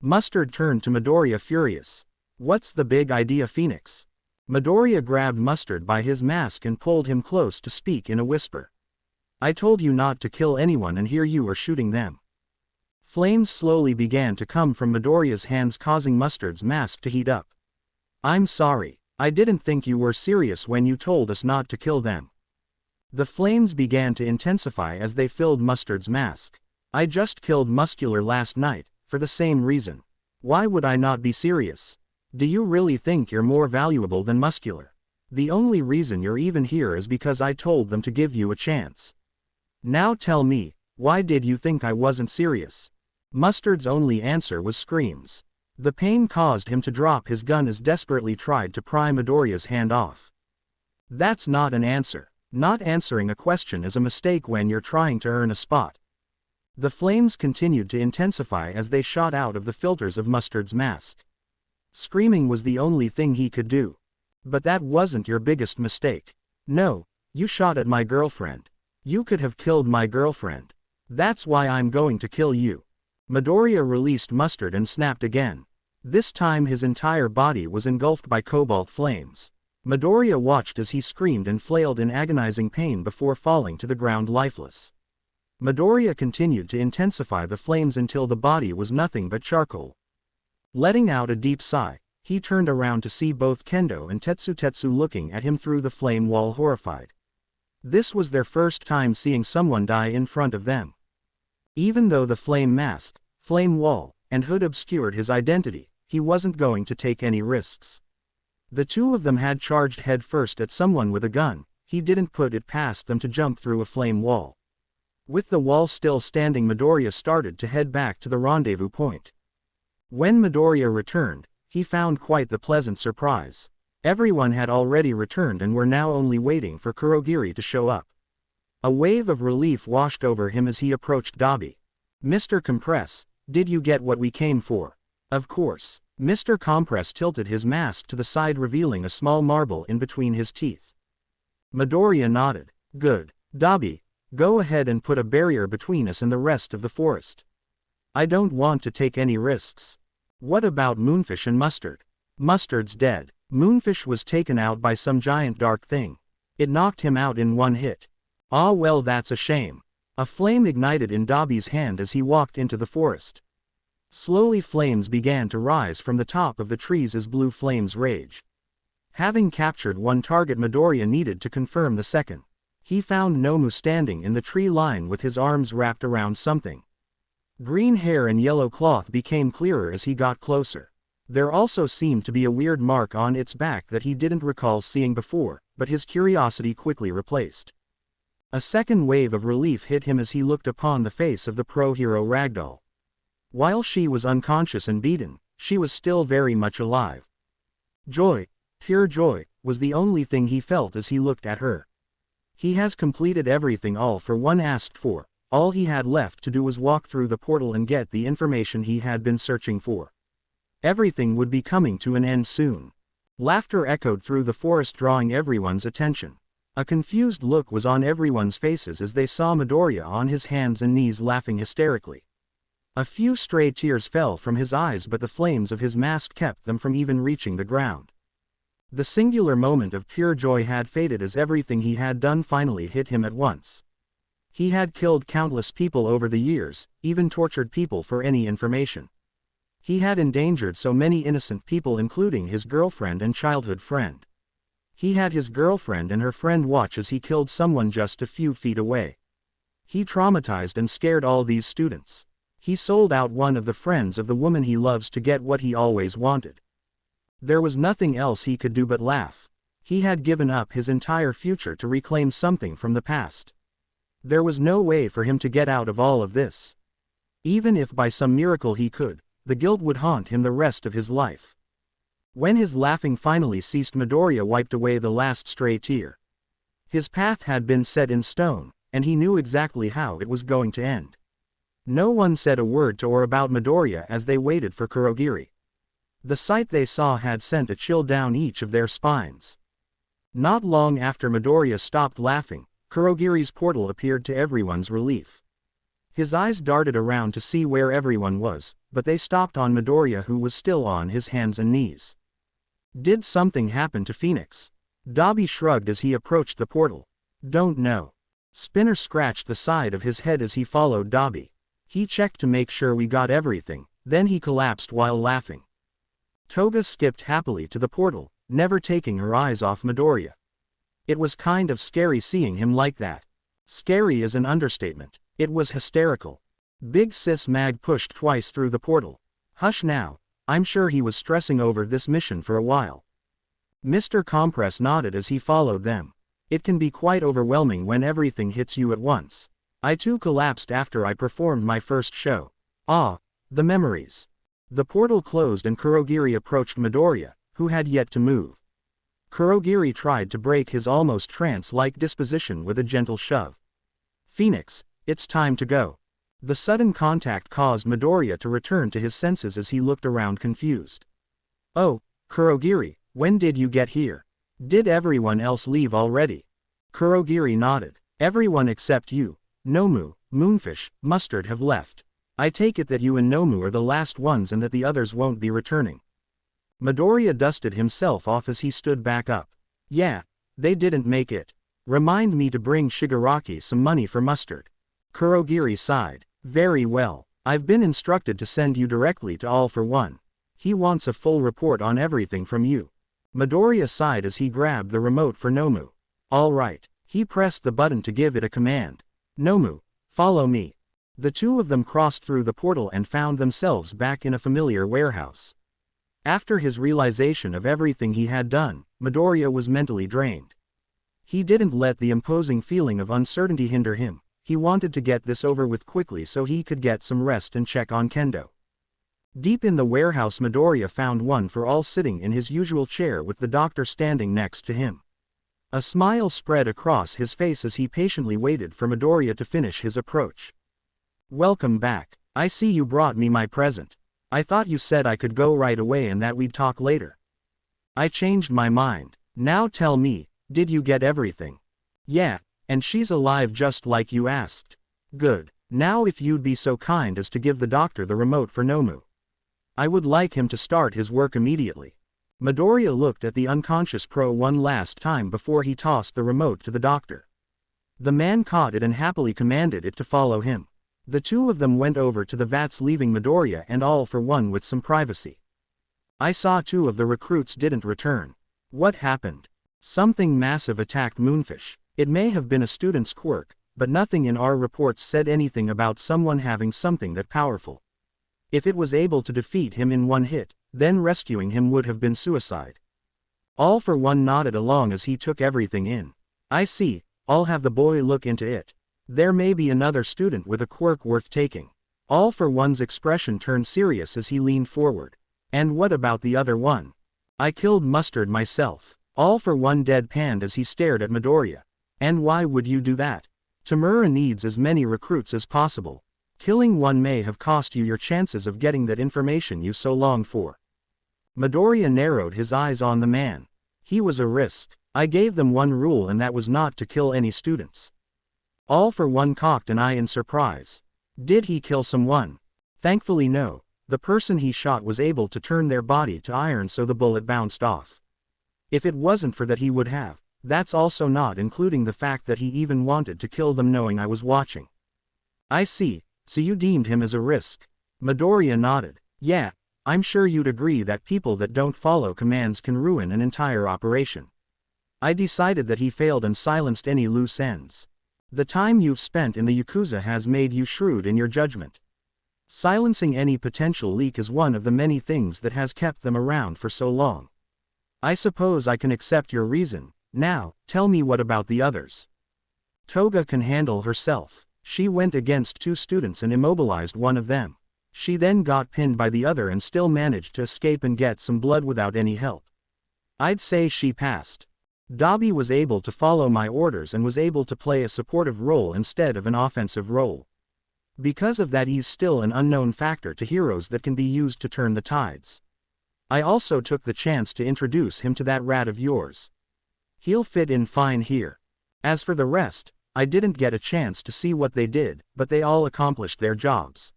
Mustard turned to Midoriya, furious. What's the big idea, Phoenix? Midoriya grabbed Mustard by his mask and pulled him close to speak in a whisper. I told you not to kill anyone and here you are shooting them. Flames slowly began to come from Midoriya's hands, causing Mustard's mask to heat up. I'm sorry, I didn't think you were serious when you told us not to kill them. The flames began to intensify as they filled Mustard's mask. I just killed Muscular last night, for the same reason. Why would I not be serious? Do you really think you're more valuable than Muscular? The only reason you're even here is because I told them to give you a chance. Now tell me, why did you think I wasn't serious? Mustard's only answer was screams. The pain caused him to drop his gun as desperately tried to pry Midoriya's hand off. That's not an answer. Not answering a question is a mistake when you're trying to earn a spot. The flames continued to intensify as they shot out of the filters of Mustard's mask. Screaming was the only thing he could do. But that wasn't your biggest mistake. No, you shot at my girlfriend. You could have killed my girlfriend. That's why I'm going to kill you. Midoriya released Mustard and snapped again. This time his entire body was engulfed by cobalt flames. Midoriya watched as he screamed and flailed in agonizing pain before falling to the ground lifeless. Midoriya continued to intensify the flames until the body was nothing but charcoal. Letting out a deep sigh, he turned around to see both Kendo and Tetsu looking at him through the flame wall, horrified. This was their first time seeing someone die in front of them. Even though the flame mask, flame wall, and hood obscured his identity, he wasn't going to take any risks. The two of them had charged headfirst at someone with a gun. He didn't put it past them to jump through a flame wall. With the wall still standing, Midoriya started to head back to the rendezvous point. When Midoriya returned, he found quite the pleasant surprise. Everyone had already returned and were now only waiting for Kurogiri to show up. A wave of relief washed over him as he approached Dabi. Mr. Compress, did you get what we came for? Of course. Mr. Compress tilted his mask to the side, revealing a small marble in between his teeth. Midoriya nodded. Good. Dabi, go ahead and put a barrier between us and the rest of the forest. I don't want to take any risks. What about Moonfish and Mustard? Mustard's dead. Moonfish was taken out by some giant dark thing. It knocked him out in one hit. Ah well, that's a shame. A flame ignited in Dabi's hand as he walked into the forest. Slowly flames began to rise from the top of the trees as blue flames raged. Having captured one target, Midoriya needed to confirm the second. He found Nomu standing in the tree line with his arms wrapped around something. Green hair and yellow cloth became clearer as he got closer. There also seemed to be a weird mark on its back that he didn't recall seeing before, but his curiosity quickly replaced. A second wave of relief hit him as he looked upon the face of the pro-hero Ragdoll. While she was unconscious and beaten, she was still very much alive. Joy, pure joy, was the only thing he felt as he looked at her. He has completed everything all for one asked for. All he had left to do was walk through the portal and get the information he had been searching for. Everything would be coming to an end soon. Laughter echoed through the forest, drawing everyone's attention. A confused look was on everyone's faces as they saw Midoriya on his hands and knees laughing hysterically. A few stray tears fell from his eyes, but the flames of his mask kept them from even reaching the ground. The singular moment of pure joy had faded as everything he had done finally hit him at once. He had killed countless people over the years, even tortured people for any information. He had endangered so many innocent people, including his girlfriend and childhood friend. He had his girlfriend and her friend watch as he killed someone just a few feet away. He traumatized and scared all these students. He sold out one of the friends of the woman he loves to get what he always wanted. There was nothing else he could do but laugh. He had given up his entire future to reclaim something from the past. There was no way for him to get out of all of this. Even if by some miracle he could, the guilt would haunt him the rest of his life. When his laughing finally ceased, Midoriya wiped away the last stray tear. His path had been set in stone, and he knew exactly how it was going to end. No one said a word to or about Midoriya as they waited for Kurogiri. The sight they saw had sent a chill down each of their spines. Not long after Midoriya stopped laughing, Kurogiri's portal appeared to everyone's relief. His eyes darted around to see where everyone was, but they stopped on Midoriya, who was still on his hands and knees. Did something happen to Phoenix? Dabi shrugged as he approached the portal. Don't know. Spinner scratched the side of his head as he followed Dabi. He checked to make sure we got everything, then he collapsed while laughing. Toga skipped happily to the portal, never taking her eyes off Midoriya. It was kind of scary seeing him like that. Scary is an understatement. It was hysterical. Big Sis Mag pushed twice through the portal. Hush now, I'm sure he was stressing over this mission for a while. Mr. Compress nodded as he followed them. It can be quite overwhelming when everything hits you at once. I too collapsed after I performed my first show. Ah, the memories. The portal closed and Kurogiri approached Midoriya, who had yet to move. Kurogiri tried to break his almost trance-like disposition with a gentle shove. Phoenix, it's time to go. The sudden contact caused Midoriya to return to his senses as he looked around confused. Oh, Kurogiri, when did you get here? Did everyone else leave already? Kurogiri nodded. Everyone except you, Nomu, Moonfish, Mustard have left. I take it that you and Nomu are the last ones and that the others won't be returning. Midoriya dusted himself off as he stood back up. Yeah, they didn't make it. Remind me to bring Shigaraki some money for Mustard. Kurogiri sighed. Very well. I've been instructed to send you directly to All for One. He wants a full report on everything from you. Midoriya sighed as he grabbed the remote for Nomu. All right. He pressed the button to give it a command. Nomu, follow me. The two of them crossed through the portal and found themselves back in a familiar warehouse. After his realization of everything he had done, Midoriya was mentally drained. He didn't let the imposing feeling of uncertainty hinder him. He wanted to get this over with quickly so he could get some rest and check on Kendo. Deep in the warehouse, Midoriya found One for All sitting in his usual chair with the doctor standing next to him. A smile spread across his face as he patiently waited for Midoriya to finish his approach. Welcome back. I see you brought me my present. I thought you said I could go right away and that we'd talk later. I changed my mind. Now tell me, did you get everything? Yeah, and she's alive just like you asked. Good. Now if you'd be so kind as to give the doctor the remote for Nomu. I would like him to start his work immediately. Midoriya looked at the unconscious Pro one last time before he tossed the remote to the doctor. The man caught it and happily commanded it to follow him. The two of them went over to the vats, leaving Midoriya and All for One with some privacy. I saw two of the recruits didn't return. What happened? Something massive attacked Moonfish. It may have been a student's quirk, but nothing in our reports said anything about someone having something that powerful. If it was able to defeat him in one hit, then rescuing him would have been suicide. All for One nodded along as he took everything in. I see, I'll have the boy look into it. There may be another student with a quirk worth taking. All for One's expression turned serious as he leaned forward. And what about the other one? I killed Mustard myself. All for One deadpanned as he stared at Midoriya. And why would you do that? Tamura needs as many recruits as possible. Killing one may have cost you your chances of getting that information you so longed for. Midoriya narrowed his eyes on the man. He was a risk. I gave them one rule and that was not to kill any students. All for One cocked an eye in surprise. Did he kill someone? Thankfully no. The person he shot was able to turn their body to iron so the bullet bounced off. If it wasn't for that he would have. That's also not including the fact that he even wanted to kill them knowing I was watching. I see, so you deemed him as a risk. Midoriya nodded. Yeah, I'm sure you'd agree that people that don't follow commands can ruin an entire operation. I decided that he failed and silenced any loose ends. The time you've spent in the Yakuza has made you shrewd in your judgment. Silencing any potential leak is one of the many things that has kept them around for so long. I suppose I can accept your reason. Now, tell me, what about the others? Toga can handle herself. She went against two students and immobilized one of them. She then got pinned by the other and still managed to escape and get some blood without any help. I'd say she passed. Dabi was able to follow my orders and was able to play a supportive role instead of an offensive role. Because of that, he's still an unknown factor to heroes that can be used to turn the tides. I also took the chance to introduce him to that rat of yours. He'll fit in fine here. As for the rest, I didn't get a chance to see what they did, but they all accomplished their jobs.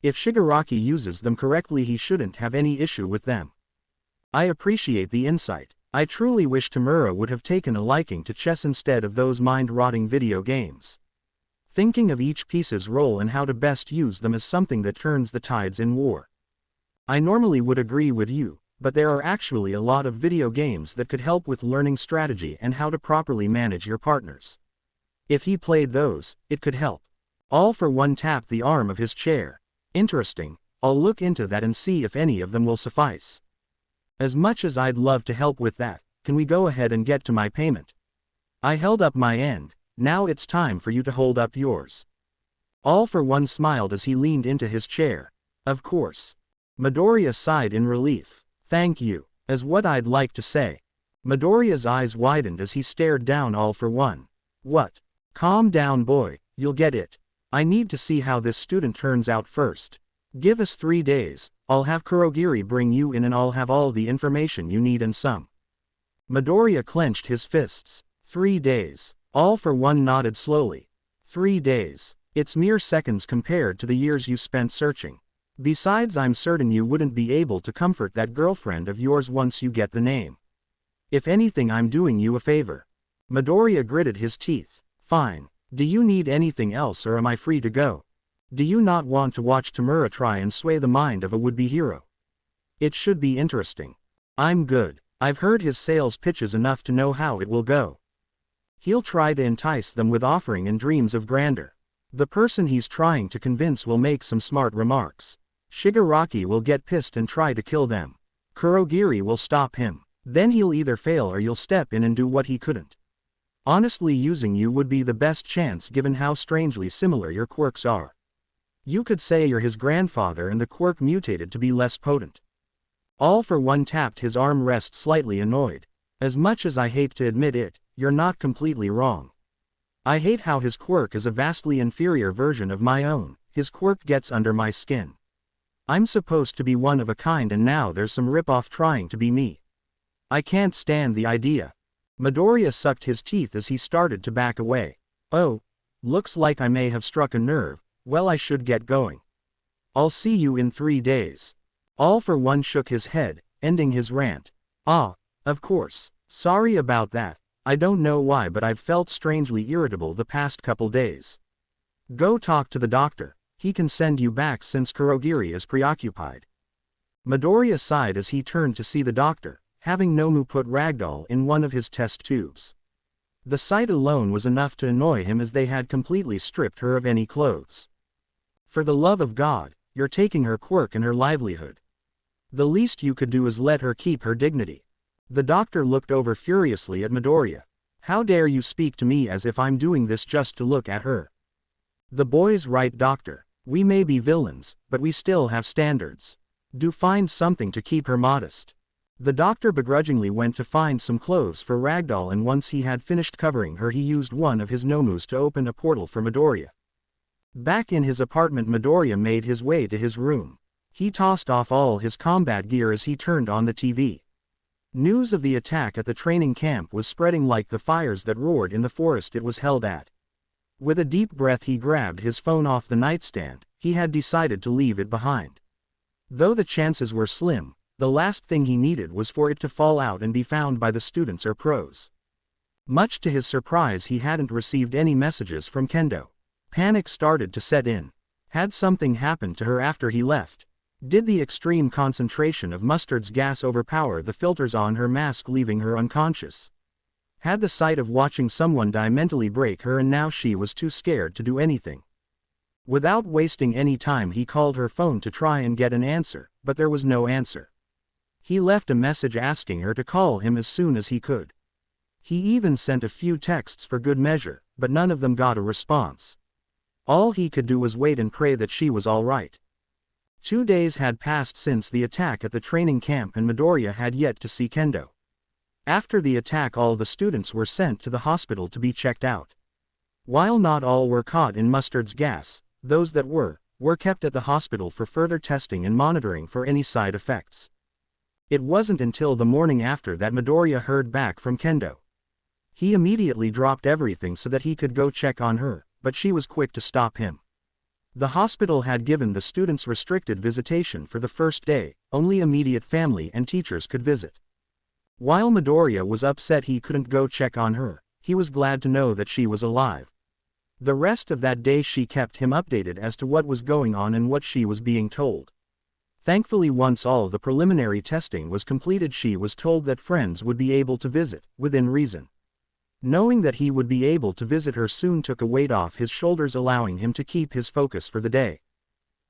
If Shigaraki uses them correctly, he shouldn't have any issue with them. I appreciate the insight. I truly wish Tamura would have taken a liking to chess instead of those mind-rotting video games. Thinking of each piece's role and how to best use them is something that turns the tides in war. I normally would agree with you, but there are actually a lot of video games that could help with learning strategy and how to properly manage your partners. If he played those, it could help. All for One tapped the arm of his chair. Interesting, I'll look into that and see if any of them will suffice. As much as I'd love to help with that, can we go ahead and get to my payment? I held up my end, now it's time for you to hold up yours. All for One smiled as he leaned into his chair. Of course. Midoriya sighed in relief. Thank you, is what I'd like to say. Midoriya's eyes widened as he stared down All for One. What? Calm down boy, you'll get it. I need to see how this student turns out first. Give us 3 days, I'll have Kurogiri bring you in and I'll have all the information you need and some. Midoriya clenched his fists. 3 days. All for One nodded slowly. 3 days. It's mere seconds compared to the years you spent searching. Besides, I'm certain you wouldn't be able to comfort that girlfriend of yours once you get the name. If anything, I'm doing you a favor. Midoriya gritted his teeth. Fine. Do you need anything else or am I free to go? Do you not want to watch Tamura try and sway the mind of a would-be hero? It should be interesting. I'm good. I've heard his sales pitches enough to know how it will go. He'll try to entice them with offering and dreams of grandeur. The person he's trying to convince will make some smart remarks. Shigaraki will get pissed and try to kill them. Kurogiri will stop him. Then he'll either fail or you'll step in and do what he couldn't. Honestly, using you would be the best chance given how strangely similar your quirks are. You could say you're his grandfather and the quirk mutated to be less potent. All for One tapped his armrest slightly annoyed. As much as I hate to admit it, you're not completely wrong. I hate how his quirk is a vastly inferior version of my own. His quirk gets under my skin. I'm supposed to be one of a kind and now there's some rip-off trying to be me. I can't stand the idea. Midoriya sucked his teeth as he started to back away. Oh, looks like I may have struck a nerve. Well, I should get going. I'll see you in 3 days. All for One shook his head, ending his rant. Ah, of course. Sorry about that. I don't know why, but I've felt strangely irritable the past couple days. Go talk to the doctor. He can send you back since Kurogiri is preoccupied. Midoriya sighed as he turned to see the doctor, having Nomu put Ragdoll in one of his test tubes. The sight alone was enough to annoy him as they had completely stripped her of any clothes. For the love of God, you're taking her quirk and her livelihood. The least you could do is let her keep her dignity. The doctor looked over furiously at Midoriya. How dare you speak to me as if I'm doing this just to look at her? The boy's right, doctor. We may be villains, but we still have standards. Do find something to keep her modest. The doctor begrudgingly went to find some clothes for Ragdoll, and once he had finished covering her he used one of his Nomus to open a portal for Midoriya. Back in his apartment, Midoriya made his way to his room. He tossed off all his combat gear as he turned on the TV. News of the attack at the training camp was spreading like the fires that roared in the forest it was held at. With a deep breath he grabbed his phone off the nightstand. He had decided to leave it behind. Though the chances were slim, the last thing he needed was for it to fall out and be found by the students or pros. Much to his surprise, he hadn't received any messages from Kendo. Panic started to set in. Had something happened to her after he left? Did the extreme concentration of mustard's gas overpower the filters on her mask, leaving her unconscious? Had the sight of watching someone die mentally break her and now she was too scared to do anything? Without wasting any time he called her phone to try and get an answer, but there was no answer. He left a message asking her to call him as soon as he could. He even sent a few texts for good measure, but none of them got a response. All he could do was wait and pray that she was all right. 2 days had passed since the attack at the training camp and Midoriya had yet to see Kendo. After the attack, all the students were sent to the hospital to be checked out. While not all were caught in mustard's gas, those that were kept at the hospital for further testing and monitoring for any side effects. It wasn't until the morning after that Midoriya heard back from Kendo. He immediately dropped everything so that he could go check on her, but she was quick to stop him. The hospital had given the students restricted visitation for the first day, only immediate family and teachers could visit. While Midoriya was upset he couldn't go check on her, he was glad to know that she was alive. The rest of that day she kept him updated as to what was going on and what she was being told. Thankfully, once all the preliminary testing was completed, she was told that friends would be able to visit, within reason. Knowing that he would be able to visit her soon took a weight off his shoulders, allowing him to keep his focus for the day.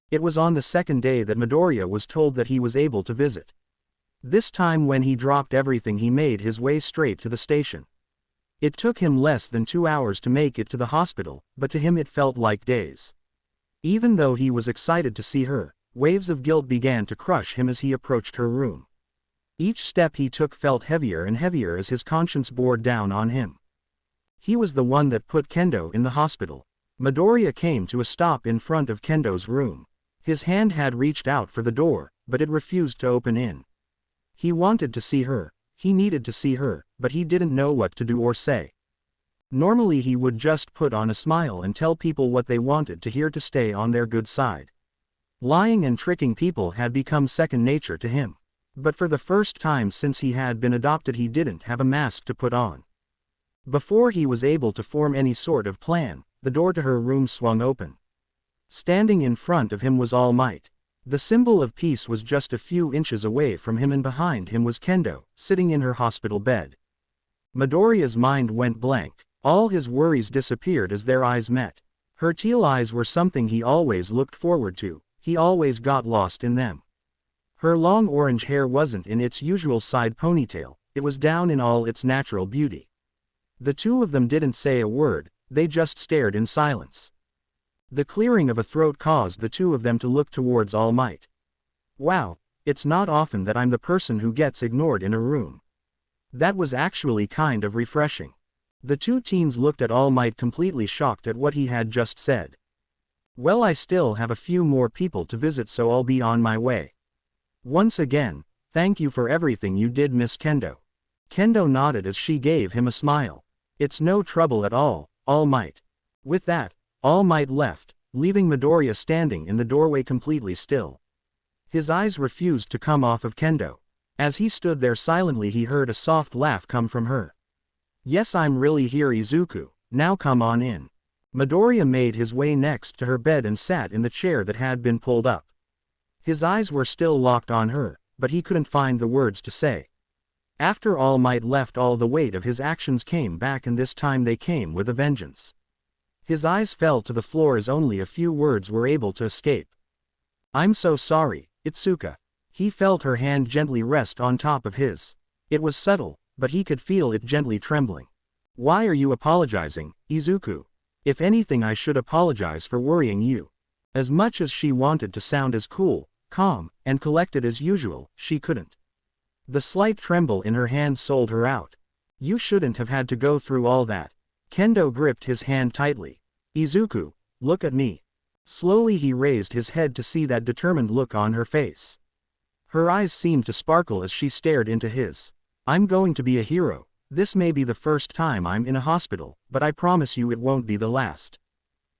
It was on the second day that Midoriya was told that he was able to visit. This time when he dropped everything he made his way straight to the station. It took him less than 2 hours to make it to the hospital, but to him it felt like days. Even though he was excited to see her, waves of guilt began to crush him as he approached her room. Each step he took felt heavier and heavier as his conscience bore down on him. He was the one that put Kendo in the hospital. Midoriya came to a stop in front of Kendo's room. His hand had reached out for the door, but it refused to open in. He wanted to see her, he needed to see her, but he didn't know what to do or say. Normally he would just put on a smile and tell people what they wanted to hear to stay on their good side. Lying and tricking people had become second nature to him. But for the first time since he had been adopted he didn't have a mask to put on. Before he was able to form any sort of plan, the door to her room swung open. Standing in front of him was All Might. The symbol of peace was just a few inches away from him, and behind him was Kendo, sitting in her hospital bed. Midoriya's mind went blank. All his worries disappeared as their eyes met. Her teal eyes were something he always looked forward to, he always got lost in them. Her long orange hair wasn't in its usual side ponytail, it was down in all its natural beauty. The two of them didn't say a word, they just stared in silence. The clearing of a throat caused the two of them to look towards All Might. Wow, it's not often that I'm the person who gets ignored in a room. That was actually kind of refreshing. The two teens looked at All Might completely shocked at what he had just said. Well, I still have a few more people to visit, so I'll be on my way. Once again, thank you for everything you did, Miss Kendo. Kendo nodded as she gave him a smile. It's no trouble at all, All Might. With that, All Might left, leaving Midoriya standing in the doorway completely still. His eyes refused to come off of Kendo. As he stood there silently he heard a soft laugh come from her. Yes, I'm really here, Izuku, now come on in. Midoriya made his way next to her bed and sat in the chair that had been pulled up. His eyes were still locked on her, but he couldn't find the words to say. After All Might left, all the weight of his actions came back, and this time they came with a vengeance. His eyes fell to the floor as only a few words were able to escape. I'm so sorry, Itsuka. He felt her hand gently rest on top of his. It was subtle, but he could feel it gently trembling. Why are you apologizing, Izuku? If anything, I should apologize for worrying you. As much as she wanted to sound as cool, calm, and collected as usual, she couldn't. The slight tremble in her hand sold her out. You shouldn't have had to go through all that. Kendo gripped his hand tightly. Izuku, look at me. Slowly he raised his head to see that determined look on her face. Her eyes seemed to sparkle as she stared into his. I'm going to be a hero. This may be the first time I'm in a hospital, but I promise you it won't be the last.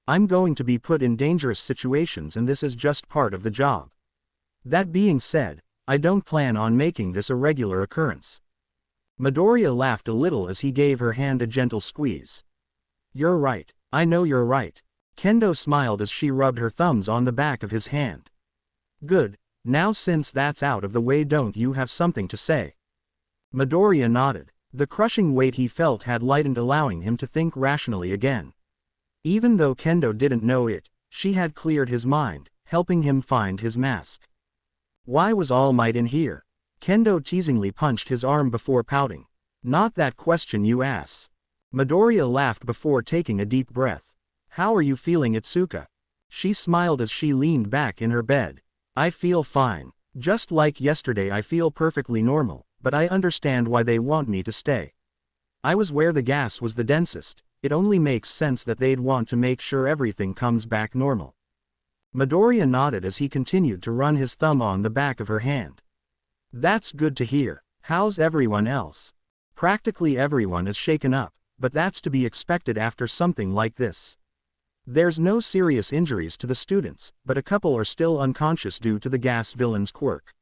I'm going to be put in dangerous situations, and this is just part of the job. That being said, I don't plan on making this a regular occurrence. Midoriya laughed a little as he gave her hand a gentle squeeze. You're right, I know you're right. Kendo smiled as she rubbed her thumbs on the back of his hand. Good, now since that's out of the way, don't you have something to say? Midoriya nodded. The crushing weight he felt had lightened, allowing him to think rationally again. Even though Kendo didn't know it, she had cleared his mind, helping him find his mask. Why was All Might in here? Kendo teasingly punched his arm before pouting. Not that question, you ass. Midoriya laughed before taking a deep breath. How are you feeling, Itsuka? She smiled as she leaned back in her bed. I feel fine. Just like yesterday, I feel perfectly normal, but I understand why they want me to stay. I was where the gas was the densest. It only makes sense that they'd want to make sure everything comes back normal. Midoriya nodded as he continued to run his thumb on the back of her hand. That's good to hear. How's everyone else? Practically everyone is shaken up, but that's to be expected after something like this. There's no serious injuries to the students, but a couple are still unconscious due to the gas villain's quirk.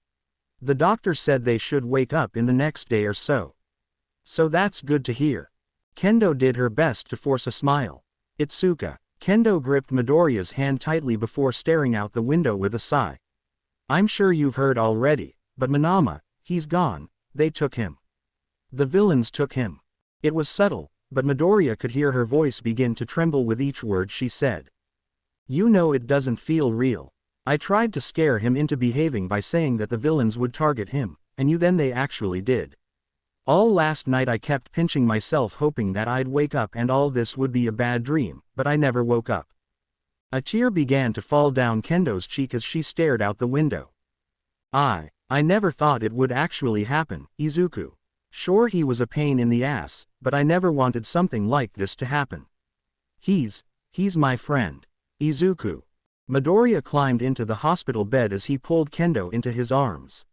The doctor said they should wake up in the next day or so. So that's good to hear. Kendo did her best to force a smile. Itsuka. Kendo gripped Midoriya's hand tightly before staring out the window with a sigh. I'm sure you've heard already, but Manama, he's gone, they took him. The villains took him. It was subtle, but Midoriya could hear her voice begin to tremble with each word she said. You know it doesn't feel real. I tried to scare him into behaving by saying that the villains would target him, and then they actually did. All last night I kept pinching myself hoping that I'd wake up and all this would be a bad dream, but I never woke up. A tear began to fall down Kendo's cheek as she stared out the window. I never thought it would actually happen, Izuku. Sure, he was a pain in the ass, but I never wanted something like this to happen. He's my friend. Izuku. Midoriya climbed into the hospital bed as he pulled Kendo into his arms.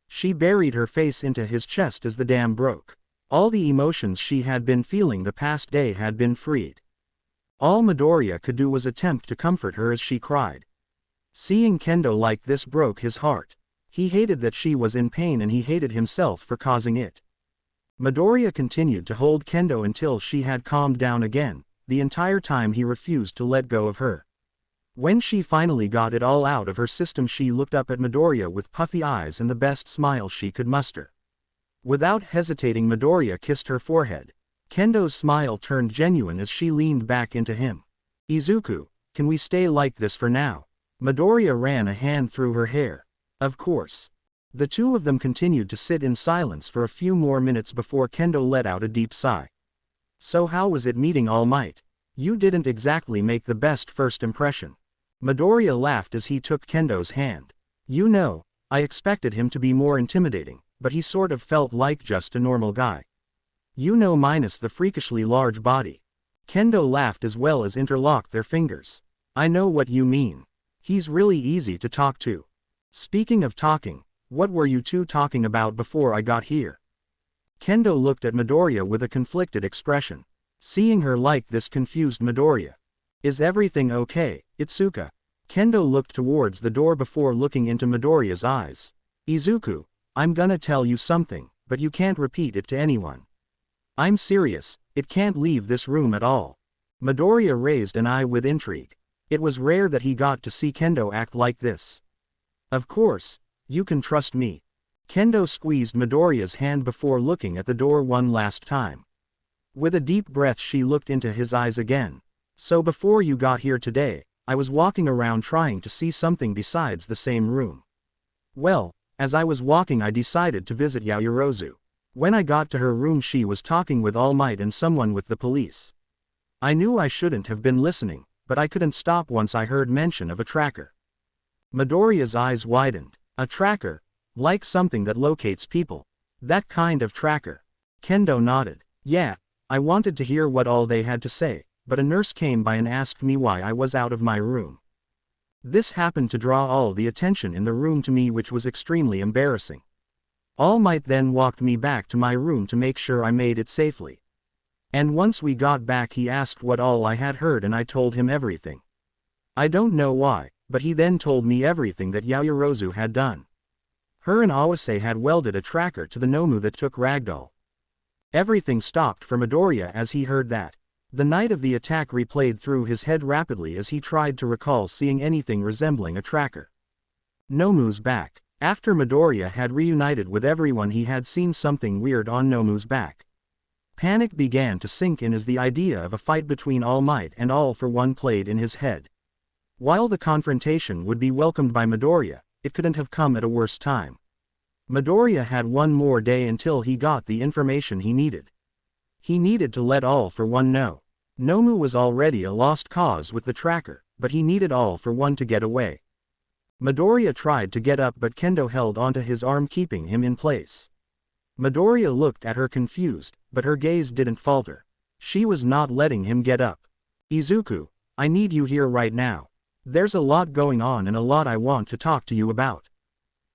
She buried her face into his chest as the dam broke. All the emotions she had been feeling the past day had been freed. All Midoriya could do was attempt to comfort her as she cried. Seeing Kendo like this broke his heart. He hated that she was in pain and he hated himself for causing it. Midoriya continued to hold Kendo until she had calmed down again. The entire time he refused to let go of her. When she finally got it all out of her system, she looked up at Midoriya with puffy eyes and the best smile she could muster. Without hesitating, Midoriya kissed her forehead. Kendo's smile turned genuine as she leaned back into him. Izuku, can we stay like this for now? Midoriya ran a hand through her hair. Of course. The two of them continued to sit in silence for a few more minutes before Kendo let out a deep sigh. So how was it meeting All Might? You didn't exactly make the best first impression. Midoriya laughed as he took Kendo's hand. You know, I expected him to be more intimidating, but he sort of felt like just a normal guy. You know, minus the freakishly large body. Kendo laughed as well as interlocked their fingers. I know what you mean. He's really easy to talk to. Speaking of talking, what were you two talking about before I got here? Kendo looked at Midoriya with a conflicted expression. Seeing her like this confused Midoriya. Is everything okay, Itsuka? Kendo looked towards the door before looking into Midoriya's eyes. Izuku, I'm gonna tell you something, but you can't repeat it to anyone. I'm serious, it can't leave this room at all. Midoriya raised an eye with intrigue. It was rare that he got to see Kendo act like this. Of course, you can trust me. Kendo squeezed Midoriya's hand before looking at the door one last time. With a deep breath she looked into his eyes again. So before you got here today, I was walking around trying to see something besides the same room. Well, as I was walking I decided to visit Yaoyorozu. When I got to her room she was talking with All Might and someone with the police. I knew I shouldn't have been listening, but I couldn't stop once I heard mention of a tracker. Midoriya's eyes widened. A tracker? Like something that locates people. That kind of tracker. Kendo nodded. Yeah, I wanted to hear what all they had to say, but a nurse came by and asked me why I was out of my room. This happened to draw all the attention in the room to me, which was extremely embarrassing. All Might then walked me back to my room to make sure I made it safely. And once we got back he asked what all I had heard and I told him everything. I don't know why, but he then told me everything that Yaoyorozu had done. Her and Awase had welded a tracker to the Nomu that took Ragdoll. Everything stopped for Midoriya as he heard that. The night of the attack replayed through his head rapidly as he tried to recall seeing anything resembling a tracker. Nomu's back. After Midoriya had reunited with everyone he had seen something weird on Nomu's back. Panic began to sink in as the idea of a fight between All Might and All for One played in his head. While the confrontation would be welcomed by Midoriya, it couldn't have come at a worse time. Midoriya had one more day until he got the information he needed. He needed to let All for One know. Nomu was already a lost cause with the tracker, but he needed All for One to get away. Midoriya tried to get up but Kendo held onto his arm keeping him in place. Midoriya looked at her confused, but her gaze didn't falter. She was not letting him get up. Izuku, I need you here right now. There's a lot going on and a lot I want to talk to you about.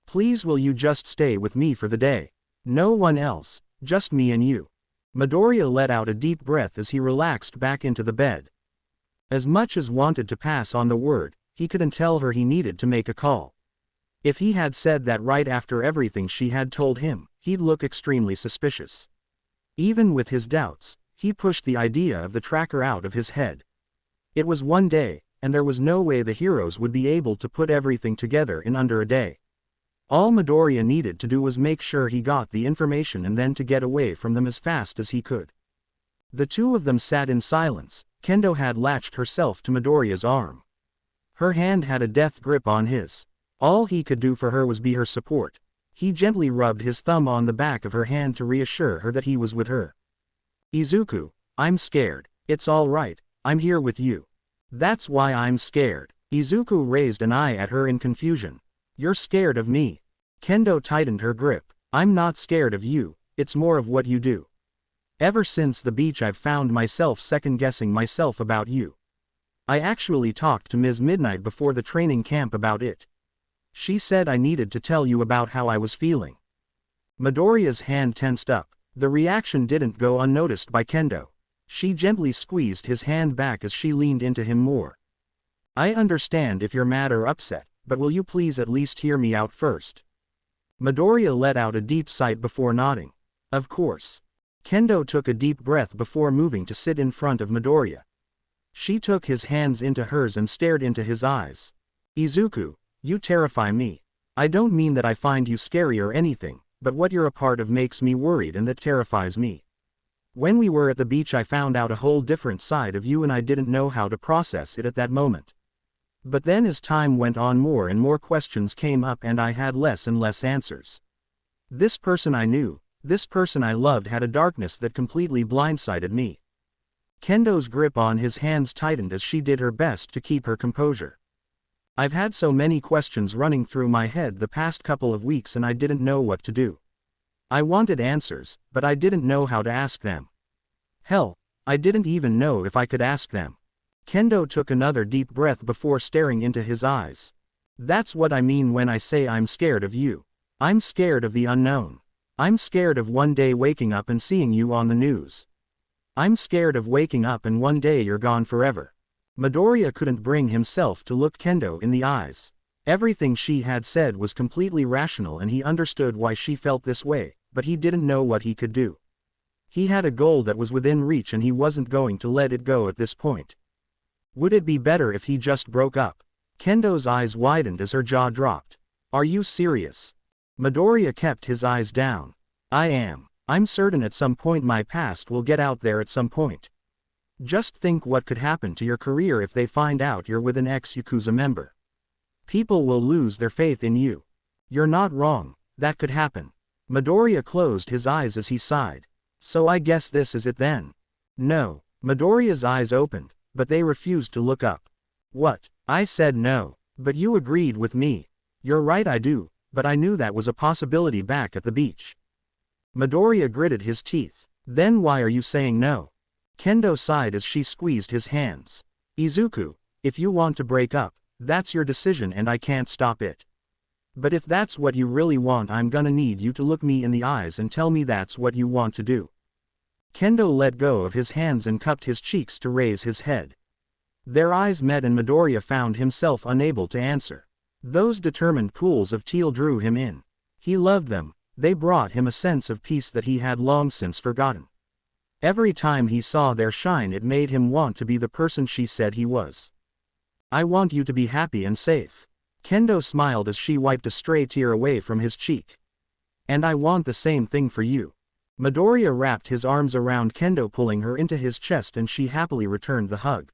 Please will you just stay with me for the day? No one else, just me and you. Midoriya let out a deep breath as he relaxed back into the bed. As much as wanted to pass on the word, he couldn't tell her he needed to make a call. If he had said that right after everything she had told him, he'd look extremely suspicious. Even with his doubts, he pushed the idea of the tracker out of his head. It was one day, and there was no way the heroes would be able to put everything together in under a day. All Midoriya needed to do was make sure he got the information and then to get away from them as fast as he could. The two of them sat in silence. Kendo had latched herself to Midoriya's arm. Her hand had a death grip on his. All he could do for her was be her support. He gently rubbed his thumb on the back of her hand to reassure her that he was with her. Izuku, I'm scared. It's all right, I'm here with you. That's why I'm scared. Izuku raised an eye at her in confusion. You're scared of me. Kendo tightened her grip. I'm not scared of you, it's more of what you do. Ever since the beach I've found myself second-guessing myself about you. I actually talked to Ms. Midnight before the training camp about it. She said I needed to tell you about how I was feeling. Midoriya's hand tensed up. The reaction didn't go unnoticed by Kendo. She gently squeezed his hand back as she leaned into him more. I understand if you're mad or upset, but will you please at least hear me out first? Midoriya let out a deep sigh before nodding. Of course. Kendo took a deep breath before moving to sit in front of Midoriya. She took his hands into hers and stared into his eyes. Izuku, you terrify me. I don't mean that I find you scary or anything, but what you're a part of makes me worried and that terrifies me. When we were at the beach I found out a whole different side of you and I didn't know how to process it at that moment. But then as time went on more and more questions came up and I had less and less answers. This person I knew, this person I loved had a darkness that completely blindsided me. Kendo's grip on his hands tightened as she did her best to keep her composure. I've had so many questions running through my head the past couple of weeks and I didn't know what to do. I wanted answers, but I didn't know how to ask them. Hell, I didn't even know if I could ask them. Kendo took another deep breath before staring into his eyes. That's what I mean when I say I'm scared of you. I'm scared of the unknown. I'm scared of one day waking up and seeing you on the news. I'm scared of waking up and one day you're gone forever. Midoriya couldn't bring himself to look Kendo in the eyes. Everything she had said was completely rational and he understood why she felt this way, but he didn't know what he could do. He had a goal that was within reach and he wasn't going to let it go at this point. Would it be better if he just broke up? Kendo's eyes widened as her jaw dropped. Are you serious? Midoriya kept his eyes down. I am. I'm certain at some point my past will get out there at some point. Just think what could happen to your career if they find out you're with an ex-Yakuza member. People will lose their faith in you. You're not wrong, that could happen. Midoriya closed his eyes as he sighed. So I guess this is it then. No. Midoriya's eyes opened, but they refused to look up. What? I said no, but you agreed with me. You're right I do, but I knew that was a possibility back at the beach. Midoriya gritted his teeth. Then why are you saying no? Kendo sighed as she squeezed his hands. Izuku, if you want to break up, that's your decision and I can't stop it. But if that's what you really want I'm gonna need you to look me in the eyes and tell me that's what you want to do. Kendo let go of his hands and cupped his cheeks to raise his head. Their eyes met and Midoriya found himself unable to answer. Those determined pools of teal drew him in. He loved them, they brought him a sense of peace that he had long since forgotten. Every time he saw their shine it made him want to be the person she said he was. I want you to be happy and safe. Kendo smiled as she wiped a stray tear away from his cheek. And I want the same thing for you. Midoriya wrapped his arms around Kendo pulling her into his chest and she happily returned the hug.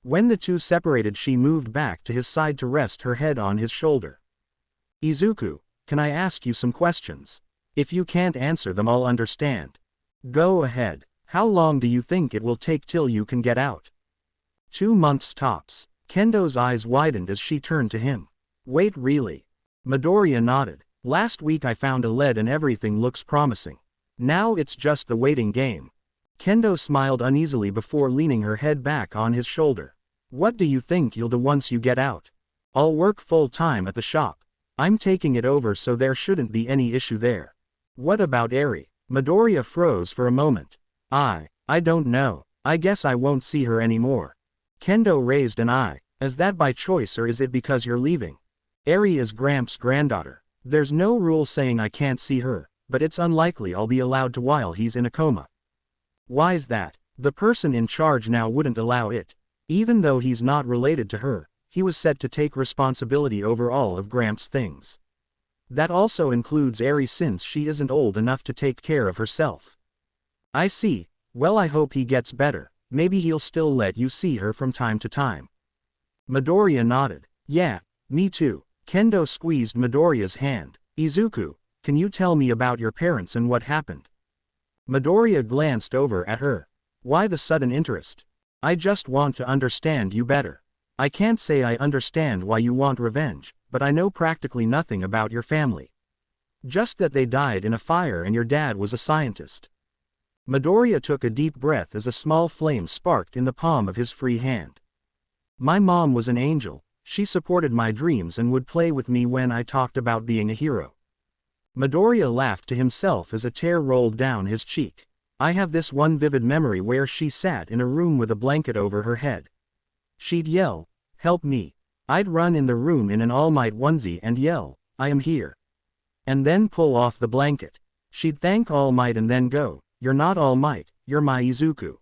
When the two separated she moved back to his side to rest her head on his shoulder. Izuku, can I ask you some questions? If you can't answer them I'll understand. Go ahead. How long do you think it will take till you can get out? 2 months tops. Kendo's eyes widened as she turned to him. Wait really? Midoriya nodded. Last week I found a lead and everything looks promising. Now it's just the waiting game. Kendo smiled uneasily before leaning her head back on his shoulder. What do you think you'll do once you get out? I'll work full time at the shop. I'm taking it over so there shouldn't be any issue there. What about Eri? Midoriya froze for a moment. I don't know. I guess I won't see her anymore. Kendo raised an eye. Is that by choice or is it because you're leaving? Eri is Gramps' granddaughter. There's no rule saying I can't see her, but it's unlikely I'll be allowed to while he's in a coma. Why's that? The person in charge now wouldn't allow it. Even though he's not related to her, he was set to take responsibility over all of Gramps' things. That also includes Eri since she isn't old enough to take care of herself. I see. Well, I hope he gets better. Maybe he'll still let you see her from time to time. Midoriya nodded. Yeah, me too. Kendo squeezed Midoriya's hand. Izuku, can you tell me about your parents and what happened? Midoriya glanced over at her. Why the sudden interest? I just want to understand you better. I can't say I understand why you want revenge, but I know practically nothing about your family. Just that they died in a fire and your dad was a scientist. Midoriya took a deep breath as a small flame sparked in the palm of his free hand. My mom was an angel. She supported my dreams and would play with me when I talked about being a hero. Midoriya laughed to himself as a tear rolled down his cheek. I have this one vivid memory where she sat in a room with a blanket over her head. She'd yell, "Help me." I'd run in the room in an All Might onesie and yell, "I am here." And then pull off the blanket. She'd thank All Might and then go, "You're not All Might, you're my Izuku."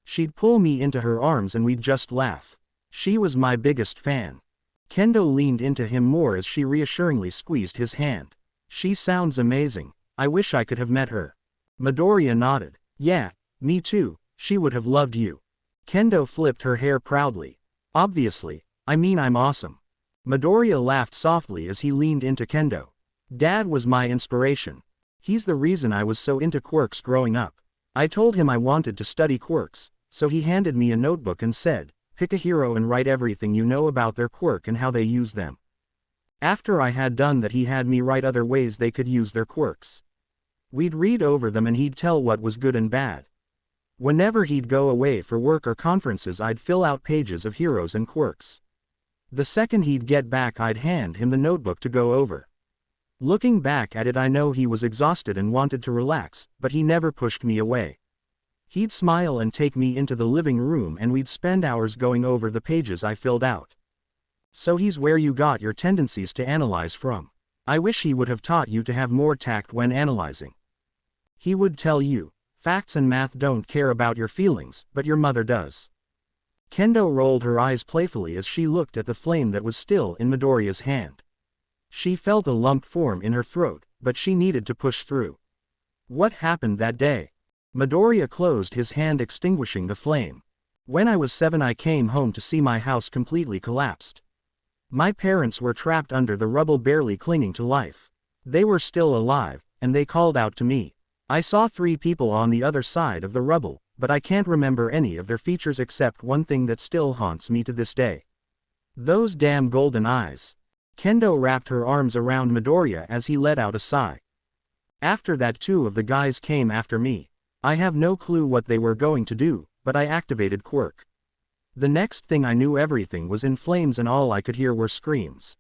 She'd pull me into her arms and we'd just laugh. She was my biggest fan. Kendo leaned into him more as she reassuringly squeezed his hand. She sounds amazing. I wish I could have met her. Midoriya nodded. Yeah, me too. She would have loved you. Kendo flipped her hair proudly. Obviously, I mean I'm awesome. Midoriya laughed softly as he leaned into Kendo. Dad was my inspiration. He's the reason I was so into quirks growing up. I told him I wanted to study quirks, so he handed me a notebook and said, pick a hero and write everything you know about their quirk and how they use them. After I had done that, he had me write other ways they could use their quirks. We'd read over them and he'd tell what was good and bad. Whenever he'd go away for work or conferences, I'd fill out pages of heroes and quirks. The second he'd get back, I'd hand him the notebook to go over. Looking back at it, I know he was exhausted and wanted to relax, but he never pushed me away. He'd smile and take me into the living room and we'd spend hours going over the pages I filled out. So he's where you got your tendencies to analyze from. I wish he would have taught you to have more tact when analyzing. He would tell you, facts and math don't care about your feelings, but your mother does. Kendo rolled her eyes playfully as she looked at the flame that was still in Midoriya's hand. She felt a lump form in her throat, but she needed to push through. What happened that day? Midoriya closed his hand, extinguishing the flame. When I was 7, I came home to see my house completely collapsed. My parents were trapped under the rubble, barely clinging to life. They were still alive, and they called out to me. I saw 3 people on the other side of the rubble, but I can't remember any of their features except one thing that still haunts me to this day. Those damn golden eyes. Kendo wrapped her arms around Midoriya as he let out a sigh. After that, 2 of the guys came after me. I have no clue what they were going to do, but I activated quirk. The next thing I knew, everything was in flames and all I could hear were screams.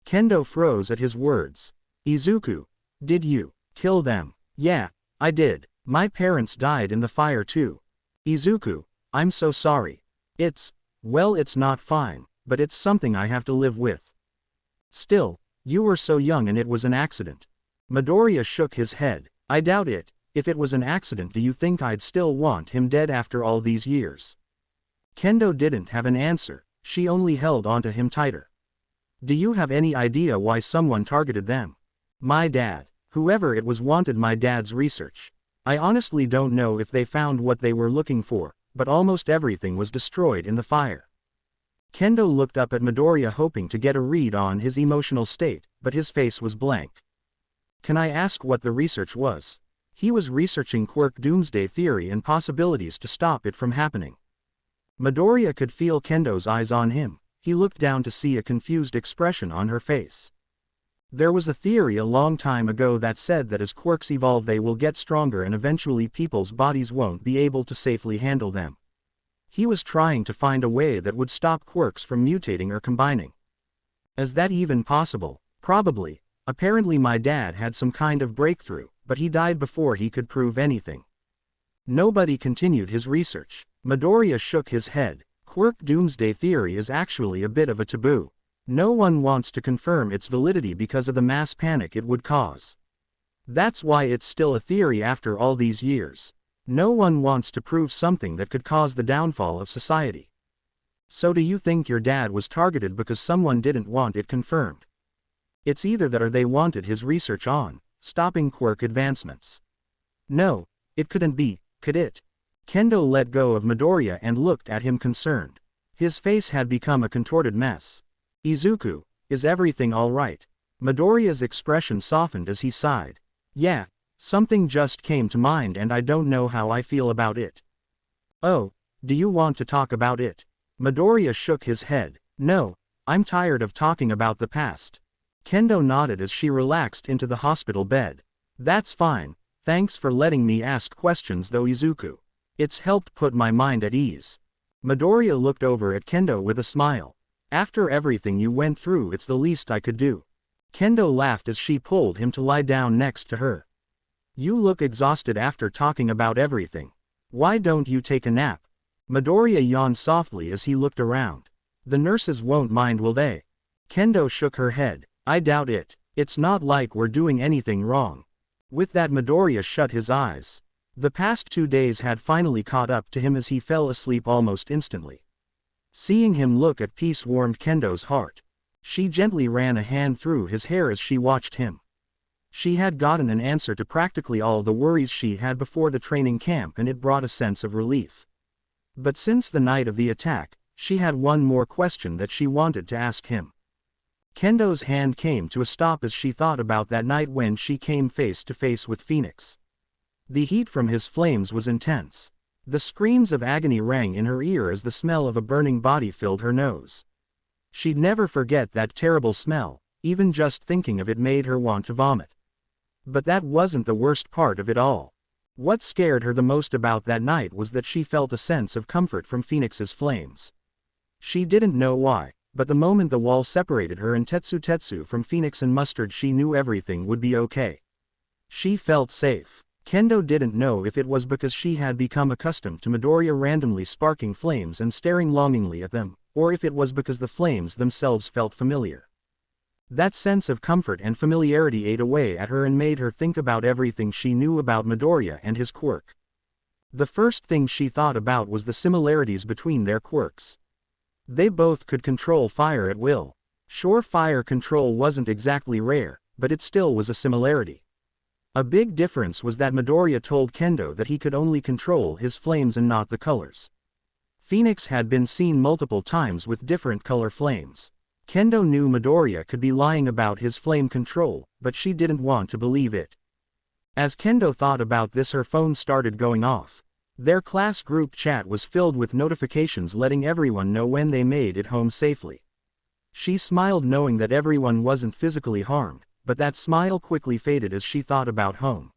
Kendo froze at his words. Izuku, did you kill them? Yeah, I did. My parents died in the fire too. Izuku, I'm so sorry. Well, it's not fine, but it's something I have to live with. Still, you were so young and it was an accident. Midoriya shook his head. I doubt it. If it was an accident, do you think I'd still want him dead after all these years? Kendo didn't have an answer. She only held onto him tighter. Do you have any idea why someone targeted them? My dad. Whoever it was wanted my dad's research. I honestly don't know if they found what they were looking for, but almost everything was destroyed in the fire. Kendo looked up at Midoriya, hoping to get a read on his emotional state, but his face was blank. Can I ask what the research was? He was researching quirk doomsday theory and possibilities to stop it from happening. Midoriya could feel Kendo's eyes on him. He looked down to see a confused expression on her face. There was a theory a long time ago that said that as quirks evolve they will get stronger and eventually people's bodies won't be able to safely handle them. He was trying to find a way that would stop quirks from mutating or combining. Is that even possible? Probably. Apparently my dad had some kind of breakthrough, but he died before he could prove anything. Nobody continued his research. Midoriya shook his head. Quirk doomsday theory is actually a bit of a taboo. No one wants to confirm its validity because of the mass panic it would cause. That's why it's still a theory after all these years. No one wants to prove something that could cause the downfall of society. So do you think your dad was targeted because someone didn't want it confirmed? It's either that or they wanted his research on stopping quirk advancements. No, it couldn't be, could it? Kendo let go of Midoriya and looked at him concerned. His face had become a contorted mess. Izuku, is everything all right? Midoriya's expression softened as he sighed. Yeah, something just came to mind and I don't know how I feel about it. Oh, do you want to talk about it? Midoriya shook his head. No, I'm tired of talking about the past. Kendo nodded as she relaxed into the hospital bed. That's fine, thanks for letting me ask questions though Izuku. It's helped put my mind at ease. Midoriya looked over at Kendo with a smile. After everything you went through, it's the least I could do. Kendo laughed as she pulled him to lie down next to her. You look exhausted after talking about everything. Why don't you take a nap? Midoriya yawned softly as he looked around. The nurses won't mind, will they? Kendo shook her head. I doubt it. It's not like we're doing anything wrong. With that, Midoriya shut his eyes. The past 2 days had finally caught up to him as he fell asleep almost instantly. Seeing him look at peace warmed Kendo's heart. She gently ran a hand through his hair as she watched him. She had gotten an answer to practically all the worries she had before the training camp, and it brought a sense of relief. But since the night of the attack, she had one more question that she wanted to ask him. Kendo's hand came to a stop as she thought about that night when she came face to face with Phoenix. The heat from his flames was intense. The screams of agony rang in her ear as the smell of a burning body filled her nose. She'd never forget that terrible smell, even just thinking of it made her want to vomit. But that wasn't the worst part of it all. What scared her the most about that night was that she felt a sense of comfort from Phoenix's flames. She didn't know why, but the moment the wall separated her and Tetsu from Phoenix and Mustard, she knew everything would be okay. She felt safe. Kendo didn't know if it was because she had become accustomed to Midoriya randomly sparking flames and staring longingly at them, or if it was because the flames themselves felt familiar. That sense of comfort and familiarity ate away at her and made her think about everything she knew about Midoriya and his quirk. The first thing she thought about was the similarities between their quirks. They both could control fire at will. Sure, fire control wasn't exactly rare, but it still was a similarity. A big difference was that Midoriya told Kendo that he could only control his flames and not the colors. Phoenix had been seen multiple times with different color flames. Kendo knew Midoriya could be lying about his flame control, but she didn't want to believe it. As Kendo thought about this, her phone started going off. Their class group chat was filled with notifications letting everyone know when they made it home safely. She smiled knowing that everyone wasn't physically harmed, but that smile quickly faded as she thought about home.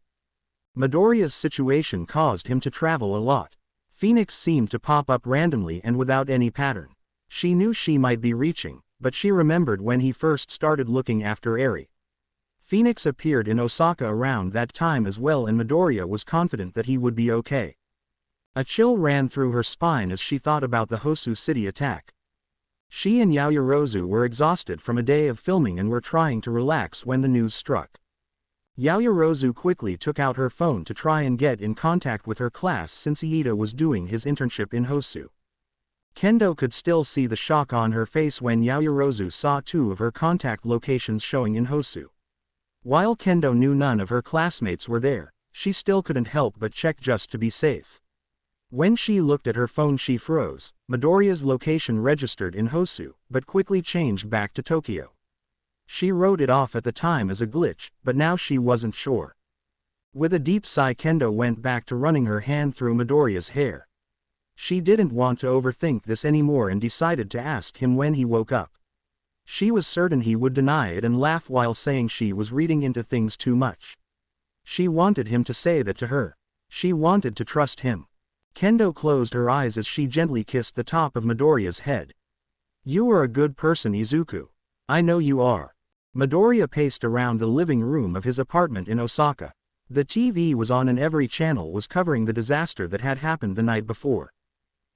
Midoriya's situation caused him to travel a lot. Phoenix seemed to pop up randomly and without any pattern. She knew she might be reaching, but she remembered when he first started looking after Eri. Phoenix appeared in Osaka around that time as well, and Midoriya was confident that he would be okay. A chill ran through her spine as she thought about the Hosu City attack. She and Yaoyorozu were exhausted from a day of filming and were trying to relax when the news struck. Yaoyorozu quickly took out her phone to try and get in contact with her class since Iida was doing his internship in Hosu. Kendo could still see the shock on her face when Yaoyorozu saw 2 of her contact locations showing in Hosu. While Kendo knew none of her classmates were there, she still couldn't help but check just to be safe. When she looked at her phone, she froze. Midoriya's location registered in Hosu, but quickly changed back to Tokyo. She wrote it off at the time as a glitch, but now she wasn't sure. With a deep sigh, Kendo went back to running her hand through Midoriya's hair. She didn't want to overthink this anymore and decided to ask him when he woke up. She was certain he would deny it and laugh while saying she was reading into things too much. She wanted him to say that to her. She wanted to trust him. Kendo closed her eyes as she gently kissed the top of Midoriya's head. You are a good person, Izuku. I know you are. Midoriya paced around the living room of his apartment in Osaka. The TV was on and every channel was covering the disaster that had happened the night before.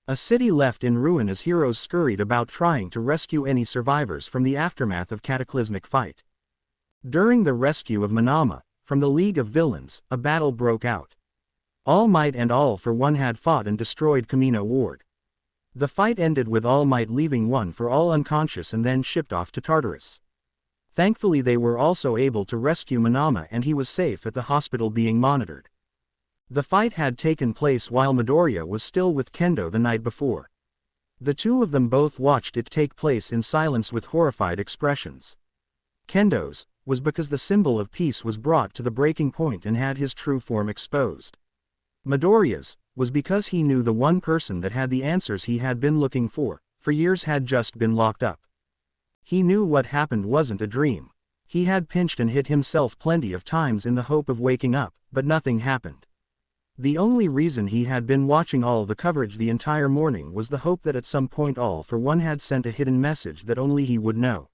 A city left in ruin as heroes scurried about trying to rescue any survivors from the aftermath of cataclysmic fight. During the rescue of Manama, from the League of Villains, a battle broke out. All Might and All for One had fought and destroyed Kamino Ward. The fight ended with All Might leaving One for All unconscious and then shipped off to Tartarus. Thankfully they were also able to rescue Manama and he was safe at the hospital being monitored. The fight had taken place while Midoriya was still with Kendo the night before. The two of them both watched it take place in silence with horrified expressions. Kendo's was because the symbol of peace was brought to the breaking point and had his true form exposed. Midoriya's was because he knew the one person that had the answers he had been looking for years had just been locked up. He knew what happened wasn't a dream. He had pinched and hit himself plenty of times in the hope of waking up, but nothing happened. The only reason he had been watching all the coverage the entire morning was the hope that at some point All for One had sent a hidden message that only he would know.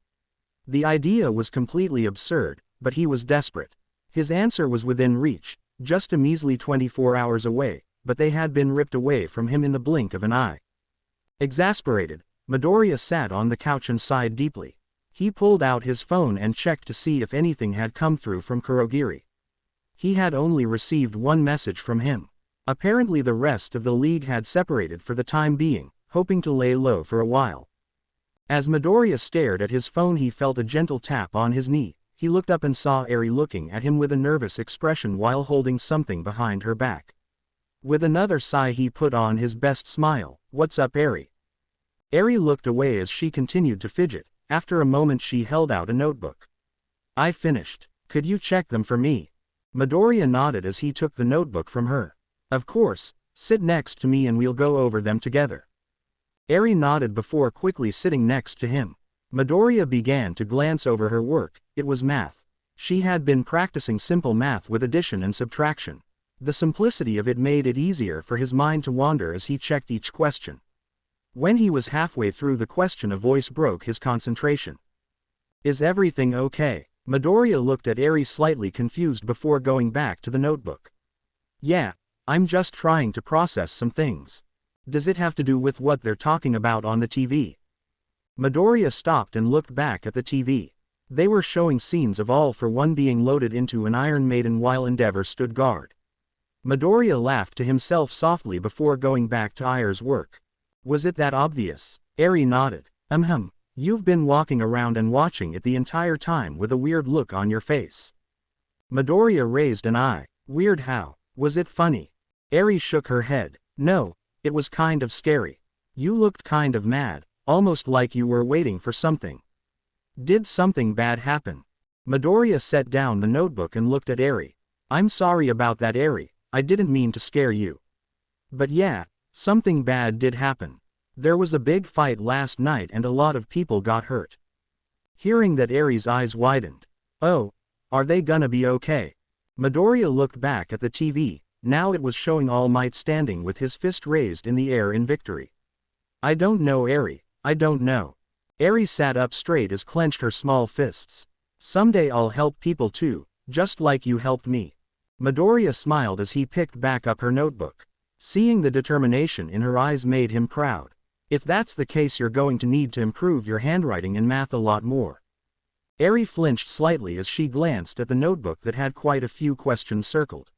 The idea was completely absurd, but he was desperate. His answer was within reach, just a measly 24 hours away, but they had been ripped away from him in the blink of an eye. Exasperated, Midoriya sat on the couch and sighed deeply. He pulled out his phone and checked to see if anything had come through from Kurogiri. He had only received one message from him. Apparently the rest of the league had separated for the time being, hoping to lay low for a while. As Midoriya stared at his phone he felt a gentle tap on his knee. He looked up and saw Eri looking at him with a nervous expression while holding something behind her back. With another sigh he put on his best smile. "What's up, Eri?" Eri looked away as she continued to fidget. After a moment she held out a notebook. "I finished. Could you check them for me?" Midoriya nodded as he took the notebook from her. "Of course, sit next to me and we'll go over them together." Eri nodded before quickly sitting next to him. Midoriya began to glance over her work. It was math. She had been practicing simple math with addition and subtraction. The simplicity of it made it easier for his mind to wander as he checked each question. When he was halfway through the question a voice broke his concentration. "Is everything okay?" Midoriya looked at Eri slightly confused before going back to the notebook. "Yeah, I'm just trying to process some things." "Does it have to do with what they're talking about on the TV?" Midoriya stopped and looked back at the TV. They were showing scenes of All for One being loaded into an Iron Maiden while Endeavor stood guard. Midoriya laughed to himself softly before going back to Ayer's work. "Was it that obvious?" Eri nodded. You've been walking around and watching it the entire time with a weird look on your face." Midoriya raised an eye. "Weird how? Was it funny?" Eri shook her head. "No, it was kind of scary. You looked kind of mad, almost like you were waiting for something. Did something bad happen?" Midoriya set down the notebook and looked at Eri. "I'm sorry about that, Eri. I didn't mean to scare you. But yeah, something bad did happen. There was a big fight last night and a lot of people got hurt." Hearing that, Eri's eyes widened. "Oh, are they gonna be okay?" Midoriya looked back at the TV. Now it was showing All Might standing with his fist raised in the air in victory. "I don't know, Eri, I don't know." Eri sat up straight as clenched her small fists. "Someday I'll help people too, just like you helped me." Midoriya smiled as he picked back up her notebook. Seeing the determination in her eyes made him proud. "If that's the case, you're going to need to improve your handwriting and math a lot more." Eri flinched slightly as she glanced at the notebook that had quite a few questions circled.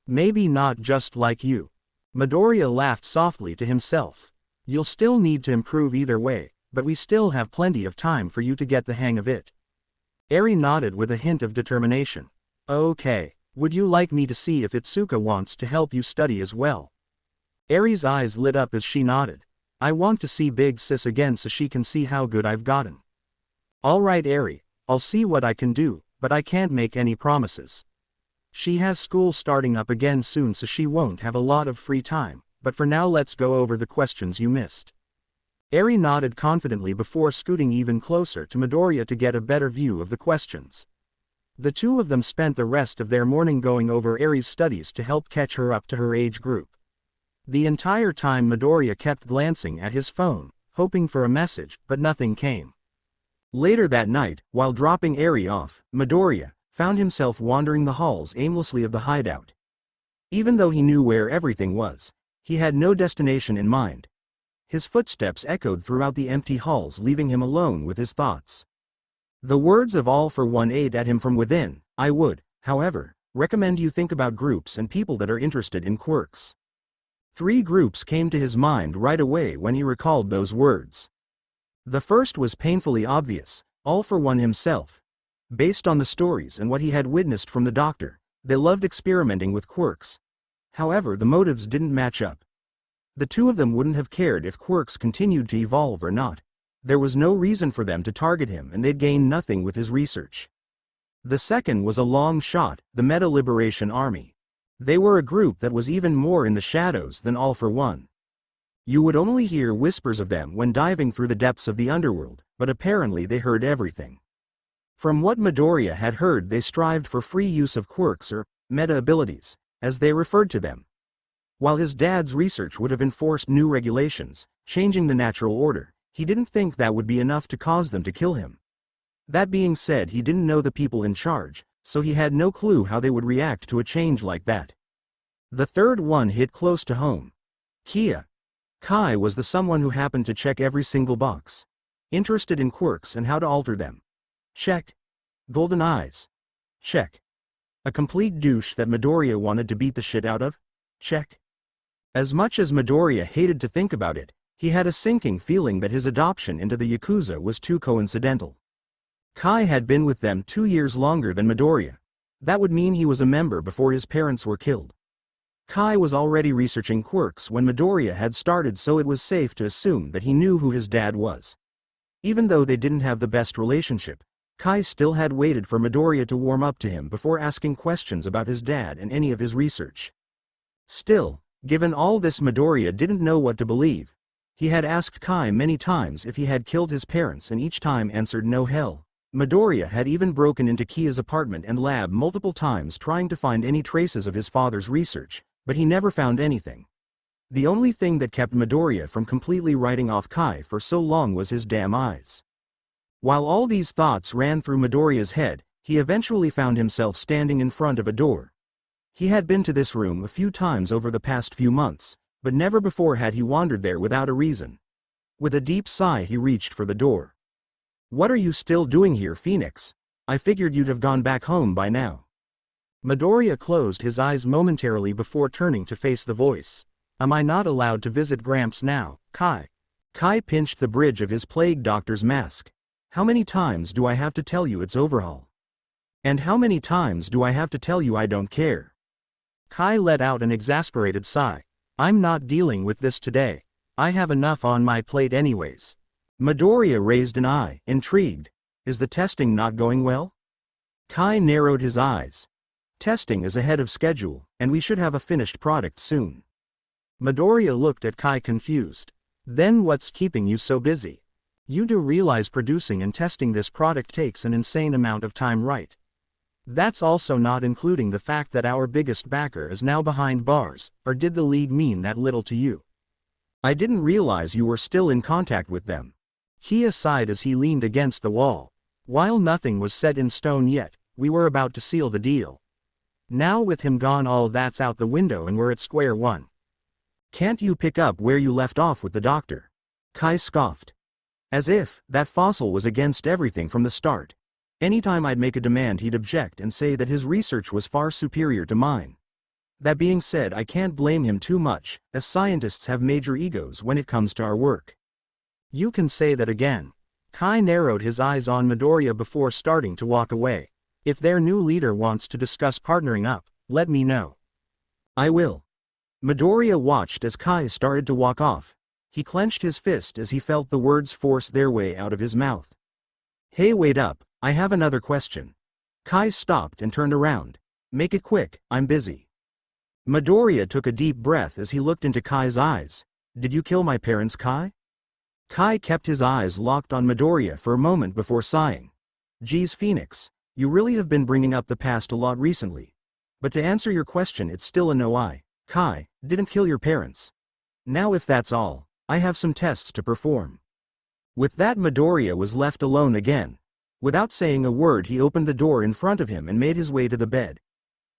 "Maybe not just like you." Midoriya laughed softly to himself. "You'll still need to improve either way, but we still have plenty of time for you to get the hang of it." Eri nodded with a hint of determination. "Okay, would you like me to see if Itsuka wants to help you study as well?" Eri's eyes lit up as she nodded. "I want to see Big Sis again so she can see how good I've gotten." "Alright, Eri, I'll see what I can do, but I can't make any promises. She has school starting up again soon so she won't have a lot of free time, but for now let's go over the questions you missed." Eri nodded confidently before scooting even closer to Midoriya to get a better view of the questions. The two of them spent the rest of their morning going over Eri's studies to help catch her up to her age group. The entire time Midoriya kept glancing at his phone, hoping for a message, but nothing came. Later that night, while dropping Eri off, Midoriya found himself wandering the halls aimlessly of the hideout. Even though he knew where everything was, he had no destination in mind. His footsteps echoed throughout the empty halls, leaving him alone with his thoughts. The words of All for One ate at him from within. I would, however, recommend you think about groups and people that are interested in quirks. 3 groups came to his mind right away when he recalled those words. The first was painfully obvious, All for One himself. Based on the stories and what he had witnessed from the doctor, they loved experimenting with quirks. However, the motives didn't match up. The two of them wouldn't have cared if quirks continued to evolve or not. There was no reason for them to target him, and they'd gain nothing with his research. The second was a long shot, the Meta Liberation Army. They were a group that was even more in the shadows than All for One. You would only hear whispers of them when diving through the depths of the underworld, but apparently they heard everything. From what Midoriya had heard, they strived for free use of quirks, or meta abilities, as they referred to them. While his dad's research would have enforced new regulations, changing the natural order, he didn't think that would be enough to cause them to kill him. That being said, he didn't know the people in charge, so he had no clue how they would react to a change like that. The third one hit close to home. Kai was the someone who happened to check every single box. Interested in quirks and how to alter them. Check. Golden eyes. Check. A complete douche that Midoriya wanted to beat the shit out of? Check. As much as Midoriya hated to think about it, he had a sinking feeling that his adoption into the Yakuza was too coincidental. Kai had been with them 2 years longer than Midoriya. That would mean he was a member before his parents were killed. Kai was already researching quirks when Midoriya had started, so it was safe to assume that he knew who his dad was. Even though they didn't have the best relationship, Kai still had waited for Midoriya to warm up to him before asking questions about his dad and any of his research. Still, given all this, Midoriya didn't know what to believe. He had asked Kai many times if he had killed his parents, and each time answered no. Hell, Midoriya had even broken into Kia's apartment and lab multiple times trying to find any traces of his father's research, but he never found anything. The only thing that kept Midoriya from completely writing off Kai for so long was his damn eyes. While all these thoughts ran through Midoriya's head, he eventually found himself standing in front of a door. He had been to this room a few times over the past few months, but never before had he wandered there without a reason. With a deep sigh, he reached for the door. What are you still doing here, Phoenix? I figured you'd have gone back home by now. Midoriya closed his eyes momentarily before turning to face the voice. Am I not allowed to visit Gramps now, Kai? Kai pinched the bridge of his plague doctor's mask. How many times do I have to tell you it's overhaul? And how many times do I have to tell you I don't care? Kai let out an exasperated sigh. I'm not dealing with this today. I have enough on my plate anyways. Midoriya raised an eye, intrigued. Is the testing not going well? Kai narrowed his eyes. Testing is ahead of schedule, and we should have a finished product soon. Midoriya looked at Kai confused. Then what's keeping you so busy? You do realize producing and testing this product takes an insane amount of time, right? That's also not including the fact that our biggest backer is now behind bars, or did the league mean that little to you? I didn't realize you were still in contact with them. He sighed as he leaned against the wall. While nothing was set in stone yet, we were about to seal the deal. Now with him gone, all that's out the window and we're at square one. Can't you pick up where you left off with the doctor? Kai scoffed. As if that fossil was against everything from the start. Anytime I'd make a demand, he'd object and say that his research was far superior to mine. That being said, I can't blame him too much, as scientists have major egos when it comes to our work. You can say that again. Kai narrowed his eyes on Midoriya before starting to walk away. If their new leader wants to discuss partnering up, let me know. I will. Midoriya watched as Kai started to walk off. He clenched his fist as he felt the words force their way out of his mouth. Hey, wait up, I have another question. Kai stopped and turned around. Make it quick, I'm busy. Midoriya took a deep breath as he looked into Kai's eyes. Did you kill my parents, Kai? Kai kept his eyes locked on Midoriya for a moment before sighing. Geez, Phoenix, you really have been bringing up the past a lot recently. But to answer your question, it's still a no. I, Kai, didn't kill your parents. Now if that's all, I have some tests to perform. With that, Midoriya was left alone again. Without saying a word, he opened the door in front of him and made his way to the bed.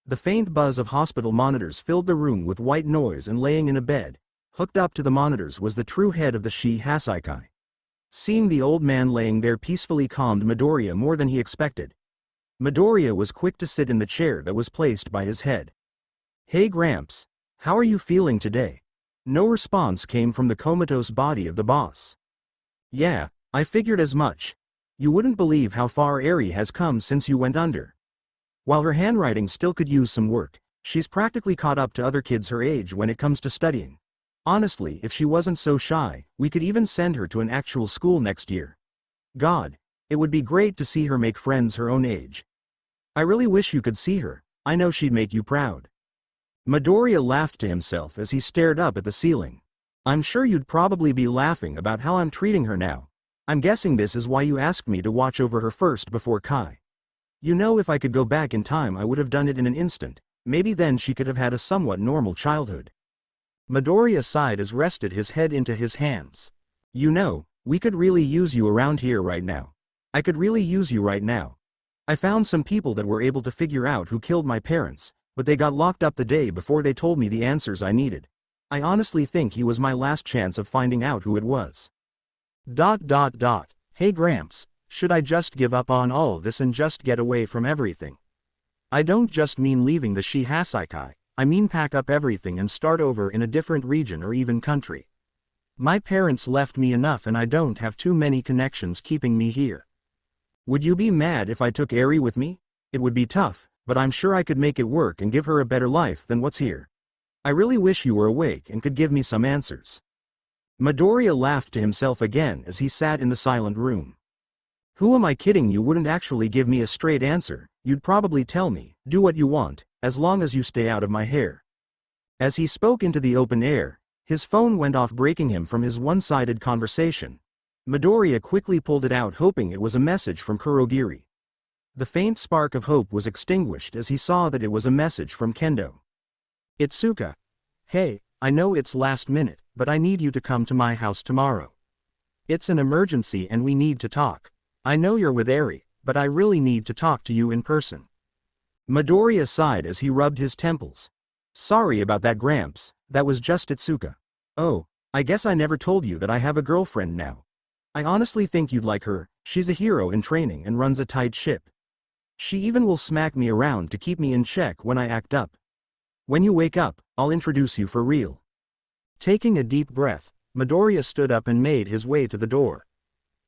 The faint buzz of hospital monitors filled the room with white noise, and laying in a bed, Hooked up to the monitors was the true head of the Hasaikai. Seeing the old man laying there peacefully calmed Midoriya more than he expected. Midoriya was quick to sit in the chair that was placed by his head. "Hey Gramps, how are you feeling today?" No response came from the comatose body of the boss. "Yeah, I figured as much. You wouldn't believe how far Eri has come since you went under. While her handwriting still could use some work, she's practically caught up to other kids her age when it comes to studying. Honestly, if she wasn't so shy, we could even send her to an actual school next year. God, it would be great to see her make friends her own age. I really wish you could see her. I know she'd make you proud." Midoriya laughed to himself as he stared up at the ceiling. "I'm sure you'd probably be laughing about how I'm treating her now. I'm guessing this is why you asked me to watch over her first before Kai. You know, if I could go back in time I would have done it in an instant. Maybe then she could have had a somewhat normal childhood." Midoriya sighed as rested his head into his hands. "You know, we could really use you around here right now. I could really use you right now. I found some people that were able to figure out who killed my parents, but they got locked up the day before they told me the answers I needed. I honestly think he was my last chance of finding out who it was." Hey Gramps, should I just give up on all this and just get away from everything? I don't just mean leaving the Hasaikai, I mean pack up everything and start over in a different region or even country. My parents left me enough and I don't have too many connections keeping me here. "Would you be mad if I took Eri with me? It would be tough, but I'm sure I could make it work and give her a better life than what's here. I really wish you were awake and could give me some answers." Midoriya laughed to himself again as he sat in the silent room. "Who am I kidding? You wouldn't actually give me a straight answer. You'd probably tell me, do what you want, as long as you stay out of my hair." As he spoke into the open air, his phone went off, breaking him from his one-sided conversation. Midoriya quickly pulled it out, hoping it was a message from Kurogiri. The faint spark of hope was extinguished as he saw that it was a message from Kendo. "Itsuka. Hey, I know it's last minute, but I need you to come to my house tomorrow. It's an emergency and we need to talk. I know you're with Eri, but I really need to talk to you in person." Midoriya sighed as he rubbed his temples. "Sorry about that, Gramps, that was just Itsuka. Oh, I guess I never told you that I have a girlfriend now. I honestly think you'd like her. She's a hero in training and runs a tight ship. She even will smack me around to keep me in check when I act up. When you wake up, I'll introduce you for real." Taking a deep breath, Midoriya stood up and made his way to the door.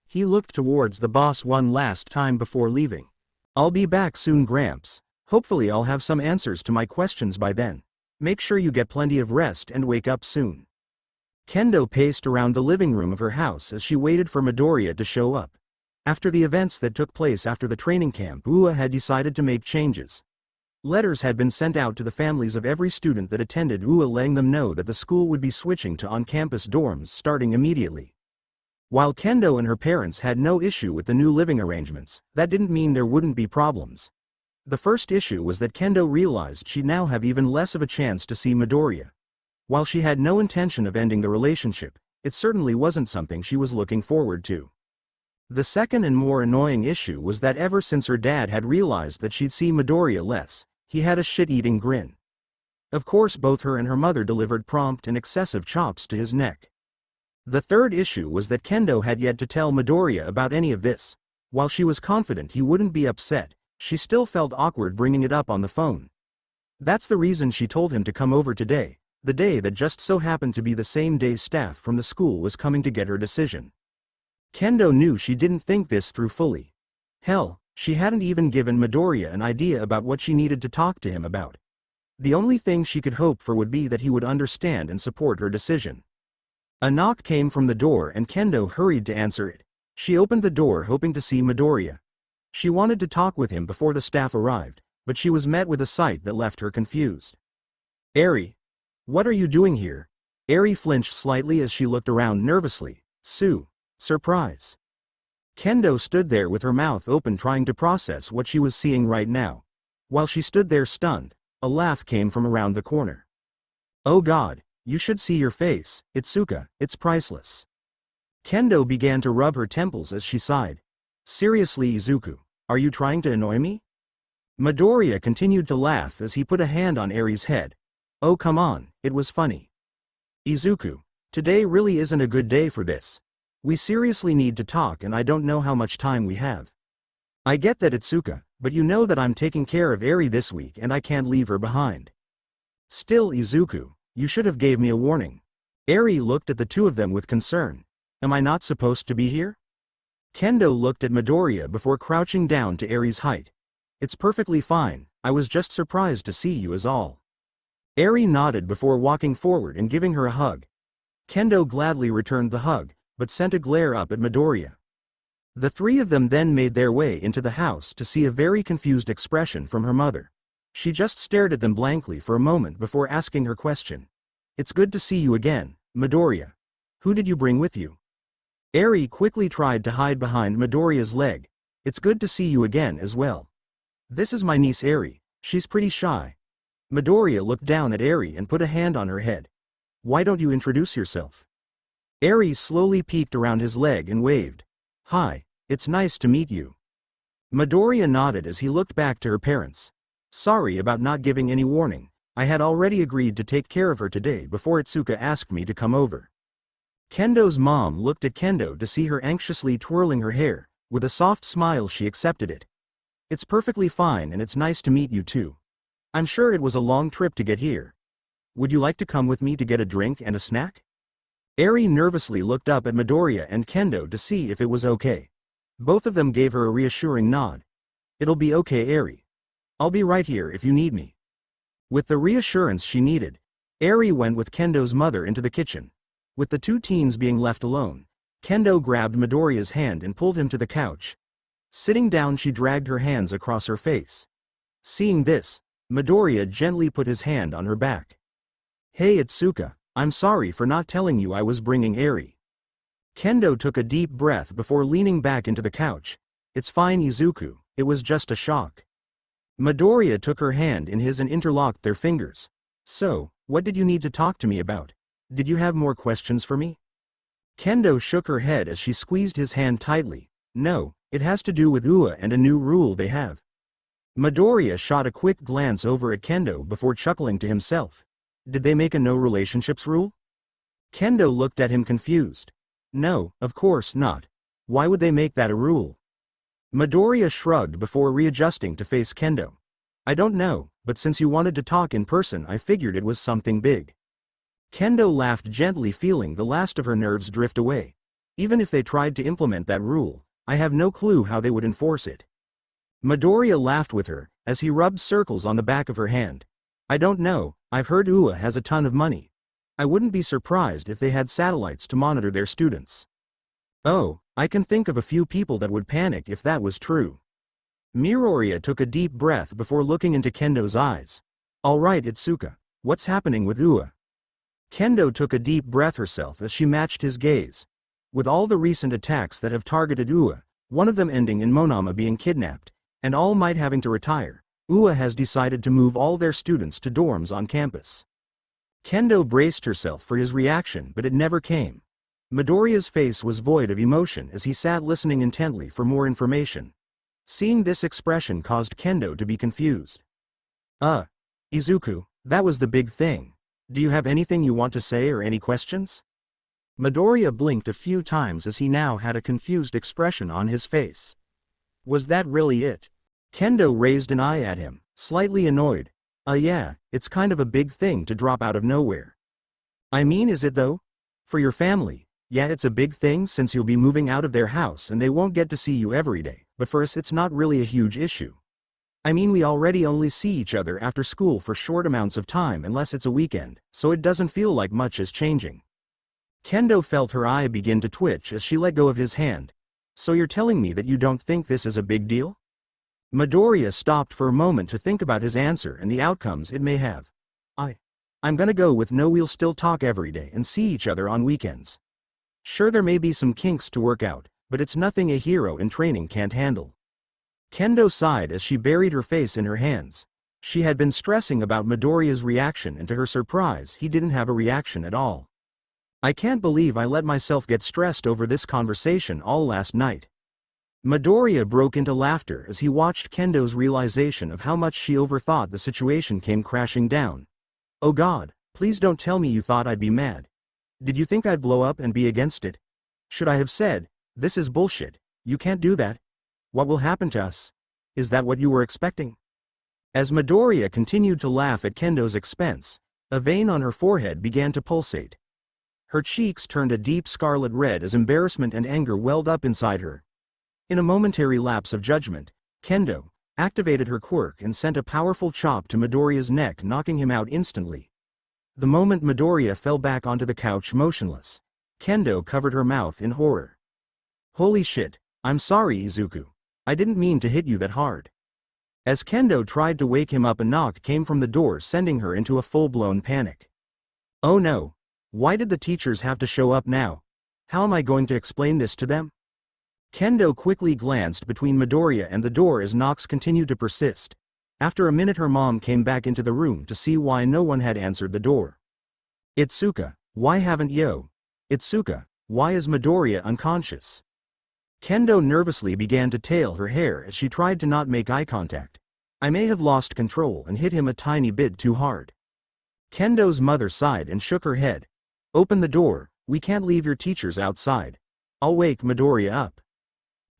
He looked towards the boss one last time before leaving. "I'll be back soon, Gramps. Hopefully I'll have some answers to my questions by then. Make sure you get plenty of rest and wake up soon." Kendo paced around the living room of her house as she waited for Midoriya to show up. After the events that took place after the training camp, Uwa had decided to make changes. Letters had been sent out to the families of every student that attended Uwa, letting them know that the school would be switching to on-campus dorms starting immediately. While Kendo and her parents had no issue with the new living arrangements, that didn't mean there wouldn't be problems. The first issue was that Kendo realized she'd now have even less of a chance to see Midoriya. While she had no intention of ending the relationship, it certainly wasn't something she was looking forward to. The second and more annoying issue was that ever since her dad had realized that she'd see Midoriya less, he had a shit-eating grin. Of course, both her and her mother delivered prompt and excessive chops to his neck. The third issue was that Kendo had yet to tell Midoriya about any of this. While she was confident he wouldn't be upset, she still felt awkward bringing it up on the phone. That's the reason she told him to come over today, the day that just so happened to be the same day staff from the school was coming to get her decision. Kendo knew she didn't think this through fully. Hell, she hadn't even given Midoriya an idea about what she needed to talk to him about. The only thing she could hope for would be that he would understand and support her decision. A knock came from the door and Kendo hurried to answer it. She opened the door hoping to see Midoriya. She wanted to talk with him before the staff arrived, but she was met with a sight that left her confused. "Eri, what are you doing here?" Eri flinched slightly as she looked around nervously. Surprise. Kendo stood there with her mouth open trying to process what she was seeing right now. While she stood there stunned, a laugh came from around the corner. "Oh God, you should see your face, Itsuka, it's priceless." Kendo began to rub her temples as she sighed. "Seriously, Izuku, are you trying to annoy me?" Midoriya continued to laugh as he put a hand on Eri's head. "Oh come on, it was funny." Izuku, today really isn't a good day for this. We seriously need to talk and I don't know how much time we have. I get that, Itsuka, but you know that I'm taking care of Eri this week and I can't leave her behind. Still, Izuku, you should have gave me a warning. Eri looked at the two of them with concern. Am I not supposed to be here? Kendo looked at Midoriya before crouching down to Eri's height. It's perfectly fine, I was just surprised to see you is all. Eri nodded before walking forward and giving her a hug. Kendo gladly returned the hug, but sent a glare up at Midoriya. The three of them then made their way into the house to see a very confused expression from her mother. She just stared at them blankly for a moment before asking her question. It's good to see you again, Midoriya. Who did you bring with you? Eri quickly tried to hide behind Midoriya's leg. It's good to see you again as well. This is my niece Eri, she's pretty shy. Midoriya looked down at Eri and put a hand on her head. Why don't you introduce yourself? Eri slowly peeked around his leg and waved. Hi, it's nice to meet you. Midoriya nodded as he looked back to her parents. Sorry about not giving any warning. I had already agreed to take care of her today before Itsuka asked me to come over. Kendo's mom looked at Kendo to see her anxiously twirling her hair. With a soft smile she accepted it. It's perfectly fine and it's nice to meet you too. I'm sure it was a long trip to get here. Would you like to come with me to get a drink and a snack? Eri nervously looked up at Midoriya and Kendo to see if it was okay. Both of them gave her a reassuring nod. It'll be okay, Eri. I'll be right here if you need me. With the reassurance she needed, Eri went with Kendo's mother into the kitchen. With the two teens being left alone, Kendo grabbed Midoriya's hand and pulled him to the couch. Sitting down, she dragged her hands across her face. Seeing this, Midoriya gently put his hand on her back. Hey Itsuka, I'm sorry for not telling you I was bringing Eri. Kendo took a deep breath before leaning back into the couch. It's fine Izuku, it was just a shock. Midoriya took her hand in his and interlocked their fingers. So, what did you need to talk to me about? Did you have more questions for me? Kendo shook her head as she squeezed his hand tightly. No, it has to do with Ua and a new rule they have. Midoriya shot a quick glance over at Kendo before chuckling to himself. Did they make a no relationships rule? Kendo looked at him confused. No, of course not. Why would they make that a rule? Midoriya shrugged before readjusting to face Kendo. I don't know, but since you wanted to talk in person I figured it was something big. Kendo laughed gently, feeling the last of her nerves drift away. Even if they tried to implement that rule, I have no clue how they would enforce it. Midoriya laughed with her, as he rubbed circles on the back of her hand. I don't know, I've heard Ua has a ton of money. I wouldn't be surprised if they had satellites to monitor their students. Oh, I can think of a few people that would panic if that was true. Midoriya took a deep breath before looking into Kendo's eyes. Alright Itsuka, what's happening with Ua? Kendo took a deep breath herself as she matched his gaze. With all the recent attacks that have targeted Ua, one of them ending in Monama being kidnapped, and All Might having to retire, Ua has decided to move all their students to dorms on campus. Kendo braced herself for his reaction, but it never came. Midoriya's face was void of emotion as he sat listening intently for more information. Seeing this expression caused Kendo to be confused. Izuku, that was the big thing. Do you have anything you want to say or any questions? Midoriya blinked a few times as he now had a confused expression on his face. Was that really it? Kendo raised an eye at him, slightly annoyed. Yeah, it's kind of a big thing to drop out of nowhere. I mean, is it though? For your family, yeah, it's a big thing since you'll be moving out of their house and they won't get to see you every day, but for us it's not really a huge issue. I mean, we already only see each other after school for short amounts of time unless it's a weekend, so it doesn't feel like much is changing. Kendo felt her eye begin to twitch as she let go of his hand. So you're telling me that you don't think this is a big deal? Midoriya stopped for a moment to think about his answer and the outcomes it may have. I'm gonna go with no, we'll still talk every day and see each other on weekends. Sure, there may be some kinks to work out, but it's nothing a hero in training can't handle. Kendo sighed as she buried her face in her hands. She had been stressing about Midoriya's reaction, and to her surprise he didn't have a reaction at all. I can't believe I let myself get stressed over this conversation all last night. Midoriya broke into laughter as he watched Kendo's realization of how much she overthought the situation came crashing down. Oh God, please don't tell me you thought I'd be mad. Did you think I'd blow up and be against it? Should I have said, this is bullshit, you can't do that? What will happen to us? Is that what you were expecting? As Midoriya continued to laugh at Kendo's expense, a vein on her forehead began to pulsate. Her cheeks turned a deep scarlet red as embarrassment and anger welled up inside her. In a momentary lapse of judgment, Kendo activated her quirk and sent a powerful chop to Midoriya's neck, knocking him out instantly. The moment Midoriya fell back onto the couch motionless, Kendo covered her mouth in horror. Holy shit, I'm sorry Izuku. I didn't mean to hit you that hard. As Kendo tried to wake him up, a knock came from the door, sending her into a full-blown panic. Oh no. Why did the teachers have to show up now? How am I going to explain this to them? Kendo quickly glanced between Midoriya and the door as knocks continued to persist. After a minute her mom came back into the room to see why no one had answered the door. Itsuka, why haven't you? Itsuka, why is Midoriya unconscious? Kendo nervously began to tail her hair as she tried to not make eye contact. I may have lost control and hit him a tiny bit too hard. Kendo's mother sighed and shook her head. Open the door, we can't leave your teachers outside. I'll wake Midoriya up.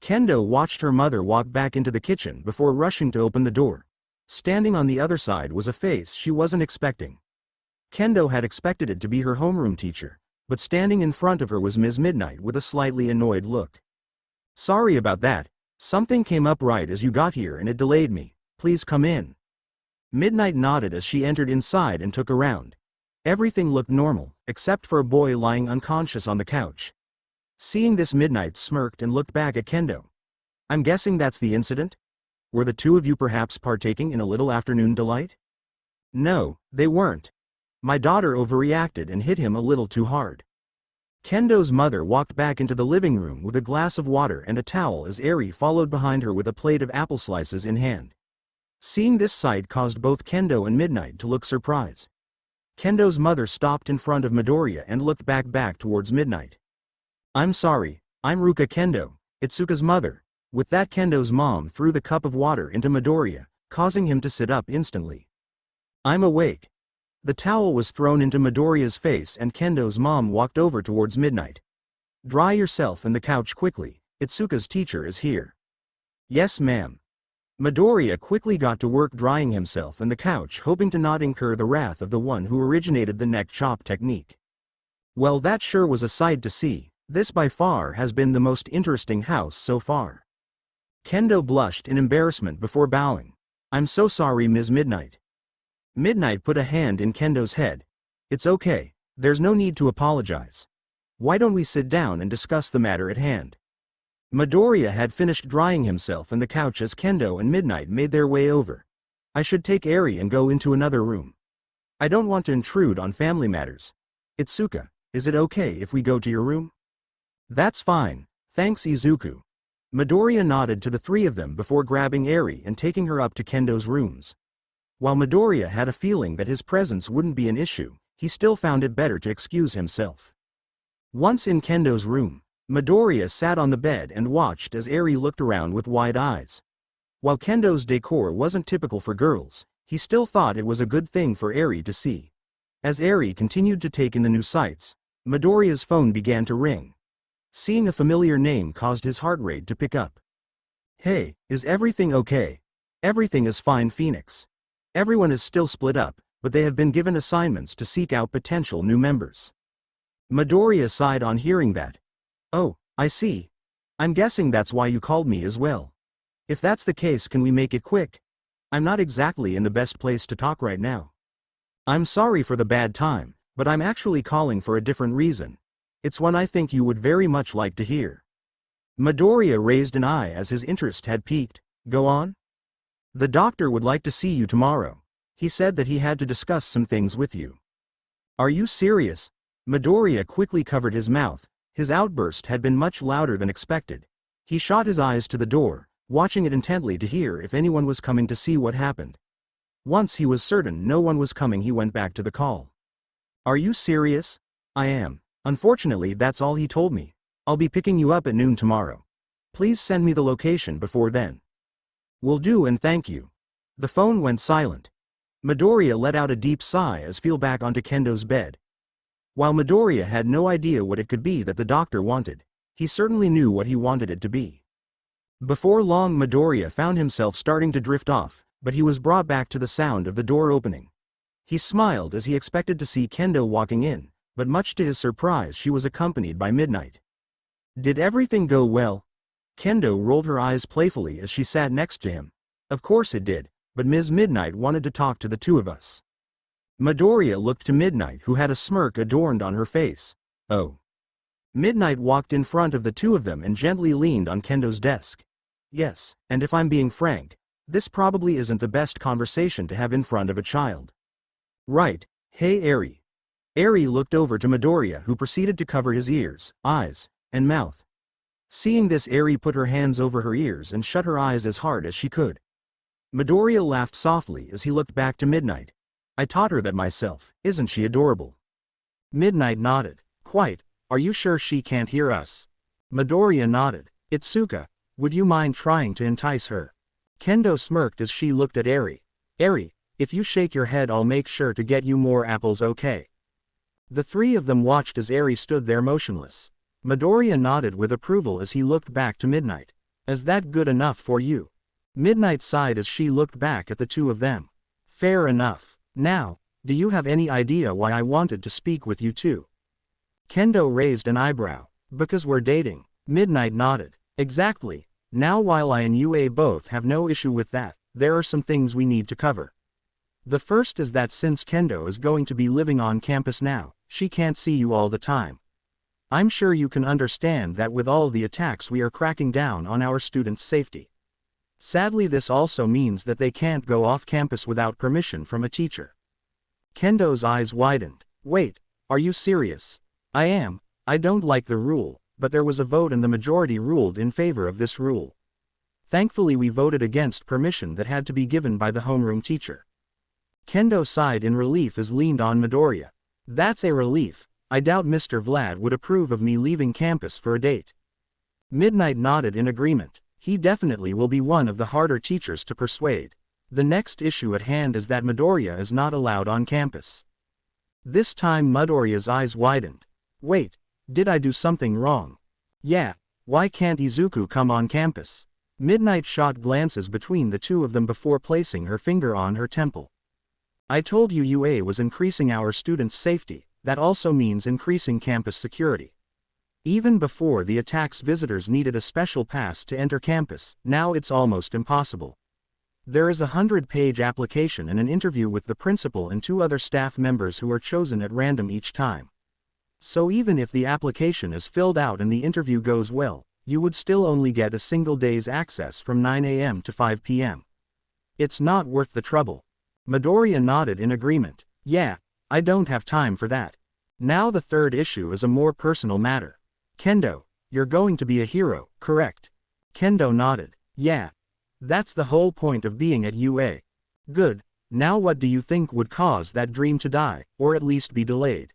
Kendo watched her mother walk back into the kitchen before rushing to open the door. Standing on the other side was a face she wasn't expecting. Kendo had expected it to be her homeroom teacher, but standing in front of her was Ms. Midnight with a slightly annoyed look. Sorry about that, something came up right as you got here and it delayed me, please come in. Midnight nodded as she entered inside and took a round. Everything looked normal, except for a boy lying unconscious on the couch. Seeing this, Midnight smirked and looked back at Kendo. I'm guessing that's the incident? Were the two of you perhaps partaking in a little afternoon delight? No, they weren't. My daughter overreacted and hit him a little too hard. Kendo's mother walked back into the living room with a glass of water and a towel as Eri followed behind her with a plate of apple slices in hand. Seeing this sight caused both Kendo and Midnight to look surprised. Kendo's mother stopped in front of Midoriya and looked back towards Midnight. I'm sorry, I'm Ruka Kendo, Itsuka's mother. With that, Kendo's mom threw the cup of water into Midoriya, causing him to sit up instantly. I'm awake. The towel was thrown into Midoriya's face and Kendo's mom walked over towards Midnight. Dry yourself on the couch quickly, Itsuka's teacher is here. Yes ma'am. Midoriya quickly got to work drying himself on the couch, hoping to not incur the wrath of the one who originated the neck chop technique. Well, that sure was a sight to see. This by far has been the most interesting house so far. Kendo blushed in embarrassment before bowing. I'm so sorry, Ms. Midnight. Midnight put a hand in Kendo's head. It's okay, there's no need to apologize. Why don't we sit down and discuss the matter at hand? Midoriya had finished drying himself on the couch as Kendo and Midnight made their way over. I should take Eri and go into another room. I don't want to intrude on family matters. Itsuka, is it okay if we go to your room? That's fine, thanks Izuku. Midoriya nodded to the three of them before grabbing Eri and taking her up to Kendo's rooms. While Midoriya had a feeling that his presence wouldn't be an issue, he still found it better to excuse himself. Once in Kendo's room, Midoriya sat on the bed and watched as Eri looked around with wide eyes. While Kendo's decor wasn't typical for girls, he still thought it was a good thing for Eri to see. As Eri continued to take in the new sights, Midoriya's phone began to ring. Seeing a familiar name caused his heart rate to pick up. Hey, is everything okay? Everything is fine, Phoenix. Everyone is still split up, but they have been given assignments to seek out potential new members. Midoriya sighed on hearing that. Oh, I see. I'm guessing that's why you called me as well. If that's the case, can we make it quick? I'm not exactly in the best place to talk right now. I'm sorry for the bad time, but I'm actually calling for a different reason. It's one I think you would very much like to hear. Midoriya raised an eye as his interest had piqued. Go on. The doctor would like to see you tomorrow. He said that he had to discuss some things with you. Are you serious? Midoriya quickly covered his mouth. His outburst had been much louder than expected. He shot his eyes to the door, watching it intently to hear if anyone was coming to see what happened. Once he was certain no one was coming, he went back to the call. Are you serious? I am. Unfortunately, that's all he told me. I'll be picking you up at noon tomorrow. Please send me the location before then. Will do, and thank you. The phone went silent. Midoriya let out a deep sigh as fell back onto Kendo's bed. While Midoriya had no idea what it could be that the doctor wanted, he certainly knew what he wanted it to be. Before long Midoriya found himself starting to drift off, but he was brought back to the sound of the door opening. He smiled as he expected to see Kendo walking in, but much to his surprise she was accompanied by Midnight. Did everything go well? Kendo rolled her eyes playfully as she sat next to him. Of course it did, but Ms. Midnight wanted to talk to the two of us. Midoriya looked to Midnight, who had a smirk adorned on her face. Oh. Midnight walked in front of the two of them and gently leaned on Kendo's desk. Yes, and if I'm being frank, this probably isn't the best conversation to have in front of a child. Right, hey Eri. Eri looked over to Midoriya, who proceeded to cover his ears, eyes, and mouth. Seeing this, Eri put her hands over her ears and shut her eyes as hard as she could. Midoriya laughed softly as he looked back to Midnight. I taught her that myself, isn't she adorable? Midnight nodded. Quite, are you sure she can't hear us? Midoriya nodded. Itsuka, would you mind trying to entice her? Kendo smirked as she looked at Eri. Eri, if you shake your head I'll make sure to get you more apples, okay? The three of them watched as Eri stood there motionless. Midoriya nodded with approval as he looked back to Midnight. Is that good enough for you? Midnight sighed as she looked back at the two of them. Fair enough. Now, do you have any idea why I wanted to speak with you two? Kendo raised an eyebrow. Because we're dating. Midnight nodded. Exactly. Now while I and Ua both have no issue with that, there are some things we need to cover. The first is that since Kendo is going to be living on campus now, she can't see you all the time. I'm sure you can understand that with all the attacks we are cracking down on our students' safety. Sadly, this also means that they can't go off campus without permission from a teacher. Kendo's eyes widened. Wait, are you serious? I am. I don't like the rule, but there was a vote and the majority ruled in favor of this rule. Thankfully we voted against permission that had to be given by the homeroom teacher. Kendo sighed in relief as leaned on Midoriya. That's a relief. I doubt Mr. Vlad would approve of me leaving campus for a date. Midnight nodded in agreement. He definitely will be one of the harder teachers to persuade. The next issue at hand is that Midoriya is not allowed on campus. This time Midoriya's eyes widened. Wait, did I do something wrong? Yeah, why can't Izuku come on campus? Midnight shot glances between the two of them before placing her finger on her temple. I told you UA was increasing our students' safety. That also means increasing campus security. Even before the attacks, visitors needed a special pass to enter campus. Now it's almost impossible. There is a 100-page application and an interview with the principal and 2 other staff members who are chosen at random each time. So even if the application is filled out and the interview goes well, you would still only get a single day's access from 9 a.m. to 5 p.m. It's not worth the trouble. Midoriya nodded in agreement. Yeah, I don't have time for that. Now the third issue is a more personal matter. Kendo, you're going to be a hero, correct? Kendo nodded. Yeah. That's the whole point of being at UA. Good. Now what do you think would cause that dream to die, or at least be delayed?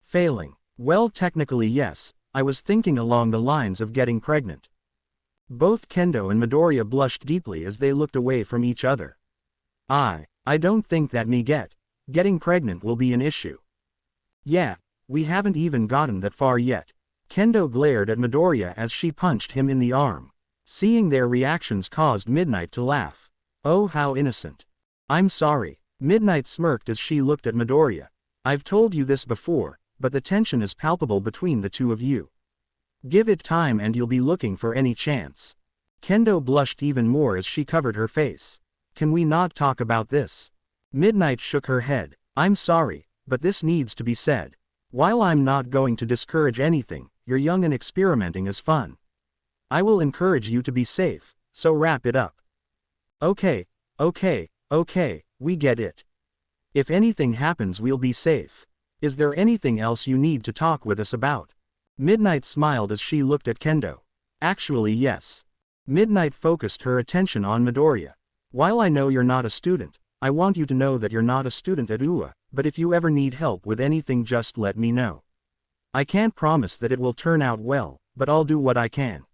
Failing. Well, technically yes, I was thinking along the lines of getting pregnant. Both Kendo and Midoriya blushed deeply as they looked away from each other. I don't think that getting pregnant will be an issue. Yeah, we haven't even gotten that far yet. Kendo glared at Midoriya as she punched him in the arm. Seeing their reactions caused Midnight to laugh. Oh, how innocent. I'm sorry. Midnight smirked as she looked at Midoriya. I've told you this before, but the tension is palpable between the two of you. Give it time and you'll be looking for any chance. Kendo blushed even more as she covered her face. Can we not talk about this? Midnight shook her head. I'm sorry, but this needs to be said. While I'm not going to discourage anything, you're young and experimenting is fun. I will encourage you to be safe, so wrap it up. Okay, we get it. If anything happens we'll be safe. Is there anything else you need to talk with us about? Midnight smiled as she looked at Kendo. Actually yes. Midnight focused her attention on Midoriya. While I know you're not a student, I want you to know that you're not a student at UA, but if you ever need help with anything just let me know. I can't promise that it will turn out well, but I'll do what I can.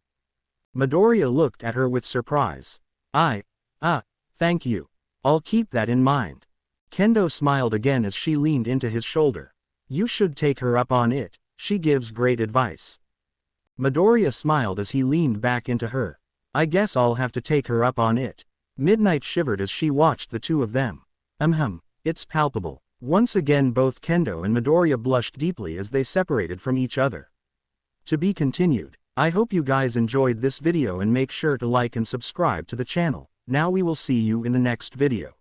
Midoriya looked at her with surprise. Thank you. I'll keep that in mind. Kendo smiled again as she leaned into his shoulder. You should take her up on it, she gives great advice. Midoriya smiled as he leaned back into her. I guess I'll have to take her up on it. Midnight shivered as she watched the two of them. It's palpable. Once again both Kendo and Midoriya blushed deeply as they separated from each other. To be continued. I hope you guys enjoyed this video and make sure to like and subscribe to the channel. Now we will see you in the next video.